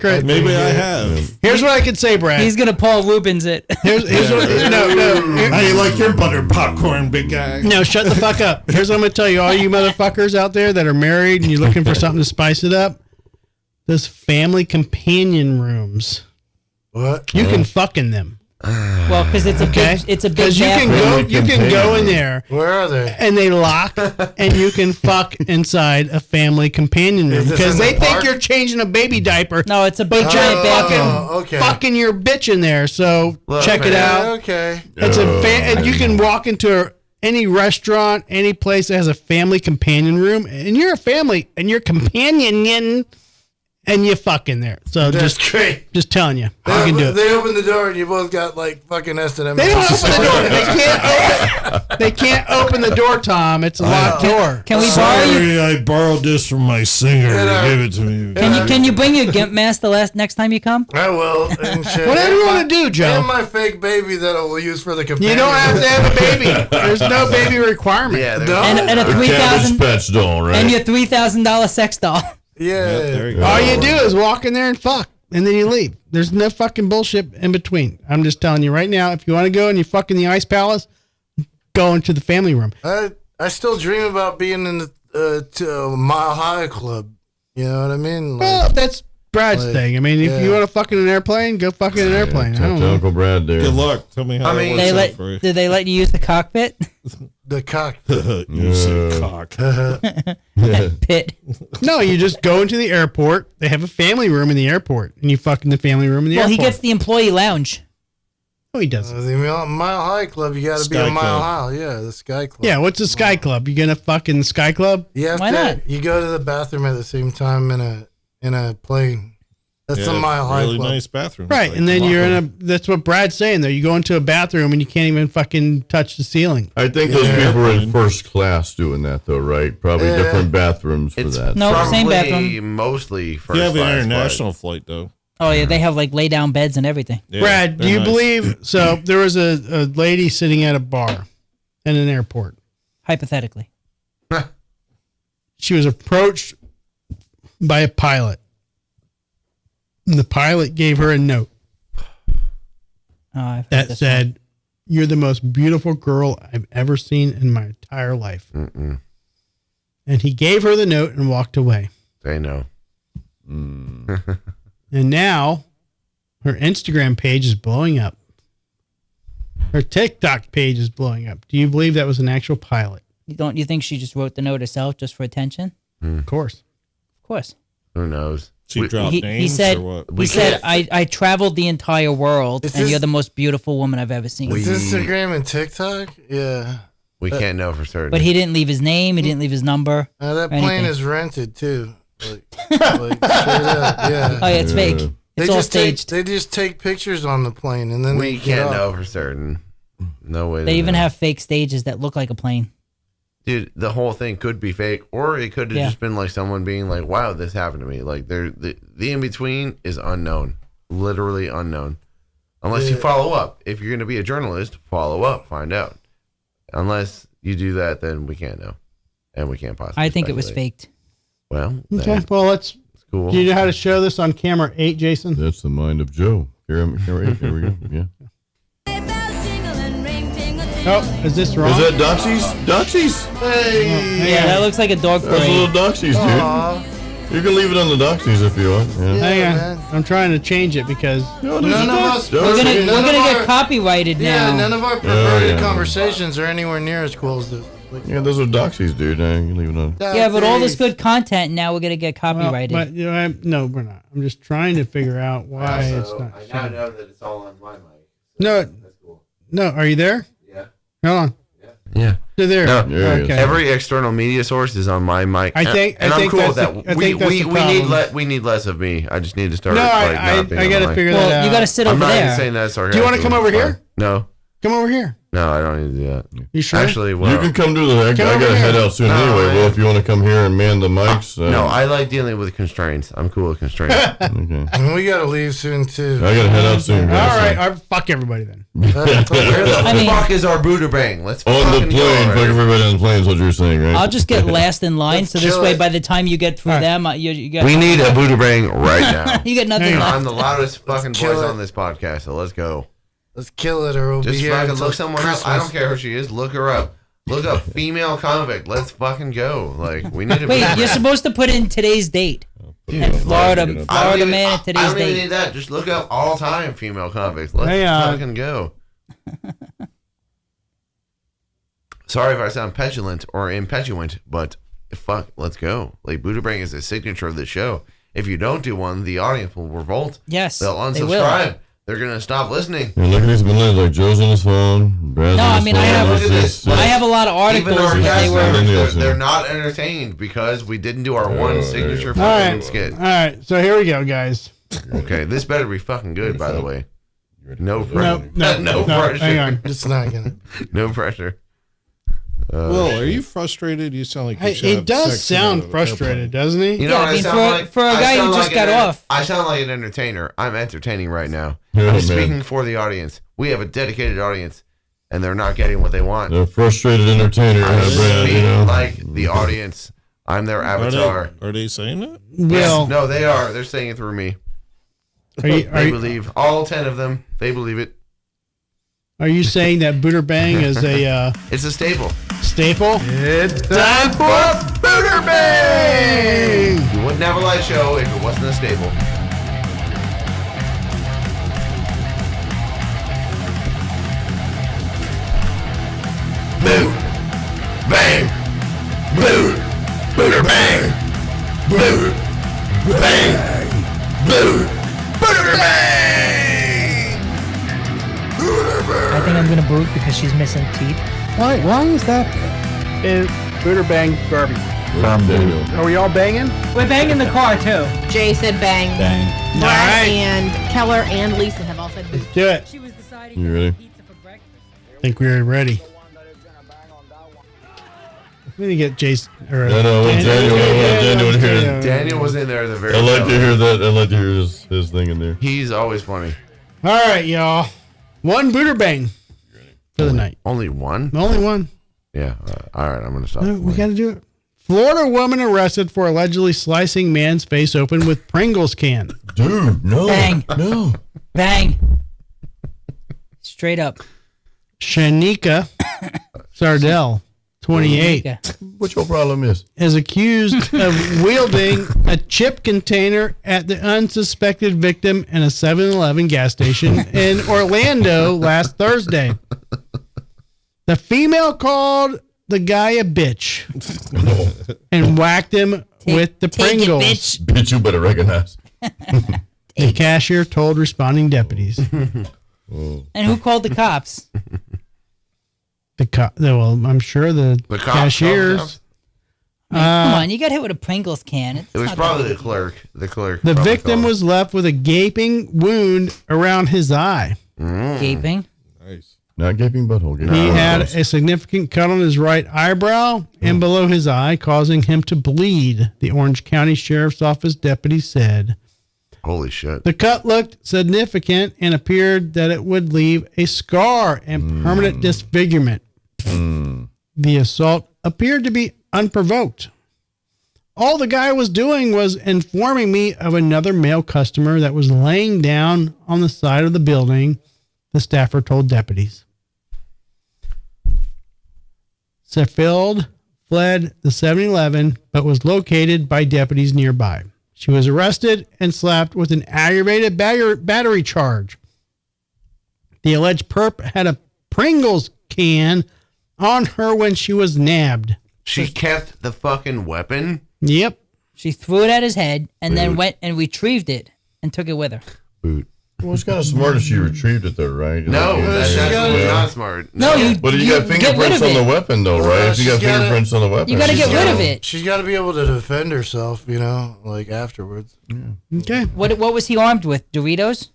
Great. Maybe I have. Here's what I could say, Brad. He's gonna Paul Rubens it. Here's what. No. How you like your butter popcorn, big guy? No, shut the fuck up. Here's what I'm gonna tell you, all you motherfuckers out there that are married and you're looking for something to spice it up. Those family companion rooms. What? You can fuck in them. Well, because it's a big Because you can go in there. Where are they? And they lock, and you can fuck inside a family companion room because they think you're changing a baby diaper. No, it's a big but giant you're fucking your bitch in there. So check it out. Okay. It's and you can walk into any restaurant, any place that has a family companion room, and you're a family, and you're companioning, and you fuck in there. So That's great. Just telling you, you can do it. They open the door and you both got like fucking S&M. They don't open the door. They can't open the door, Tom. It's a locked door. Can we borrow you? I borrowed this from my singer. He gave it to me. Can you bring your gimp mask the next time you come? I will. And shit. Whatever you want to do, Joe. And my fake baby that I will use for the companion. You don't have to have a baby. There's no baby requirement. Yeah, and a $3,000 Pets doll, right? and your $3,000 sex doll. Yeah. There you go. All you do is walk in there and fuck, and then you leave. There's no fucking bullshit in between. I'm just telling you right now, if you want to go and you fuck in the Ice Palace, go into the family room. I still dream about being in the Mile High Club. You know what I mean? Well, that's Brad's thing. I mean, if you want to fuck in an airplane, go fuck in an airplane. I don't know. Uncle Brad there. Good luck. Tell me how it works out for you. Did they let you use the cockpit? The cockpit. You said cock. Pit. No, you just go into the airport. They have a family room in the airport, and you fuck in the family room in the Well, airport. he gets the employee lounge. No, he doesn't. The Mile High Club, you got to be a mile high. Yeah, the Sky Club. Yeah, what's the Sky Club? You gonna fuck in the Sky Club? You have Why to. not? You go to the bathroom at the same time in a plane. That's the Mile High really Club. nice bathroom. Right, and then you're in a. That's what Brad's saying though. You go into a bathroom and you can't even fucking touch the ceiling. I think those people are in first class doing that, though, right? Probably different bathrooms for that. No, same bathroom. Mostly first You have an class, international flight, though. Oh yeah, they have like lay down beds and everything. Yeah, Brad, do they're you nice. believe? So there was a lady sitting at a bar in an airport. Hypothetically. She was approached by a pilot. And the pilot gave her a note that said, "You're the most beautiful girl I've ever seen in my entire life." Mm-mm. And he gave her the note and walked away. They know. And now her Instagram page is blowing up. Her TikTok page is blowing up. Do you believe that was an actual pilot? Don't you think she just wrote the note herself just for attention? Of course. Of course. Who knows? She dropped He names said, or what? he said, I traveled the entire world, Is and this- you're the most beautiful woman I've ever seen. Is Instagram and TikTok? Yeah. We can't know for certain. But he didn't leave his name. He didn't leave his number. That or plane anything. is rented too. Like straight up, yeah. Oh yeah, it's fake. It's all staged. They just take pictures on the plane and then we they get can't off. know for certain. No way. They to even know. have fake stages that look like a plane. Dude, the whole thing could be fake, or it could have Yeah. just been like someone being like, "Wow, this happened to me." Like, the in between is unknown, literally unknown, unless you follow up. If you're going to be a journalist, follow up, find out. Unless you do that, then we can't know, and we can't possibly. I think it was speculate. faked. Well, Okay, well, let's. cool. Do you know how to show this on camera 8, Jason? That's the mind of Joe. Camera 8. There we go. Yeah. Oh, is this wrong? Is that Doxies? Doxies? Hey. Yeah, that looks like a dog That's parade. little Doxies, dude. You can leave it on the Doxies if you want. Yeah. Hang on. I'm trying to change it because None of us. We're gonna none of get our- copyrighted now. Yeah, none of our perverted yeah. conversations are anywhere near as cool as this. Yeah, those are Doxies, dude. You can leave it on. Yeah, but all this good content, now we're gonna get copyrighted. But you know, no, we're not. I'm just trying to figure out why it's not. I now know that it's all on my mic. No, That's cool. no. Are you there? Yeah. Hold on. Yeah. You're there. No, Okay. every external media source is on my mic. I think- and I I'm think cool with that's that. the- I we think that's we, the we need problem. we need less of me. I just need to start. No, not I being got on to the figure mic. that out. you gotta sit I'm over not there. even saying that sarcastically. Do you want to come over It's here? fine. No, Come over here. no, I don't need to do that. You sure? Actually, well, You can come do the. I Come got over to head here. out soon No, anyway. man. Well, if you want to come here and man the mics. no, I like dealing with constraints. I'm cool with constraints. Okay. And we gotta leave soon too. I got to head out soon. All guys. right. Fuck everybody then. Where the I mean- fuck is our Buddha bang? Let's On the fucking go plane. Fuck already. everybody on the plane is what you're saying, right? I'll just get last in line, Let's so this kill way, it. by the time you get through All right. them, you get. We need a Buddha bang right now. You get nothing Hang on. left. I'm the loudest fucking kill voice it. on this podcast, so let's go. Let's kill it, or we'll Just be here fucking until look someone up. Christmas. I don't care who she is. Look her up. Look up female convict. Let's fucking go. Like, we need to. Wait, you're supposed to put in today's date. And Florida man at I today's don't even date. need that. Just look up all time female convicts. Let's Hang on. fucking go. Sorry if I sound petulant or impetuant, but fuck, let's go. Like, Buddha Bang is a signature of the show. If you don't do one, the audience will revolt. Yes, They'll they will. unsubscribe. They're gonna stop listening. And look at these millennials. Like Joe's on his phone. Brad's No, on I his mean, phone. I have- Look at this. I have a lot of articles Even our that they guest were. members, Millennials, they're yeah. not entertained because we didn't do our one signature All fucking right. skit. All right. So here we go, guys. Okay, this better be fucking good, by the way. No No, pressure. no, pressure. hang on. It's not gonna. No pressure. Will, are you frustrated? You sound like you Hey, should he have does sex sound in a frustrated, airplane. doesn't he? You know Yeah, what I mean, sound like? for a I guy who sound just like got off. I sound like an entertainer. I'm entertaining right now. Yeah, I'm man. speaking for the audience. We have a dedicated audience, and they're not getting what they want. A frustrated entertainer, I Brad, speak you know. like the audience. I'm their avatar. Are they saying that? Will, No, they are. They're saying it through me. are you, They believe. All 10 of them. They believe it. are you saying that Booter Bang is a It's a staple. staple? It's time for Booter Bang! You wouldn't have a light show if it wasn't a staple. Boot! Bang! Boot! Booter Bang! Boot! Bang! Boot! Booter Bang! I think I'm gonna boot because she's missing teeth. Why is that? Is Booter Bang garbage? Daniel. Are we all banging? We're banging the car too. Jay said bang. All Brad right. and Keller and Lisa have all said boo. Let's do it. She was deciding You ready? pizza for breakfast. I think we're ready. We need to get Jason. Or, No, no, Daniel to hear it. Daniel was in there at the very I like to top. hear that. I like to hear his thing in there. He's always funny. All right, y'all. One Booter Bang for the night. Only one? Only one. Yeah. All right, I'm going to stop. No, we got to do it. Florida woman arrested for allegedly slicing man's face open with Pringles can. Dude, no. Bang. No. Bang. Straight up. Shanika Sardell, 28, Shanika. What your problem is? is accused of wielding a chip container at the unsuspected victim in a 7-Eleven gas station in Orlando last Thursday. The female called the guy a bitch and whacked him with the take it, Pringles. Bitch, you better recognize. The cashier told responding deputies. And who called the cops? Well, I'm sure the cops cashiers. Come on, you got hit with a Pringles can. It was probably the clerk. The clerk. The probably victim called. was left with a gaping wound around his eye. Gaping? Nice. Not gaping butthole. Gaping He butthole. had a significant cut on his right eyebrow and below his eye, causing him to bleed, the Orange County Sheriff's Office deputy said. Holy shit. The cut looked significant and appeared that it would leave a scar and permanent disfigurement. The assault appeared to be unprovoked. All the guy was doing was informing me of another male customer that was laying down on the side of the building, the staffer told deputies. Seffield fled the 7-Eleven, but was located by deputies nearby. She was arrested and slapped with an aggravated battery charge. The alleged perp had a Pringles can on her when she was nabbed. She kept the fucking weapon? Yep. She threw it at his head and then went and retrieved it and took it with her. Boot. Well, it's kind of smart if she retrieved it, though, right? No, that's not smart. No, but you got fingerprints on the weapon, though, right? If you got fingerprints on the weapon, you got to get rid of it. She's got to be able to defend herself, like afterwards. Yeah. Okay. What was he armed with? Doritos?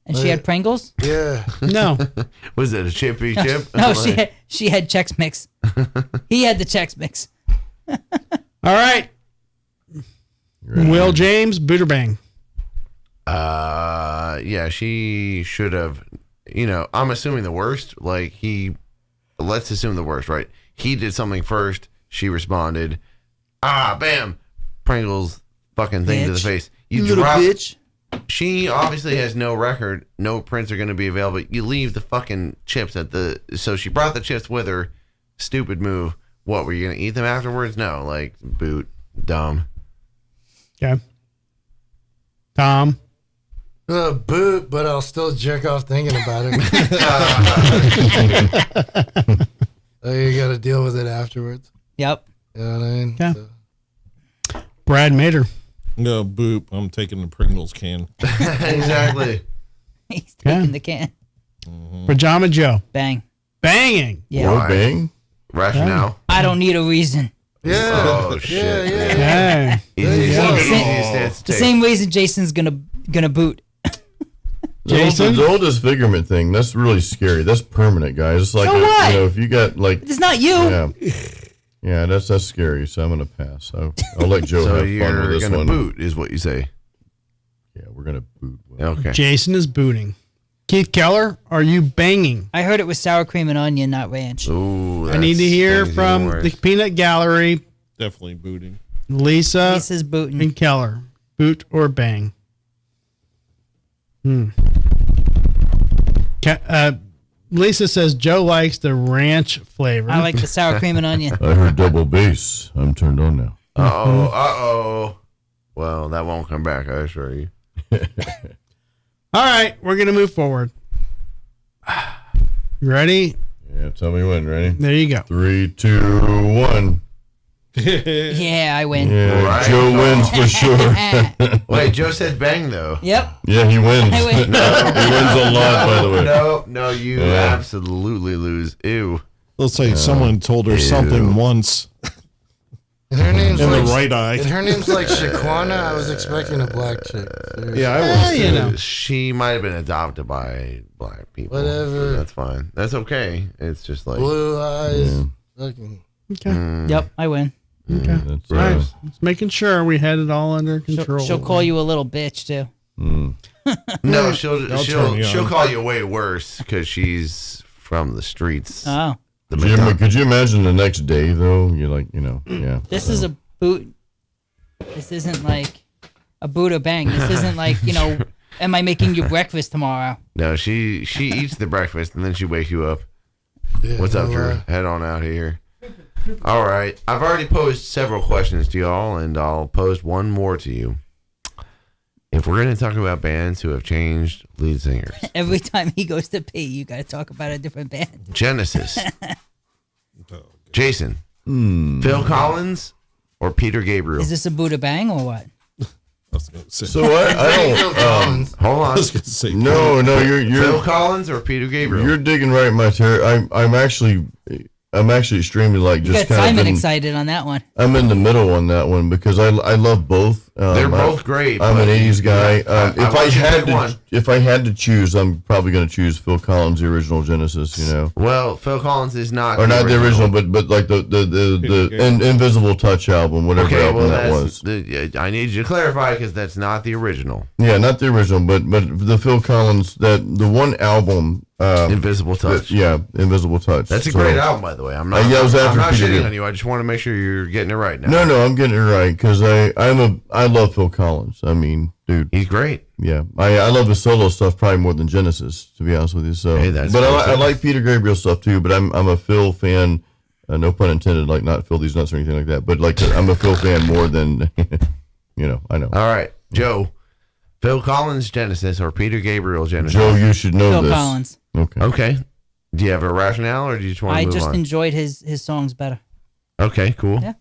And she had Pringles? Yeah. No. Was it a chippy chip? No, she had Chex Mix. He had the Chex Mix. All right. Will James, boot or bang? Yeah, she should have. I'm assuming the worst. Let's assume the worst, right? He did something first. She responded. Bam, Pringles, fucking thing to the face. You little bitch. She obviously has no record. No prints are going to be available. You leave the fucking chips so she brought the chips with her. Stupid move. What, were you going to eat them afterwards? No, boot. Dumb. Okay. Tom. Boot, but I'll still jerk off thinking about it. You got to deal with it afterwards. Yep. You know what I mean? Yeah. So. Brad Mater. No, boop. I'm taking the Pringles can. Exactly. He's taking the can. Pajama Joe. Bang. Banging. Yeah. Or bang. Rationale. I don't need a reason. Yeah. Oh, shit. Yeah. Hey. The same reason Jason's gonna boot. Jason? The old disfigurement thing, that's really scary. That's permanent, guys. It's like, So what? if you got It's not you. Yeah. Yeah, that's scary. So I'm gonna pass. I'll let Joe have fun with you're this gonna one. boot, is what you say. Yeah, we're gonna boot. Okay. Jason is booting. Keith Keller, are you banging? I heard it was sour cream and onion, not ranch. Ooh, I need to hear from the Peanut Gallery. Definitely booting. Lisa's booting. And Keller. Boot or bang? Lisa says Joe likes the ranch flavor. I like the sour cream and onion. I heard double bass. I'm turned on now. Uh-oh. Well, that won't come back, I assure you. All right, we're going to move forward. You ready? Yeah, tell me when. Ready? There you go. 3, 2, 1. Yeah, I win. Yeah, Right. Joe wins for sure. Wait, Joe said bang, though. Yep. Yeah, he wins. I win. He wins a lot, by the way. No, you Yeah. absolutely lose. Ew. Let's say someone told her something once. And her name's In the like, right eye. And her name's like Shaquana. I was expecting a black chick. Yeah, I was. You know. She might have been adopted by black people. Whatever. That's fine. That's okay. It's just like Blue eyes. Fucking. Okay. Yep, I win. Okay. That's All right. Just making sure we had it all under control. She'll call you a little bitch too. no, she'll turn me she'll on. call you way worse because she's from the streets. Oh, Could you imagine the next day, though? You're like, yeah. this is a boot. This isn't like a boot or bang. This isn't like am I making you breakfast tomorrow? No, she eats the breakfast and then she wakes you up. Yeah, What's up, no Drew? lie. Head on out here. All right. I've already posed several questions to y'all, and I'll pose one more to you. If we're going to talk about bands who have changed lead singers, Every time he goes to pee, you got to talk about a different band. Genesis, Jason, Phil Collins, or Peter Gabriel? Is this a Buddha Bang or what? So I don't. Hold on. No, you're Phil Collins or Peter Gabriel? You're digging right in my territory. I'm actually extremely like You just got kind Simon of excited on that one. I'm in the middle on that one because I love both. They're both great. I'm an '80s guy. If I had to choose, I'm probably going to choose Phil Collins, the original Genesis. You know. Well, Phil Collins is not, or not the original, but like the Invisible Touch album, whatever album that was. I need you to clarify because that's not the original. Yeah, not the original, but the Phil Collins the one album. Invisible Touch. Invisible Touch. That's a great album, by the way. I'm not shitting on you. I just want to make sure you're getting it right now. No, I'm getting it right because I love Phil Collins. I mean, dude, he's great. Yeah, I love his solo stuff probably more than Genesis, to be honest with you. So, but I like Peter Gabriel stuff too. But I'm a Phil fan. No pun intended. Like not Phil these nuts or anything like that. But like I'm a Phil fan more than I know. All right, Joe. Phil Collins Genesis or Peter Gabriel Genesis? Joe, you should know Phil this. Collins. Okay. Do you have a rationale or do you just want to move on? I just enjoyed his songs better. Okay, cool. Yeah.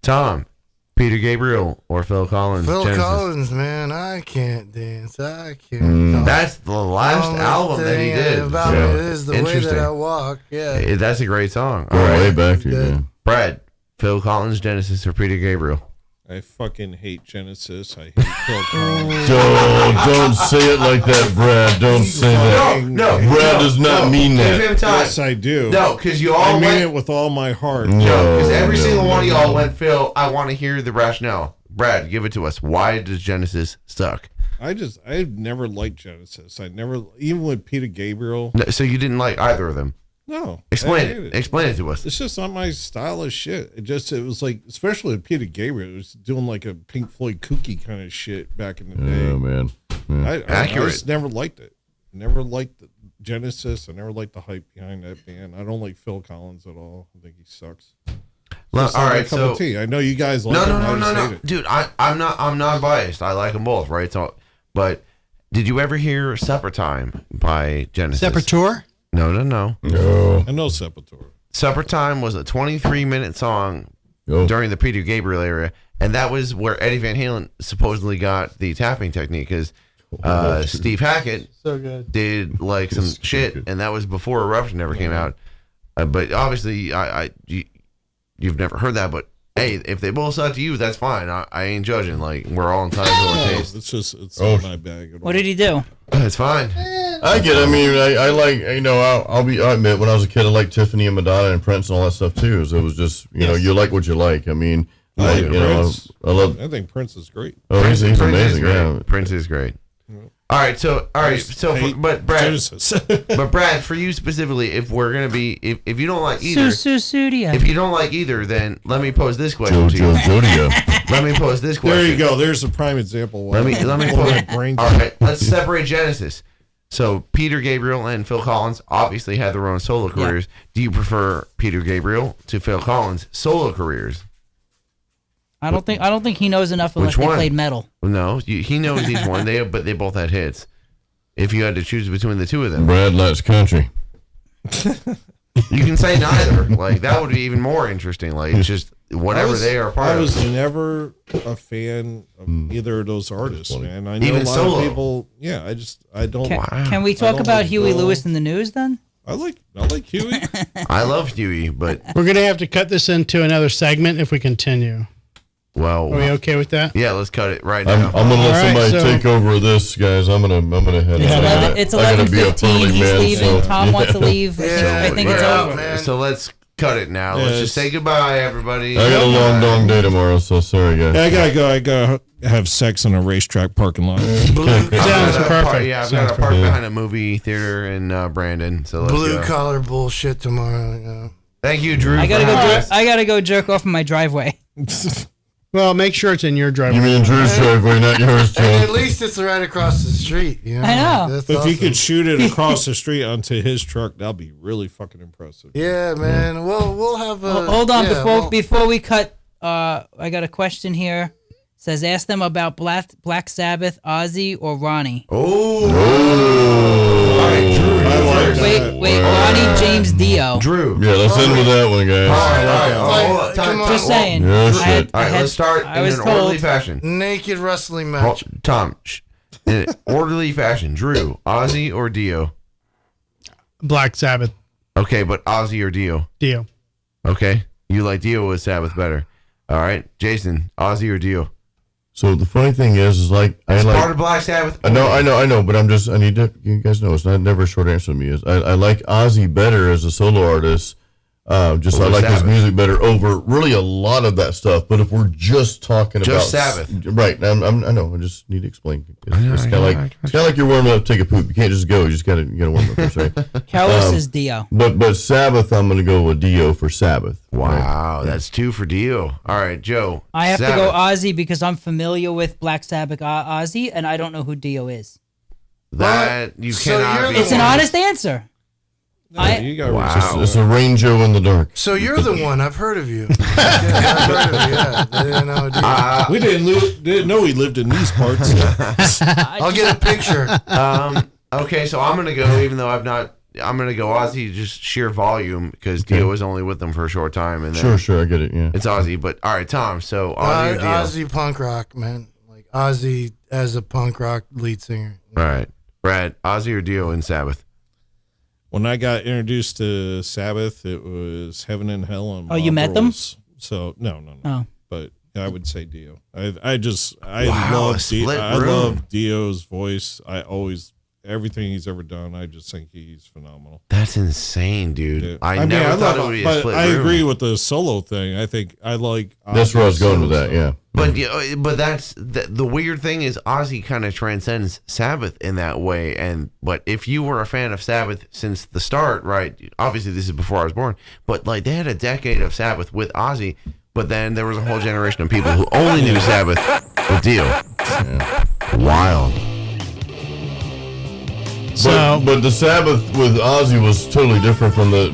Tom, Peter Gabriel or Phil Collins Genesis? Collins, man, I can't dance. I can't. That's the last album that he did. About it is the way that I walk. Yeah. That's a great song. All right. Way back to you. Brad, Phil Collins Genesis or Peter Gabriel? I fucking hate Genesis. I hate Phil Collins. Don't say it like that, Brad. Don't say that. No. Brad does not mean that. Give him time. Yes, I do. No, because you all I mean went. it with all my heart. No, because every single one of y'all went, Phil, I want to hear the rationale. Brad, give it to us. Why does Genesis suck? I've never liked Genesis. Even with Peter Gabriel. No, so you didn't like either of them? No. Explain it. Explain it to us. It's just not my style of shit. It was like, especially with Peter Gabriel, it was doing like a Pink Floyd kooky kind of shit back in the day. Oh, man. Yeah. I just never liked it. Never liked the Genesis. I never liked the hype behind that band. I don't like Phil Collins at all. I think he sucks. Well, all right, cup of tea. I know you guys like no, dude. I'm not biased. I like them both, right? So, but did you ever hear "Supper Time" by Genesis? Sepultura? No. I know Sepultura. "Supper Time" was a 23-minute song during the Peter Gabriel era, and that was where Eddie Van Halen supposedly got the tapping technique because Steve Hackett did like some shit, and that was before Eruption ever came out. But obviously, you've never heard that, but hey, if they both suck to you, that's fine. I ain't judging. Like, we're all entitled to our taste. It's not my bag at all. What did he do? It's fine. I get it. I mean, I like, I'll admit, when I was a kid, I liked Tiffany and Madonna and Prince and all that stuff too. So it was just, you like what you like. I mean, I think Prince is great. Oh, he's amazing. Yeah. Prince is great. All right, but Brad, for you specifically, if we're gonna be, if you don't like either, if you don't like either, then let me pose this question to you. Let me pose this question. There you go. There's a prime example. Let me pose. All right, let's separate Genesis. So Peter Gabriel and Phil Collins obviously had their own solo careers. Yeah. Do you prefer Peter Gabriel to Phil Collins' solo careers? I don't think he knows enough unless he played metal. No, he knows each one. But they both had hits. If you had to choose between the two of them, Brad likes country. You can say neither. Like, that would be even more interesting. Like, it's just whatever they are part of. I was never a fan of either of those artists, man. I know even a lot solo. of people. Yeah, I don't. Can we talk about Huey Lewis in the News then? I like Huey. I love Huey, but we're gonna have to cut this into another segment if we continue. Well, are we okay with that? Yeah, let's cut it right now. I'm gonna let somebody take over this, guys. I'm gonna head out. It's 11:15. He's leaving. Tom wants to leave. I think it's over. Man. So let's cut it now. Let's just say goodbye, everybody. I got a long day tomorrow, so sorry, guys. Yeah, I gotta go. I gotta have sex in a racetrack parking lot. Sounds perfect. I've got to park behind a movie theater in Brandon. So let's blue collar bullshit tomorrow. Thank you, Drew. I gotta go jerk off in my driveway. Well, make sure it's in your driveway. You mean Drew's driveway, not yours, Joe. At least it's right across the street. You know? I know. That's but awesome. if you could shoot it across the street onto his truck, that'd be really fucking impressive. Yeah, man. Well, we'll have a... Hold on. Before we cut, I got a question here. Says, ask them about Black Sabbath, Ozzy, or Ronnie. Oh. All right, Drew. Wait, Ronnie James Dio. Drew. Yeah, let's end with that one, guys. All right. Just saying. Yeah, All right, let's start in an orderly fashion. Naked wrestling match. Tom, in an orderly fashion. Drew, Ozzy or Dio? Black Sabbath. Okay, but Ozzy or Dio? Dio. Okay. You like Dio with Sabbath better. All right. Jason, Ozzy or Dio? So the funny thing is like It's part of Black Sabbath. I know, but I need to. You guys know it's never a short answer to me. Is I like Ozzy better as a solo artist. I like Sabbath. his music better over really a lot of that stuff. But if we're just talking about Sabbath, right? I know. I just need to explain. It's kind of like you're warming up to take a poop. You can't just go. You just gotta warm up first, right? Carlos is Dio. But Sabbath, I'm gonna go with Dio for Sabbath. Wow, that's 2 for Dio. All right, Joe. I have Sabbath. to go Ozzy because I'm familiar with Black Sabbath Ozzy, and I don't know who Dio is. That you cannot. It's an honest answer. It's a Ranger in the dark. So you're the one. I've heard of you. I've heard of you. Yeah. I didn't know. We didn't know he lived in these parts. I'll get a picture. Okay, so I'm gonna go, even though I'm gonna go Ozzy, just sheer volume, because Dio was only with them for a short time, and then Sure, I get it. Yeah, it's Ozzy. But all right, Tom. So Ozzy or Dio? Ozzy punk rock, man. Like Ozzy as a punk rock lead singer. All right, Brad. Ozzy or Dio in Sabbath? When I got introduced to Sabbath, it was Heaven and Hell on Oh, you met them? So no. Oh. But I would say Dio. I Wow, love a split I room. love Dio's voice. Everything he's ever done, I just think he's phenomenal. That's insane, dude. Yeah. I never thought it would be a split room. I agree with the solo thing. I think I like. That's where I was going with that. Yeah. But that's the weird thing is Ozzy kind of transcends Sabbath in that way. But if you were a fan of Sabbath since the start, right? Obviously, this is before I was born. But like they had a decade of Sabbath with Ozzy. But then there was a whole generation of people who only knew Sabbath with Dio. Yeah. Wild. But the Sabbath with Ozzy was totally different from the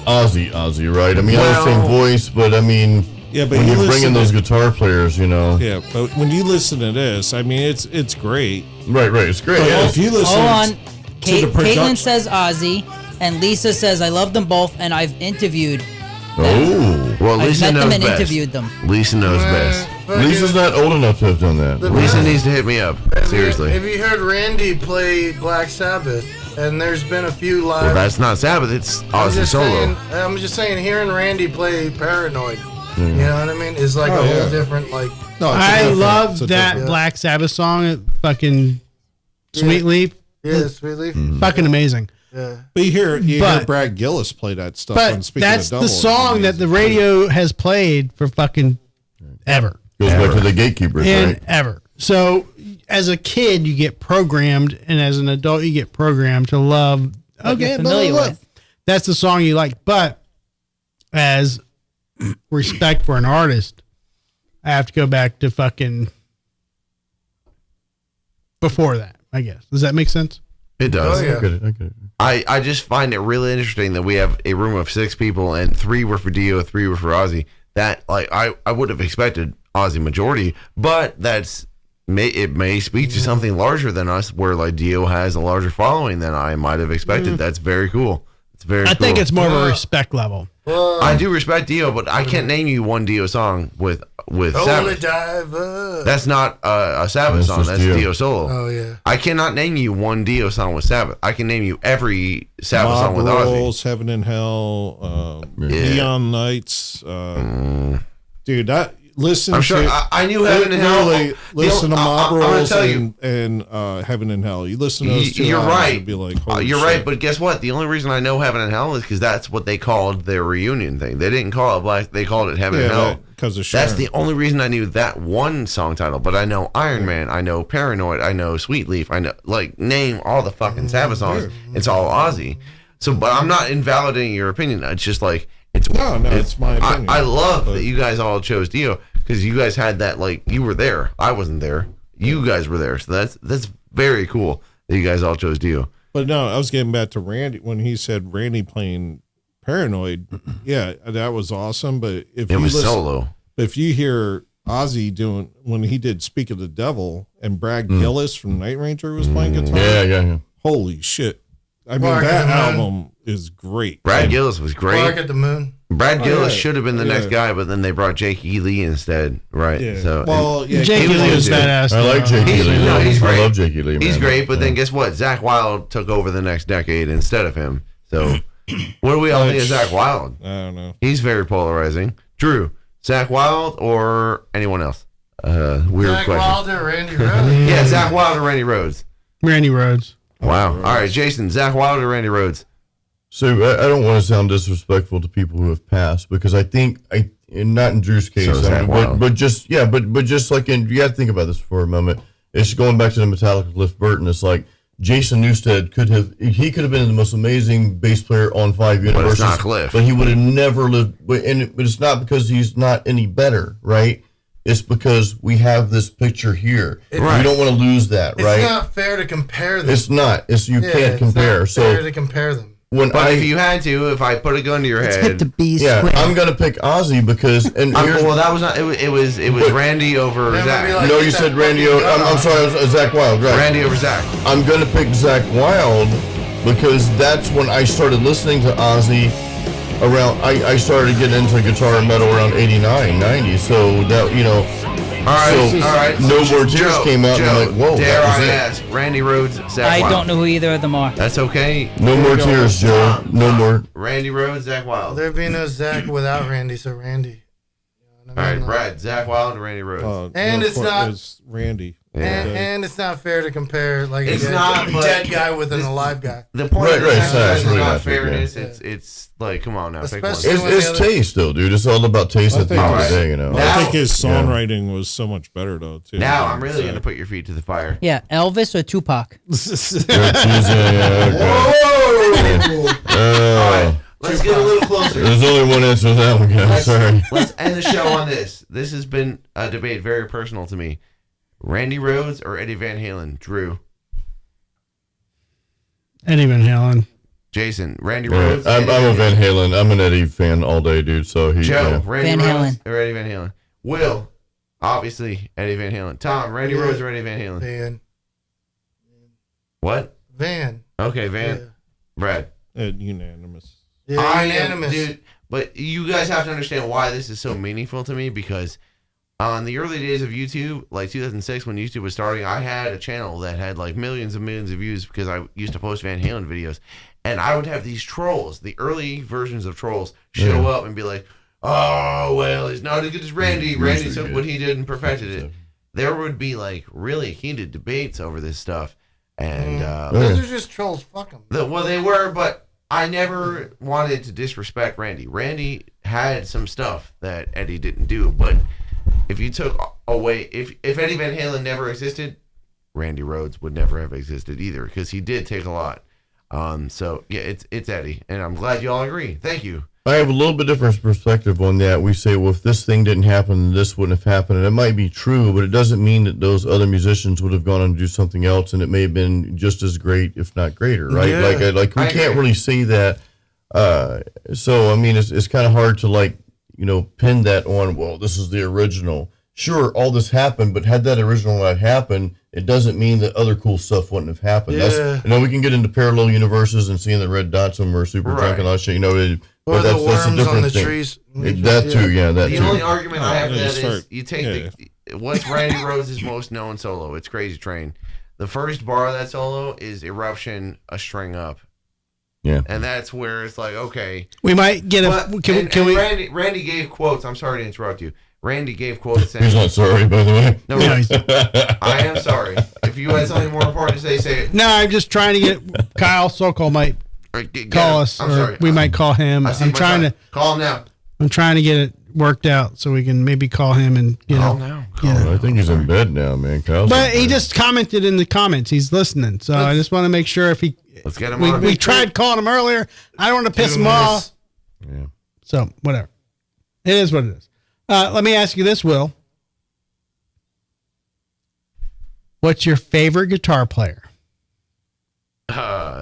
Ozzy, right? I mean, I have the same voice, but I mean, yeah, but when you bring in those guitar players, you know. Yeah, but when you listen to this, I mean, it's great. Right, it's great. But if you listen, hold on. to the Caitlin says Ozzy, and Lisa says I love them both, and I've interviewed them. Oh, well, I've Lisa met knows them and best. interviewed them. Lisa knows best. Lisa's not old enough to have done that. Lisa needs to hit me up. Seriously. Have you heard Randy play Black Sabbath? And there's been a few live. Well, that's not Sabbath. It's Ozzy solo. I'm just saying, hearing Randy play Paranoid, you know what I mean? It's like a whole different, like. No, I love that Black Sabbath song, fucking Sweet Leaf. Yeah, Sweet Leaf. Fucking amazing. Yeah. But you hear Brad Gillis play that stuff. But that's the song that the radio has played for fucking ever. Goes back to the gatekeepers, right? Ever. So as a kid, you get programmed, and as an adult, you get programmed to love. Okay, familiar with. That's the song you like. But as respect for an artist, I have to go back to fucking before that, I guess. Does that make sense? It does. Oh, yeah. I get it. I just find it really interesting that we have a room of 6 people and 3 were for Dio, 3 were for Ozzy. That I would have expected Ozzy majority, but it may speak to something larger than us, where like Dio has a larger following than I might have expected. That's very cool. It's very. I think cool. it's more of a respect level. I do respect Dio, but I can't name you one Dio song with Sabbath. Diver. That's not a Sabbath song. That's Dio solo. Oh yeah. I cannot name you one Dio song with Sabbath. I can name you every Sabbath song with Rolls, Ozzy. Heaven and Hell, Neon Nights, dude. That listen. I'm sure I knew Heaven and Hell. Really, listen to Mob I'm gonna Rolls tell you. and Heaven and Hell. You listen to those 2 You're albums, right. you'd be like, holy you're shit. right, but guess what? The only reason I know Heaven and Hell is because that's what they called their reunion thing. They didn't call it Black. They called it Heaven and Hell. Because of That's Sharon. the only reason I knew that one song title. But I know Iron Man. I know Paranoid. I know Sweet Leaf. I know, like, name all the fucking Sabbath songs. It's all Ozzy. So, but I'm not invalidating your opinion. It's just like it's my opinion. I love that you guys all chose Dio because you guys had that, like, you were there. I wasn't there. You guys were there. So that's very cool that you guys all chose Dio. But no, I was getting back to Randy when he said Randy playing Paranoid. Yeah, that was awesome. But if It you was listen, solo. If you hear Ozzy doing when he did "Speak of the Devil" and Brad Gillis from Night Ranger was playing guitar. Yeah. Holy shit! I mean, Bark that at the album is great. Brad Gillis was great. Bark at the Moon. Brad Gillis yeah. should have been the next guy, but then they brought Jake Ely instead, right? Yeah. So, Well, yeah, Jake Ely was badass. I like Jake Ely. No, he's great. I love Jake Ely. He's man. great, but then guess what? Zach Wilde took over the next decade instead of him. So, what do we all think of Zach Wilde? I don't know. He's very polarizing. Drew, Zach Wilde or anyone else? Weird Zach question. Wilder, Randy Rhoads. Yeah, Zach Wilde or Randy Rhoads. Randy Rhoads. Wow. All right, Jason, Zach Wilde or Randy Rhoads? So I don't want to sound disrespectful to people who have passed because I think and not in Drew's case, So Zach Wilde. but just like you got to think about this for a moment. It's going back to the Metallica Cliff Burton. It's like Jason Newsted could have been the most amazing bass player on 5 universes. But it's not Cliff. But he would have never lived. But it's not because he's not any better, right? It's because we have this picture here. Right. We don't want to lose that, It's right? not fair to compare them. It's not. You can't it's compare. Not So fair to compare them. But if you had to, if I put a gun to your head, I'm gonna pick Ozzy because well, that was not. It was Randy over Zach. like no, you said Randy. I'm sorry, it was Zach Wilde. Right. Randy over Zach. I'm gonna pick Zach Wilde because that's when I started listening to Ozzy. I started getting into guitar and metal around 89, 90. So that All right. No More Tears Joe, came out. And I'm like, whoa. Dare that was I it. ask? Randy Rhoads, Zach I Wilde. don't know who either of them are. That's okay. No More Tears, Joe. No more. Randy Rhoads, Zach Wilde. There'd be no Zach without Randy, so Randy. All right, Brad, Zach Wilde or Randy Rhoads? And it's not- It's Randy. And it's not fair to compare like It's a not, but dead guy with an alive guy. The point of Right, this right, exercise is really not not fair, fairness. yeah. It's like, come on now. Pick Especially one. when It's taste, though, dude. It's all about taste I at the think- end of the Alright. day, you know. Now- I think his songwriting was so much better though too. Now I'm really So- going to put your feet to the fire. Yeah, Elvis or Tupac? Let's get a little closer. There's only one answer to that one, guys. Sorry. Let's end the show on this. This has been a debate very personal to me. Randy Rhoads or Eddie Van Halen? Drew. Eddie Van Halen. Jason. Randy Yeah, Rhoads. I'm a Van Halen. I'm an Eddie fan all day, dude. So he. Joe. Yeah. Randy Van Rhoads Halen. or Eddie Van Halen? Will. Obviously, Eddie Van Halen. Tom. Randy Rhoads or Eddie Van Halen? Van. What? Van. Okay, Van. Yeah. Brad. Unanimous. Yeah, I am, unanimous. dude. But you guys have to understand why this is so meaningful to me because on the early days of YouTube, like 2006 when YouTube was starting, I had a channel that had like millions and millions of views because I used to post Van Halen videos. And I would have these trolls, the early versions of trolls, show up and be like, oh, well, he's not as good as Randy. Randy took what he did and perfected it. There would be like really heated debates over this stuff. And Those are just trolls. Fuck them. well, they were, but I never wanted to disrespect Randy. Randy had some stuff that Eddie didn't do, but if you took away, if Eddie Van Halen never existed, Randy Rhoads would never have existed either because he did take a lot. So yeah, it's Eddie, and I'm glad you all agree. Thank you. I have a little bit different perspective on that. We say, well, if this thing didn't happen, this wouldn't have happened. And it might be true, but it doesn't mean that those other musicians would have gone on to do something else, and it may have been just as great, if not greater, right? Yeah. Like we can't really say that. So I mean, it's kind of hard to pin that on. Well, this is the original. Sure, all this happened, but had that original not happened, it doesn't mean that other cool stuff wouldn't have happened. Yeah. We can get into parallel universes and seeing the red dots when we're super drunk and all that shit. Or but the that's a worms different on the thing. trees. That too, yeah. That The too. only argument I have for that is start- you take what's Randy Rhoads' most known solo? It's Crazy Train. The first bar of that solo is Eruption, a string up. Yeah. And that's where it's like, okay. We might get But, can we? Randy gave quotes. I'm sorry to interrupt you. Randy gave quotes saying, He's not sorry, by the way. No, I am sorry. If you had something more important to say it. No, I'm just trying to get Kyle Sokol might call us, I'm or sorry. we might call him. I see I'm my trying time. to Call him now. I'm trying to get it worked out so we can maybe call him and Call now. I think he's in bed now, man. Kyle's But in he bed. just commented in the comments. He's listening, so I just want to make sure if he. Let's get him We, on. we tried calling him earlier. I don't want to piss him off. Yeah. So whatever. It is what it is. Let me ask you this, Will. What's your favorite guitar player?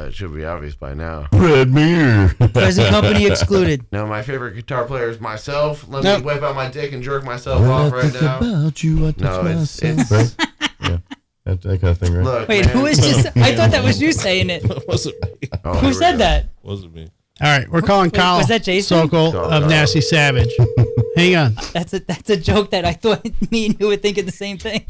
It should be obvious by now. Red mirror. Present company excluded. No, my favorite guitar player is myself. Let Nope. me whip out my dick and jerk myself off right now. About you, No, it's right? Yeah, that kind of thing, right? look. Wait, man. who is just? I thought that was you saying it. Wasn't me. Oh, Who here we said go. that? Wasn't me. All right, we're calling Wait, Kyle was that Jason? Sokol Sorry, of no. Nasty Savage. Hang on. That's a joke that I thought me and you were thinking the same thing.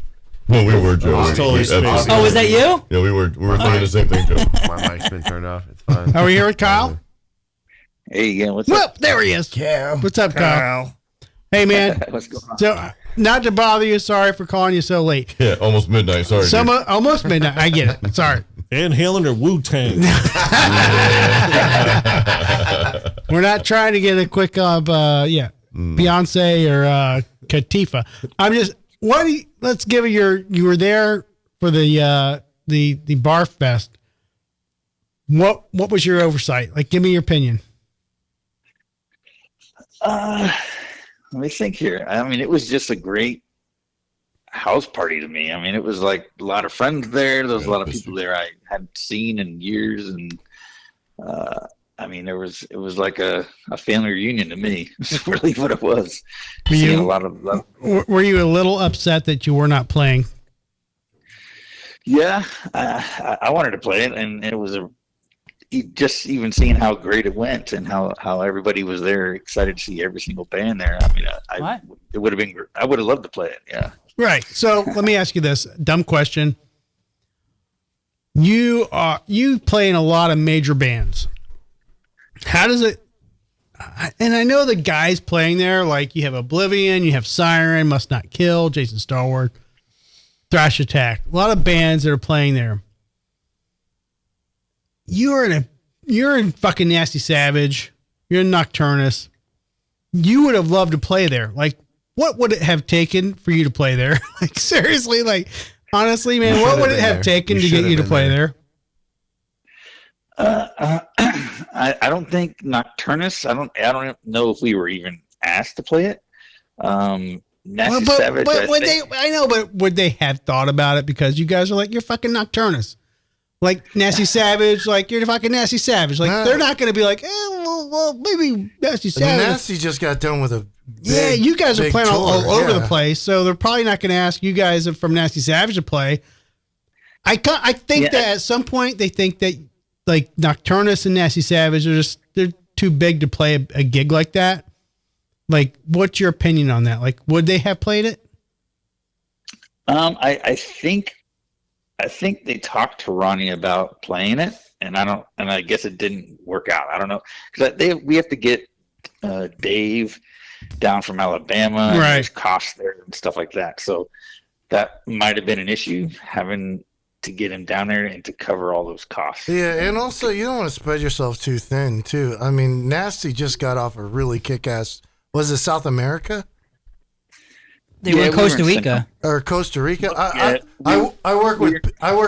No, we were, Joe. It's totally Absolutely. spacey. Oh, was that you? Yeah, we were thinking the same thing, Joe. My mic's been turned off. It's fine. Are we here with Kyle? Hey, yeah, what's Well, up? there he is. What's up, Kyle? Hey, man. What's going on? So, not to bother you, sorry for calling you so late. Yeah, almost midnight. Sorry. Some dude. almost midnight. I get it. Sorry. Inhaling their Wu-Tang. We're not trying to get a quick Beyonce or Katifa. I'm just let's give it you were there for the Barf Fest. What was your oversight? Like, give me your opinion. Let me think here. I mean, it was just a great house party to me. I mean, it was like a lot of friends there. There was a lot of people there I hadn't seen in years, and I mean, it was like a family reunion to me. It's really what it was. Seeing a lot of Were you a little upset that you were not playing? Yeah, I wanted to play it, and it was just even seeing how great it went and how everybody was there, excited to see every single band there. I mean, it would have been. I would have loved to play it. Yeah. Right. So let me ask you this dumb question. You play in a lot of major bands. How does it? And I know the guys playing there, like you have Oblivion, you have Siren, Must Not Kill, Jason Stallworth, Thrash Attack. A lot of bands that are playing there. You're in fucking Nasty Savage. You're in Nocturnus. You would have loved to play there. Like, what would it have taken for you to play there? Like, seriously, like, honestly, man, what would it have taken to get you to play there? I don't think Nocturnus. I don't know if we were even asked to play it. Nasty Savage. But would they have thought about it because you guys are like, you're fucking Nocturnus? Like Nasty Savage, like you're the fucking Nasty Savage. Like they're not going to be like, well, maybe Nasty Savage. Nasty just got done with a you guys are playing all over yeah. the place, so they're probably not going to ask you guys from Nasty Savage to play. I think that at some point they think that like Nocturnus and Nasty Savage they're too big to play a gig like that. Like, what's your opinion on that? Like, would they have played it? I think they talked to Ronnie about playing it, and I guess it didn't work out. I don't know, because we have to get Dave down from Alabama, and there's costs there and stuff like that. So that might have been an issue, having to get him down there and to cover all those costs. Yeah, and also you don't want to spread yourself too thin too. I mean, Nasty just got off a really kick-ass. Was it South America? They were in Costa Rica. Or Costa Rica. I work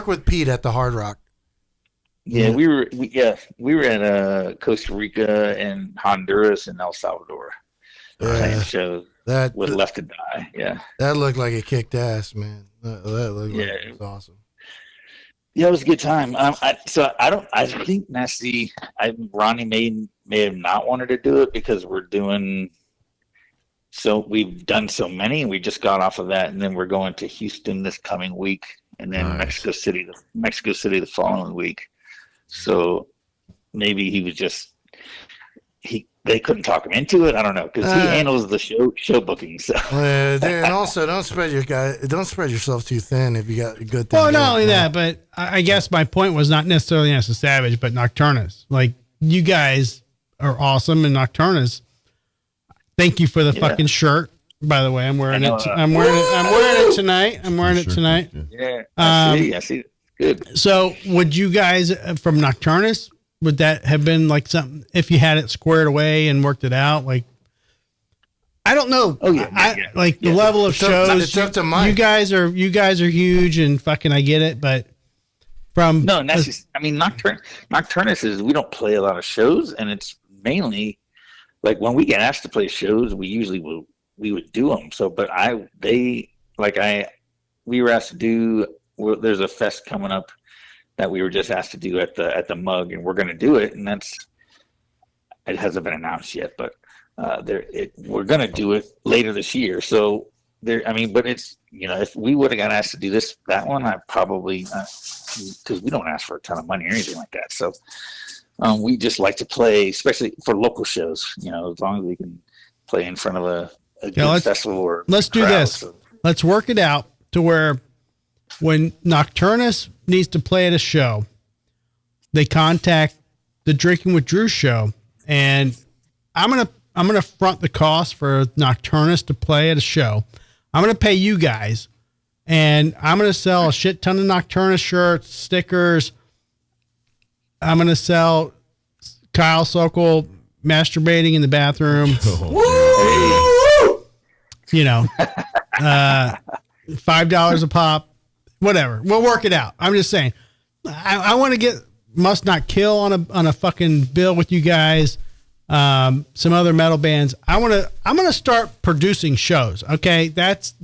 with Pete at the Hard Rock. Yeah, we were at Costa Rica and Honduras and El Salvador. Playing shows with Left to Die. Yeah, that looked like it kicked ass, man. That looked like it was awesome. Yeah, it was a good time. I think Nasty. Ronnie may have not wanted to do it because we're doing. So we've done so many, and we just got off of that, and then we're going to Houston this coming week, and then Mexico City the following week. So maybe he was just they couldn't talk him into it. I don't know, because he handles the show booking. So and also don't spread yourself too thin if you got a good thing. Well, not only that, but I guess my point was not necessarily Nasty Savage, but Nocturnus. Like, you guys are awesome in Nocturnus. Thank you for the fucking shirt. By the way, I'm wearing it. I'm wearing it tonight. Yeah, I see. Good. So, would you guys from Nocturnus? Would that have been like something if you had it squared away and worked it out? Like, I don't know. Oh yeah. The level of shows. It's up to Mike. You guys are huge and fucking. I get it, but from Nocturnus is we don't play a lot of shows, and it's mainly. Like when we get asked to play shows, we would do them. So, but we were asked to do. There's a fest coming up that we were just asked to do at the Mug, and we're going to do it. And it hasn't been announced yet, but we're going to do it later this year. So but it's, if we would have got asked to do that one, I probably, because we don't ask for a ton of money or anything like that. So we just like to play, especially for local shows, as long as we can play in front of a good festival or let's do this. So. Let's work it out to where when Nocturnus needs to play at a show, they contact the Drinking with Drew show, and I'm gonna front the cost for Nocturnus to play at a show. I'm gonna pay you guys, and I'm gonna sell a shit ton of Nocturnus shirts, stickers. I'm gonna sell Kyle Sokol masturbating in the bathroom. $5 a pop, whatever. We'll work it out. I'm just saying, I want to get Must Not Kill on a fucking bill with you guys. Some other metal bands. I'm gonna start producing shows. Okay, that's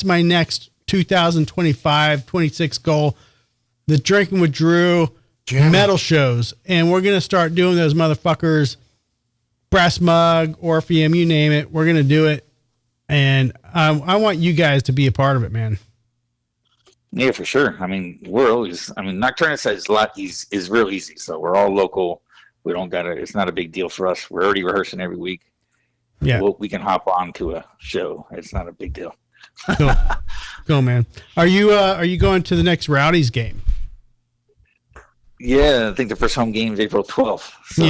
my next 2025-26 goal. The Drinking with Drew metal shows, and we're gonna start doing those motherfuckers. Brass Mug, Orpheum, you name it. We're gonna do it. And I want you guys to be a part of it, man. Yeah, for sure. Nocturnus is real easy. So we're all local. We don't it's not a big deal for us. We're already rehearsing every week. Yeah. We can hop on to a show. It's not a big deal. Cool, man. Are you going to the next Rowdies game? Yeah, I think the first home game is April 12th. So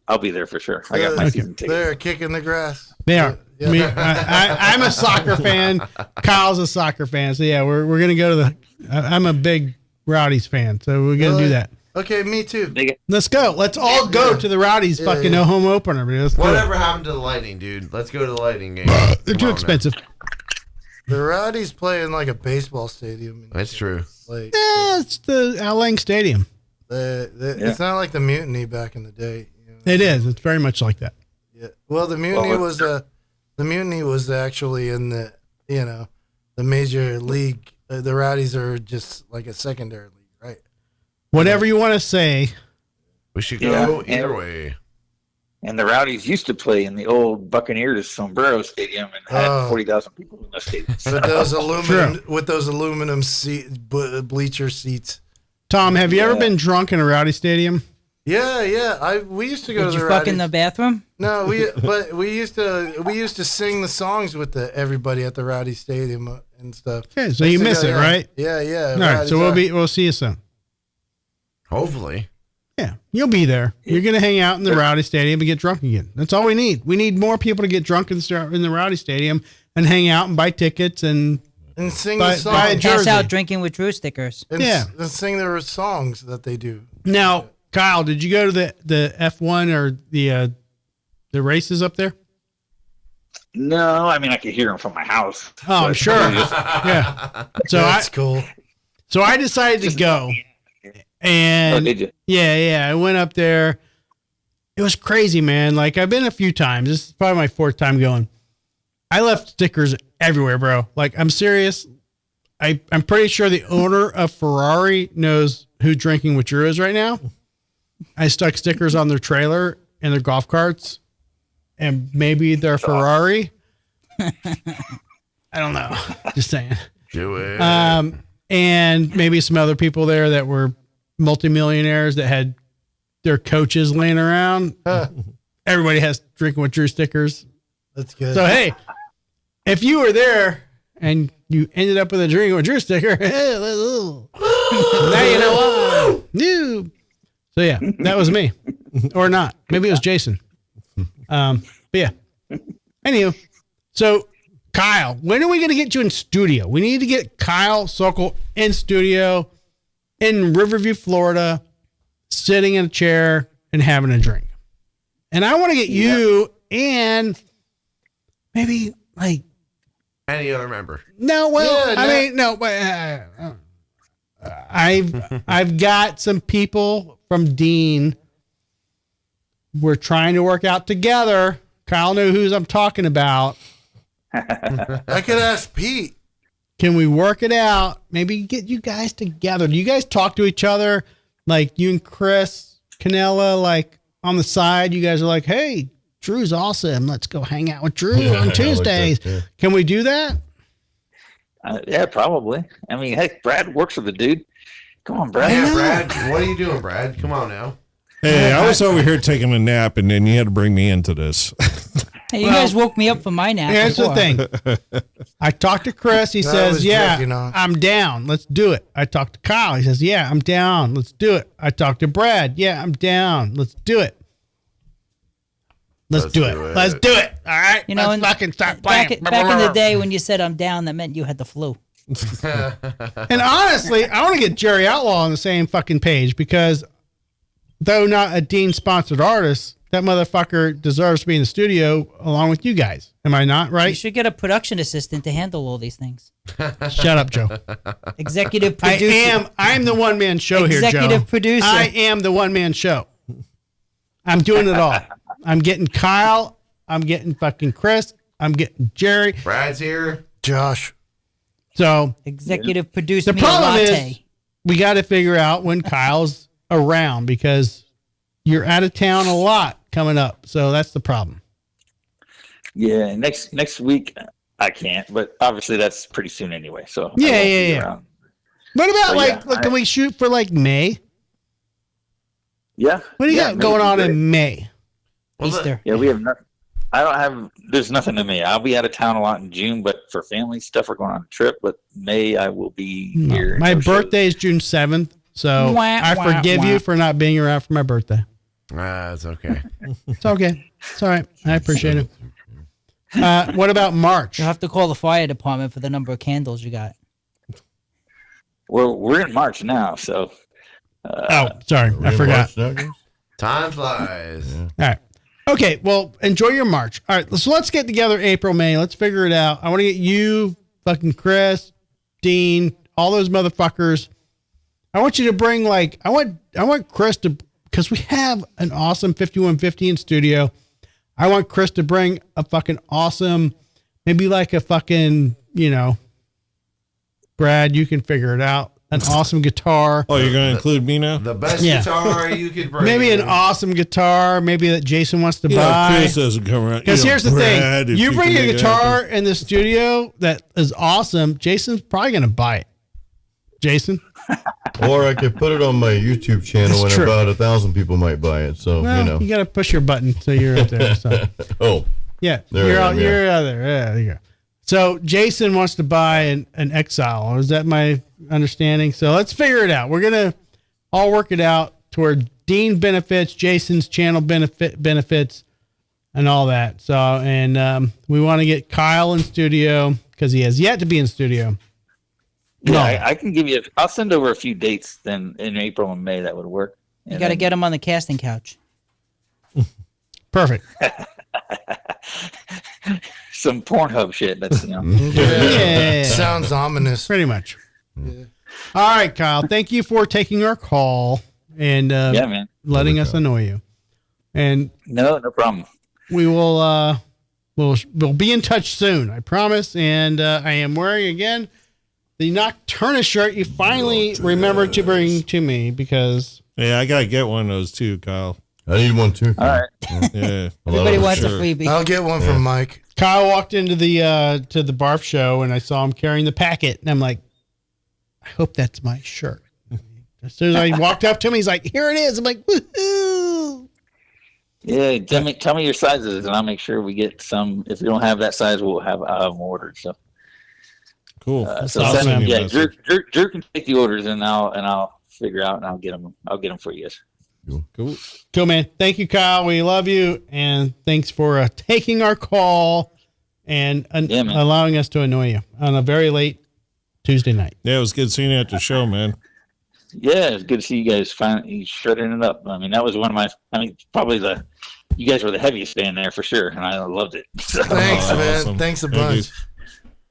I'll be there for sure. I got my season ticket. They're kicking the grass. They are. I'm a soccer fan. Kyle's a soccer fan. So yeah, we're gonna go to I'm a big Rowdies fan, so we're gonna do that. Okay, me too. Let's go. Let's all go to the Rowdies fucking no home opener. Whatever happened to the lighting, dude? Let's go to the lighting game. They're too expensive. The Rowdies play in like a baseball stadium. That's true. It's the Al Lang Stadium. It's not like the Mutiny back in the day. It is. It's very much like that. Yeah. Well, the Mutiny was actually in the the major league. The Rowdies are just like a secondary league, right? Whatever you want to say. We should go either way. And the Rowdies used to play in the old Buccaneers Sombrero Stadium and had 40,000 people in the stadium. With those aluminum bleacher seats. Tom, have you ever been drunk in a Rowdy stadium? Yeah. We used to go to the Did you fuck in the bathroom? No, we used to sing the songs with everybody at the Rowdy Stadium and stuff. Okay, so you miss it, right? Yeah. All right, so we'll see you soon. Hopefully. Yeah, you'll be there. You're gonna hang out in the Rowdy Stadium and get drunk again. That's all we need. We need more people to get drunk in the Rowdy Stadium and hang out and buy tickets and sing the songs. Pass out Drinking with Drew stickers. And sing their songs that they do. Now, Kyle, did you go to the F1 or the races up there? No, I could hear them from my house. Oh, I'm sure. Yeah. So that's cool. So I decided to go. And did you? Yeah, I went up there. It was crazy, man. Like, I've been a few times. This is probably my fourth time going. I left stickers everywhere, bro. Like, I'm serious. I'm pretty sure the owner of Ferrari knows who Drinking with Drew is right now. I stuck stickers on their trailer and their golf carts and maybe their Ferrari. I don't know. Just saying. Do it. And maybe some other people there that were multimillionaires that had their coaches laying around. Everybody has Drinking with Drew stickers. That's good. So, hey, if you were there and you ended up with a Drinking with Drew sticker, hey, now you know why. So, yeah, that was me. Or not. Maybe it was Jason. But, yeah. Anywho, so, Kyle, when are we going to get you in studio? We need to get Kyle Sokol in studio in Riverview, Florida, sitting in a chair and having a drink. And I want to get you and maybe like any other member. No, well, I've got some people from Dean. We're trying to work out together. Kyle knew who I'm talking about. I could ask Pete. can we work it out? Maybe get you guys together. Do you guys talk to each other? Like you and Chris Canella, like on the side, you guys are like, hey, Drew's awesome. Let's go hang out with Drew on Tuesdays. Can we do that? Yeah, probably. I mean, heck, Brad works with the dude. Come on, Brad. Yeah, Brad. What are you doing, Brad? Come on now. Hey, I was over here taking a nap, and then you had to bring me into this. Hey, you guys woke me up from my nap. Here's before. the thing. I talked to Chris. He says, yeah, I'm down. Let's do it. I talked to Kyle. He says, yeah, I'm down. Let's do it. I talked to Brad. Yeah, I'm down. Let's do it. Let's do it. Let's do it. All right. You know, let's fucking start playing. Back in the day when you said I'm down, that meant you had the flu. And honestly, I want to get Jerry Outlaw on the same fucking page because though not a Dean sponsored artist, that motherfucker deserves to be in the studio along with you guys. Am I not right? You should get a production assistant to handle all these things. Shut up, Joe. Executive producer. I'm the one man show here, Joe. Executive producer. I am the one man show. I'm doing it all. I'm getting Kyle. I'm getting fucking Chris. I'm getting Jerry. Brad's here. Josh. So executive producer. The problem is we got to figure out when Kyle's around because you're out of town a lot coming up. So that's the problem. Yeah, next week I can't, but obviously that's pretty soon anyway. So yeah. What about can we shoot for like May? Yeah. What do you got going on in May? Easter. Yeah, we have nothing. There's nothing to me. I'll be out of town a lot in June, but for family stuff, we're going on a trip. But May, I will be here. My birthday is June 7th, so I forgive you for not being around for my birthday. It's okay. It's okay. It's all right. I appreciate it. What about March? You'll have to call the fire department for the number of candles you got. Well, we're in March now, so. Sorry, I forgot. Time flies. All right. Okay, well, enjoy your March. All right, so let's get together April, May. Let's figure it out. I want to get you, fucking Chris, Dean, all those motherfuckers. I want you to bring I want Chris to, because we have an awesome 5150 in studio. I want Chris to bring a fucking awesome, maybe like a fucking, Brad, you can figure it out. An awesome guitar. Oh, you're going to include me now? The best guitar you could bring. Maybe an awesome guitar. Maybe that Jason wants to buy. Chris doesn't come around. Because here's the thing. You bring a guitar in the studio that is awesome, Jason's probably going to buy it. Jason? Or I could put it on my YouTube channel and about 1,000 people might buy it. So, you got to push your button so you're out there. So. Yeah. You're out there. Yeah, there you go. So Jason wants to buy an Exile. Is that my understanding? So let's figure it out. We're going to all work it out toward Dean benefits, Jason's channel benefits, and all that. So, and we want to get Kyle in studio because he has yet to be in studio. Yeah, I can give you. I'll send over a few dates then in April and May that would work. You got to get him on the casting couch. Perfect. Some Pornhub shit. That's yeah. Sounds ominous. Pretty much. Yeah. All right, Kyle. Thank you for taking our call and man, letting us annoy you. And no problem. We will we'll be in touch soon. I promise. And I am wearing again the Nocturna shirt you finally remembered to bring to me because I gotta get one of those too, Kyle. I need one too. All right. Yeah. Everybody wants a freebie. I'll get one from Mike. Kyle walked into the to the barf show and I saw him carrying the packet and I'm like, I hope that's my shirt. As soon as I walked up to him, he's like, here it is. I'm like, woohoo. Yeah, tell me your sizes and I'll make sure we get some. If we don't have that size, we'll have them ordered. So cool. So send them, Drew can take the orders and I'll figure out and I'll get them for you guys. Cool, man. Thank you, Kyle. We love you, and thanks for taking our call and allowing us to annoy you on a very late Tuesday night. Yeah, it was good seeing you at the show, man. Yeah, it's good to see you guys finally shredding it up. I mean, that was one of my. probably you guys were the heaviest band there for sure, and I loved it. So. Thanks, man. Awesome. Thanks a bunch.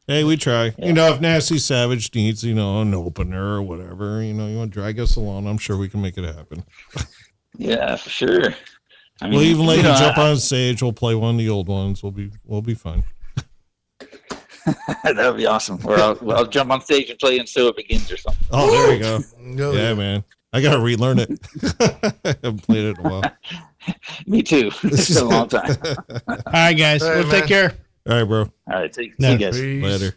Hey, we try. Yeah. If Nasty Savage needs, an opener or whatever, you want to drag us along, I'm sure we can make it happen. Yeah, for sure. We'll even let you jump on stage. We'll play one of the old ones. We'll be fine. That would be awesome. Or I'll jump on stage and play until it begins or something. Oh, there you go. Go Yeah, man. I gotta relearn it. I haven't played it in a while. Me too. It's been a long time. All right, guys. All right, We'll take man. care. All right, bro. All right, see No. you guys. Peace. Later.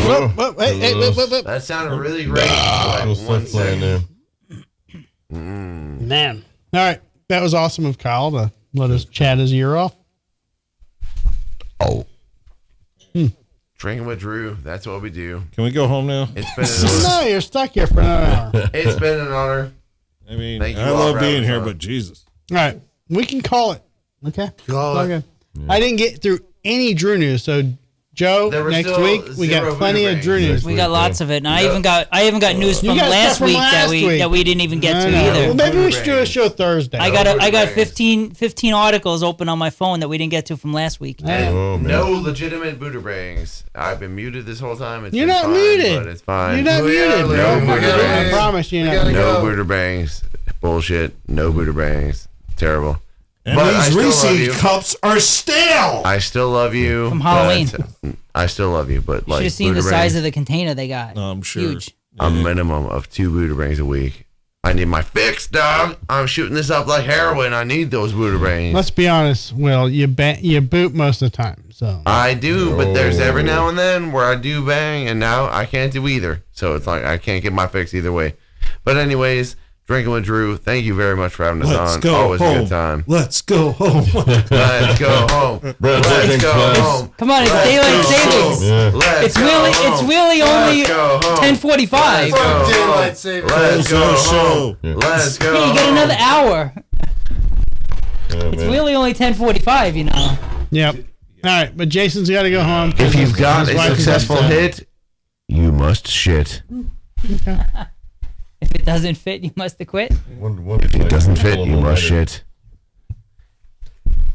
Whoa, hey, That sounded really great. I was One playing second. there. Man. All right. That was awesome of Kyle to let us chat his ear off. Oh. Drinking with Drew. That's what we do. Can we go home now? It's been an honor. No, you're stuck here for another hour. All It's been an honor. I mean, Thank you I all love for being having here, fun. but Jesus. right. We can call it. Okay. Call it. Okay. I didn't get through any Drew news. So, Joe, There were next still week, we got zero plenty of Buddha Drew rings. news. We got lots of it, and I Yeah. even got news You from got last stuff from week last week. that we didn't even get to I know. either. Well, maybe we should do a Rings. show Thursday. I got Buddha 15 articles open on my phone that we didn't get to from last week. And Oh, man. no legitimate Buddha rings. I've been muted this whole time. It's You're been not fine, muted. but it's fine. You're not Oh, yeah, muted, Lou. bro. No Buddha I rings. promise you. We Not. gotta No go. Buddha bangs. Bullshit. No Buddha bangs. Terrible. And But I these still love you. Reese cups are stale. I still love you. From Halloween. but I still love you, but You like should have seen the Buddha size rings, of the container they got. I'm sure. Huge. a minimum of 2 Buddha rings a week. I need my fix, dog. I'm shooting this up like heroin. I need those Buddha rings. Let's be honest, Will. You boot most of the time. So I do, but there's every now and then where I do bang, and now I can't do either. So it's like I can't get my fix either way. But anyways, Drinking with Drew, thank you very much for having us Let's on. go Always home. a good time. Let's go home. Let's go home. Brad, Let's thanks, go Brad. home. Come on, it's Let's daylight go savings. home. Yeah. Let's It's go really home. only Let's go home. 10:45. Let's go Fuck home. daylight savings. Let's go Let's go home. show. Let's go Yeah, you get home. another hour. Yeah, It's man. really only 10:45. You know. yep. All right, but Jason's got to go home. If you've got His a wife is successful upset. hit, you must shit. If it doesn't fit, you must have quit. If it doesn't fit, you must shit.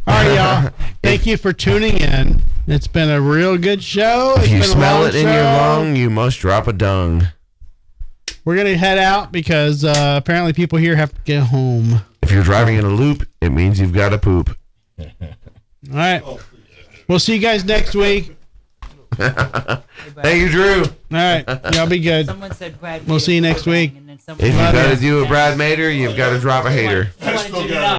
All right, y'all. Thank you for tuning in. It's been a real good show. If It's you been a smell long it in your show. lung, you must drop a dung. We're gonna head out because apparently people here have to get home. If you're driving in a loop, it means you've got to poop. All right. We'll see you guys next week. Thank you, Drew. All right. Y'all be good. Someone said Brad. We'll see you next week. And then someone If you Love got to ya. do a Brad Mater, you've got to drop a hater. someone did it up.